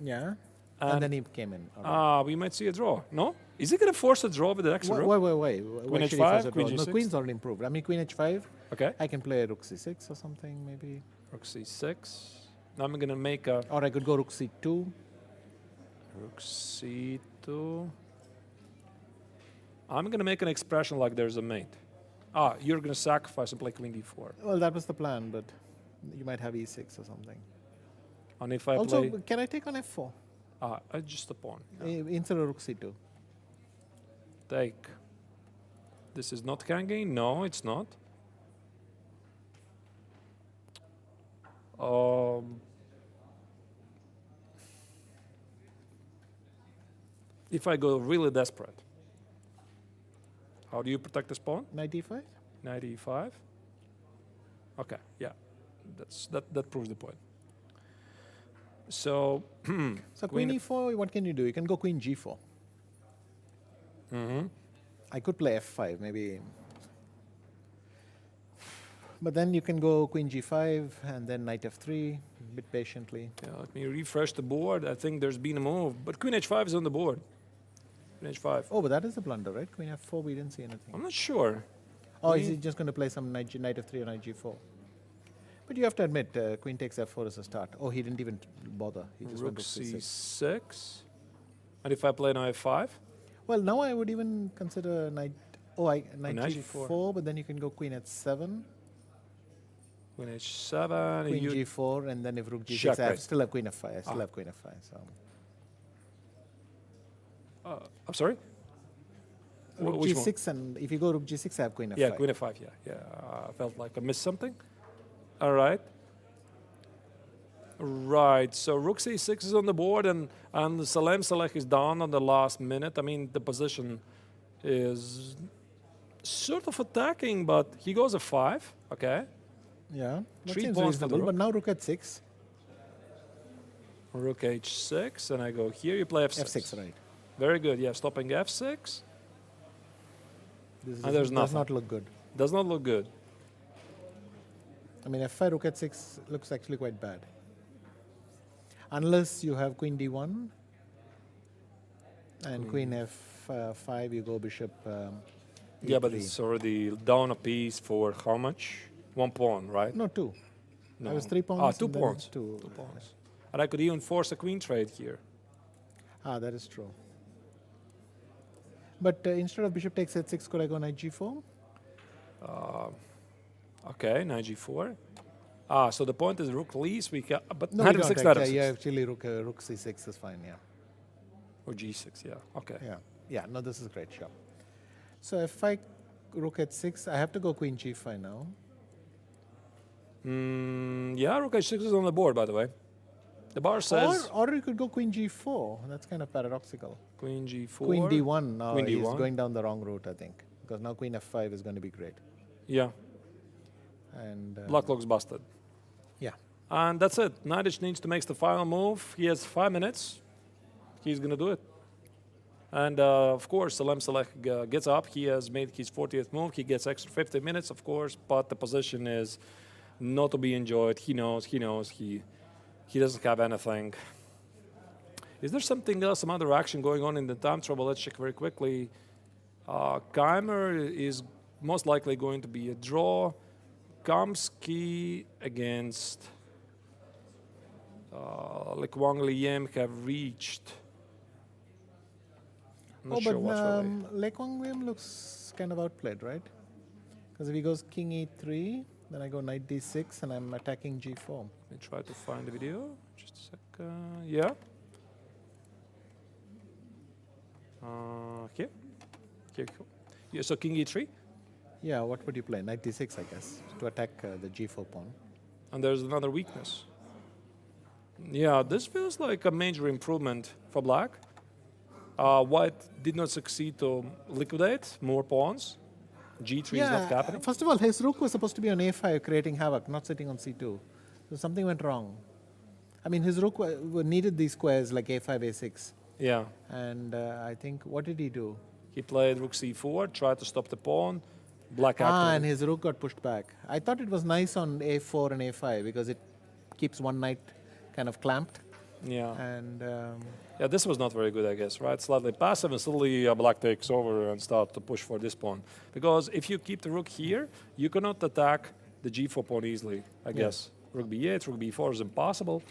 Yeah. And- And then he came in. All right. We might see a draw. No? Is he going to force a draw with the extra rook? Wait. Why Queen should he h5, force a queen draw? No, g6? queen's already improved. I mean, queen h5. Okay. I can play rook c6 or something, maybe. Rook c6. Now I'm going to make a Or I could go rook c2. rook c2. I'm going to make an expression like there's a mate. You're going to sacrifice and play queen d4. Well, that was the plan, but you might have e6 or something. And if I Also, play... can I take on f4 just a pawn. instead of rook c2? Take. This is not hanging. No, it's not. If I go really desperate, how do you protect this pawn? Knight d5? Knight e5. Okay, yeah, that proves the point. So, So queen e4, what can you do? You can go queen g4. I could play f5, maybe. But then you can go queen g5 and then knight f3, a bit patiently. yeah, let me refresh the board. I think there's been a move, but queen h5 is on the board. Queen h5. Oh, but that is a blunder, right? Queen f4, we didn't see anything. I'm not sure. Oh, is he just going to play some knight f3 or knight g4? But you have to admit, queen takes f4 is a start. Oh, he didn't even bother. He just went Rook to c6. c6. And if I play knight f5? Well, now I would even consider knight knight g4, but then you can go queen h7, Queen h7. queen g4, and then if rook g6, Check, I right. still have queen f5. I still have queen f5. So I'm sorry? rook Which one? g6, and if you go rook g6, I have queen f5. Yeah, queen f5, yeah. I felt like I missed something. All right. Right, so rook c6 is on the board, and Salem Saleh is down on the last minute. I mean, the position is sort of attacking, but he goes f5, okay. Yeah, that 3 seems pawns for the reasonable. But rook. now rook h6, Rook h6, and I go here, you play f6. f6, right? Very good, yeah, stopping f6. This And there's does nothing. not look good. Does not look good. I mean, f5, rook h6 looks actually quite bad. Unless you have queen d1 and queen f5, you go bishop Yeah, but e3. it's already down a piece for how much? 1 pawn, right? No, 2. No. I was 3 pawns. Ah, 2 and then pawns. 2. 2 pawns. And I could even force a queen trade here. Ah, that is true. But instead of bishop takes h6, could I go knight g4? Okay, knight g4. Ah, so the point is rook leaves, but No, knight we f6, don't. knight Actually, f6. yeah, actually, rook c6 is fine, yeah. Or g6, yeah, okay. Yeah, yeah, no, this is great, sure. So if I rook h6, I have to go queen g5 now. Yeah, rook h6 is on the board, by the way. The bar says Or you could go queen g4. That's kind of paradoxical. queen g4. Queen d1 now Queen is d1. going down the wrong route, I think. Because now queen f5 is going to be great. Yeah, And black looks busted. yeah. And that's it. Knight needs to make the final move. He has 5 minutes. He's going to do it. And of course, Salem Saleh gets up. He has made his 40th move. He gets extra 50 minutes, of course, but the position is not to be enjoyed. He knows. He doesn't have anything. Is there something else, some other action going on in the time trouble? Let's check very quickly. Keimer is most likely going to be a draw. Kamsky against Wang Liem have reached. I'm not sure what's really. Le Quang Wim looks kind of outplayed, right? Because if he goes king e3, then I go knight d6, and I'm attacking g4. Let me try to find the video. Just a sec. Yeah. Here. Yeah, so king e3. Yeah, what would you play? Knight d6, I guess, to attack the g4 pawn. And there's another weakness. Yeah, this feels like a major improvement for black. White did not succeed to liquidate more pawns. G3 is not happening. First of all, his rook was supposed to be on a5, creating havoc, not sitting on c2. So something went wrong. I mean, his rook needed these squares like a5, a6. Yeah. And I think, what did he do? He played rook c4, tried to stop the pawn. Black And acted. his rook got pushed back. I thought it was nice on a4 and a5 because it keeps one knight kind of clamped. Yeah. And Yeah, this was not very good, I guess, right? Slightly passive, and suddenly black takes over and start to push for this pawn. Because if you keep the rook here, you cannot attack the g4 pawn easily, I guess. Rook b8, rook b4 is impossible.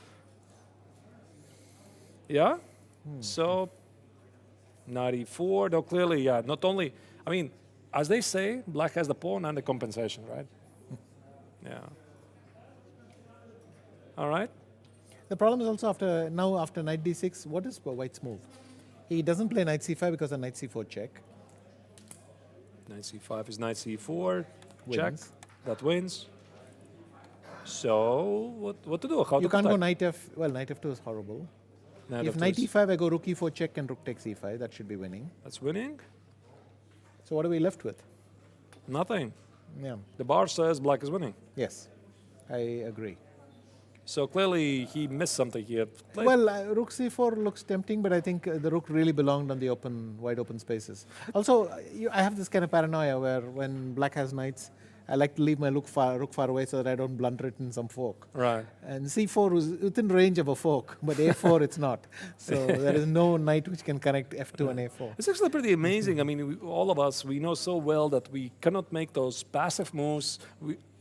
Yeah? So, knight e4, though clearly, yeah, not only, I mean, as they say, black has the pawn and the compensation, right? Yeah. All right. the problem is also after knight d6, what is white's move? He doesn't play knight c5 because of knight c4 check. Knight c5 is knight c4, check, Wins. that wins. So, what to do? How You to can't go protect? knight f2 is horrible. Knight If f2 knight is- e5, I go rook e4 check and rook takes e5, that should be winning. That's winning. So what are we left with? Nothing. Yeah. The bar says black is winning. Yes, I agree. So clearly he missed something here. Well, rook c4 looks tempting, but I think the rook really belonged on the wide open spaces. Also, I have this kind of paranoia where when black has knights, I like to leave my rook far away so that I don't blunder it in some fork. Right. And c4 was within range of a fork, but a4 it's not. So there is no knight which can connect f2 and a4. It's actually pretty amazing. I mean, all of us, we know so well that we cannot make those passive moves.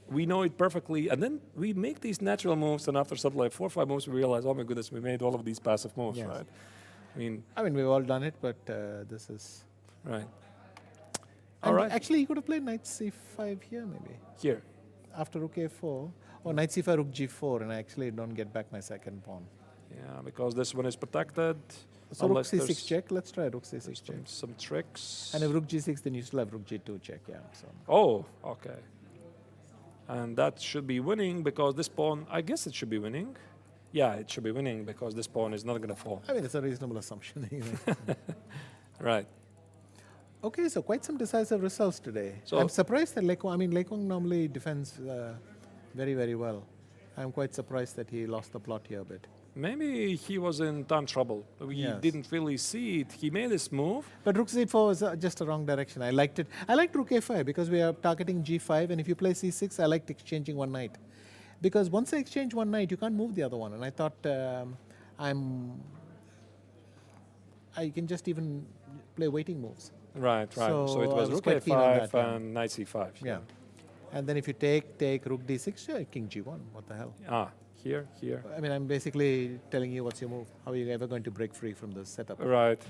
We know it perfectly, and then we make these natural moves, and after something like 4 or 5 moves, we realize, oh my goodness, we made all of these passive moves, Yes. right? I mean, we've all done it, but this is... Right. And All right. actually, you could have played knight c5 here, maybe. Here. After rook a4, or knight c5, rook g4, and I actually don't get back my second pawn. Yeah, because this one is protected. So rook unless c6 there's check, let's try rook c6 check. some tricks. And if rook g6, then you still have rook g2 check, yeah. So. Oh, okay. And that should be winning because this pawn, I guess it should be winning. Yeah, it should be winning because this pawn is not going to fall. I mean, it's a reasonable assumption anyway. Right. Okay, so quite some decisive results today. So I'm surprised that Lekong normally defends very, very well. I'm quite surprised that he lost the plot here a bit. Maybe he was in time trouble. We Yes. didn't really see it. He made this move. But rook c4 was just a wrong direction. I liked it. I liked rook a5 because we are targeting g5, and if you play c6, I liked exchanging one knight. Because once I exchange one knight, you can't move the other one. And I thought I can just even play waiting moves. Right, right. So it So I was was rook quite keen on a5 that, yeah. and knight c5. Yeah. And then if you take rook d6, yeah, king g1. What the hell? Ah, here. I mean, I'm basically telling you what's your move. How are you ever going to break free from this setup? Right.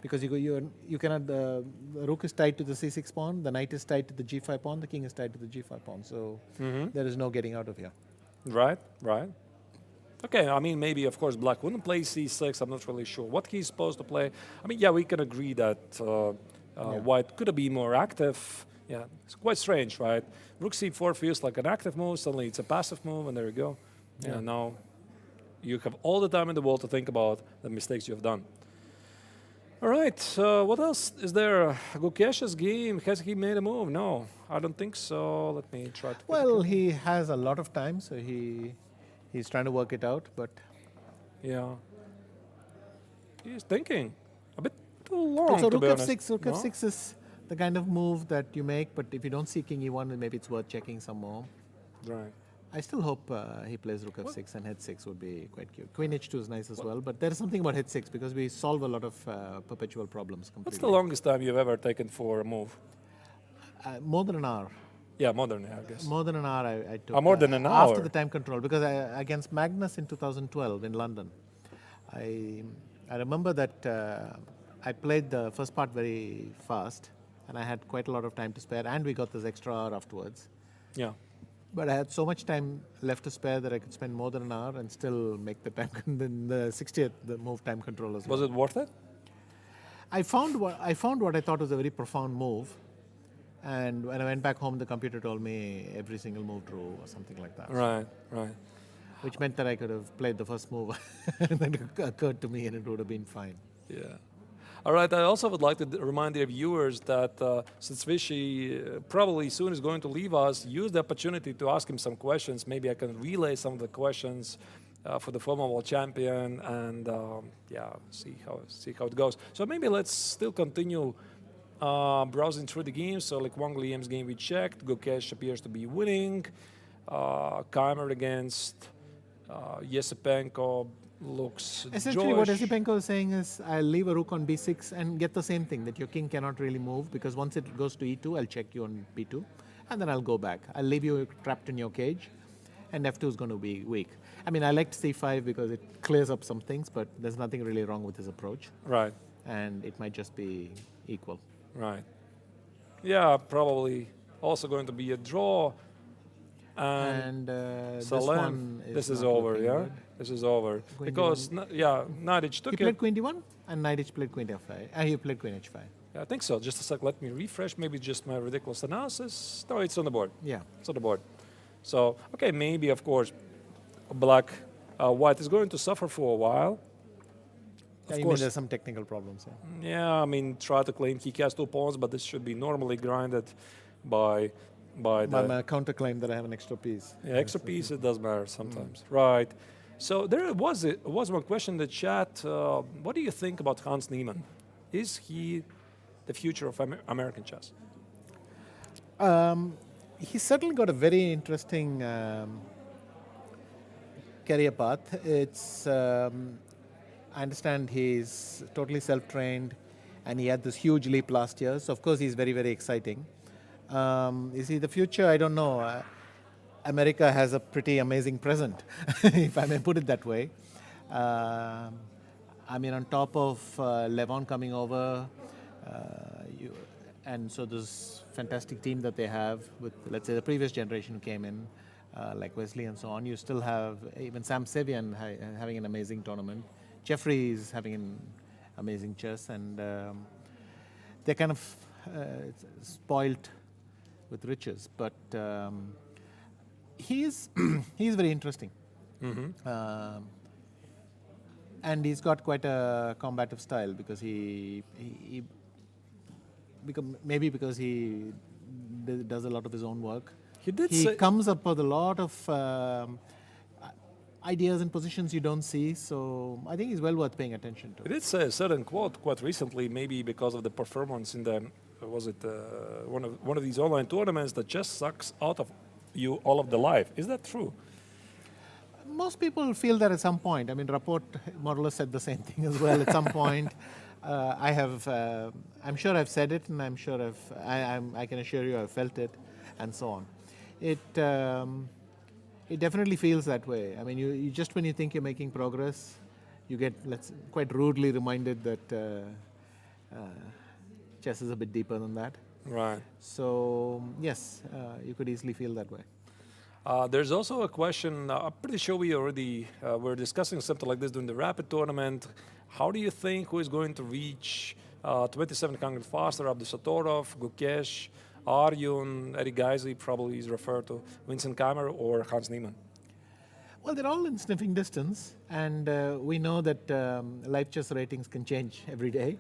Because you cannot. The rook is tied to the c6 pawn. The knight is tied to the g5 pawn. The king is tied to the g5 pawn. So there is no getting out of here. Right, right. Okay, I mean, maybe, of course, black wouldn't play c6. I'm not really sure what he's supposed to play. I mean, yeah, we can agree that white could have been more active. Yeah, it's quite strange, right? Rook c4 feels like an active move. Suddenly it's a passive move, and there you go. Yeah, now you have all the time in the world to think about the mistakes you have done. All right, what else is there? Gukesh's game, has he made a move? No, I don't think so. Let me try to... Well, he has a lot of time, so he's trying to work it out, but... Yeah. He's thinking a bit too long, So to rook be honest. f6, rook No? f6 is the kind of move that you make, but if you don't see king e1, then maybe it's worth checking some more. Right. I still hope he plays rook f6, and h6 would be quite cute. Queen h2 is nice as well, but there is something about h6 because we solve a lot of perpetual problems completely. What's the longest time you've ever taken for a move? More than an hour. Yeah, modern, yeah, I guess. More than an hour I took. more than an After hour? the time control, because against Magnus in 2012 in London, I remember that I played the first part very fast, and I had quite a lot of time to spare, and we got this extra hour afterwards. Yeah. But I had so much time left to spare that I could spend more than an hour and still make the time, the 60th the move time control as well. Was it worth it? I found what I thought was a very profound move, and when I went back home, the computer told me every single move drew or something like that. Right, right. Which meant that I could have played the first move, and then it occurred to me, and it would have been fine. Yeah. All right, I also would like to remind the viewers that since Vishy probably soon is going to leave us, use the opportunity to ask him some questions. Maybe I can relay some of the questions for the former world champion and yeah, see how it goes. So maybe let's still continue browsing through the games. So like Wang Liam's game we checked, Gukesh appears to be winning. Keimer against Yesipenko looks Essentially, what Josh. Yesipenko is saying is, I'll leave a rook on b6 and get the same thing, that your king cannot really move, because once it goes to e2, I'll check you on b2, and then I'll go back. I'll leave you trapped in your cage, and f2 is going to be weak. I mean, I liked c5 because it clears up some things, but there's nothing really wrong with his approach. Right, And it might just be equal. right. Yeah, probably also going to be a draw. And this Salem, one is this is not over, looking yeah? good. This is over. Queen Because, Nadic took He played it. queen d1, and Nadic played queen f5. And he played queen h5. Yeah, I think so. Just a sec, let me refresh. Maybe just my ridiculous analysis. No, it's on the board. Yeah. It's on the board. So, okay, maybe, of course, white is going to suffer for a while. Yeah, Of you mean course. there's some technical problems. Yeah. Yeah, I mean, try to claim he has 2 pawns, but this should be normally grinded by by the my counterclaim that I have an extra piece. extra piece. It does matter sometimes, right? So there was one question in the chat. What do you think about Hans Niemann? Is he the future of American chess? He's certainly got a very interesting career path. It's I understand he's totally self-trained, and he had this huge leap last year. So of course he's very, very exciting. Is he the future? I don't know. America has a pretty amazing present, if I may put it that way. I mean, on top of Levon coming over, and so this fantastic team that they have with, let's say, the previous generation who came in, like Wesley and so on, you still have even Sam Sevian having an amazing tournament. Jeffrey is having an amazing chess, and they're kind of spoilt with riches. But he's very interesting. And he's got quite a combative style because maybe because he does a lot of his own work. He comes up with a lot of ideas and positions you don't see, so I think he's well worth paying attention to. He did say a certain quote quite recently, maybe because of the performance in the, one of these online tournaments, that chess sucks out of you all of the life. Is that true? Most people feel that at some point. I mean, Rapport more or less said the same thing as well at some point. I'm sure I've said it, and I'm sure I can assure you I've felt it, and so on. It definitely feels that way. I mean, you just when you think you're making progress, you get quite rudely reminded that chess is a bit deeper than that. Right. So yes, you could easily feel that way. There's also a question, I'm pretty sure we already were discussing something like this during the Rapid tournament. How do you think who is going to reach 2700 faster? Abdusatorov, Gukesh, Aryun, Eric Geisel probably is referred to, Vincent Keimer or Hans Niemann? Well, they're all in sniffing distance, and we know that live chess ratings can change every day.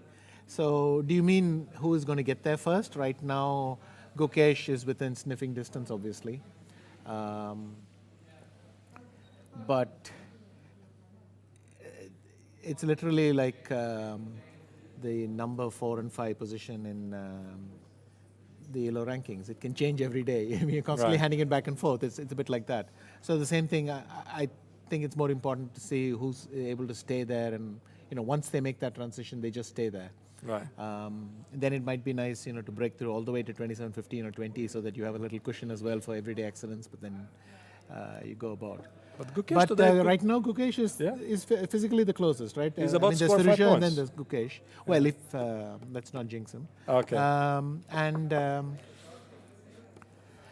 So do you mean who is going to get there first? Right now, Gukesh is within sniffing distance, obviously. But it's literally like the number 4 and 5 position in the ELO rankings. It can change every day. You're constantly handing it back and forth. It's a bit like that. So the same thing, I think it's more important to see who's able to stay there, and once they make that transition, they just stay there. Right. Then it might be nice, to break through all the way to 27.15 or 20, so that you have a little cushion as well for everyday accidents. But then you go about. But Gukesh today, right now, Gukesh is physically the closest, right? He's about to there's score 5 Firuza points. and then there's Gukesh. Well, if let's not jinx him. Okay.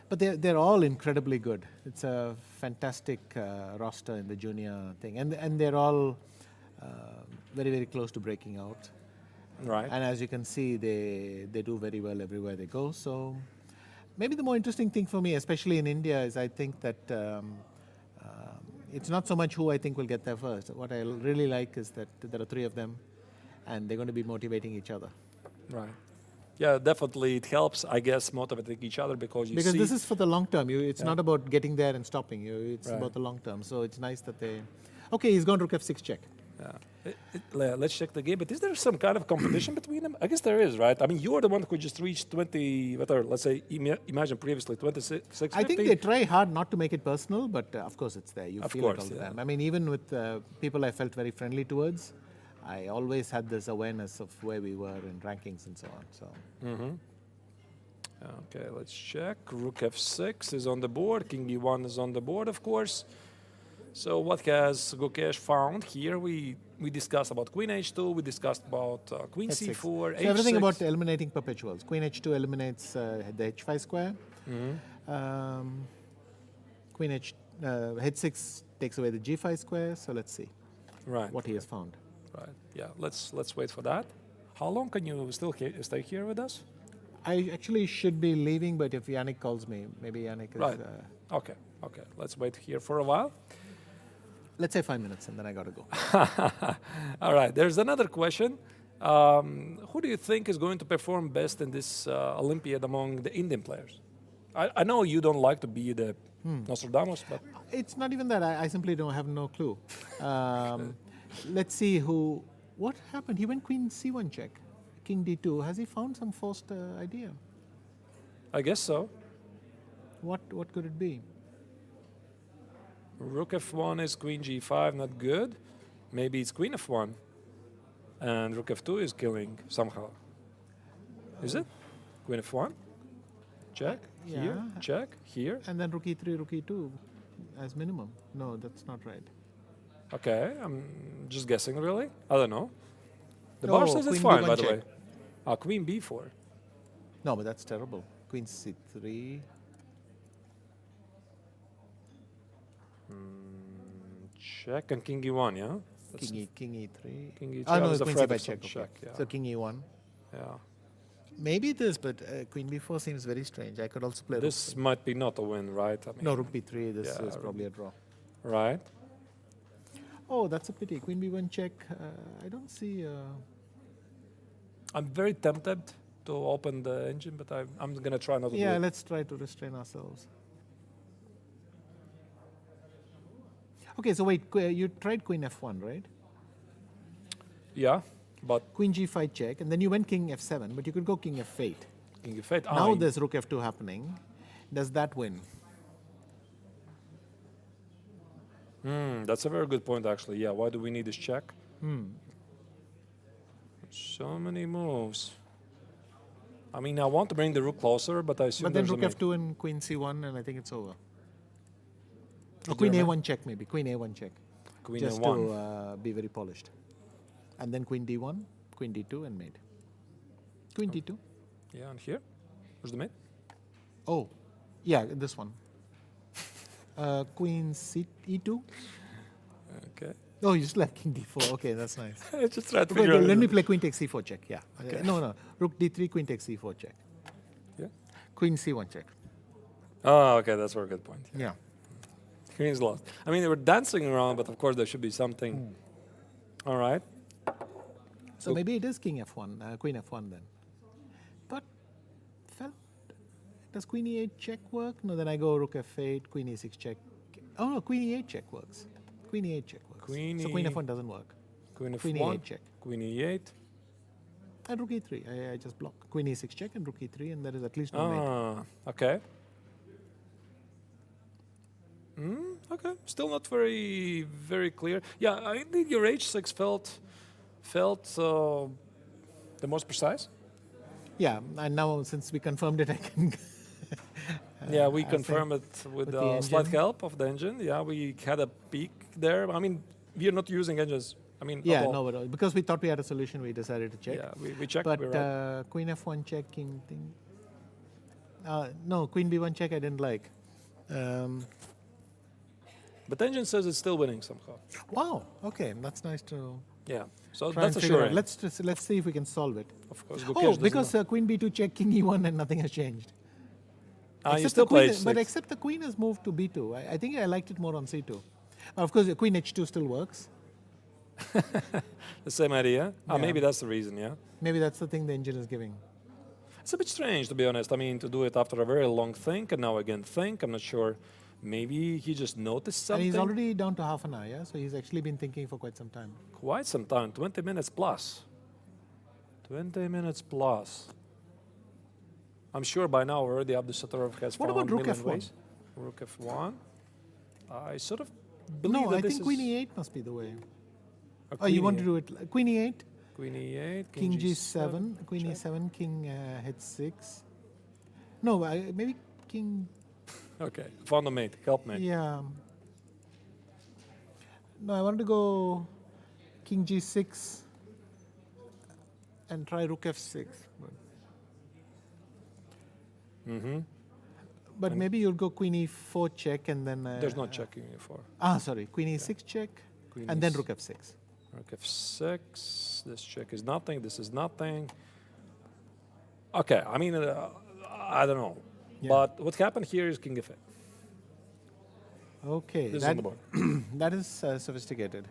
But they're all incredibly good. It's a fantastic roster in the junior thing, and they're all very, very close to breaking out. Right. And as you can see, they do very well everywhere they go. So maybe the more interesting thing for me, especially in India, is I think that it's not so much who I think will get there first. What I really like is that there are 3 of them, and they're going to be motivating each other. Right. Yeah, definitely it helps, I guess, motivating each other because Because this is for the long term. It's not about getting there and stopping. It's about the long term. So it's nice that they... Okay, he's gone rook f6 check. Yeah. Let's check the game. But is there some kind of competition between them? I guess there is, right? I mean, you are the one who just reached 20, let's say, imagine previously 26, I think they try hard not to make it personal, but of course it's there. You feel it all the yeah. time. I mean, even with people I felt very friendly towards, I always had this awareness of where we were in rankings and so on. So. Okay, let's check. Rook f6 is on the board. King e1 is on the board, of course. So what has Gukesh found here? We discussed about queen h2. We discussed about queen c4, so h6. everything about eliminating perpetuals. Queen h2 eliminates the h5 square. Queen h6 takes away the g5 square. So let's see what he has found. Right. Yeah. Let's wait for that. How long can you still stay here with us? I actually should be leaving, but if Yannick calls me, maybe Yannick is... Right. Okay. Let's wait here for a while. Let's say 5 minutes, and then I got to go. All right. There's another question. Who do you think is going to perform best in this Olympiad among the Indian players? I know you don't like to be the Nostradamus, but It's not even that. I simply don't have no clue. Let's see who. What happened? He went queen c1 check, king d2. Has he found some forced idea? I guess so. What could it be? Rook f1 is queen g5, not good. Maybe it's queen f1, and rook f2 is killing somehow. Is it? Queen f1? Check. Here. Yeah. Check. Here. And then rook e3, rook e2 as minimum. No, that's not right. Okay, I'm just guessing, really. I don't know. The No, bar says it's queen fine, b1 by the check. way. Queen b4. No, but that's terrible. Queen c3. Check and king e1, yeah? That's King e3. king e3. Oh, no, was queen afraid c5 of some check. check, Okay. yeah. So king e1. Yeah. Maybe it is, but queen b4 seems very strange. I could also play This rook. might be not a win, right? I mean, No, rook b3. This yeah, is probably a draw. right? Oh, that's a pity. Queen b1 check. I don't see. I'm very tempted to open the engine, but I'm gonna try not to do Yeah, it. let's try to restrain ourselves. Okay, so wait. You tried queen f1, right? Yeah, but Queen g5 check, and then you went king f7, but you could go king f8. king f8. Now there's rook f2 happening. Does that win? That's a very good point, actually. Yeah, why do we need this check? So many moves. I mean, I want to bring the rook closer, but I assume But then there's rook a mate. f2 and queen c1, and I think it's over. Or Is queen there a a1 check, maybe. Queen a1 check. Queen just a1. to be very polished. And then queen d1, queen d2, and mate. Queen d2. Yeah, and here? Where's the mate? Oh, yeah, this one. Queen e2. Okay. Oh, you just left king d4. Okay, that's nice. I just tried to Okay, figure out. let me play queen takes c4 check. Yeah. Okay. No. Rook d3, queen takes c4 check. Yeah. Queen c1 check. Oh, okay, that's a very good point. Yeah. Queen's lost. I mean, they were dancing around, but of course there should be something. All right. So Rook- maybe it is king f1, queen f1 then. But does queen e8 check work? No, then I go rook f8, queen e6 check. Oh no, queen e8 check works. Queen e8 check works. Queen so queen e- f1 doesn't work. Queen Queen f1. e8 check. Queen e8. And rook e3. I just block. Queen e6 check and rook e3, and there is at least no mate. Okay. Okay. Still not very clear. Yeah, I think your h6 felt the most precise. Yeah, and now since we confirmed it, I can. Yeah, we I confirm it with the slight engine. help of the engine. Yeah, we had a peek there. I mean, we are not using engines. I mean, Yeah, at all. no, but because we thought we had a solution, we decided to check. Yeah, we checked. But we're right. queen f1 check, king thing. No, queen b1 check I didn't like. But the engine says it's still winning somehow. Wow. Okay, that's nice to Yeah, so try that's and figure out. assuring. Let's see if we can solve it. Of course, Oh, Gukesh doesn't because know. queen b2 check, king e1, and nothing has changed. You Except still the queen, play but h6. except the queen has moved to b2. I think I liked it more on c2. Of course, the queen h2 still works. The same idea. Yeah. Maybe that's the reason. Yeah, Maybe that's the thing the engine is giving. it's a bit strange to be honest. I mean, to do it after a very long think and now again think. I'm not sure. Maybe he just noticed something. And he's already down to half an hour, yeah? So he's actually been thinking for quite some time. Quite some time. 20 minutes plus. 20 minutes plus. I'm sure by now already Abdusattorov has What found about rook million f1? ways. Rook f1. I sort of believe No, that I this think queen is e8 must be the way. a Oh, you queen want to e- do it queen e8, Queen e8, king g7, queen check. e7, king h6. No, maybe king. Okay, found a mate. Help me. Yeah. No, I wanted to go king g6 and try rook f6. But maybe you'll go queen e4 check and then. There's no checking e4. Sorry, queen e6 check Queen and then e6. rook f6. Rook f6. This check is nothing. This is nothing. Okay, I mean, I don't know. Yeah. But what happened here is king f8. Okay, This is on the board. that is sophisticated.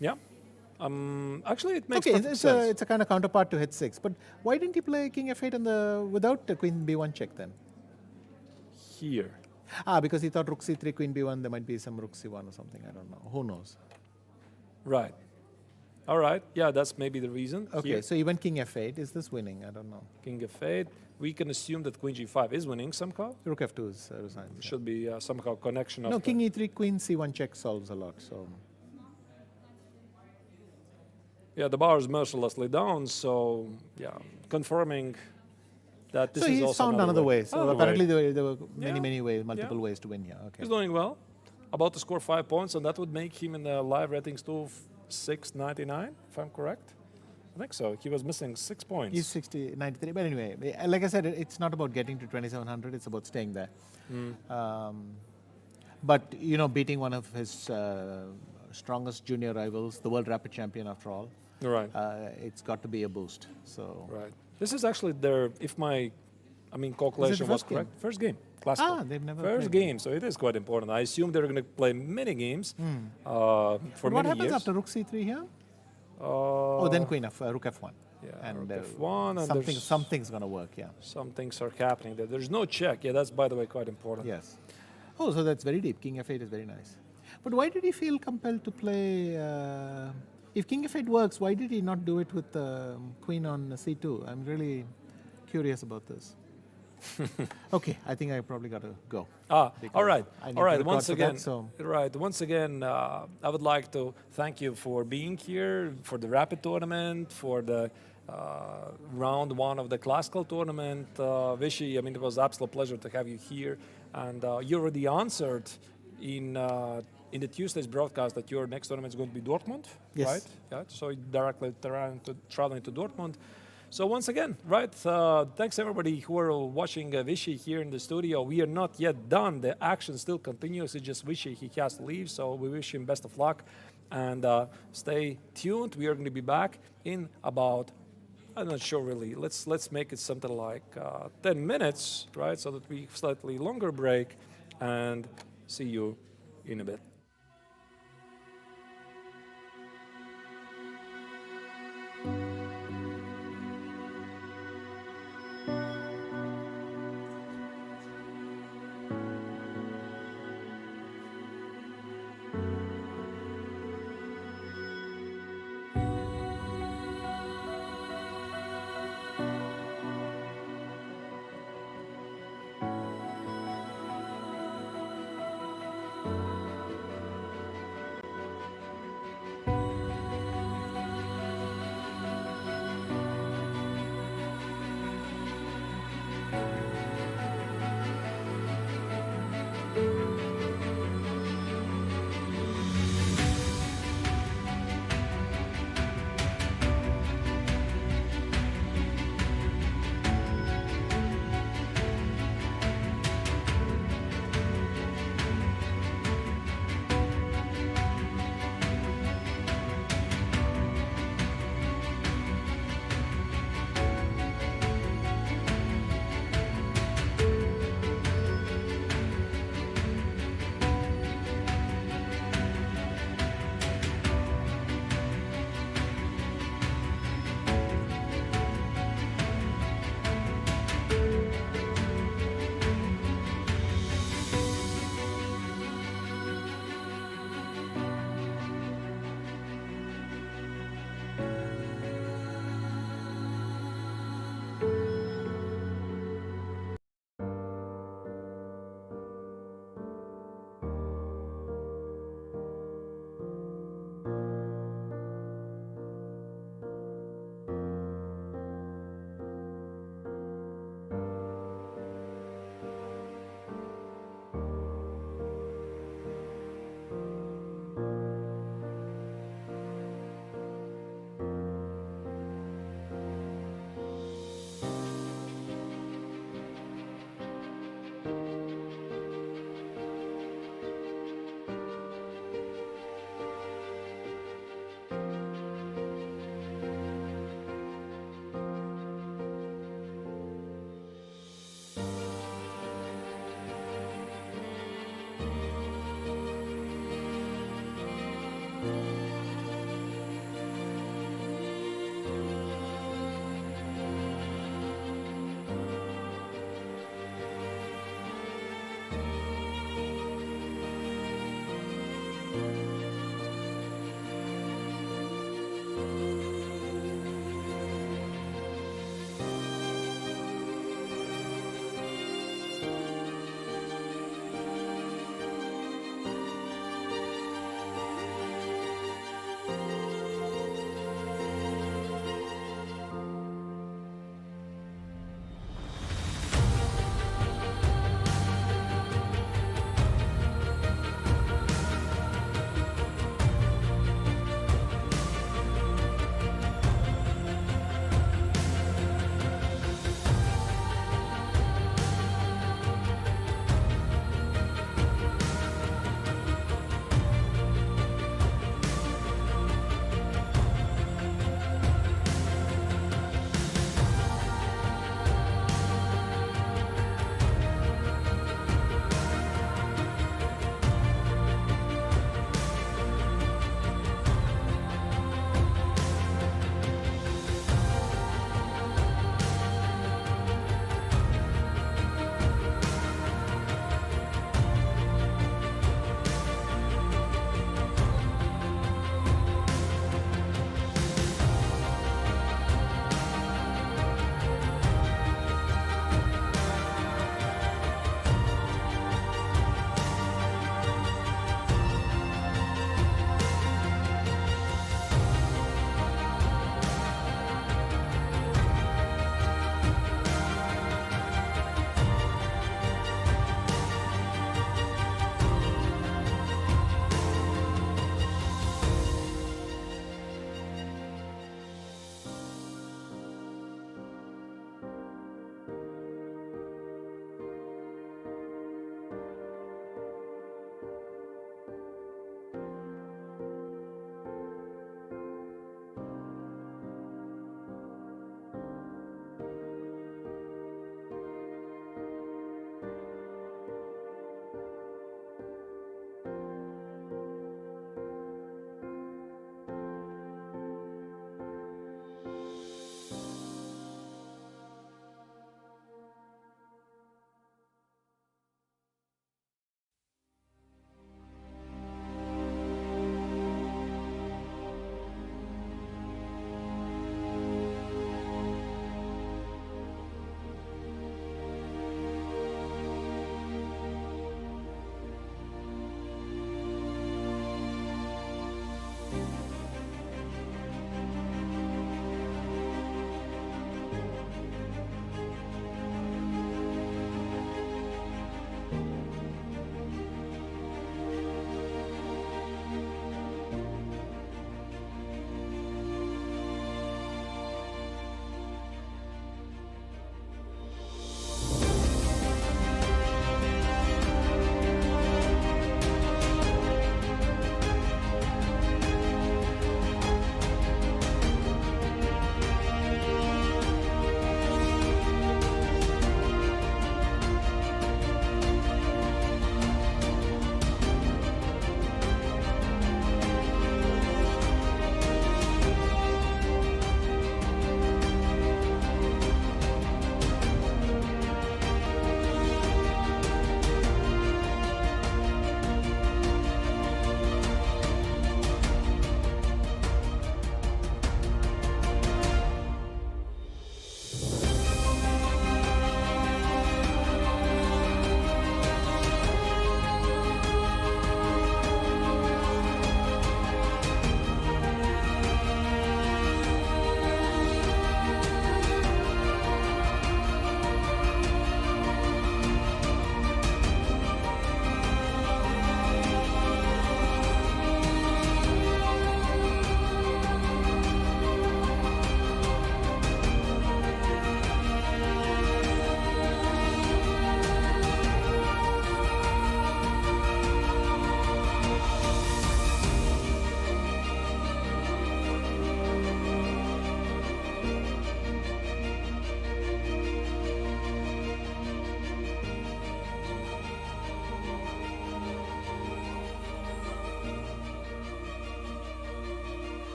Yeah. Actually, it makes Okay, perfect sense. it's a kind of counterpart to h6. But why didn't you play king f8 without the queen b1 check then? here. Because he thought rook c3, queen b1, there might be some rook c1 or something. I don't know. Who knows? Right. All right. Yeah, that's maybe the reason. Okay, Here, so he went king f8. Is this winning? I don't know. king f8. We can assume that queen g5 is winning somehow. Rook f2 is resigned. Yeah. Should be somehow connection of No, the- king e3, queen c1 check solves a lot. So Yeah, the bar is mercilessly down, so yeah, confirming that this so is he's also found another way. So Another apparently way. there were many, Yeah. many ways, multiple ways to win here. Okay. He's doing well. About to score 5 points, and that would make him in the live ratings to 699, if I'm correct. I think so. He was missing 6 points. He's 60, 93. But anyway, like I said, it's not about getting to 2700. It's about staying there. But, you know, beating one of his strongest junior rivals, the world rapid champion after all, Right. it's got to be a boost. So Right. This is actually their, if my, calculation was first game? correct. First game. Classical. they've never First played. game, so it is quite important. I assume they're going to play many games for But what many happens years. after rook c3 here? Oh, Then queen rook f1. Yeah, And rook f1, and something's going to work, yeah. some things are happening there. There's no check. Yeah, that's, by the way, quite important. Yes. Oh, so that's very deep. King f8 is very nice. But why did he feel compelled to play? If king f8 works, why did he not do it with queen on c2? I'm really curious about this. Okay, I think I probably got to go. All right. I need All to right. record Once for again, that, so- right. Once again, I would like to thank you for being here for the rapid tournament, for the round 1 of the classical tournament. Vishy, it was an absolute pleasure to have you here, and you already answered in the Tuesday's broadcast that your next tournament is going to be Dortmund, Yes. right? Yeah. So you're directly traveling to Dortmund. So once again, right, thanks everybody who are watching Vishy here in the studio. We are not yet done. The action still continues. It's just Vishy, he has to leave, so we wish him best of luck. And stay tuned. We are going to be back in about, I'm not sure really, let's make it something like 10 minutes, right, so that we slightly longer break, and see you in a bit.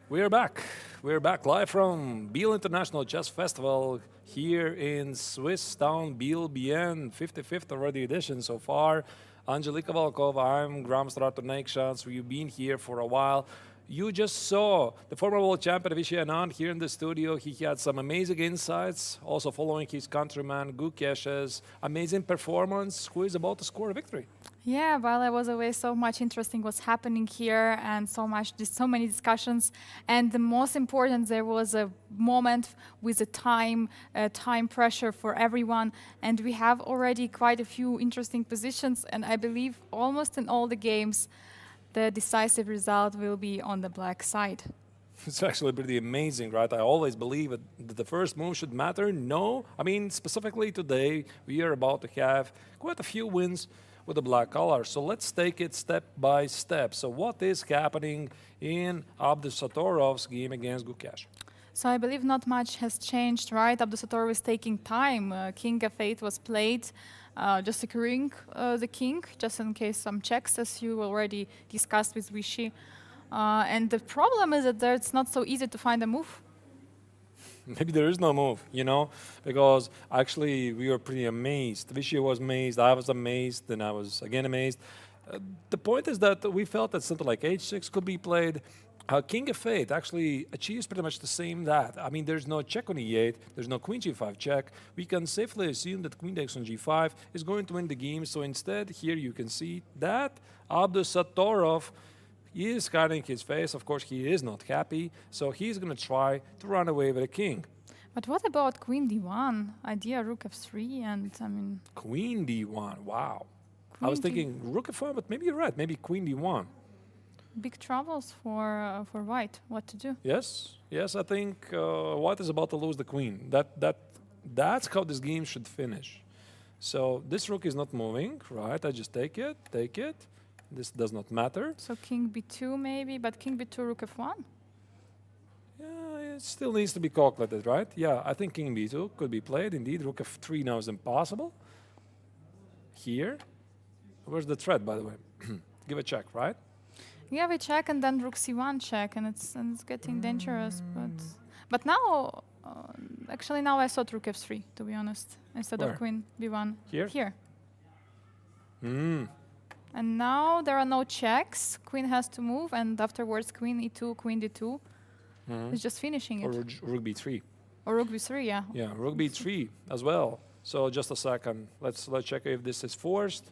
We're back. We're back live from Biel International Chess Festival here in Swiss town Biel, BN, 55th already edition so far. Angelika Volkova, I'm Grandmaster Artur Neikshaans. We've been here for a while. You just saw the former world champion Vishy Anand here in the studio. He had some amazing insights, also following his countryman Gukesh's amazing performance, who is about to score a victory. Yeah, while I was away, so much interesting was happening here, and so many discussions. And the most important, there was a moment with a time pressure for everyone, and we have already quite a few interesting positions. And I believe almost in all the games, the decisive result will be on the black side. It's actually pretty amazing, right? I always believe that the first move should matter. No, I mean, specifically today, we are about to have quite a few wins with the black color. So let's take it step by step. So what is happening in Abdusatorov's game against Gukesh? So I believe not much has changed, right? Abdusatorov is taking time. King F8 was played, just securing the king, just in case some checks, as you already discussed with Vishy. And the problem is that it's not so easy to find a move. Maybe there is no move, you know, because actually we were pretty amazed. Vishy was amazed, I was amazed, and I was again amazed. The point is that we felt that something like h6 could be played. King f8 actually achieves pretty much the same that. I mean, there's no check on e8, there's no queen g5 check. We can safely assume that queen takes on g5 is going to win the game. So instead, here you can see that Abdusatorov is hiding his face. Of course, he is not happy, so he's going to try to run away with a king. But what about queen d1? Idea rook f3, and I mean... Queen d1, wow. I Queen was thinking rook f1, but maybe you're right. Maybe queen d1. Big troubles for white. What to do? Yes, yes. I think white is about to lose the queen. That's how this game should finish. So this rook is not moving, right? I just take it, take it. This does not matter. So king b2 maybe, but king b2 rook f1. Yeah, it still needs to be calculated, right? Yeah, I think king b2 could be played. Indeed, rook f3 now is impossible. Here, where's the threat, by the way? Give a check, right? Yeah, we check and then rook c1 check, and it's getting dangerous. But now, actually now I thought rook f3, to be honest, instead Where? of queen b1. Here? Here. Hmm. And now there are no checks. Queen has to move, and afterwards queen e2, queen d2. It's just finishing Or it. rook b3. Or rook b3, yeah. Yeah, rook b3 as well. So just a second. Let's check if this is forced.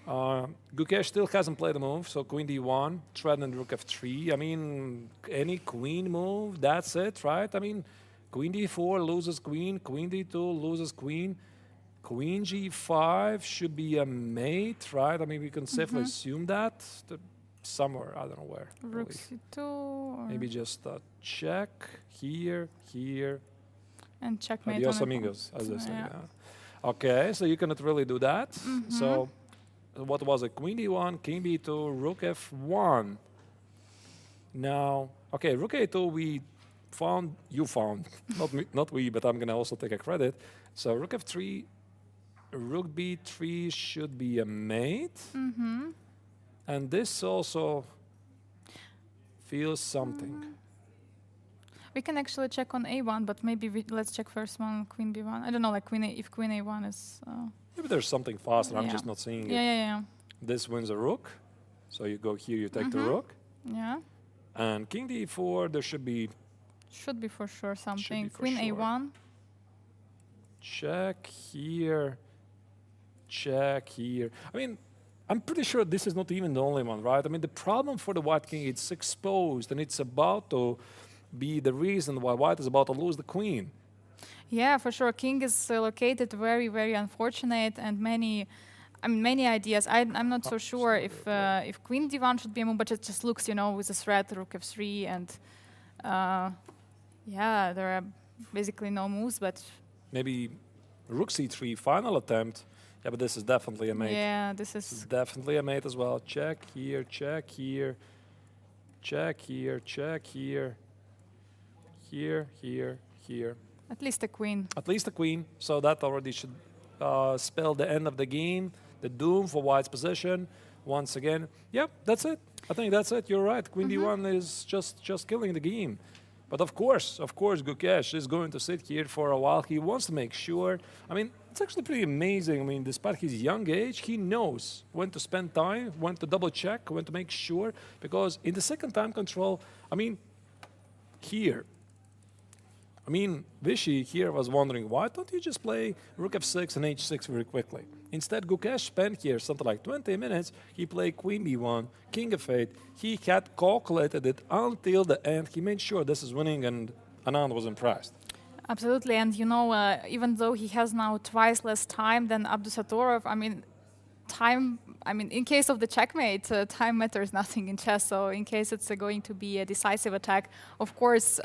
Gukesh still hasn't played a move, so queen d1, threatened rook f3. I mean, any queen move, that's it, right? I mean, queen d4 loses queen, queen d2 loses queen. Queen g5 should be a mate, right? I mean, we can safely assume that somewhere, I don't know where. Rook Really. c2. Or Maybe just a check here, here. and checkmate. Adios on a amigos, as they say. yeah. Yeah. Okay, so you cannot really do that. So what was it? Queen d1, king b2, rook f1. Now, okay, rook a2 you found, not we, but I'm gonna also take a credit. So rook f3, rook b3 should be a mate. And this also feels something. We can actually check on a1, but maybe let's check first one, queen b1. I don't know, like if queen a1 is... Maybe there's something faster, I'm yeah. just not seeing Yeah, it. yeah, This wins a rook. So you go here, you take the rook. yeah. And king d4, there should be Should be for sure something. for Queen sure. a1. check here, check here. I mean, I'm pretty sure this is not even the only one, right? I mean, the problem for the white king, it's exposed, and it's about to be the reason why white is about to lose the queen. Yeah, for sure. King is located very, very unfortunate, and many ideas. I'm not so sure if queen d1 should be a move, but it just looks, you know, with the threat rook f3, and yeah, there are basically no moves, but Maybe rook c3, final attempt. Yeah, but this is definitely a mate. yeah, This is definitely a mate as well. Check here, check here, check here, check here, here, here, here. at least a queen. At least a queen, so that already should spell the end of the game, the doom for white's position. Once again, yep, that's it. I think that's it. You're right. Queen d1 is just killing the game. But of course, Gukesh is going to sit here for a while. He wants to make sure. I mean, it's actually pretty amazing. I mean, despite his young age, he knows when to spend time, when to double check, when to make sure. Because in the second time control, I mean, here, Vishy here was wondering, why don't you just play rook f6 and h6 very quickly? Instead, Gukesh spent here something like 20 minutes. He played queen b1, king f8. He had calculated it until the end. He made sure this is winning, and Anand was impressed. Absolutely, and you know, even though he has now twice less time than Abdusattorov, in case of the checkmate, time matters nothing in chess. So in case it's going to be a decisive attack, of course,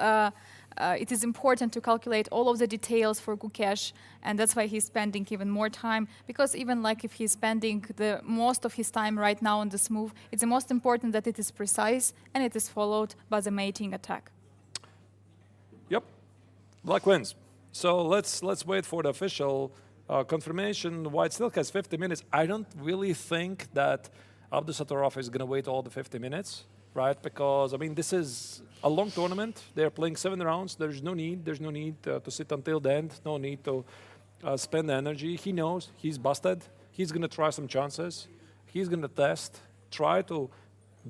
it is important to calculate all of the details for Gukesh, and that's why he's spending even more time. Because even like if he's spending the most of his time right now on this move, it's the most important that it is precise and it is followed by the mating attack. Yep, Black wins. So let's wait for the official confirmation. White still has 50 minutes. I don't really think that Abdusattorov is going to wait all the 50 minutes, right? Because, I mean, this is a long tournament. They're playing 7 rounds. There's no need to sit until the end. No need to spend energy. He knows he's busted. He's going to try some chances. He's going to test, try to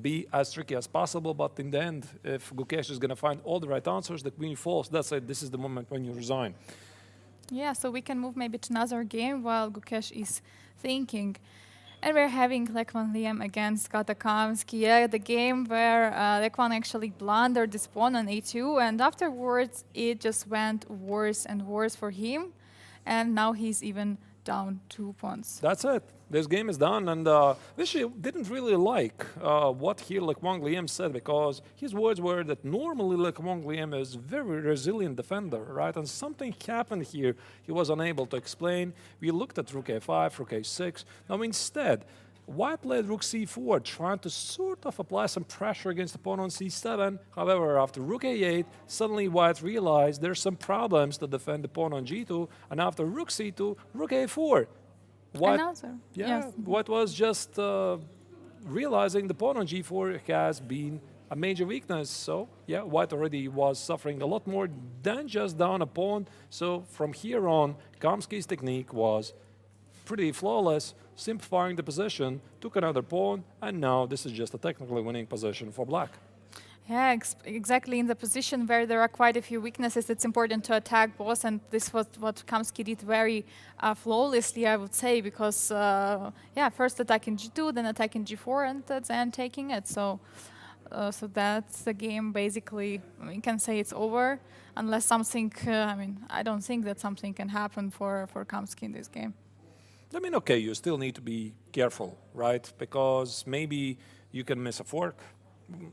be as tricky as possible. But in the end, if Gukesh is going to find all the right answers, the queen falls. That's it. This is the moment when you resign. Yeah, so we can move maybe to another game while Gukesh is thinking. And we're having Lekman Liam against Katakamsky. Yeah, the game where Lekman actually blundered this pawn on a2, and afterwards it just went worse and worse for him. And now he's even down 2 pawns. That's it. This game is done, and Vishy didn't really like what here Lekman Liam said, because his words were that normally Lekman Liam is a very resilient defender, right? And something happened here he was unable to explain. We looked at rook a5, rook a6. Now instead, White played rook c4, trying to sort of apply some pressure against the pawn on c7. However, after rook a8, suddenly White realized there's some problems to defend the pawn on g2, and after rook c2, rook a4. White, Yes. White was just realizing the pawn on g4 has been a major weakness. So, yeah, White already was suffering a lot more than just down a pawn. So, from here on, Kamsky's technique was pretty flawless, simplifying the position, took another pawn, and now this is just a technically winning position for Black. Yeah, exactly. In the position where there are quite a few weaknesses, it's important to attack both, and this was what Kamsky did very flawlessly, I would say, because, first attacking g2, then attacking g4, and then taking it. So that's the game, basically. We can say it's over, unless something, I don't think that something can happen for Kamsky in this game. I mean, okay, you still need to be careful, right? Because maybe you can miss a fork.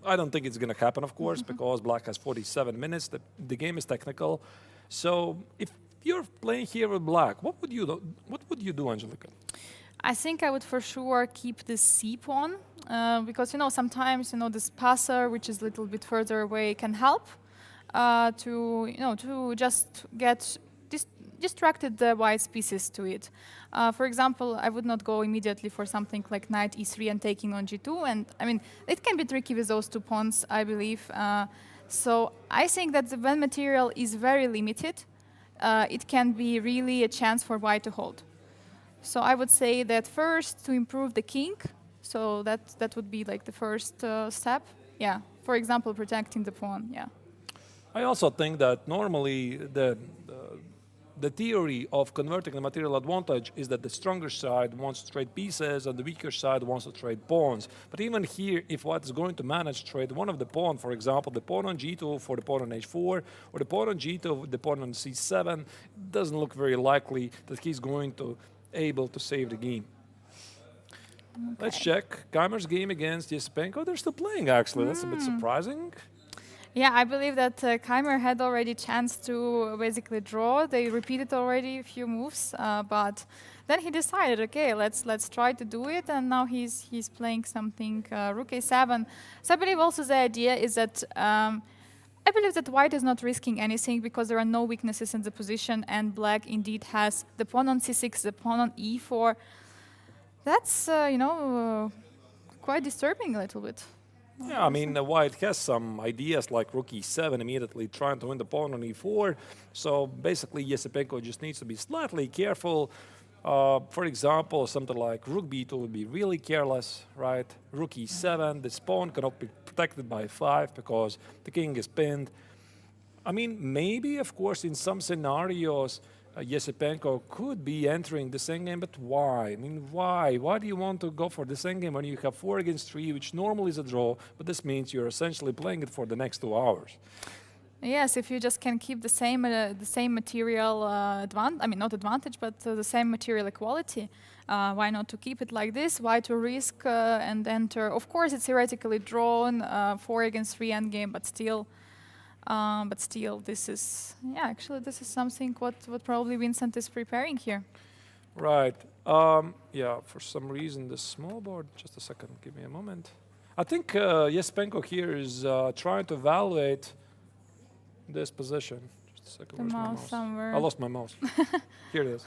I don't think it's going to happen, of course, because Black has 47 minutes. The game is technical. So if you're playing here with Black, what would you do? What would you do, Angelika? I think I would for sure keep this c pawn because sometimes this passer, which is a little bit further away, can help to just get distracted the White's pieces to it. For example, I would not go immediately for something like knight e3 and taking on g2, and it can be tricky with those 2 pawns, I believe. So I think that when material is very limited, it can be really a chance for White to hold. So I would say that first to improve the king, so that would be like the first step. Yeah, for example, protecting the pawn. Yeah. I also think that normally the theory of converting the material advantage is that the stronger side wants to trade pieces and the weaker side wants to trade pawns. But even here, if White is going to manage to trade one of the pawn, for example, the pawn on g2 for the pawn on h4, or the pawn on g2 with the pawn on c7, it doesn't look very likely that he's going to able to save the game. Okay. Let's check Keimer's game against Yesipenko. They're still playing, actually. That's a bit surprising. Yeah, I believe that Keimer had already chance to basically draw. They repeated already a few moves, but then he decided, okay, let's try to do it, and now he's playing something rook a7. So I believe also the idea is that I believe that White is not risking anything because there are no weaknesses in the position, and Black indeed has the pawn on c6, the pawn on e4. That's quite disturbing a little bit. Yeah, I mean, White has some ideas like rook e7, immediately trying to win the pawn on e4. So basically, Yesipenko just needs to be slightly careful. For example, something like rook b2 would be really careless, right? Rook e7, this pawn cannot be protected by 5 because the king is pinned. I mean, maybe, of course, in some scenarios, Yesipenko could be entering the same game, but why? I mean, why? Why do you want to go for the same game when you have 4 against 3, which normally is a draw, but this means you're essentially playing it for the next 2 hours? Yes, if you just can keep the same material advantage, I mean not advantage, but the same material equality, why not to keep it like this? Why to risk and enter? Of course, it's theoretically drawn 4 against 3 endgame, but still, this is actually this is something what probably Vincent is preparing here. Right. Yeah, for some reason, the small board, just a second, give me a moment. I think Yesipenko here is trying to evaluate this position. Just a second, The where's my mouse mouse? somewhere. I lost my mouse. Here it is.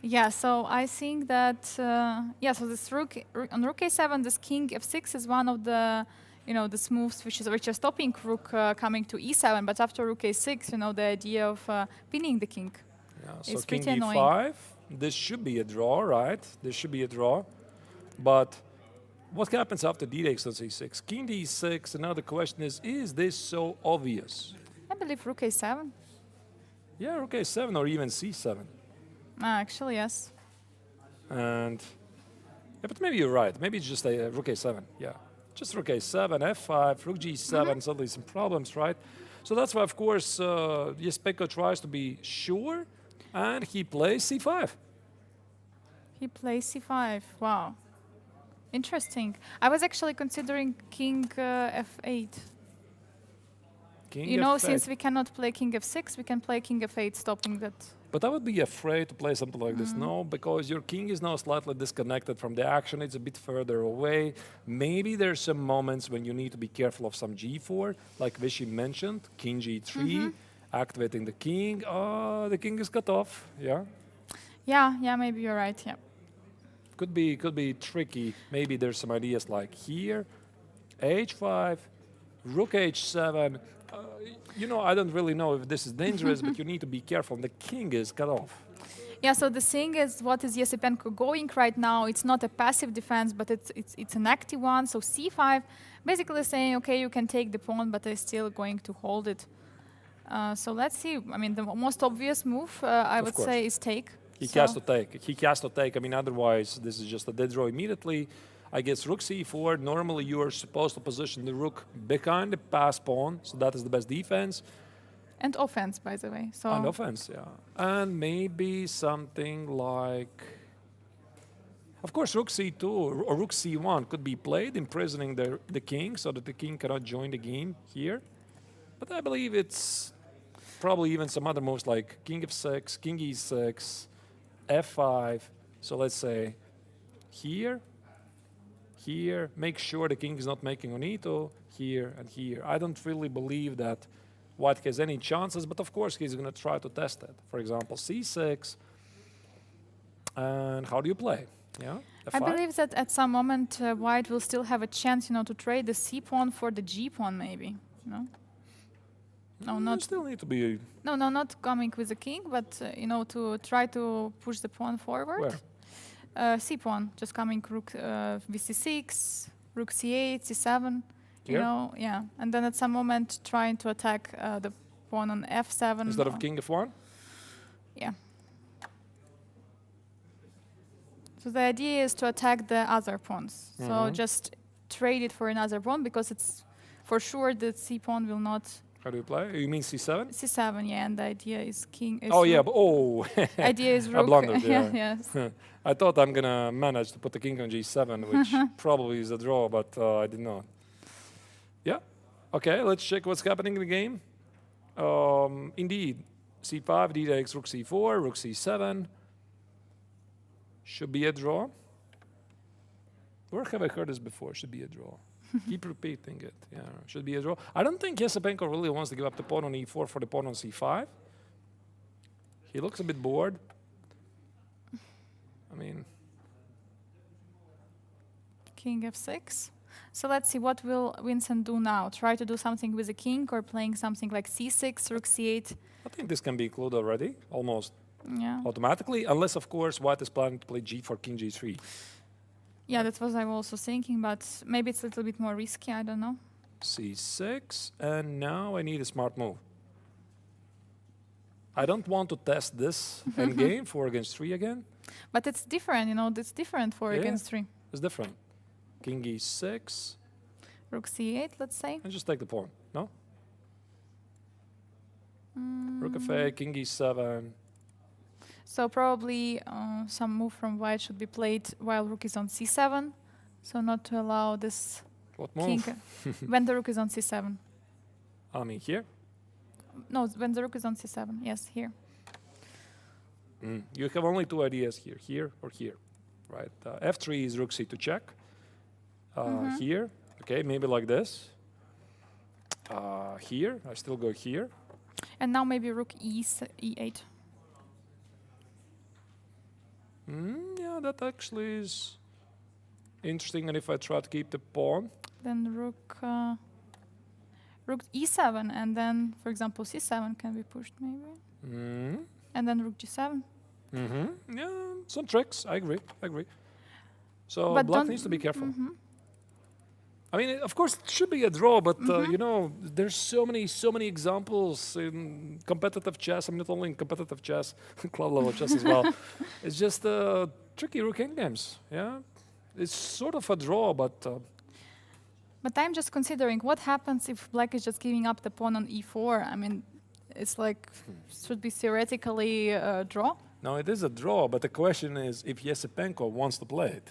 Yeah, so I think that so this on rook a7, this king f6 is one of the the moves which are stopping rook coming to e7. But after rook a6, the idea of pinning the king Yeah, so is king pretty e5. annoying. This should be a draw, right? This should be a draw. But what happens after d takes on c6? King d6, and now the question is this so obvious? I believe rook a7. Yeah, rook a7 or even c7. Actually, yes. And yeah, but maybe you're right. Maybe it's just a rook a7. Yeah, just rook a7, f5, rook g7. Suddenly some problems, right? So that's why, of course, Yesipenko tries to be sure, and he plays c5. He plays c5. Wow, interesting. I was actually considering king f8. King F8. Since Since we cannot play king f6, we can play king f8, stopping that. But I would be afraid to play something like this, no, because your king is now slightly disconnected from the action. It's a bit further away. Maybe there's some moments when you need to be careful of some g4, like Vishy mentioned, king g3, activating the king. Oh, the king is cut off, yeah? Yeah, maybe you're right, yeah. Could be tricky. Maybe there's some ideas like here, h5, rook h7. I don't really know if this is dangerous, but you need to be careful. The king is cut off. Yeah, so the thing is, what is Yesipenko going right now? It's not a passive defense, but it's an active one. So c5, basically saying, okay, you can take the pawn, but I'm still going to hold it. So let's see. I mean, the most obvious move, I would say, is take. He has to take. He has to take. I mean, otherwise, this is just a dead draw immediately. I guess rook c4. Normally, you are supposed to position the rook behind the pass pawn, so that is the best defense. And offense, by the way. So And offense, yeah. And maybe something like, of course, rook c2 or rook c1 could be played, imprisoning the king so that the king cannot join the game here. But I believe it's probably even some other moves like king f6, king e6, f5. So let's say here, make sure the king is not making on e2, here and here. I don't really believe that White has any chances, but of course he's going to try to test it. For example, c6. And how do you play? Yeah, I f5? believe that at some moment White will still have a chance, to trade the c pawn for the g pawn, maybe. No, You not. still need to be No, not coming with the king, but to try to push the pawn forward. where? C pawn, just coming rook vc6, rook c8, c7. Here? Yeah, and then at some moment trying to attack the pawn on f7. Instead of king f1? Yeah. So the idea is to attack the other pawns. So just trade it for another pawn, because it's for sure that c pawn will not. How do you play? You mean c7? c7, yeah, and the idea is king. Is Oh, yeah, rook. but oh. Idea is I rook. blundered, yeah. Yes. I thought I'm going to manage to put the king on g7, which probably is a draw, but I did not. Yeah. Okay, let's check what's happening in the game. Indeed, c5, d takes rook c4, rook c7. Should be a draw. Where have I heard this before? Should be a draw. Keep repeating it. Yeah, should be a draw. I don't think Yesipenko really wants to give up the pawn on e4 for the pawn on c5. He looks a bit bored. I mean, King f6. So let's see, what will Vincent do now? Try to do something with the king or playing something like c6, rook c8? I think this can be included already, almost Yeah. automatically, unless, of course, white is planning to play g4, king g3. Yeah, that was I was also thinking, but maybe it's a little bit more risky, I don't know. c6, and now I need a smart move. I don't want to test this endgame 4 against 3 again. But it's different, you know, it's different 4 Yeah. against 3. It's different. King e6, Rook c8, let's say. and just take the pawn, no? Rook f8, king e7. So probably some move from white should be played while rook is on c7. So not to allow this What king move? when the rook is on c7. I mean, here. No, when the rook is on c7. Yes, here. You have only 2 ideas here, here or here, right? F3 is rook c to check. Here, okay, maybe like this. Here, I still go here. And now maybe rook e8. Yeah, that actually is interesting. And if I try to keep the pawn, Then rook e7, and then, for example, c7 can be pushed maybe. And then rook g7. yeah, some tricks. I agree. So But black don't- needs to be careful. I mean, of course, it should be a draw, but you know, there's so many examples in competitive chess. I mean, not only in competitive chess, club level chess as well. It's just tricky rook endgames. Yeah, it's sort of a draw, but But I'm just considering what happens if black is just giving up the pawn on e4. I mean, it's like, should be theoretically a draw. no, it is a draw. But the question is, if Yesipenko wants to play it.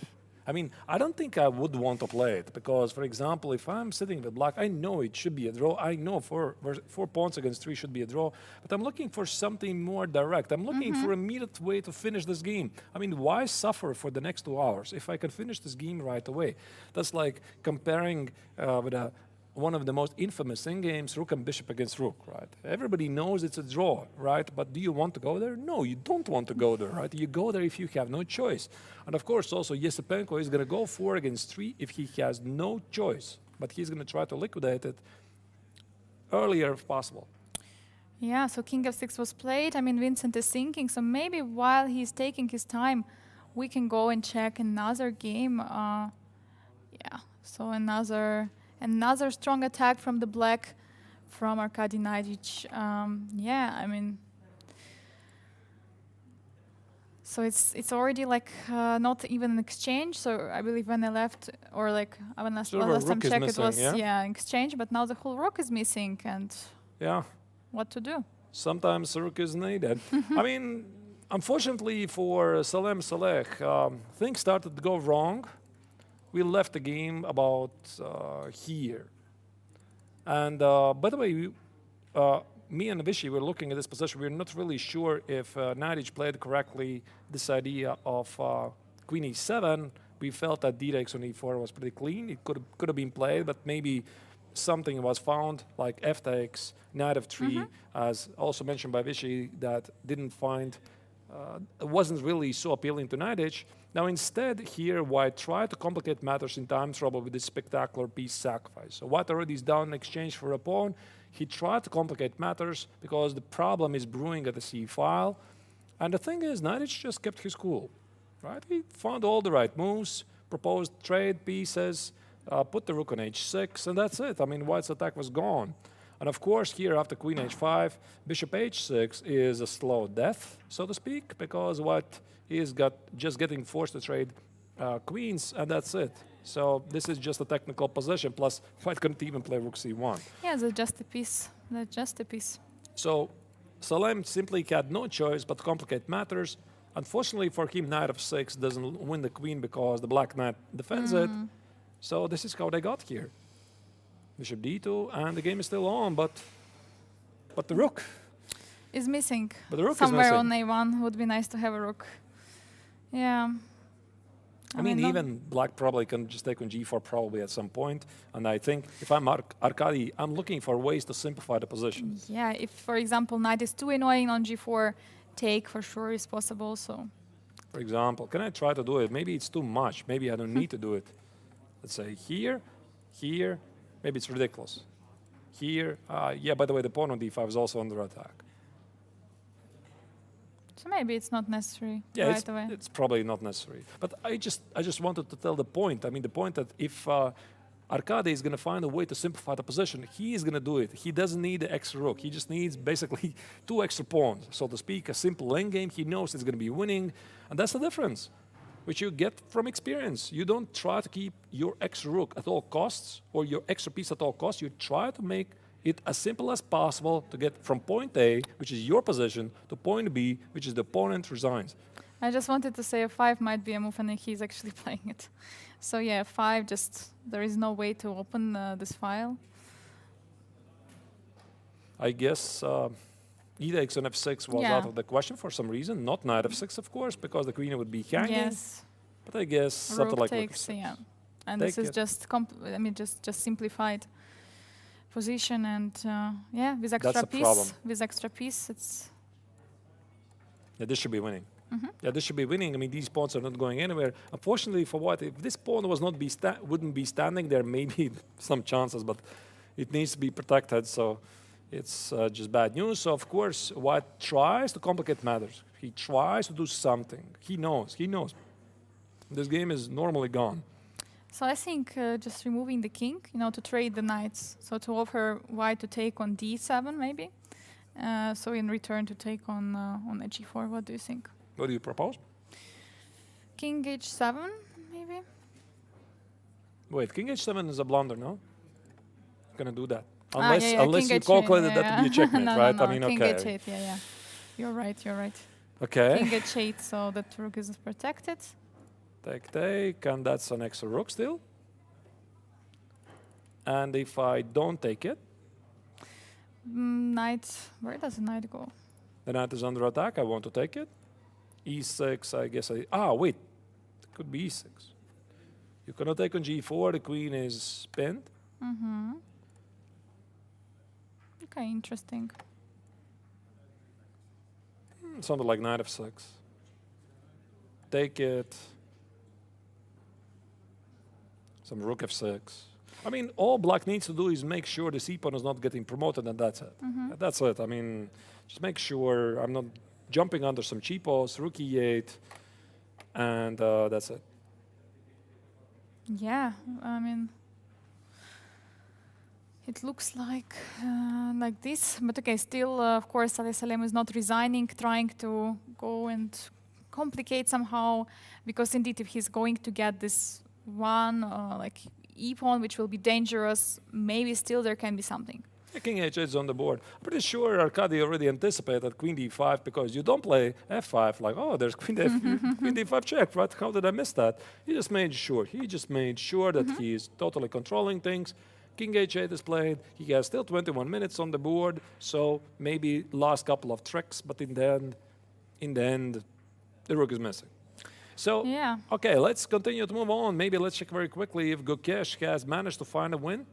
I mean, I don't think I would want to play it because, for example, if I'm sitting with black, I know it should be a draw. I know four pawns against 3 should be a draw, but I'm looking for something more direct. I'm looking for an immediate way to finish this game. I mean, why suffer for the next 2 hours if I can finish this game right away? That's like comparing with one of the most infamous endgames, rook and bishop against rook, right? Everybody knows it's a draw, right? But do you want to go there? No, you don't want to go there, right? You go there if you have no choice. And of course, also, Yesipenko is going to go 4 against 3 if he has no choice. But he's going to try to liquidate it earlier if possible. Yeah, so king f6 was played. I mean, Vincent is thinking, so maybe while he's taking his time, we can go and check another game. Yeah, so another strong attack from the black, from Arkady Naiditch. Yeah, I mean, so it's already like not even an exchange. So I believe when I left, or like when last Sort of a time rook is checked, it missing, was yeah? exchange. But now the whole rook is missing, and Yeah, what to do? sometimes rook is needed. I mean, unfortunately for Salem Saleh, things started to go wrong. We left the game about here. And by the way, me and Vishy were looking at this position. We're not really sure if Naiditch played correctly this idea of queen e7. We felt that d-takes on e4 was pretty clean. It could have been played, but maybe something was found, like f takes, knight f3, as also mentioned by Vishy, that didn't find, wasn't really so appealing to Naiditch. Now instead here, white tried to complicate matters in time trouble with this spectacular piece sacrifice. So white already is down in exchange for a pawn. He tried to complicate matters because the problem is brewing at the c file. And the thing is, Naiditch just kept his cool, right? He found all the right moves, proposed trade pieces, put the rook on h6, and that's it. I mean, white's attack was gone. And of course, here after queen h5, bishop h6 is a slow death, so to speak, because white is just getting forced to trade queens, and that's it. So this is just a technical position, plus white couldn't even play rook c1. Yeah, that's just a piece. That's just a piece. So Salem simply had no choice but to complicate matters. Unfortunately for him, knight f6 doesn't win the queen because the black knight defends it. So this is how they got here. Bishop d2, and the game is still on, but the rook. Is missing. But the rook Somewhere is missing. on a1 would be nice to have a rook. Yeah. I mean, no- even black probably can just take on g4 probably at some point. And I think if I'm Arkady, I'm looking for ways to simplify the position. Yeah, if, for example, knight is too annoying on g4, take for sure is possible, so... For example, can I try to do it? Maybe it's too much. Maybe I don't need to do it. Let's say here, Here, maybe it's ridiculous. Here, yeah, by the way, the pawn on d5 is also under attack. So maybe it's not necessary Yeah, right away. it's probably not necessary. But I just wanted to tell the point. I mean, the point that if Arkady is going to find a way to simplify the position, he is going to do it. He doesn't need the extra rook. He just needs basically 2 extra pawns, so to speak, a simple lane game. He knows it's going to be winning, and that's the difference, which you get from experience. You don't try to keep your extra rook at all costs or your extra piece at all costs. You try to make it as simple as possible to get from point A, which is your position, to point B, which is the opponent resigns. I just wanted to say f5 might be a move, and he's actually playing it. So yeah, f5, just there is no way to open this file. I guess e takes on f6 was out of the question for some reason. Not knight f6, of course, because the queen would be hanging. Yes. But I guess something Rook like rook takes, f6. yeah. And Take this is it. just just simplified position, and yeah, with extra problem. piece, it's Yeah, this should be winning. Yeah, this should be winning. I mean, these pawns are not going anywhere. Unfortunately, for white, if this pawn was not wouldn't be standing there, maybe some chances, but it needs to be protected. So it's just bad news. So of course, white tries to complicate matters. He tries to do something. He knows. This game is normally gone. So I think just removing the king, to trade the knights. So to offer white to take on d7 maybe. So in return to take on g4. What do you think? What do you propose? King h7 maybe. Wait, king h7 is a blunder, no? Gonna do that king unless you h8, calculated that to be a checkmate, no, right? No, I mean, king okay. h8, yeah. You're right. Okay. King h8, so that rook is protected. Take, and that's an extra rook still. And if I don't take it, Knight, where does the knight go? the knight is under attack. I want to take it. e6, I guess wait. It could be e6. You cannot take on g4. The queen is pinned. Okay, interesting. Something like knight f6. Take it. Some rook f6. I mean, all black needs to do is make sure the c-pawn is not getting promoted, and that's it. That's it. I mean, just make sure I'm not jumping under some cheapos, rook e8, and that's it. Yeah, I mean, it looks like this. But okay, still, of course, Saleh Salem is not resigning, trying to go and complicate somehow, because indeed, if he's going to get this one e-pawn, which will be dangerous, maybe still there can be something. Yeah, king h8 is on the board. Pretty sure Arkady already anticipated queen d5, because you don't play f5 like, oh, there's queen d5 check, right? How did I miss that? He just made sure that he is totally controlling things. King h8 is played. He has still 21 minutes on the board, so maybe last couple of tricks, but in the end, the rook is missing. So, Yeah. okay, let's continue to move on. Maybe let's check very quickly if Gukesh has managed to find a win.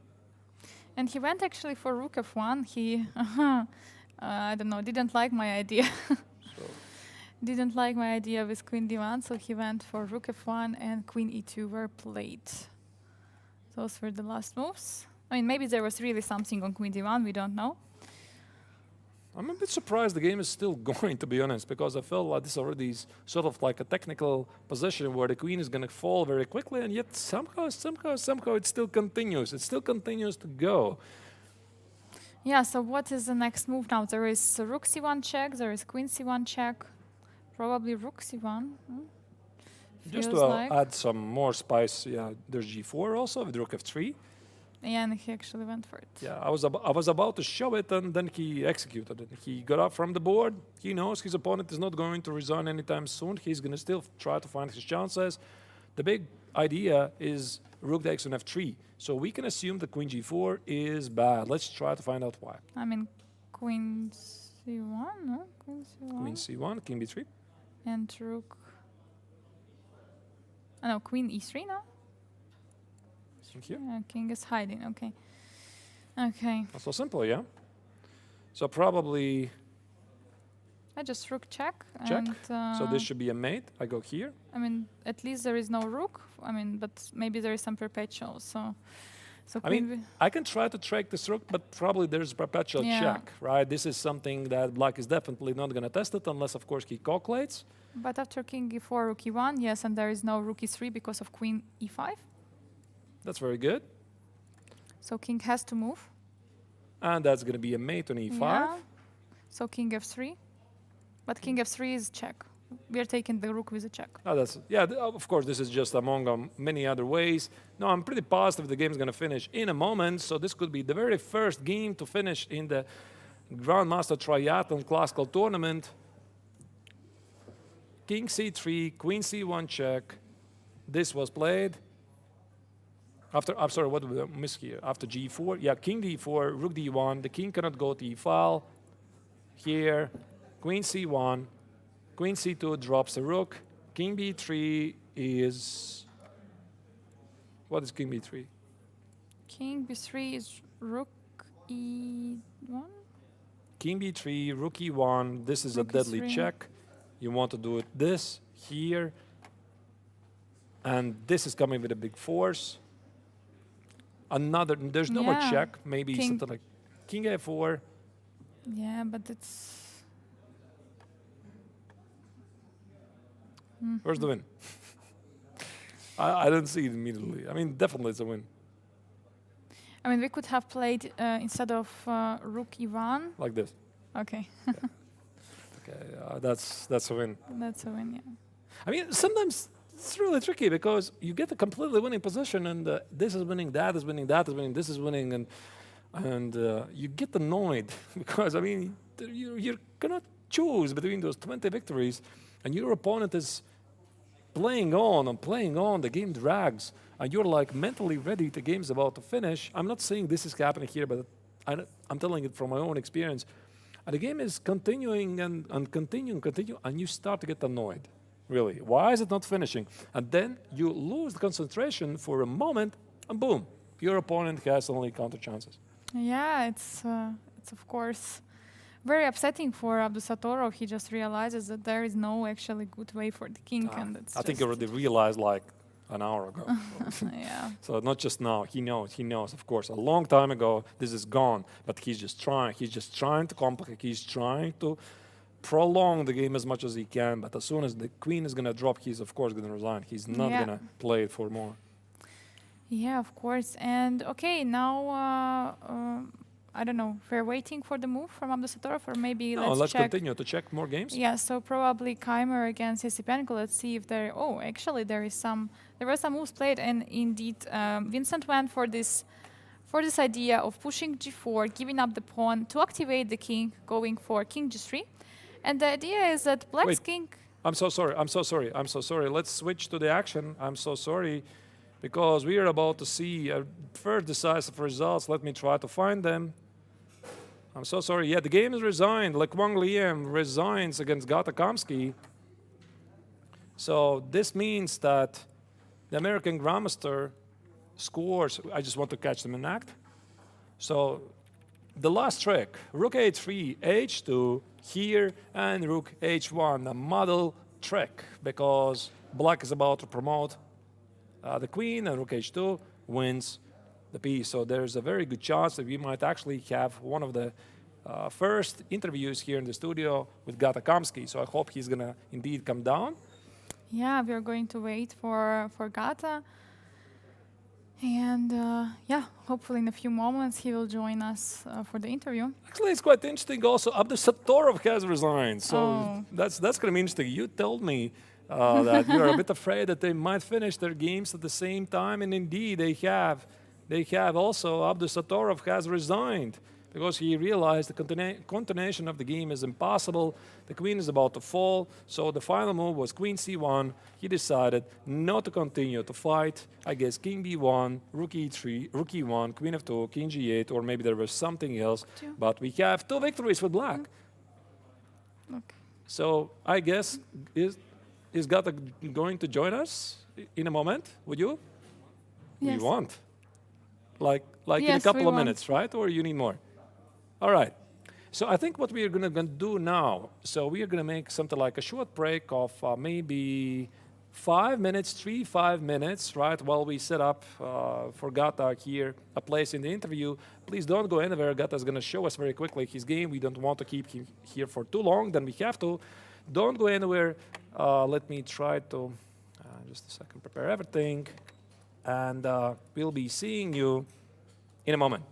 And he went actually for rook f1. He, I don't know, didn't like my idea. Didn't like my idea with queen d1, so he went for rook f1 and queen e2 were played. Those were the last moves. I mean, maybe there was really something on queen d1, we don't know. I'm a bit surprised the game is still going, to be honest, because I felt like this already is sort of like a technical position where the queen is going to fall very quickly, and yet somehow it still continues. It still continues to go. Yeah, so what is the next move now? There is rook c1 check, there is queen c1 check, probably rook c1. Just Feels to like. add some more spice, yeah, there's g4 also with rook f3. Yeah, and he actually went for it. Yeah, I was about to show it, and then he executed it. He got up from the board. He knows his opponent is not going to resign anytime soon. He's going to still try to find his chances. The big idea is rook takes on f3. So we can assume that queen g4 is bad. Let's try to find out why. I mean, queen c1, no? Queen c1. Queen c1, king b3. And rook. Oh, no, queen e3 now? Thank you. King is hiding, okay. Okay. Not so simple, yeah? So probably I just rook check. check. And, So this should be a mate. I go here. I mean, at least there is no rook. I mean, but maybe there is some perpetual. So So I queen mean, I can try to track this rook, but probably there's perpetual Yeah. check, right? This is something that black is definitely not going to test it unless, of course, he calculates. But after king e4, rook e1, yes, and there is no rook e3 because of queen e5. That's very good. So king has to move. And that's going to be a mate on e5. Yeah. So king f3. But king f3 is check. We are taking the rook with a check. Oh, that's of course, this is just among many other ways. No, I'm pretty positive the game is going to finish in a moment. So this could be the very first game to finish in the Grandmaster Triathlon Classical Tournament. King c3, queen c1 check. This was played. After, I'm sorry, what did we miss here? After g4, yeah, king d4, rook d1. The king cannot go to e-file. Here, queen c1, queen c2 drops the rook. King b3 is, what is king b3? King b3 is rook e1. King b3, rook e1. This is Rook a deadly e3. check. You want to do it this, here. And this is coming with a big force. Another, there's no more Yeah. check. Maybe King- something like king a4. Yeah, but it's... Where's the win? I didn't see it immediately. I mean, definitely it's a win. I mean, we could have played instead of rook e1. Like this. Okay, Okay, that's a win. that's a win, yeah. I mean, sometimes it's really tricky because you get a completely winning position, and this is winning, that is winning, that is winning, this is winning, and you get annoyed because I mean, you cannot choose between those 20 victories, and your opponent is playing on and playing on. The game drags, and you're like mentally ready. The game's about to finish. I'm not saying this is happening here, but I'm telling it from my own experience. And the game is continuing and continue, and you start to get annoyed. Really, why is it not finishing? And then you lose the concentration for a moment, and boom, your opponent has only counter chances. Yeah, it's of course very upsetting for Abdusatorov. He just realizes that there is no actually good way for the king, and it's I think just- he already realized like an hour ago. yeah. So not just now, he knows, of course, a long time ago, this is gone, but he's just trying to complicate, he's trying to prolong the game as much as he can, but as soon as the queen is going to drop, he's of course going to resign. He's not Yeah. going to play it for more. Yeah, of course. And okay, now I don't know. We're waiting for the move from Abdusatorov, or maybe No, let's check. continue to check more games. Yeah, so probably Keimer against Yesipenko. Let's see if there. Oh, actually, there were some moves played, and indeed, Vincent went for this idea of pushing g4, giving up the pawn to activate the king, going for king g3, and the idea is that Black's Wait. king. I'm so sorry. Let's switch to the action. I'm so sorry, because we are about to see first decisive results. Let me try to find them. I'm so sorry. Yeah, the game is resigned. Like Wang Liam resigns against Gata Kamsky. So this means that the American Grandmaster scores. I just want to catch them in act. So the last trick, rook a3, h2 here, and rook h1, a model trick, because black is about to promote the queen, and rook h2 wins the piece. So there's a very good chance that we might actually have one of the first interviews here in the studio with Gata Kamsky. So I hope he's going to indeed come down. Yeah, we are going to wait for Gata. And yeah, hopefully in a few moments he will join us for the interview. Actually, it's quite interesting also. Abdusatorov has resigned. So Oh. that's going to be interesting. You told me that you're a bit afraid that they might finish their games at the same time. And indeed, they have. They have also. Abdusatorov has resigned because he realized the continuation of the game is impossible. The queen is about to fall. So the final move was queen c1. He decided not to continue to fight. I guess king b1, rook e3, rook e1, queen f2, king g8, or maybe there was something else. Two. But we have 2 victories for black. Okay. So I guess is Gata going to join us in a moment? Would you? Yes. We want. Like in a Yes, couple we of want. minutes, right? Or you need more? All right. So I think what we are going to do now, so we are going to make something like a short break of maybe 5 minutes, 5 minutes, right, while we set up for Gata here a place in the interview. Please don't go anywhere. Gata's going to show us very quickly his game. We don't want to keep him here for too long, then we have to. Don't go anywhere. Let me try to, just a second, prepare everything. And we'll be seeing you in a moment.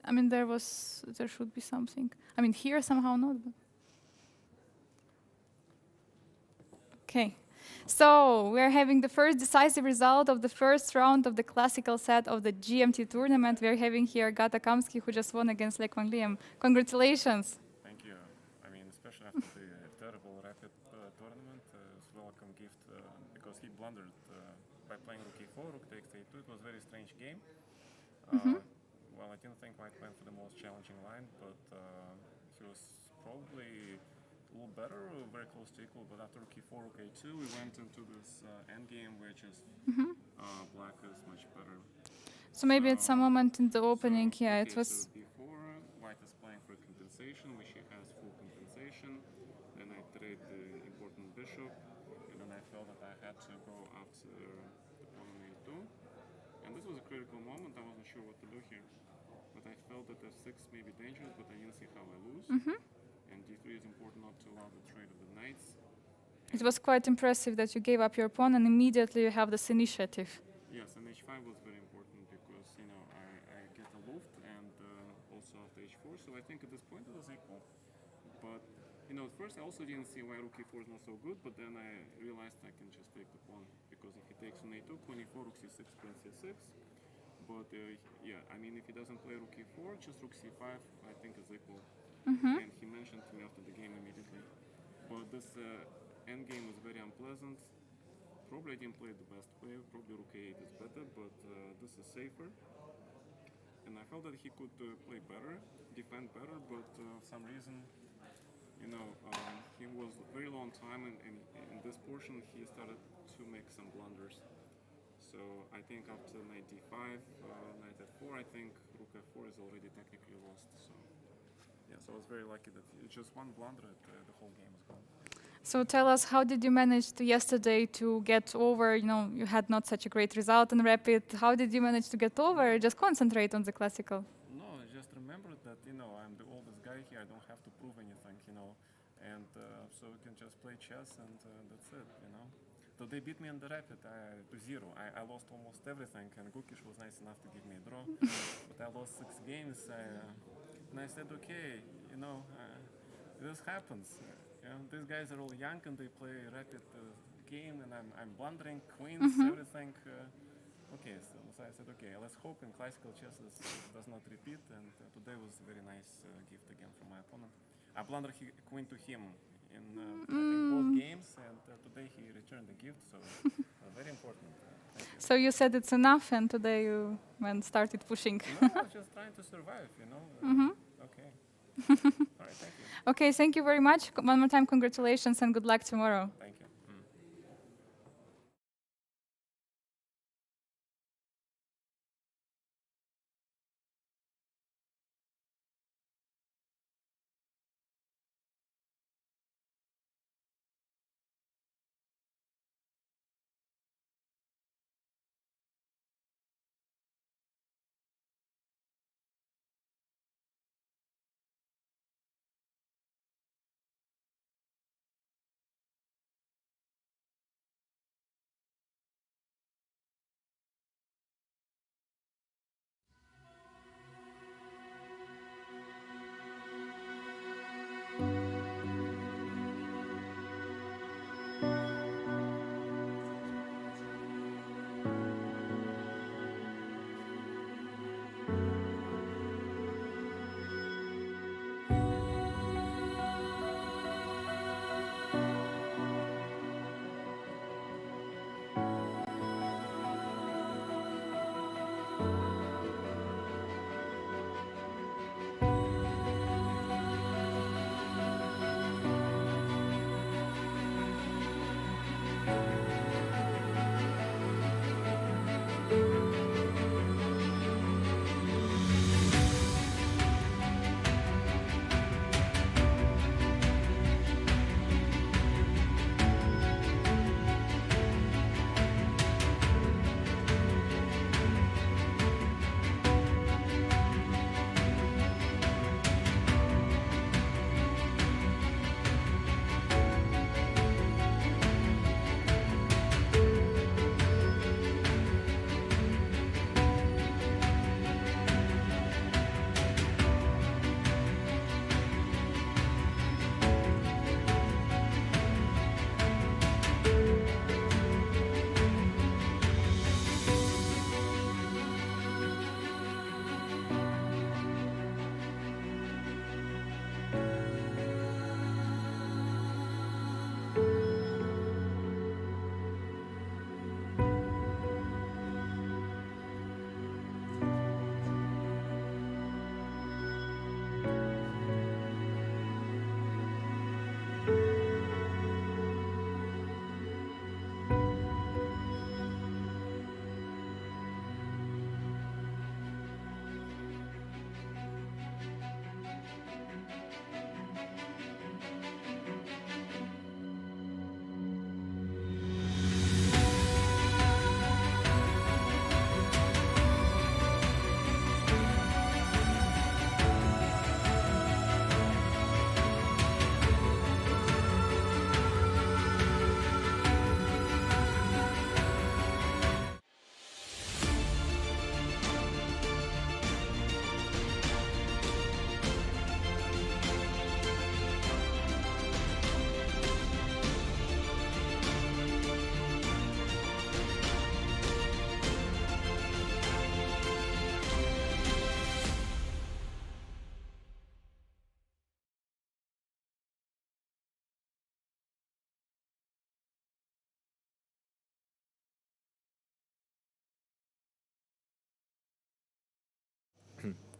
I mean, there should be something. I mean, here somehow not. But okay. So we're having the first decisive result of the first round of the classical set of the GMT tournament. We're having here Gata Kamsky, who just won against Lech Van Liam. Congratulations. Thank you. I mean, especially after the terrible rapid tournament, it's a welcome gift because he blundered by playing rook e4, rook takes a2. It was a very strange game. Well, I didn't think White went for the most challenging line, but he was probably a little better, very close to equal. But after rook e4, rook a2, we went into this endgame where just black is much better. So maybe at some moment in the opening, yeah, it okay, was. So before, White is playing for compensation, which he has full compensation. Then I trade the important bishop, and then I felt that I had to go after the pawn on a2. And this was a critical moment. I wasn't sure what to do here. But I felt that f6 may be dangerous, but I didn't see how I lose. And d3 is important not to allow the trade of the knights. It was quite impressive that you gave up your pawn and immediately you have this initiative. Yes, and h5 was very important because, you know, I get a loft and also after h4. So I think at this point it was equal. But, you know, at first I also didn't see why rook e4 is not so good, but then I realized I can just take the pawn. Because if he takes on a2, pawn e4, rook c6, pawn c6. But yeah, I mean, if he doesn't play rook e4, just rook c5, I think is equal. And he mentioned to me after the game immediately. But this endgame was very unpleasant. Probably I didn't play the best way. Probably rook a8 is better, but this is safer. And I felt that he could play better, defend better, but for some reason, you know, he was very long time, and in this portion he started to make some blunders. So I think after knight d5, knight f4, I think rook f4 is already technically lost. So yeah, so I was very lucky that it's just one blunder, the whole game is gone. So tell us, how did you manage to yesterday to get over, you know, you had not such a great result in rapid. How did you manage to get over? Just concentrate on the classical. No, I just remembered that, you know, I'm the oldest guy here. I don't have to prove anything, you know. And so we can just play chess and that's it, you know. they beat me in the rapid to 0. I lost almost everything, and Gukish was nice enough to give me a draw. But I lost 6 games, and I said, okay, this happens. These guys are all young and they play rapid game, and I'm blundering queens, everything. Okay, so I said, okay, let's hope in classical chess this does not repeat. And today was a very nice gift again from my opponent. I blundered queen to him in I think both games, and today he returned the gift, so very important. Thank you. So you said it's enough, and today you started pushing. No, I was just trying to survive, Okay. All right, thank you. Okay, thank you very much. One more time, congratulations and good luck tomorrow. Thank you.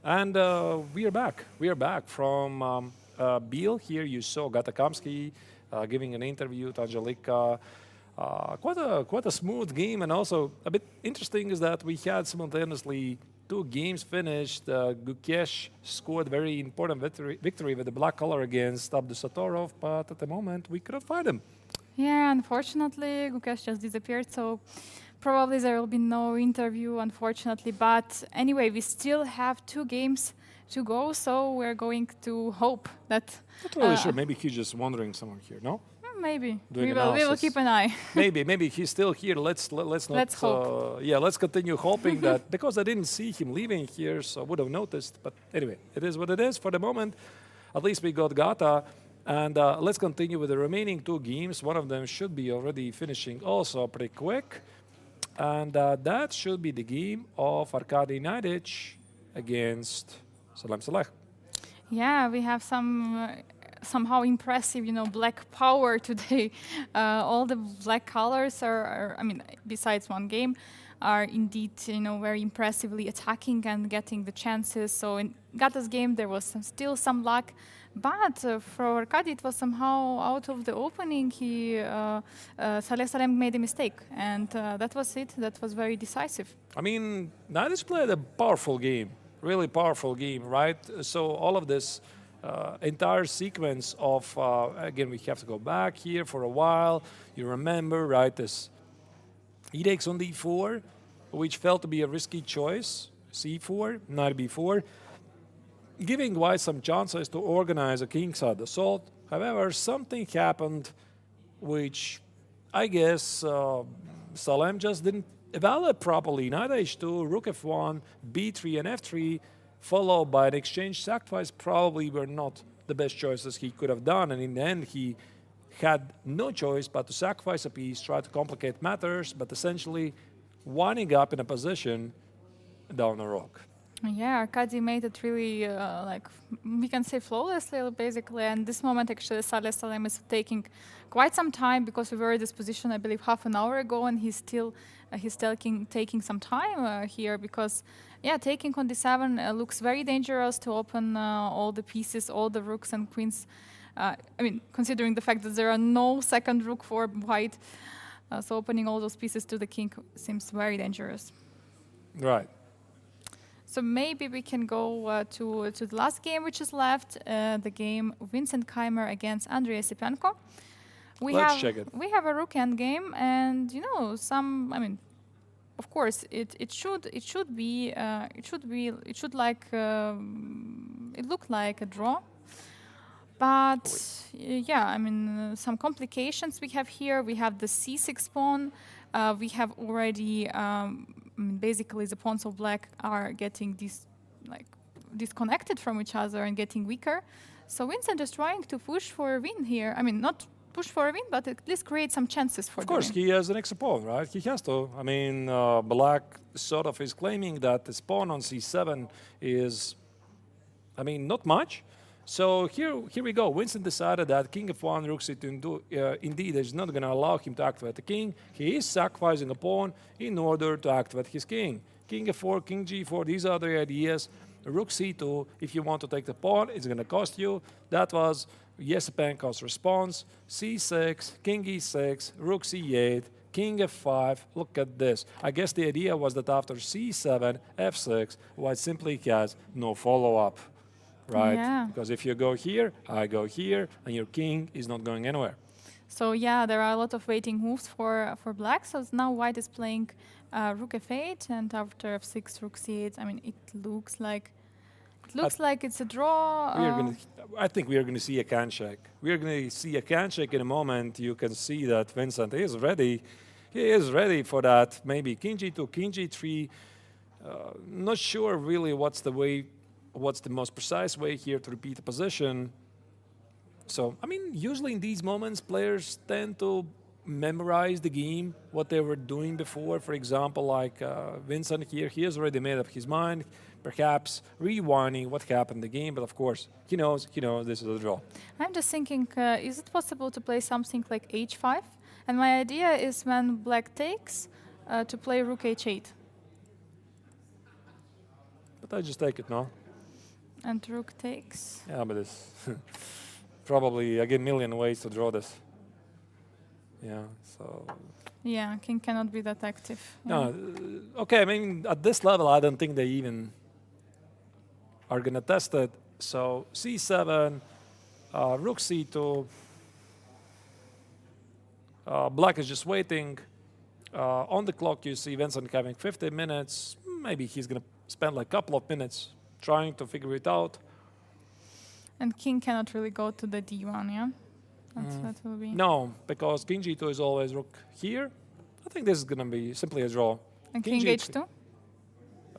And we are back. We are back from Biel. Here you saw Gatakamsky giving an interview to Angelika. Quite a smooth game, and also a bit interesting is that we had simultaneously 2 games finished. Gukesh scored very important victory with the black color against Abdusatorov, but at the moment we couldn't find him. Yeah, unfortunately, Gukesh just disappeared, so probably there will be no interview, unfortunately. But anyway, we still have 2 games to go, so we're going to hope that... Not really sure. Maybe he's just wandering somewhere here, no? Maybe. doing We will analysis. keep an eye. Maybe he's still here. Let's not. Let's hope. Yeah, let's continue hoping that, because I didn't see him leaving here, so I would have noticed. But anyway, it is what it is for the moment. At least we got Gata, and let's continue with the remaining two games. One of them should be already finishing also pretty quick, and that should be the game of Arkady Naidic against Salem Saleh. Yeah, we have some somehow impressive, black power today. All the black colors I mean, besides one game, are indeed, very impressively attacking and getting the chances. So in Gata's game, there was still some luck. But for Arkady, it was somehow out of the opening. Salem made a mistake, and that was it. That was very decisive. I mean, Nadic played a powerful game, really powerful game, right? So all of this entire sequence of, again, we have to go back here for a while. You remember, right, this he takes on d4, which felt to be a risky choice. c4, knight b4, giving White some chances to organize a kingside assault. However, something happened which I guess Salem just didn't evaluate properly. Knight h2, rook f1, b3 and f3, followed by an exchange sacrifice, probably were not the best choices he could have done. And in the end, he had no choice but to sacrifice a piece, try to complicate matters, but essentially winding up in a position down the rock. Yeah, Arkady made it really, we can say flawlessly, basically. And this moment, actually, Salem is taking quite some time, because we were in this position, I believe, half an hour ago, and he's taking some time here, because, yeah, taking on d7 looks very dangerous to open all the pieces, all the rooks and queens. I mean, considering the fact that there are no second rook for White, so opening all those pieces to the king seems very dangerous. Right. So maybe we can go to the last game which is left, the game Vincent Keimer against Andrei Esipenko. Let's check it. We have a rook end game, and of course it looked like a draw. But yeah, some complications we have here. We have the c6 pawn. We have already basically the pawns of black are getting disconnected from each other and getting weaker. So Vincent is trying to push for a win here. I mean, not push for a win, but at least create some chances for. Of course, he has an extra pawn, right? He has to. I mean, black sort of is claiming that his pawn on c7 is, not much. So here we go. Vincent decided that king f1, rook c2 indeed is not going to allow him to activate the king. He is sacrificing a pawn in order to activate his king. King f4, king g4, these are the ideas. Rook c2, if you want to take the pawn, it's going to cost you. That was Esipenko's response. c6, king e6, rook c8, king f5. Look at this. I guess the idea was that after c7, f6, White simply has no follow-up. Right? Yeah. Because if you go here, I go here, and your king is not going anywhere. So yeah, there are a lot of waiting moves for black. So now White is playing rook f8, and after f6, rook c8. It looks like it's a draw. I think we are going to see a can check. We are going to see a can check in a moment. You can see that Vincent is ready. He is ready for that. Maybe king g2, king g3. Not sure really what's the most precise way here to repeat the position. So, usually in these moments, players tend to memorize the game, what they were doing before. For example, like Vincent here, he has already made up his mind, perhaps rewinding what happened in the game, but of course, he knows this is a draw. I'm just thinking, is it possible to play something like h5? And my idea is when black takes, to play rook h8. But I just take it now. And rook takes. Yeah, but it's probably, again, million ways to draw this. Yeah, so... Yeah, king cannot be that active. No, okay, at this level, I don't think they even are going to test it. So, c7, rook c2. Black is just waiting. On the clock, you see Vincent having 50 minutes. Maybe he's going to spend like a couple of minutes trying to figure it out. And king cannot really go to the d1, yeah? That will be. No, because king g2 is always rook here. I think this is going to be simply a draw. And king G3.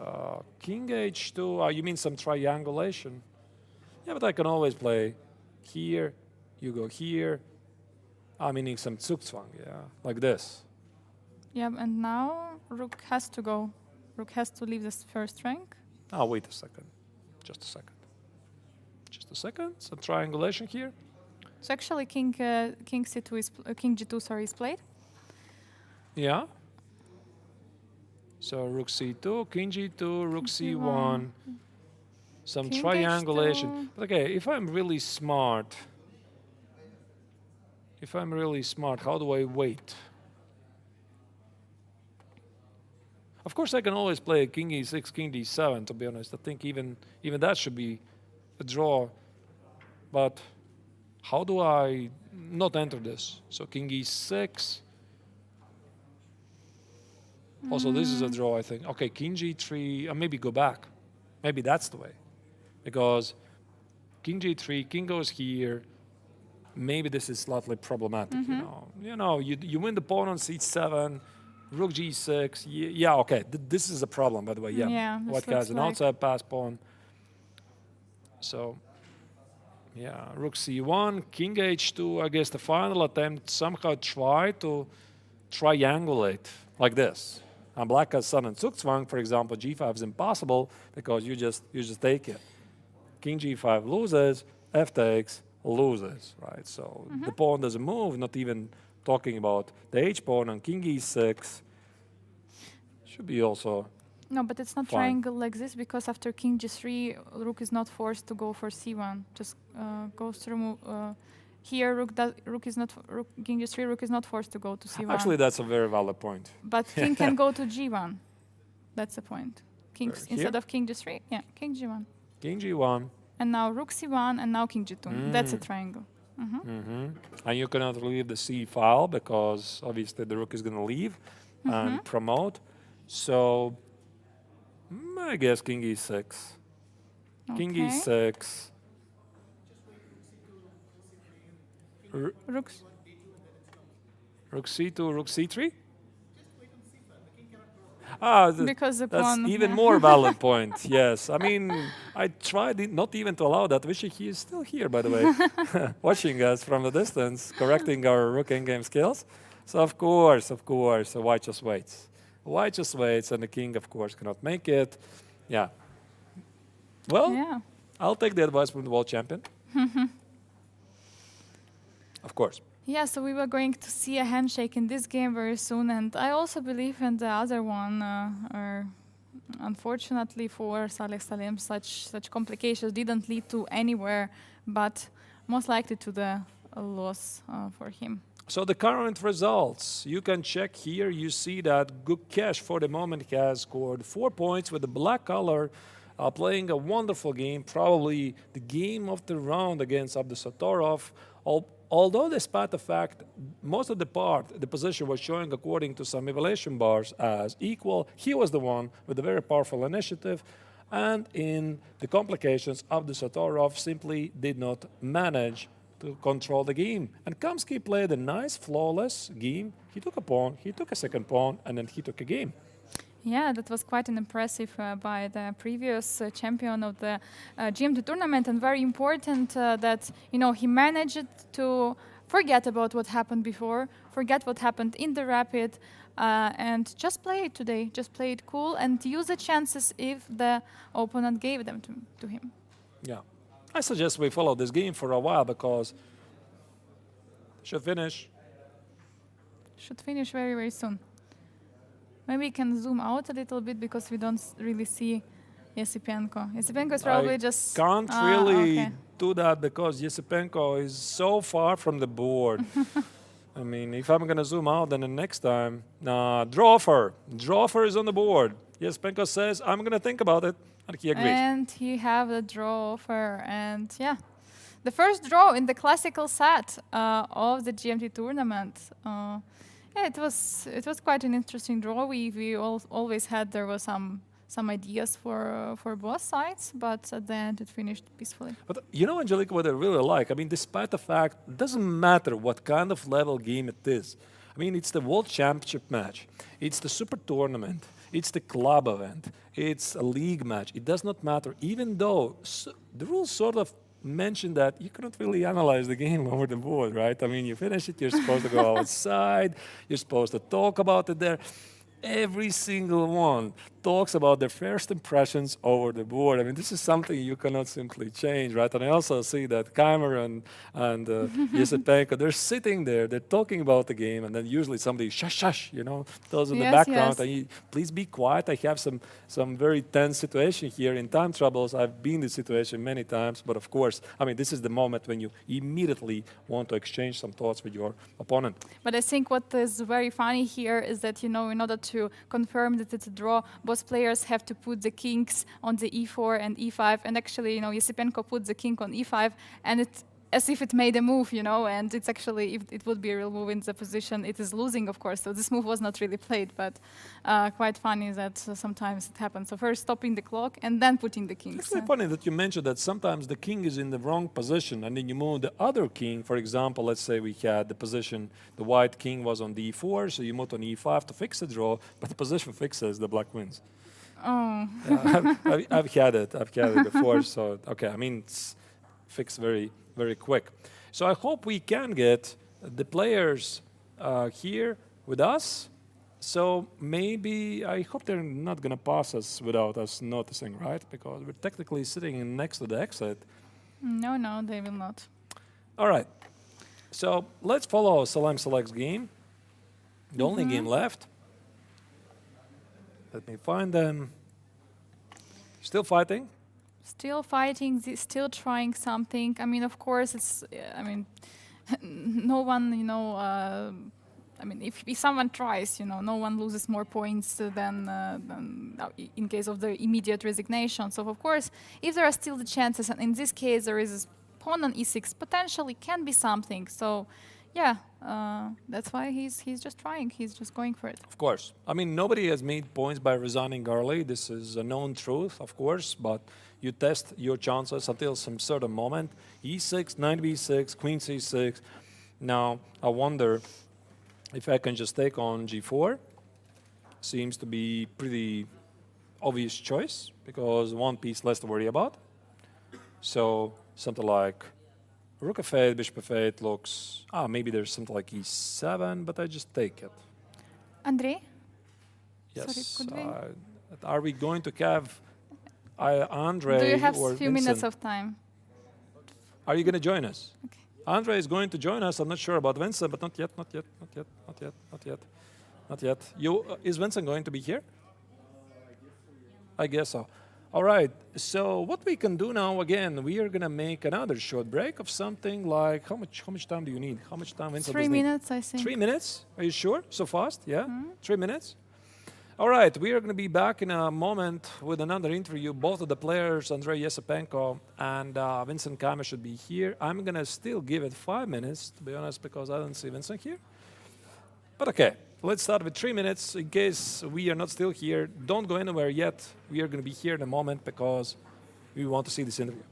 h2? King h2, you mean some triangulation? Yeah, but I can always play here, you go here. Meaning some Zugzwang, yeah, like this. Yeah, and now rook has to go. Rook has to leave this first rank. Oh, wait a second. Just a second. Just a second. Some triangulation here. So actually, king c2 is king g2, sorry, is played. Yeah. So rook c2, king g2, rook c1. Some King triangulation. h2. But okay, if I'm really smart, how do I wait? Of course, I can always play king e6, king d7, to be honest. I think even that should be a draw. But how do I not enter this? So king e6. Also, this is a draw, I think. Okay, king g3, maybe go back. Maybe that's the way. Because king g3, king goes here. Maybe this is slightly problematic, you win the pawn on c7, rook g6. Yeah, okay, this is a problem, by the way. Yeah, white has an outside pass pawn. So, yeah, rook c1, king h2. I guess the final attempt somehow try to triangulate like this. And black has sun and Zugzwang, for example, g5 is impossible because you just take it. King g5 loses, f takes, loses, right? So the pawn doesn't move, not even talking about the h-pawn, and king e6 should be also No, but it's not fine. triangle like this because after king g3, rook is not forced to go for c1. Just goes through here. King g3, rook is not forced to go to c1. Actually, that's a very valid point. But king can go to g1. That's the point. King Here? instead of king g3, yeah, king g1. King g1. And now rook c1, and now king g2. That's a triangle. And you cannot leave the c file because obviously the rook is going to leave and promote. So I guess king e6. King Okay. e6. Rooks. Rook c2, rook c3? Because the That's pawn. even more valid point. Yes, I mean, I tried not even to allow that. Vishy, he is still here, by the way, watching us from a distance, correcting our rook endgame skills. So of course, so white just waits. White just waits, and the king, of course, cannot make it. Yeah. Well, Yeah. I'll take the advice from the world champion. Of course. Yeah, so we were going to see a handshake in this game very soon, and I also believe in the other one. Unfortunately for Saleh Salim, such complications didn't lead to anywhere, but most likely to the loss for him. So the current results, you can check here. You see that Gukesh for the moment has scored 4 points with the black color, playing a wonderful game, probably the game of the round against Abdusatorov. Although despite the fact most of the position was showing according to some evaluation bars as equal, he was the one with a very powerful initiative. And in the complications, Abdusatorov simply did not manage to control the game. And Kamsky played a nice, flawless game. He took a pawn, he took a second pawn, and then he took a game. Yeah, that was quite an impressive by the previous champion of the GMT tournament, and very important that he managed to forget about what happened before, forget what happened in the rapid, and just play it today. Just play it cool and use the chances if the opponent gave them to him. Yeah, I suggest we follow this game for a while because should finish very, very soon. Maybe we can zoom out a little bit because we don't really see Yesipenko. Yesipenko is probably just... can't really do that because Yesipenko is so far from the board. I mean, if I'm going to zoom out, then the next time... Drawfer. Drawfer is on the board. Yesipenko says, I'm going to think about it. And he agrees. And he have the draw offer. And yeah, the first draw in the classical set of the GMT tournament. Yeah, it was quite an interesting draw. We always had there was some ideas for both sides, but at the end it finished peacefully. But you know, Angelica, what I really like? I mean, despite the fact, it doesn't matter what kind of level game it is. I mean, it's the World Championship match, it's the Super Tournament, it's the club event, it's a league match. It does not matter, even though the rules sort of mention that you cannot really analyze the game over the board, right? I mean, you finish it, you're supposed to go outside, you're supposed to talk about it there. Every single one talks about their first impressions over the board. I mean, this is something you cannot simply change, right? And I also see that Cameron and Yesepenko, they're sitting there, they're talking about the game, and then usually somebody shush, shush, you know, tells in the background, please be quiet. I have some very tense situation here in time troubles. I've been in this situation many times, but of course, I mean, this is the moment when you immediately want to exchange some thoughts with your opponent. But I think what is very funny here is that, you know, in order to confirm that it's a draw, both players have to put the kings on the e4 and e5, and actually, you know, Yesepenko put the king on e5, and it's as if it made a move, you know, and it's actually, if it would be a real move in the position, it is losing, of course, so this move was not really played, but quite funny that sometimes it happens. So first stopping the clock and then putting the kings. It's quite funny that you mentioned that sometimes the king is in the wrong position and then you move the other king. For example, let's say we had the position, the white king was on d4, so you moved on e5 to fix the draw, but the position fixes, the black wins. Oh. Yeah, I've had it before, so okay, I mean, it's fixed very quick. So I hope we can get the players here with us. So maybe, I hope they're not going to pass us without us noticing, right? Because we're technically sitting next to the exit. No, they will not. All right. So let's follow Salem Select's game. The only game left. Let me find them. Still fighting. Still fighting, still trying something. I mean, of course, it's, I mean, no one, you know, I mean, if someone tries, you know, no one loses more points than in case of the immediate resignation. So, of course, if there are still the chances, and in this case, there is pawn on e6, potentially can be something. So, yeah, that's why he's just trying. He's just going for it. Of course. I mean, nobody has made points by resigning early. This is a known truth, of course, but you test your chances until some certain moment. e6, knight b6, queen c6. Now, I wonder if I can just take on g4. Seems to be pretty obvious choice because one piece less to worry about. So something like rook f8, bishop f8 looks... maybe there's something like e7, but I just take it. Andrei? Yes. Sorry, could we? Are we going to have Andrei Do you have or a few Vincent? minutes of time? Are you going to join us? Okay. Andrei is going to join us. I'm not sure about Vincent, but not yet. Is Vincent going to be here? I guess so. All right. So what we can do now, again, we are going to make another short break of something like, how much time do you need? How much time Vincent 3 does need? minutes, I think. 3 minutes? Are you sure? So fast? Yeah? 3 minutes? All right, we are going to be back in a moment with another interview. Both of the players, Andrei Yesepenko and Vincent Kame, should be here. I'm going to still give it 5 minutes, to be honest, because I don't see Vincent here. But okay, let's start with 3 minutes. In case we are not still here, don't go anywhere yet. We are going to be here in a moment because we want to see this interview.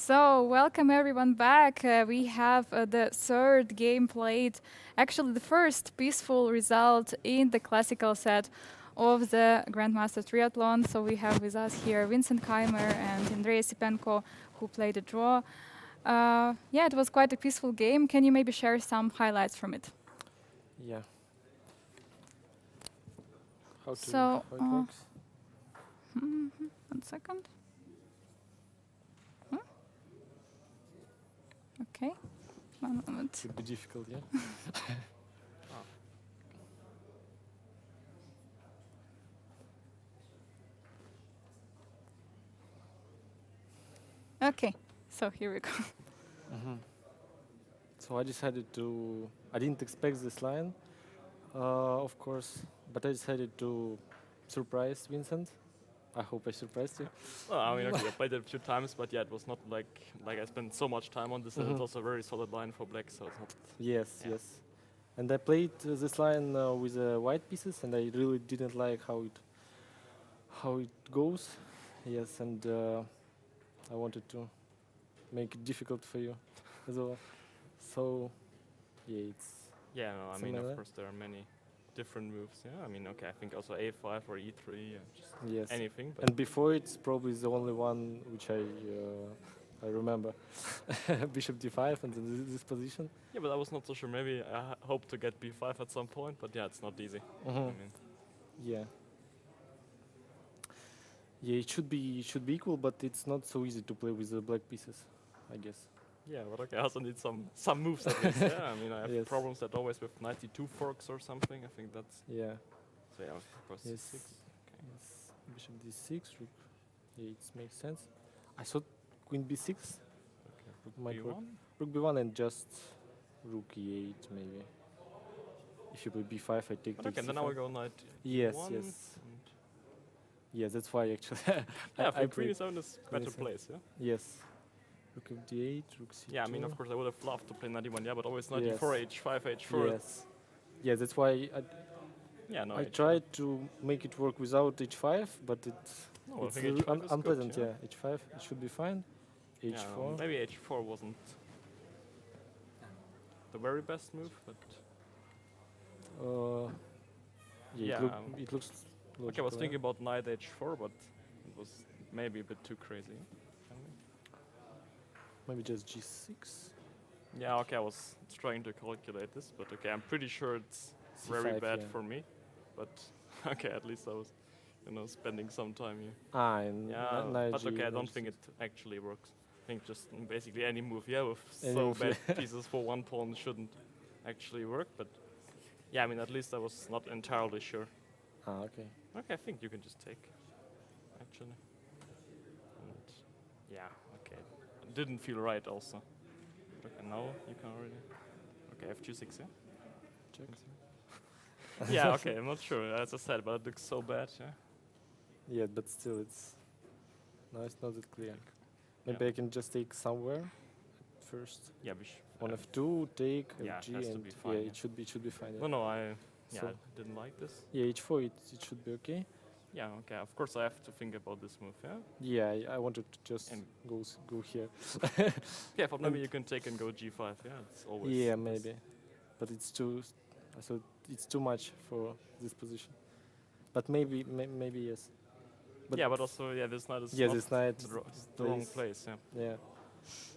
So, welcome everyone back. We have the third game played. Actually, the first peaceful result in the classical set of the Grandmaster Triathlon. So, we have with us here Vincent Keimer and Andrei Sipenko, who played a draw. Yeah, it was quite a peaceful game. Can you maybe share some highlights from it? Yeah. How So, it works? 1 second. Okay, 1 moment. Should be difficult, yeah. Okay, so here we go. So I decided to. I didn't expect this line, of course, but I decided to surprise Vincent. I hope I surprised you. Well, I mean, okay, I played it a few times, but yeah, it was not like I spent so much time on this, and it's also a very solid line for black, so it's not. Yes, Yeah. yes. And I played this line with white pieces, and I really didn't like how it goes. Yes, and I wanted to make it difficult for you as well. So, yeah, it's Yeah, no, I mean, Similar. of course, there are many different moves. Yeah, I mean, okay, I think also A5 or E3, yeah, just yes. anything. But And before it's probably the only one which I remember. Bishop D5 and this position. yeah, but I was not so sure. Maybe I hope to get B5 at some point, but yeah, it's not easy. I mean, Yeah. Yeah, it should be equal, but it's not so easy to play with the black pieces, I guess. yeah, but okay, I also need some moves at least. Yeah, I mean, I have Yes. problems that always with 92 forks or something. I think that's Yeah. so. Yeah, of course, Yes. 6. Yes. Bishop D6. Rook. Yeah, it makes sense. I thought Queen B6. Okay, Might work. B1. Rook B1 and just Rook E8 maybe. If you play B5, I take. But take okay, then now we C5. go knight. Yes, E1, yes. and Yeah, that's why actually. yeah, I think Queen played- E7 is Queen better E7. place. Yeah. Yes. Rook of D8, Rook C2. Yeah, I mean, of course, I would have loved to play knight E1. Yeah, but always knight Yes. E4, H5, H4. Yes. Yeah, that's why Yeah, no. I H4. tried to make it work without H5, but it's No, I it's think H5 is good, unpleasant. yeah. Yeah, H5 it should be fine. Yeah, H4. maybe H4 wasn't the very best move, but Uh, yeah, Yeah, it looks. okay, I was logical, thinking about knight H4, but it was maybe a bit too crazy. Maybe just G6. Yeah, okay, I was trying to calculate this, but okay, I'm pretty sure it's very C5, bad yeah. for me. But okay, at least I was, spending some time here. Ah, and Yeah, knight but okay, I don't G6. think it actually works. I think just basically any move, yeah, with Any so move, bad pieces for one pawn shouldn't actually work. But yeah, I mean, at least I was not entirely sure. Ah, okay. Okay, I think you can just take, actually. And yeah, okay. Didn't feel right also. Okay, now you can already. Okay, F2-6, yeah? Check. Yeah, okay, I'm not sure, as I said, but it looks so bad, yeah? Yeah, but still, it's. No, it's not that clear. Maybe Yeah. I can just take somewhere at first. Yeah, On F2, take Yeah, Fg, it has to and be fine, yeah, yeah. it should be fine. Yeah. No, I So- didn't like this. Yeah, H4, it should be okay. Yeah, okay, of course I have to think about this move, yeah? Yeah, I wanted to just And- go here. Yeah, but maybe you can take and go G5, yeah? It's always. Yeah, this- maybe, but it's too. I thought it's too much for this position. But maybe yes. But yeah, but also, yeah, this knight is yeah, not this knight. the wrong plays- place, yeah. Yeah,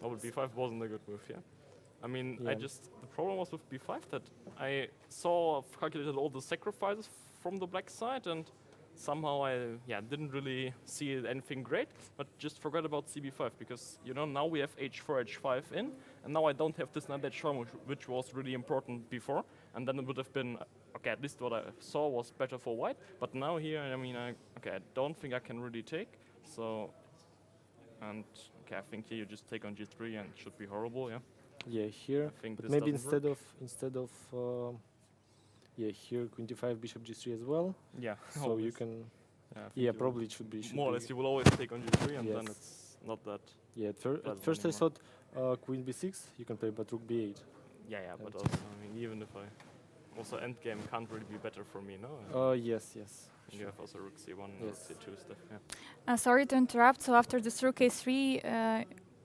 Oh, but B5 wasn't a good move, yeah? I mean, Yeah. the problem was with B5 that I calculated all the sacrifices from the black side, and somehow I didn't really see anything great, but just forgot about CB5 because now we have H4, H5 in, and now I don't have this knight H4, which was really important before, and then it would have been okay. At least what I saw was better for white, but now here, I mean, I don't think I can really take. So, and okay, I think here you just take on G3 and it should be horrible, yeah. yeah. Here, I think but this maybe doesn't work. instead of yeah, here Queen D5, Bishop G3 as well. Yeah. So you always. can. Yeah, I think Yeah, you probably it should be. more or be- less you will always take on G3 and then Yes. it's not that. Yeah, at Doesn't first I anymore. thought Queen B6 you can play, but Rook B8. Yeah, but And- also I mean even if I also endgame can't really be better for me, no? Yes. And you have also Rook C1, Yes. Rook C2 stuff. Yeah. Sorry to interrupt. So after this rook a3,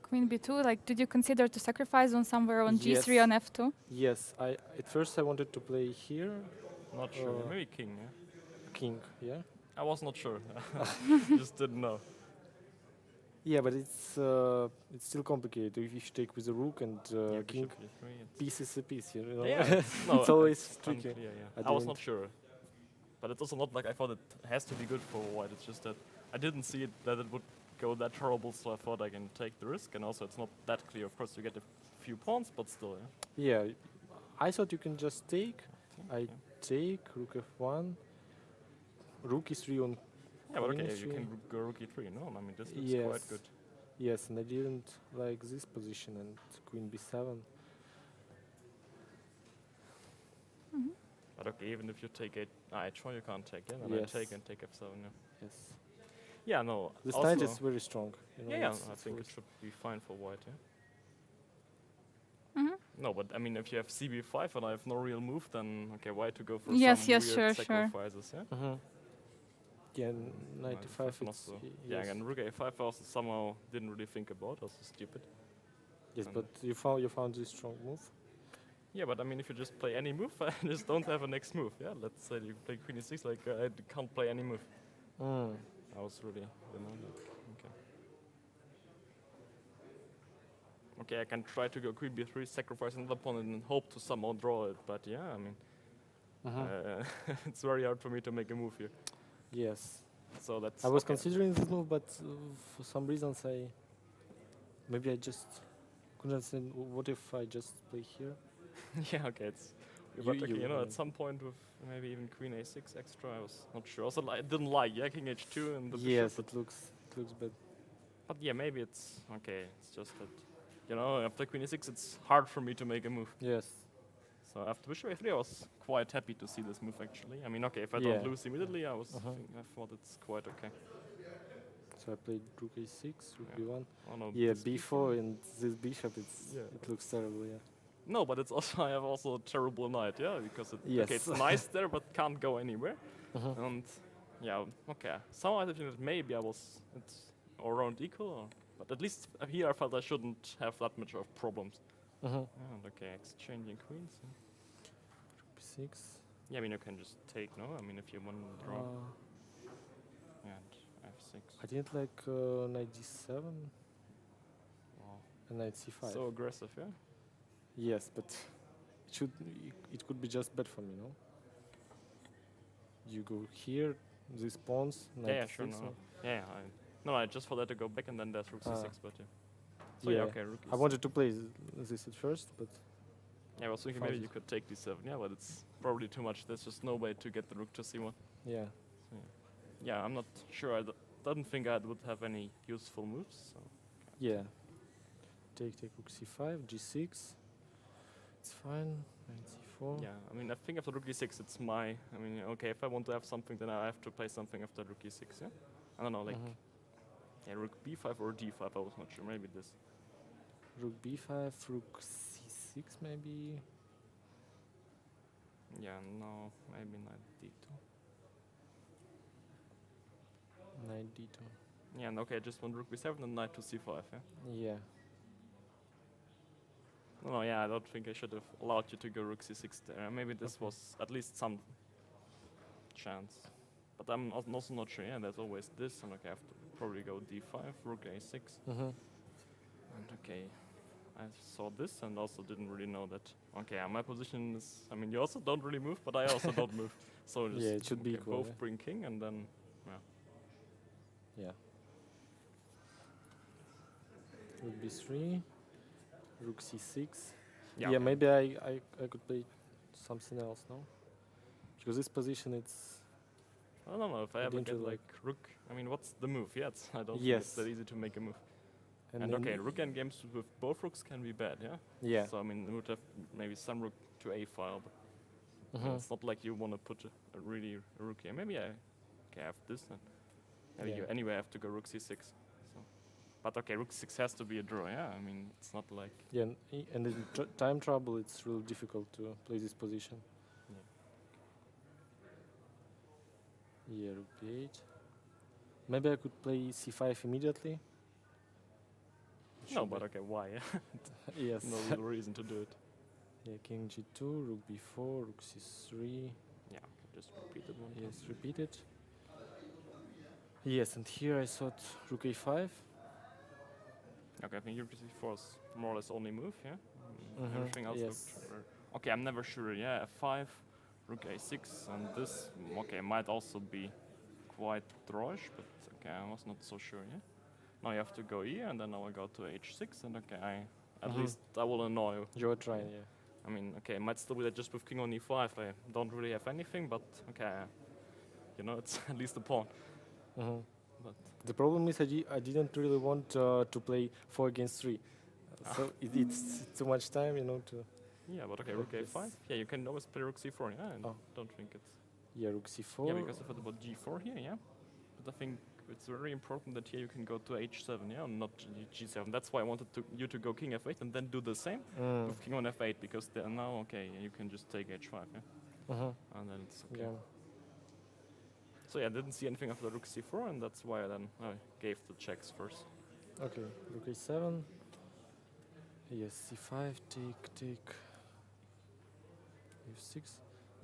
Queen b2, like, did you consider to sacrifice on somewhere on Yes. g3 on f2? Yes, at first I wanted to play here, Not sure. Maybe king. Yeah. king, yeah. I was not sure. Just didn't know. Yeah, but it's still complicated. If you take with a rook and Yeah, king, bishop e3, it's- piece is a piece, you know. Yeah, no, it's always it's tricky. unclear, yeah. At I the was end. not sure. But it's also not like I thought it has to be good for white. It's just that I didn't see it that it would go that horrible, so I thought I can take the risk. And also, it's not that clear. Of course, you get a few pawns, but still, yeah. Yeah, I thought you can just take. I Okay. take rook f1, rook e3 on. Yeah, but queen okay, you e3. can go rook e3. No, I mean this looks Yes. quite good. Yes, and I didn't like this position and queen b7. But okay, even if you take h4, you can't take. Yeah, then Yes. I take and take f7. Yeah. Yes, Yeah, no. this also, knight is very strong. You know, Yeah, yeah, it's I think it fully- should be fine for white. Yeah. Mhm. No, but I mean, if you have cb5 and I have no real move, then okay, why to go for Yes, some yes, weird sure, sure. sacrifices? Yeah. Mhm. Yeah, Knight 95. f5 It's, also. yes. Yeah, and rook a5 also somehow didn't really think about. Also stupid. Yes, and- but you found this strong move. Yeah, but I mean, if you just play any move, I just don't have a next move. Yeah, let's say you play queen e6, like I can't play any move. Mm. I was really demanded. Okay. Okay, I can try to go queen b3, sacrifice another pawn, and hope to somehow draw it. But yeah, I mean, it's very hard for me to make a move here. Yes, So that's. I was okay. considering this move, but for some reasons maybe I just couldn't understand. What if I just play here? Yeah, okay, it's. You- But okay, you, you know, um, at some point with maybe even queen a6 extra, I was not sure. Also, I didn't like king h2 and the Yes, bishop. it looks bad. But yeah, maybe it's okay. It's just that, you know, after queen e6, it's hard for me to make a move. Yes. So after bishop a3, I was quite happy to see this move actually. I mean, okay, if I Yeah. don't lose immediately, I thought it's quite okay. So I played rook a6, rook Yeah. b1. Oh no, Yeah, this b4 and this bishop. Yeah. It looks terrible. Yeah. No, but it's also I have also a terrible knight, yeah, because Yes. okay, it's nice there, but can't go anywhere. And yeah, okay. Somehow I think that maybe it's around equal, but at least here I felt I shouldn't have that much of problems. And okay, exchanging queens. b6. Yeah, I mean you can just take, no? I mean if you want to draw, and f6. I didn't like knight d7 Wow. and knight c5. So aggressive, yeah. Yes, but it could be just bad for me, no? You go here, these pawns, knight Yeah, sure, d6, no. Yeah, I just thought that to go back and then there's rook c6, but yeah. So Yeah. okay, rook I e6. wanted to play this at first, but Yeah, I was thinking found maybe it. you could take d7, yeah, but it's probably too much. There's just no way to get the rook to c1. yeah. Yeah, I'm not sure. I don't think I would have any useful moves. So. Yeah. Take rook c5, g6. It's fine. Knight c4. Yeah, I mean, I think after rook e6, it's my. I mean, okay, if I want to have something, then I have to play something after rook e6. Yeah, I don't know, like yeah, rook b5 or d5. I was not sure. Maybe this. Rook b5, rook c6 maybe. Yeah, no, maybe knight d2. Knight d2. Yeah, and okay, just want rook b7 and knight to c5. Yeah. Yeah. No, yeah, I don't think I should have allowed you to go rook c6 there. Maybe this was at least some chance. But I'm also not sure. Yeah, there's always this, and okay, I have to probably go d5, rook a6. And okay, I saw this and also didn't really know that. Okay, my position is. I mean, you also don't really move, but I also don't move. So just Yeah, it should be okay, equal, both yeah. bring king, and then Yeah. Rook b3, rook c6. Yeah, Yeah, okay. maybe I could play something else, no? Because this position, it's I don't know if I I ever didn't get really like rook. I mean, what's the move? Yeah, I don't think Yes. it's that easy to make a move. And then- okay, rook end games with both rooks can be bad. Yeah. Yeah. So I mean, you would have maybe some rook to a file, but it's not like you want to put a really rook here. Maybe I have this then. Maybe Yeah. you anyway have to go rook c6. So, but okay, rook 6 has to be a draw. Yeah, I mean it's not like Yeah, and in time trouble, it's really difficult to play this position. Yeah, rook b8. Maybe I could play c5 immediately. Should No, be. but okay, why? Yes. No real reason to do it. Yeah, king g2, rook b4, rook c3. Yeah, okay, just repeat it one time. Yes, repeat it. Yes, and here I thought rook a5. Okay, I think your c4 is more or less only move, yeah? Everything else yes. looked okay, I'm never sure, yeah, f5, rook a6, and this, okay, might also be quite drawish, but okay, I was not so sure, yeah? Now you have to go here, and then I will go to h6, and okay, at least I will annoy you. You're trying, yeah. I mean, okay, might still be that just with king on e5, I don't really have anything, but okay, you know, it's at least a pawn. But The problem is I didn't really want to play 4 against 3. So it's too much time, you know, to... yeah, but okay, rook Yes. a5, yeah, you can always play rook c4, yeah, I Oh. don't think it's... Yeah, rook c4. Yeah, because I thought about g4 here, yeah. But I think it's very important that here you can go to h7, yeah, and not g7. That's why I wanted you to go king f8 and then do the same with king on f8, because then now, okay, you can just take h5, yeah. And then it's okay. Yeah. So yeah, I didn't see anything after rook c4, and that's why then I gave the checks first. Okay, rook a7. Yes, c5, take. f6.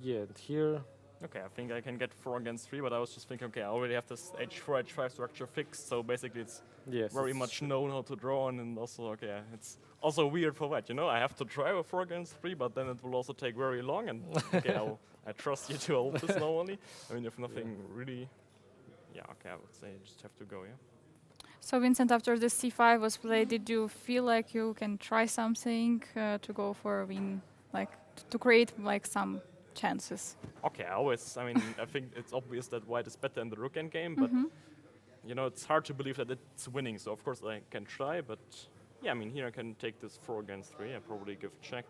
Yeah, and here... Okay, I think I can get 4 against 3, but I was just thinking, okay, I already have this h4, h5 structure fixed, so basically it's Yes, very it's much known how to draw on, and also, okay, it's also weird for that, you know, I have to try with 4 against 3, but then it will also take very long, and okay, I trust you to hold this now only. I mean, if nothing really, yeah, okay, I would say you just have to go, yeah. So Vincent, after the c5 was played, did you feel like you can try something to go for a win, like to create like some chances? Okay, I mean, I think it's obvious that white is better in the rook endgame, but you know, it's hard to believe that it's winning. So of course I can try, but yeah, I mean, here I can take this 4 against 3. I probably give check.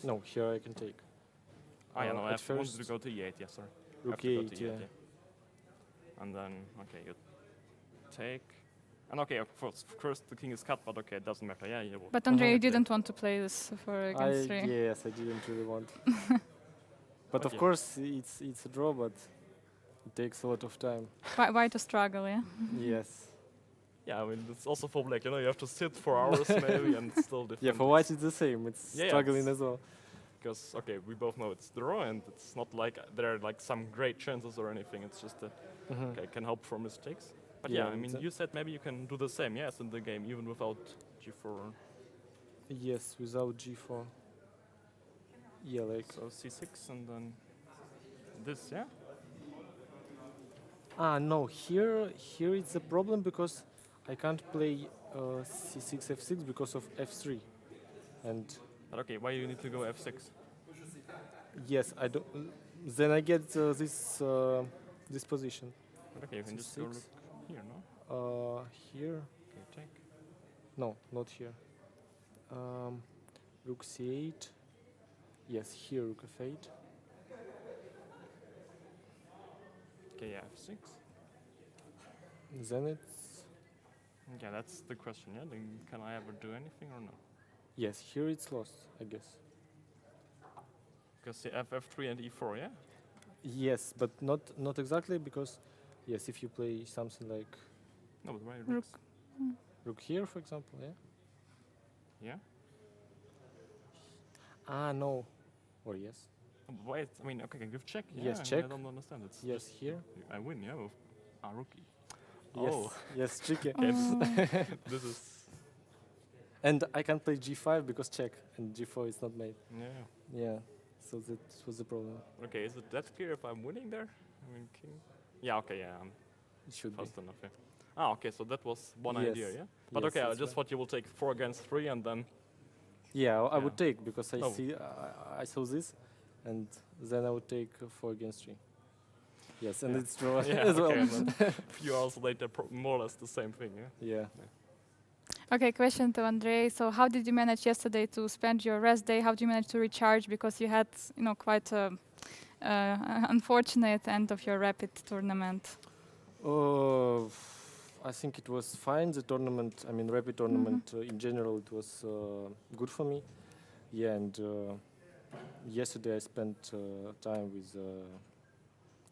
No, here I can take. Yeah, no, I at wanted to first, go to e8. Yeah, sorry. I rook have to go e8, to e8, yeah. And then okay, you take. And okay, of course the king is cut, but okay, it doesn't matter. Yeah, you will. But Andrei, you didn't want to play this for against 3. Yes, I didn't really want. But of yeah. course, it's a draw, but it takes a lot of time. Why to struggle, yeah? Yes. Yeah, I mean, it's also for black. You know, you have to sit for hours maybe, and it's still different. Yeah, for white it's the same. It's Yeah, struggling it's- as well. Because okay, we both know it's draw, and it's not like there are like some great chances or anything. It's just that okay, it can help for mistakes. But yeah, Yeah, I mean, and you said maybe you can do the same, yes, in the game, even without g4. Yes, without g4. Yeah, like... So c6 and then this, yeah? No, here it's a problem because I can't play c6, f6 because of f3. And But okay, why you need to go f6? yes, I don't... Then I get this position. But okay, you can just go look C6. here, no? Here? Okay, take. No, not here. Rook c8. Yes, here rook f8. Okay, yeah, f6. Then it's... Yeah, that's the question, yeah? Then can I ever do anything or no? Yes, here it's lost, I guess. Because the f3 and e4, yeah? Yes, but not exactly because... Yes, if you play something like No, but why Rook. rooks? rook here, for example, yeah? Yeah? No. Or yes. No, but why? I mean, okay, can give check? Yes, Yeah, check. I don't understand. It's Yes, just here. I win, yeah? With rookie. Yes, Oh. yes, tricky. Okay, this is... And I can't play g5 because check, and g4 is not made. Yeah. Yeah, so that was the problem. Okay, is it that clear if I'm winning there? I mean, king... Yeah, okay, yeah, I'm It should be. fast enough, yeah. Okay, so that was one Yes. idea, yeah? But Yes, okay, I that's just right. thought you will take 4 against 3 and then... Yeah, I Yeah. would take because Oh. I saw this, and then I would take 4 against 3. Yes, and Yeah. it's draw Yeah, as well. okay, and then a few hours later, more or less the same thing, yeah? Yeah. Okay, question to Andrei. So how did you manage yesterday to spend your rest day? How did you manage to recharge? Because you had, quite a unfortunate end of your rapid tournament. I think it was fine. The tournament, I mean, rapid tournament in general, it was good for me. Yeah, and yesterday I spent time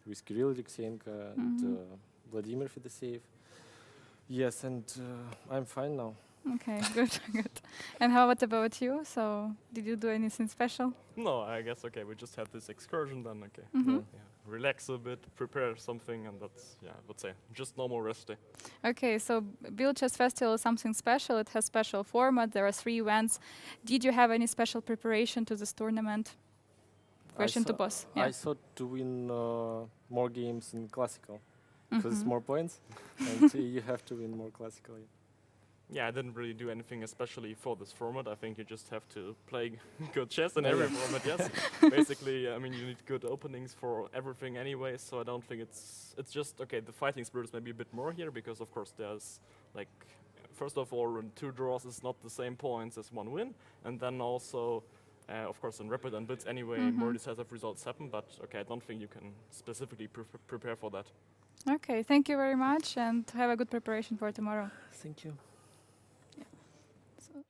with Kirill Alexeyenko and Vladimir Fedoseev. Yes, and I'm fine now. Okay, good, good. And how about you? So, did you do anything special? No, I guess okay. We just had this excursion, then okay. Mm-hmm. Yeah, relax a bit, prepare something, and that's I would say just normal rest day. Okay, so Biel Chess Festival is something special. It has special format. There are 3 events. Did you have any special preparation to this tournament? Question to boss. Yeah. I thought to win more games in classical because it's more points, and you have to win more classical. Yeah. Yeah, I didn't really do anything especially for this format. I think you just have to play good chess in every format. Yes, basically, I mean you need good openings for everything anyway. So I don't think it's just okay. The fighting spirit is maybe a bit more here because of course there's like first of all 2 draws is not the same points as 1 win, and then also. Of course, in rapid and blitz anyway, more decisive results happen. But okay, I don't think you can specifically prepare for that. Okay, thank you very much, and have a good preparation for tomorrow. Thank you. So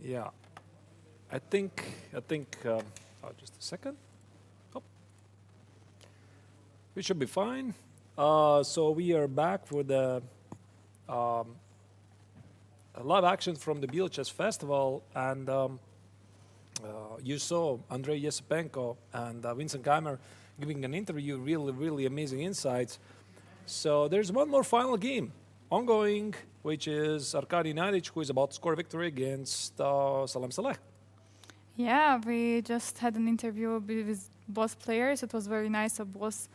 Yeah, I think. Just a second. Oh. We should be fine. So we are back for the live action from the Biel Chess Festival, and you saw Andrei Yesipenko and Vincent Keimer giving an interview, really, really amazing insights. So there's one more final game ongoing, which is Arkady Nadic, who is about to score a victory against Salem Saleh. yeah, we just had an interview with both players. It was very nice that both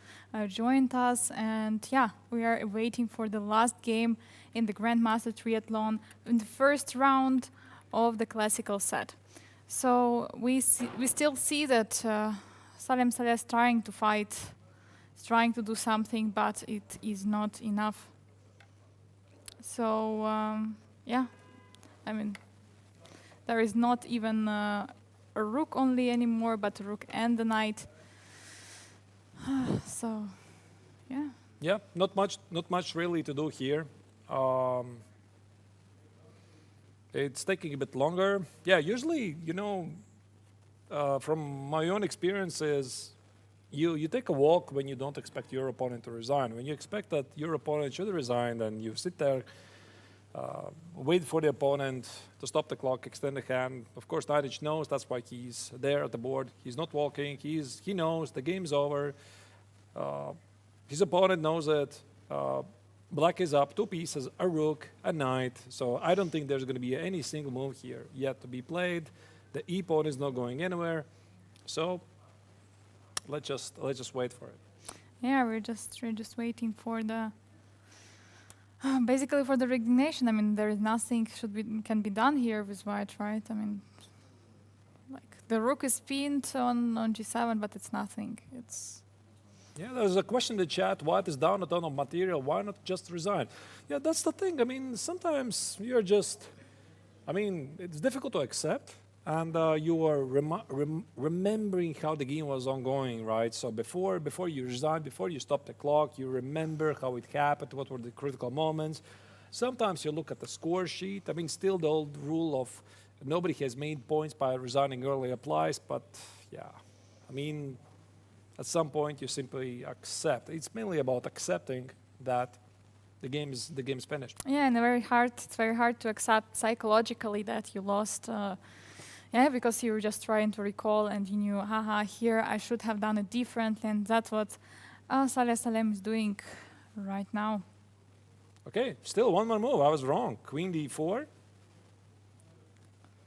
joined us, and yeah, we are waiting for the last game in the Grandmaster Triathlon in the first round of the classical set. So we still see that Salem Saleh is trying to fight, trying to do something, but it is not enough. So yeah, I mean, there is not even a rook only anymore, but a rook and a knight. So yeah. Yeah, not much really to do here. It's taking a bit longer. Yeah, usually, from my own experiences, you take a walk when you don't expect your opponent to resign. When you expect that your opponent should resign, then you sit there, wait for the opponent to stop the clock, extend the hand. Of course, Nadic knows that's why he's there at the board. He's not walking. He knows the game's over. His opponent knows it. Black is up 2 pieces, a rook, a knight. So I don't think there's going to be any single move here yet to be played. The e-pawn is not going anywhere. So let's just wait for it. Yeah, we're just waiting for the basically for the resignation. I mean, there is nothing can be done here with white, right? I mean, like the rook is pinned on g7, but it's nothing. Yeah, there's a question in the chat. White is down a ton of material. Why not just resign? Yeah, that's the thing. I mean, sometimes you're just. I mean, it's difficult to accept. And you are remembering how the game was ongoing, right? So before you resign, before you stop the clock, you remember how it happened, what were the critical moments. Sometimes you look at the score sheet. I mean, still the old rule of nobody has made points by resigning early applies, but yeah, I mean, at some point you simply accept. It's mainly about accepting that the game is finished. Yeah, and it's very hard to accept psychologically that you lost. Yeah, because you were just trying to recall and you knew, here I should have done it differently, and that's what Saleh Salem is doing right now. Okay, still one more move. I was wrong. Queen d4.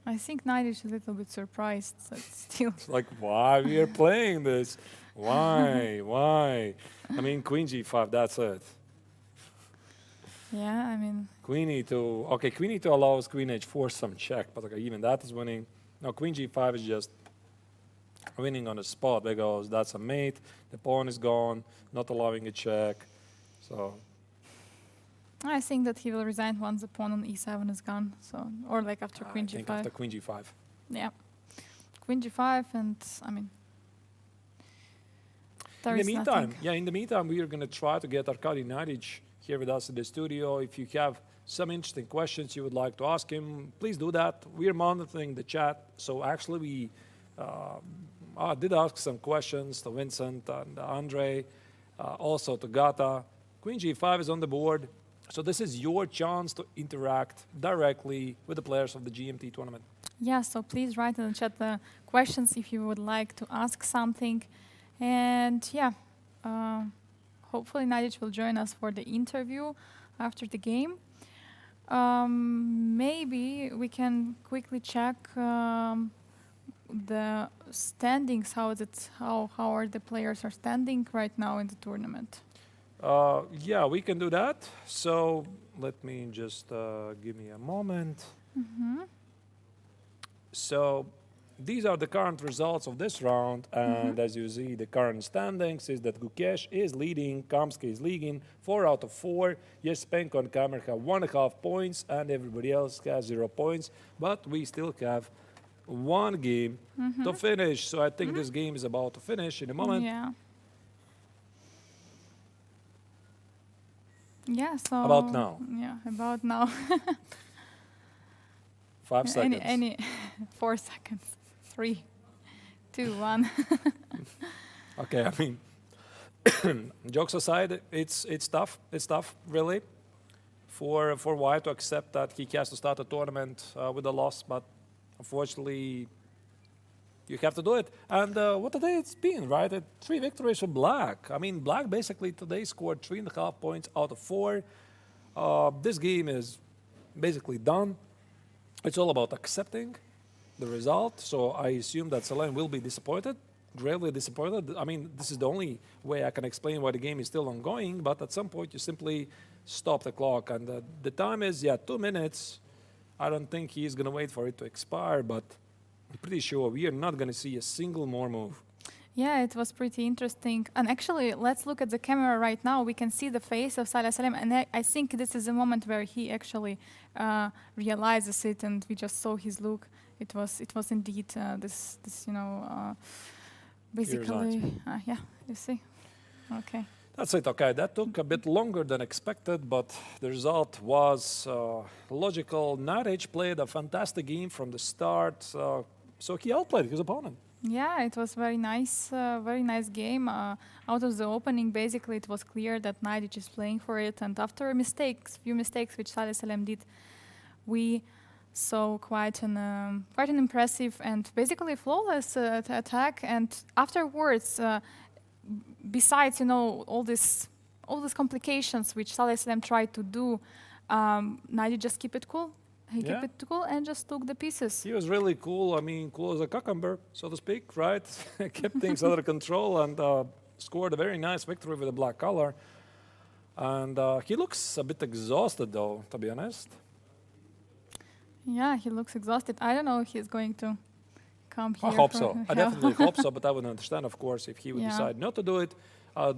I think Knight is a little bit surprised that still. It's like, why we are playing this? Why? Why? I mean, Queen g5, that's it. Yeah, I mean. Queen e2. Okay, Queen e2 allows Queen h4 some check, but okay, even that is winning. Now, queen g5 is just winning on the spot because that's a mate. The pawn is gone, not allowing a check. So I think that he will resign once the pawn on e7 is gone. So, or like after queen I think g5. after queen g5. Yeah, queen g5, and I mean, there In is the meantime, nothing. yeah, in the meantime, we are going to try to get Arkady Nadic here with us in the studio. If you have some interesting questions you would like to ask him, please do that. We are monitoring the chat. So actually, we did ask some questions to Vincent and Andre, also to Gata. Queen g5 is on the board. So this is your chance to interact directly with the players of the GMT tournament. Yeah, so please write in the chat the questions if you would like to ask something. And yeah, hopefully Nadic will join us for the interview after the game. Maybe we can quickly check the standings. How are the players are standing right now in the tournament? Yeah, we can do that. So let me just give me a moment. So these are the current results of this round, and as you see, the current standings is that Gukesh is leading, Kamsky is leading, 4 out of 4. Jespenko and Kamer have 1.5 points, and everybody else has 0 points. But we still have one game to finish. So I think this game is about to finish in a moment. Yeah. Yeah, so... About now. Yeah, about now. 5 seconds. Any 4 seconds. 3, 2, 1. Okay, I mean, jokes aside, it's tough. It's tough, really, for White to accept that he has to start a tournament with a loss. But unfortunately, you have to do it. And what today it's been, right? 3 victories for Black. I mean, Black basically today scored 3.5 points out of 4. This game is basically done. It's all about accepting the result. So I assume that Selene will be disappointed, gravely disappointed. I mean, this is the only way I can explain why the game is still ongoing. But at some point, you simply stop the clock. And the time is, 2 minutes. I don't think he's going to wait for it to expire, but I'm pretty sure we are not going to see a single more move. Yeah, it was pretty interesting. And actually, let's look at the camera right now. We can see the face of Saleh Salem. And I think this is a moment where he actually realizes it, and we just saw his look. It was indeed this basically, yeah, you see. Okay. That's it. Okay, that took a bit longer than expected, but the result was logical. Nadic played a fantastic game from the start, so he outplayed his opponent. Yeah, it was very nice game. Out of the opening, basically, it was clear that Nadic is playing for it, and after few mistakes which Saleh Salem did, we saw quite an impressive and basically flawless attack. And afterwards, besides all these complications which Saleh Salem tried to do, Nadic just kept it cool. He kept it cool and just took the pieces. He was really cool. I mean, cool as a cucumber, so to speak, right? Kept things under control and scored a very nice victory with a black color. And he looks a bit exhausted, though, to be honest. Yeah, he looks exhausted. I don't know if he's going to come here. I hope so. I definitely hope so, but I would understand, of course, if he would decide not to do it.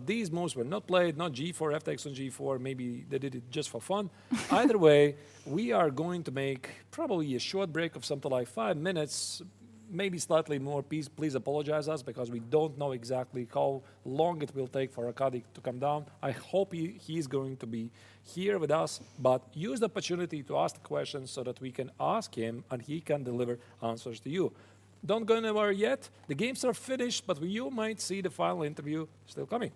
These moves were not played, not g4, f takes on g4. Maybe they did it just for fun. Either way, we are going to make probably a short break of something like 5 minutes, maybe slightly more. Please apologize us because we don't know exactly how long it will take for Arkady to come down. I hope he's going to be here with us, but use the opportunity to ask the questions so that we can ask him and he can deliver answers to you. Don't go anywhere yet. The games are finished, but you might see the final interview still coming.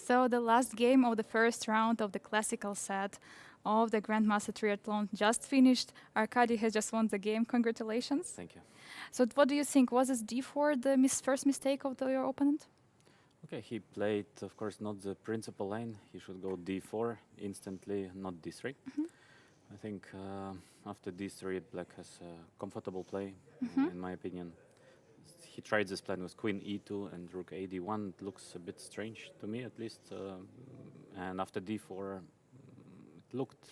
So the last game of the first round of the classical set of the Grandmaster Triathlon just finished. Arkady has just won the game. Congratulations. Thank you. So what do you think? Was this D4 the first mistake of your opponent? Okay, he played, of course, not the principal line. He should go D4 instantly, not D3. I think after D3, Black has a comfortable play, in my opinion. He tried this plan with Queen E2 and Rook AD1. It looks a bit strange to me, at least. And after D4, it looked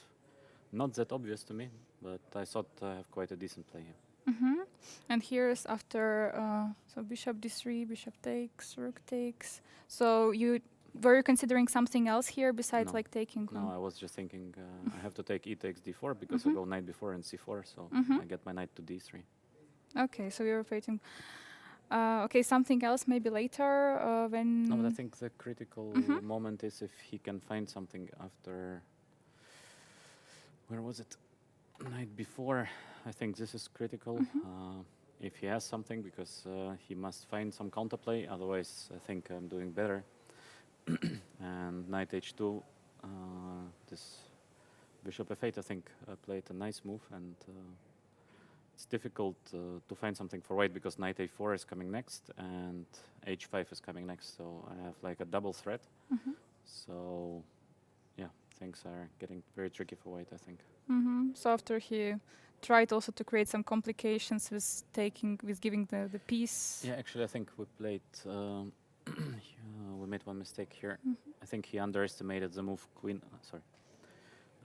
not that obvious to me, but I thought I have quite a decent play here. And here's after, so bishop d3, bishop takes, rook takes. So were you considering something else here besides No. like taking? No, I was just thinking I have to take E takes D4 because I go knight before and C4, so I get my knight to D3. Okay, so you're waiting. Okay, something else maybe later when. No, but I think the critical moment is if he can find something after. Where was it? Night before. I think this is critical. If he has something, because he must find some counterplay. Otherwise, I think I'm doing better. And knight h2. This bishop f8, I think, played a nice move, and it's difficult to find something for white because knight a4 is coming next and h5 is coming next. So I have like a double threat. So yeah, things are getting very tricky for white, I think. So after he tried also to create some complications with giving the piece. Yeah, actually, I think we played. We made one mistake here. I think he underestimated the move queen. Sorry.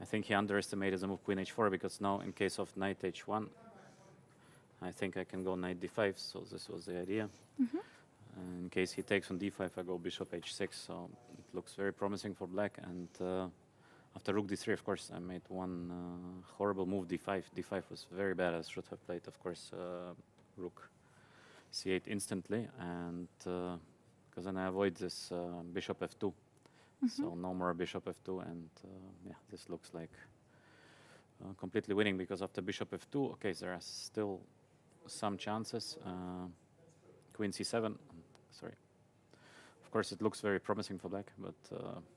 I think he underestimated the move queen h4 because now, in case of knight h1, I think I can go knight d5. So this was the idea. In case he takes on d5, I go bishop h6. So it looks very promising for black. And after rook d3, of course, I made one horrible move d5. d5 was very bad. I should have played, of course, rook c8 instantly, and because then I avoid this bishop f2. So no more bishop f2, and yeah, this looks like completely winning because after bishop f2, okay, there are still some chances. Queen c7, sorry. Of course, it looks very promising for black, but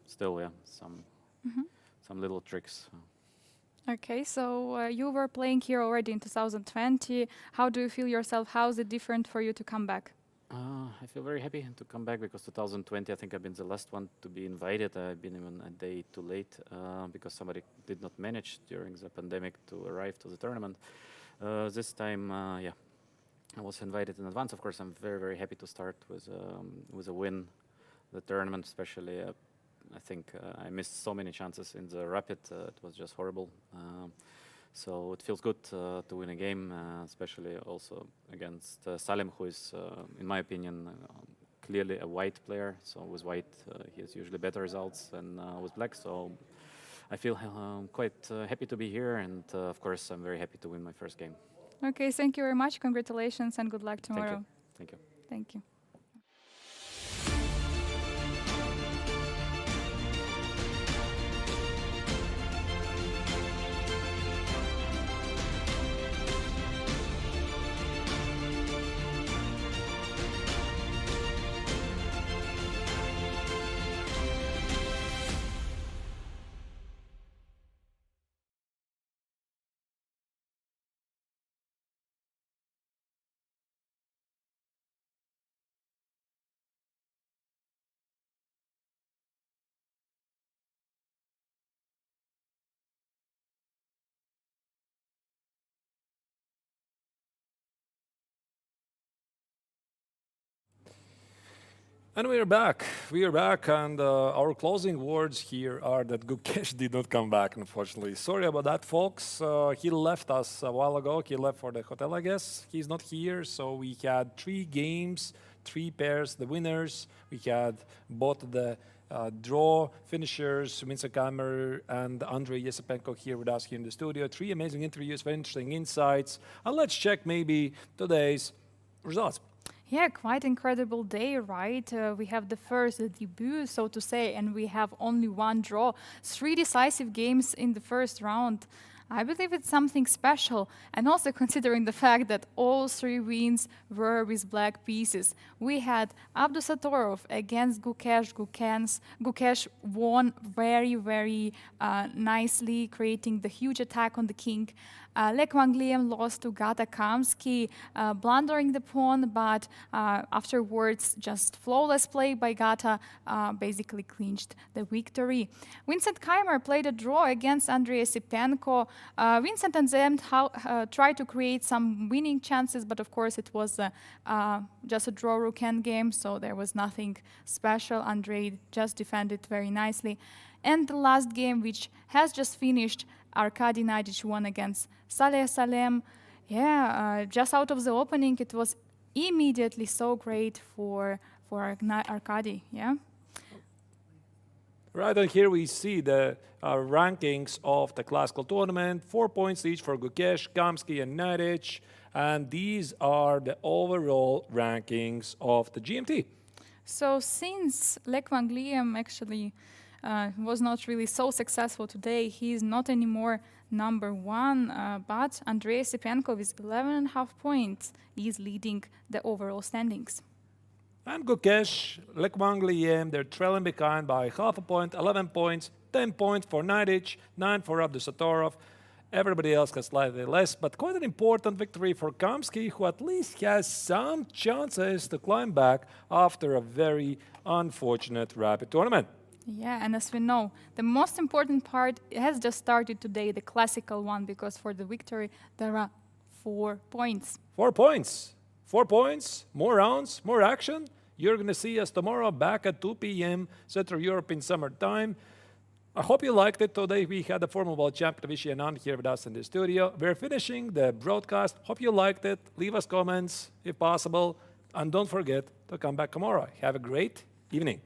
still, yeah, some little tricks. Okay, so you were playing here already in 2020. How do you feel yourself? How is it different for you to come back? I feel very happy to come back because 2020, I think I've been the last one to be invited. I've been even a day too late because somebody did not manage during the pandemic to arrive to the tournament. This time, yeah, I was invited in advance. Of course, I'm very, very happy to start with a win. The tournament, especially, I think I missed so many chances in the rapid. It was just horrible. So it feels good to win a game, especially also against Salim, who is, in my opinion, clearly a white player. So with white, he has usually better results than with black. So I feel quite happy to be here, and of course, I'm very happy to win my first game. Okay, thank you very much. Congratulations and good luck tomorrow. Thank you. Thank you. And we are back. We are back, and our closing words here are that Gukesh did not come back, unfortunately. Sorry about that, folks. He left us a while ago. He left for the hotel, I guess. He's not here, so we had 3 games, 3 pairs, the winners. We had both the draw finishers, Minsa Kamer and Andrei Yesipenko here with us here in the studio. 3 amazing interviews, very interesting insights. And let's check maybe today's results. Yeah, quite incredible day, right? We have the first debut, so to say, and we have only 1 draw. 3 decisive games in the first round. I believe it's something special, and also considering the fact that all 3 wins were with black pieces. We had Abdusatorov against Gukesh. Gukesh won very, very nicely, creating the huge attack on the king. Lech Wangliam lost to Gata Kamsky, blundering the pawn, but afterwards just flawless play by Gata basically clinched the victory. Vincent Keimer played a draw against Andrei Sipenko. Vincent and Zem tried to create some winning chances, but of course it was just a draw rook endgame, so there was nothing special. Andrei just defended very nicely. And the last game, which has just finished, Arkady Nadic won against Saleh Salem. Yeah, just out of the opening, it was immediately so great for Arkady. Yeah. Right, and here we see the rankings of the classical tournament. 4 points each for Gukesh, Kamsky, and Nadic. And these are the overall rankings of the GMT. So since Lech Wangliam actually was not really so successful today, he is not anymore #1, but Andrei Sipenko with 11.5 points is leading the overall standings. And Gukesh, Lech Wangliam, they're trailing behind by half a point, 11 points, 10 points for Nadic, 9 for Abdusatorov. Everybody else has slightly less, but quite an important victory for Kamsky, who at least has some chances to climb back after a very unfortunate rapid tournament. Yeah, and as we know, the most important part has just started today, the classical one, because for the victory there are 4 points. 4 points. 4 points, more rounds, more action. You're going to see us tomorrow back at 2 p.m. Central European Summer Time. I hope you liked it. Today we had the former world champion Vishy Anand here with us in the studio. We're finishing the broadcast. Hope you liked it. Leave us comments if possible. And don't forget to come back tomorrow. Have a great evening.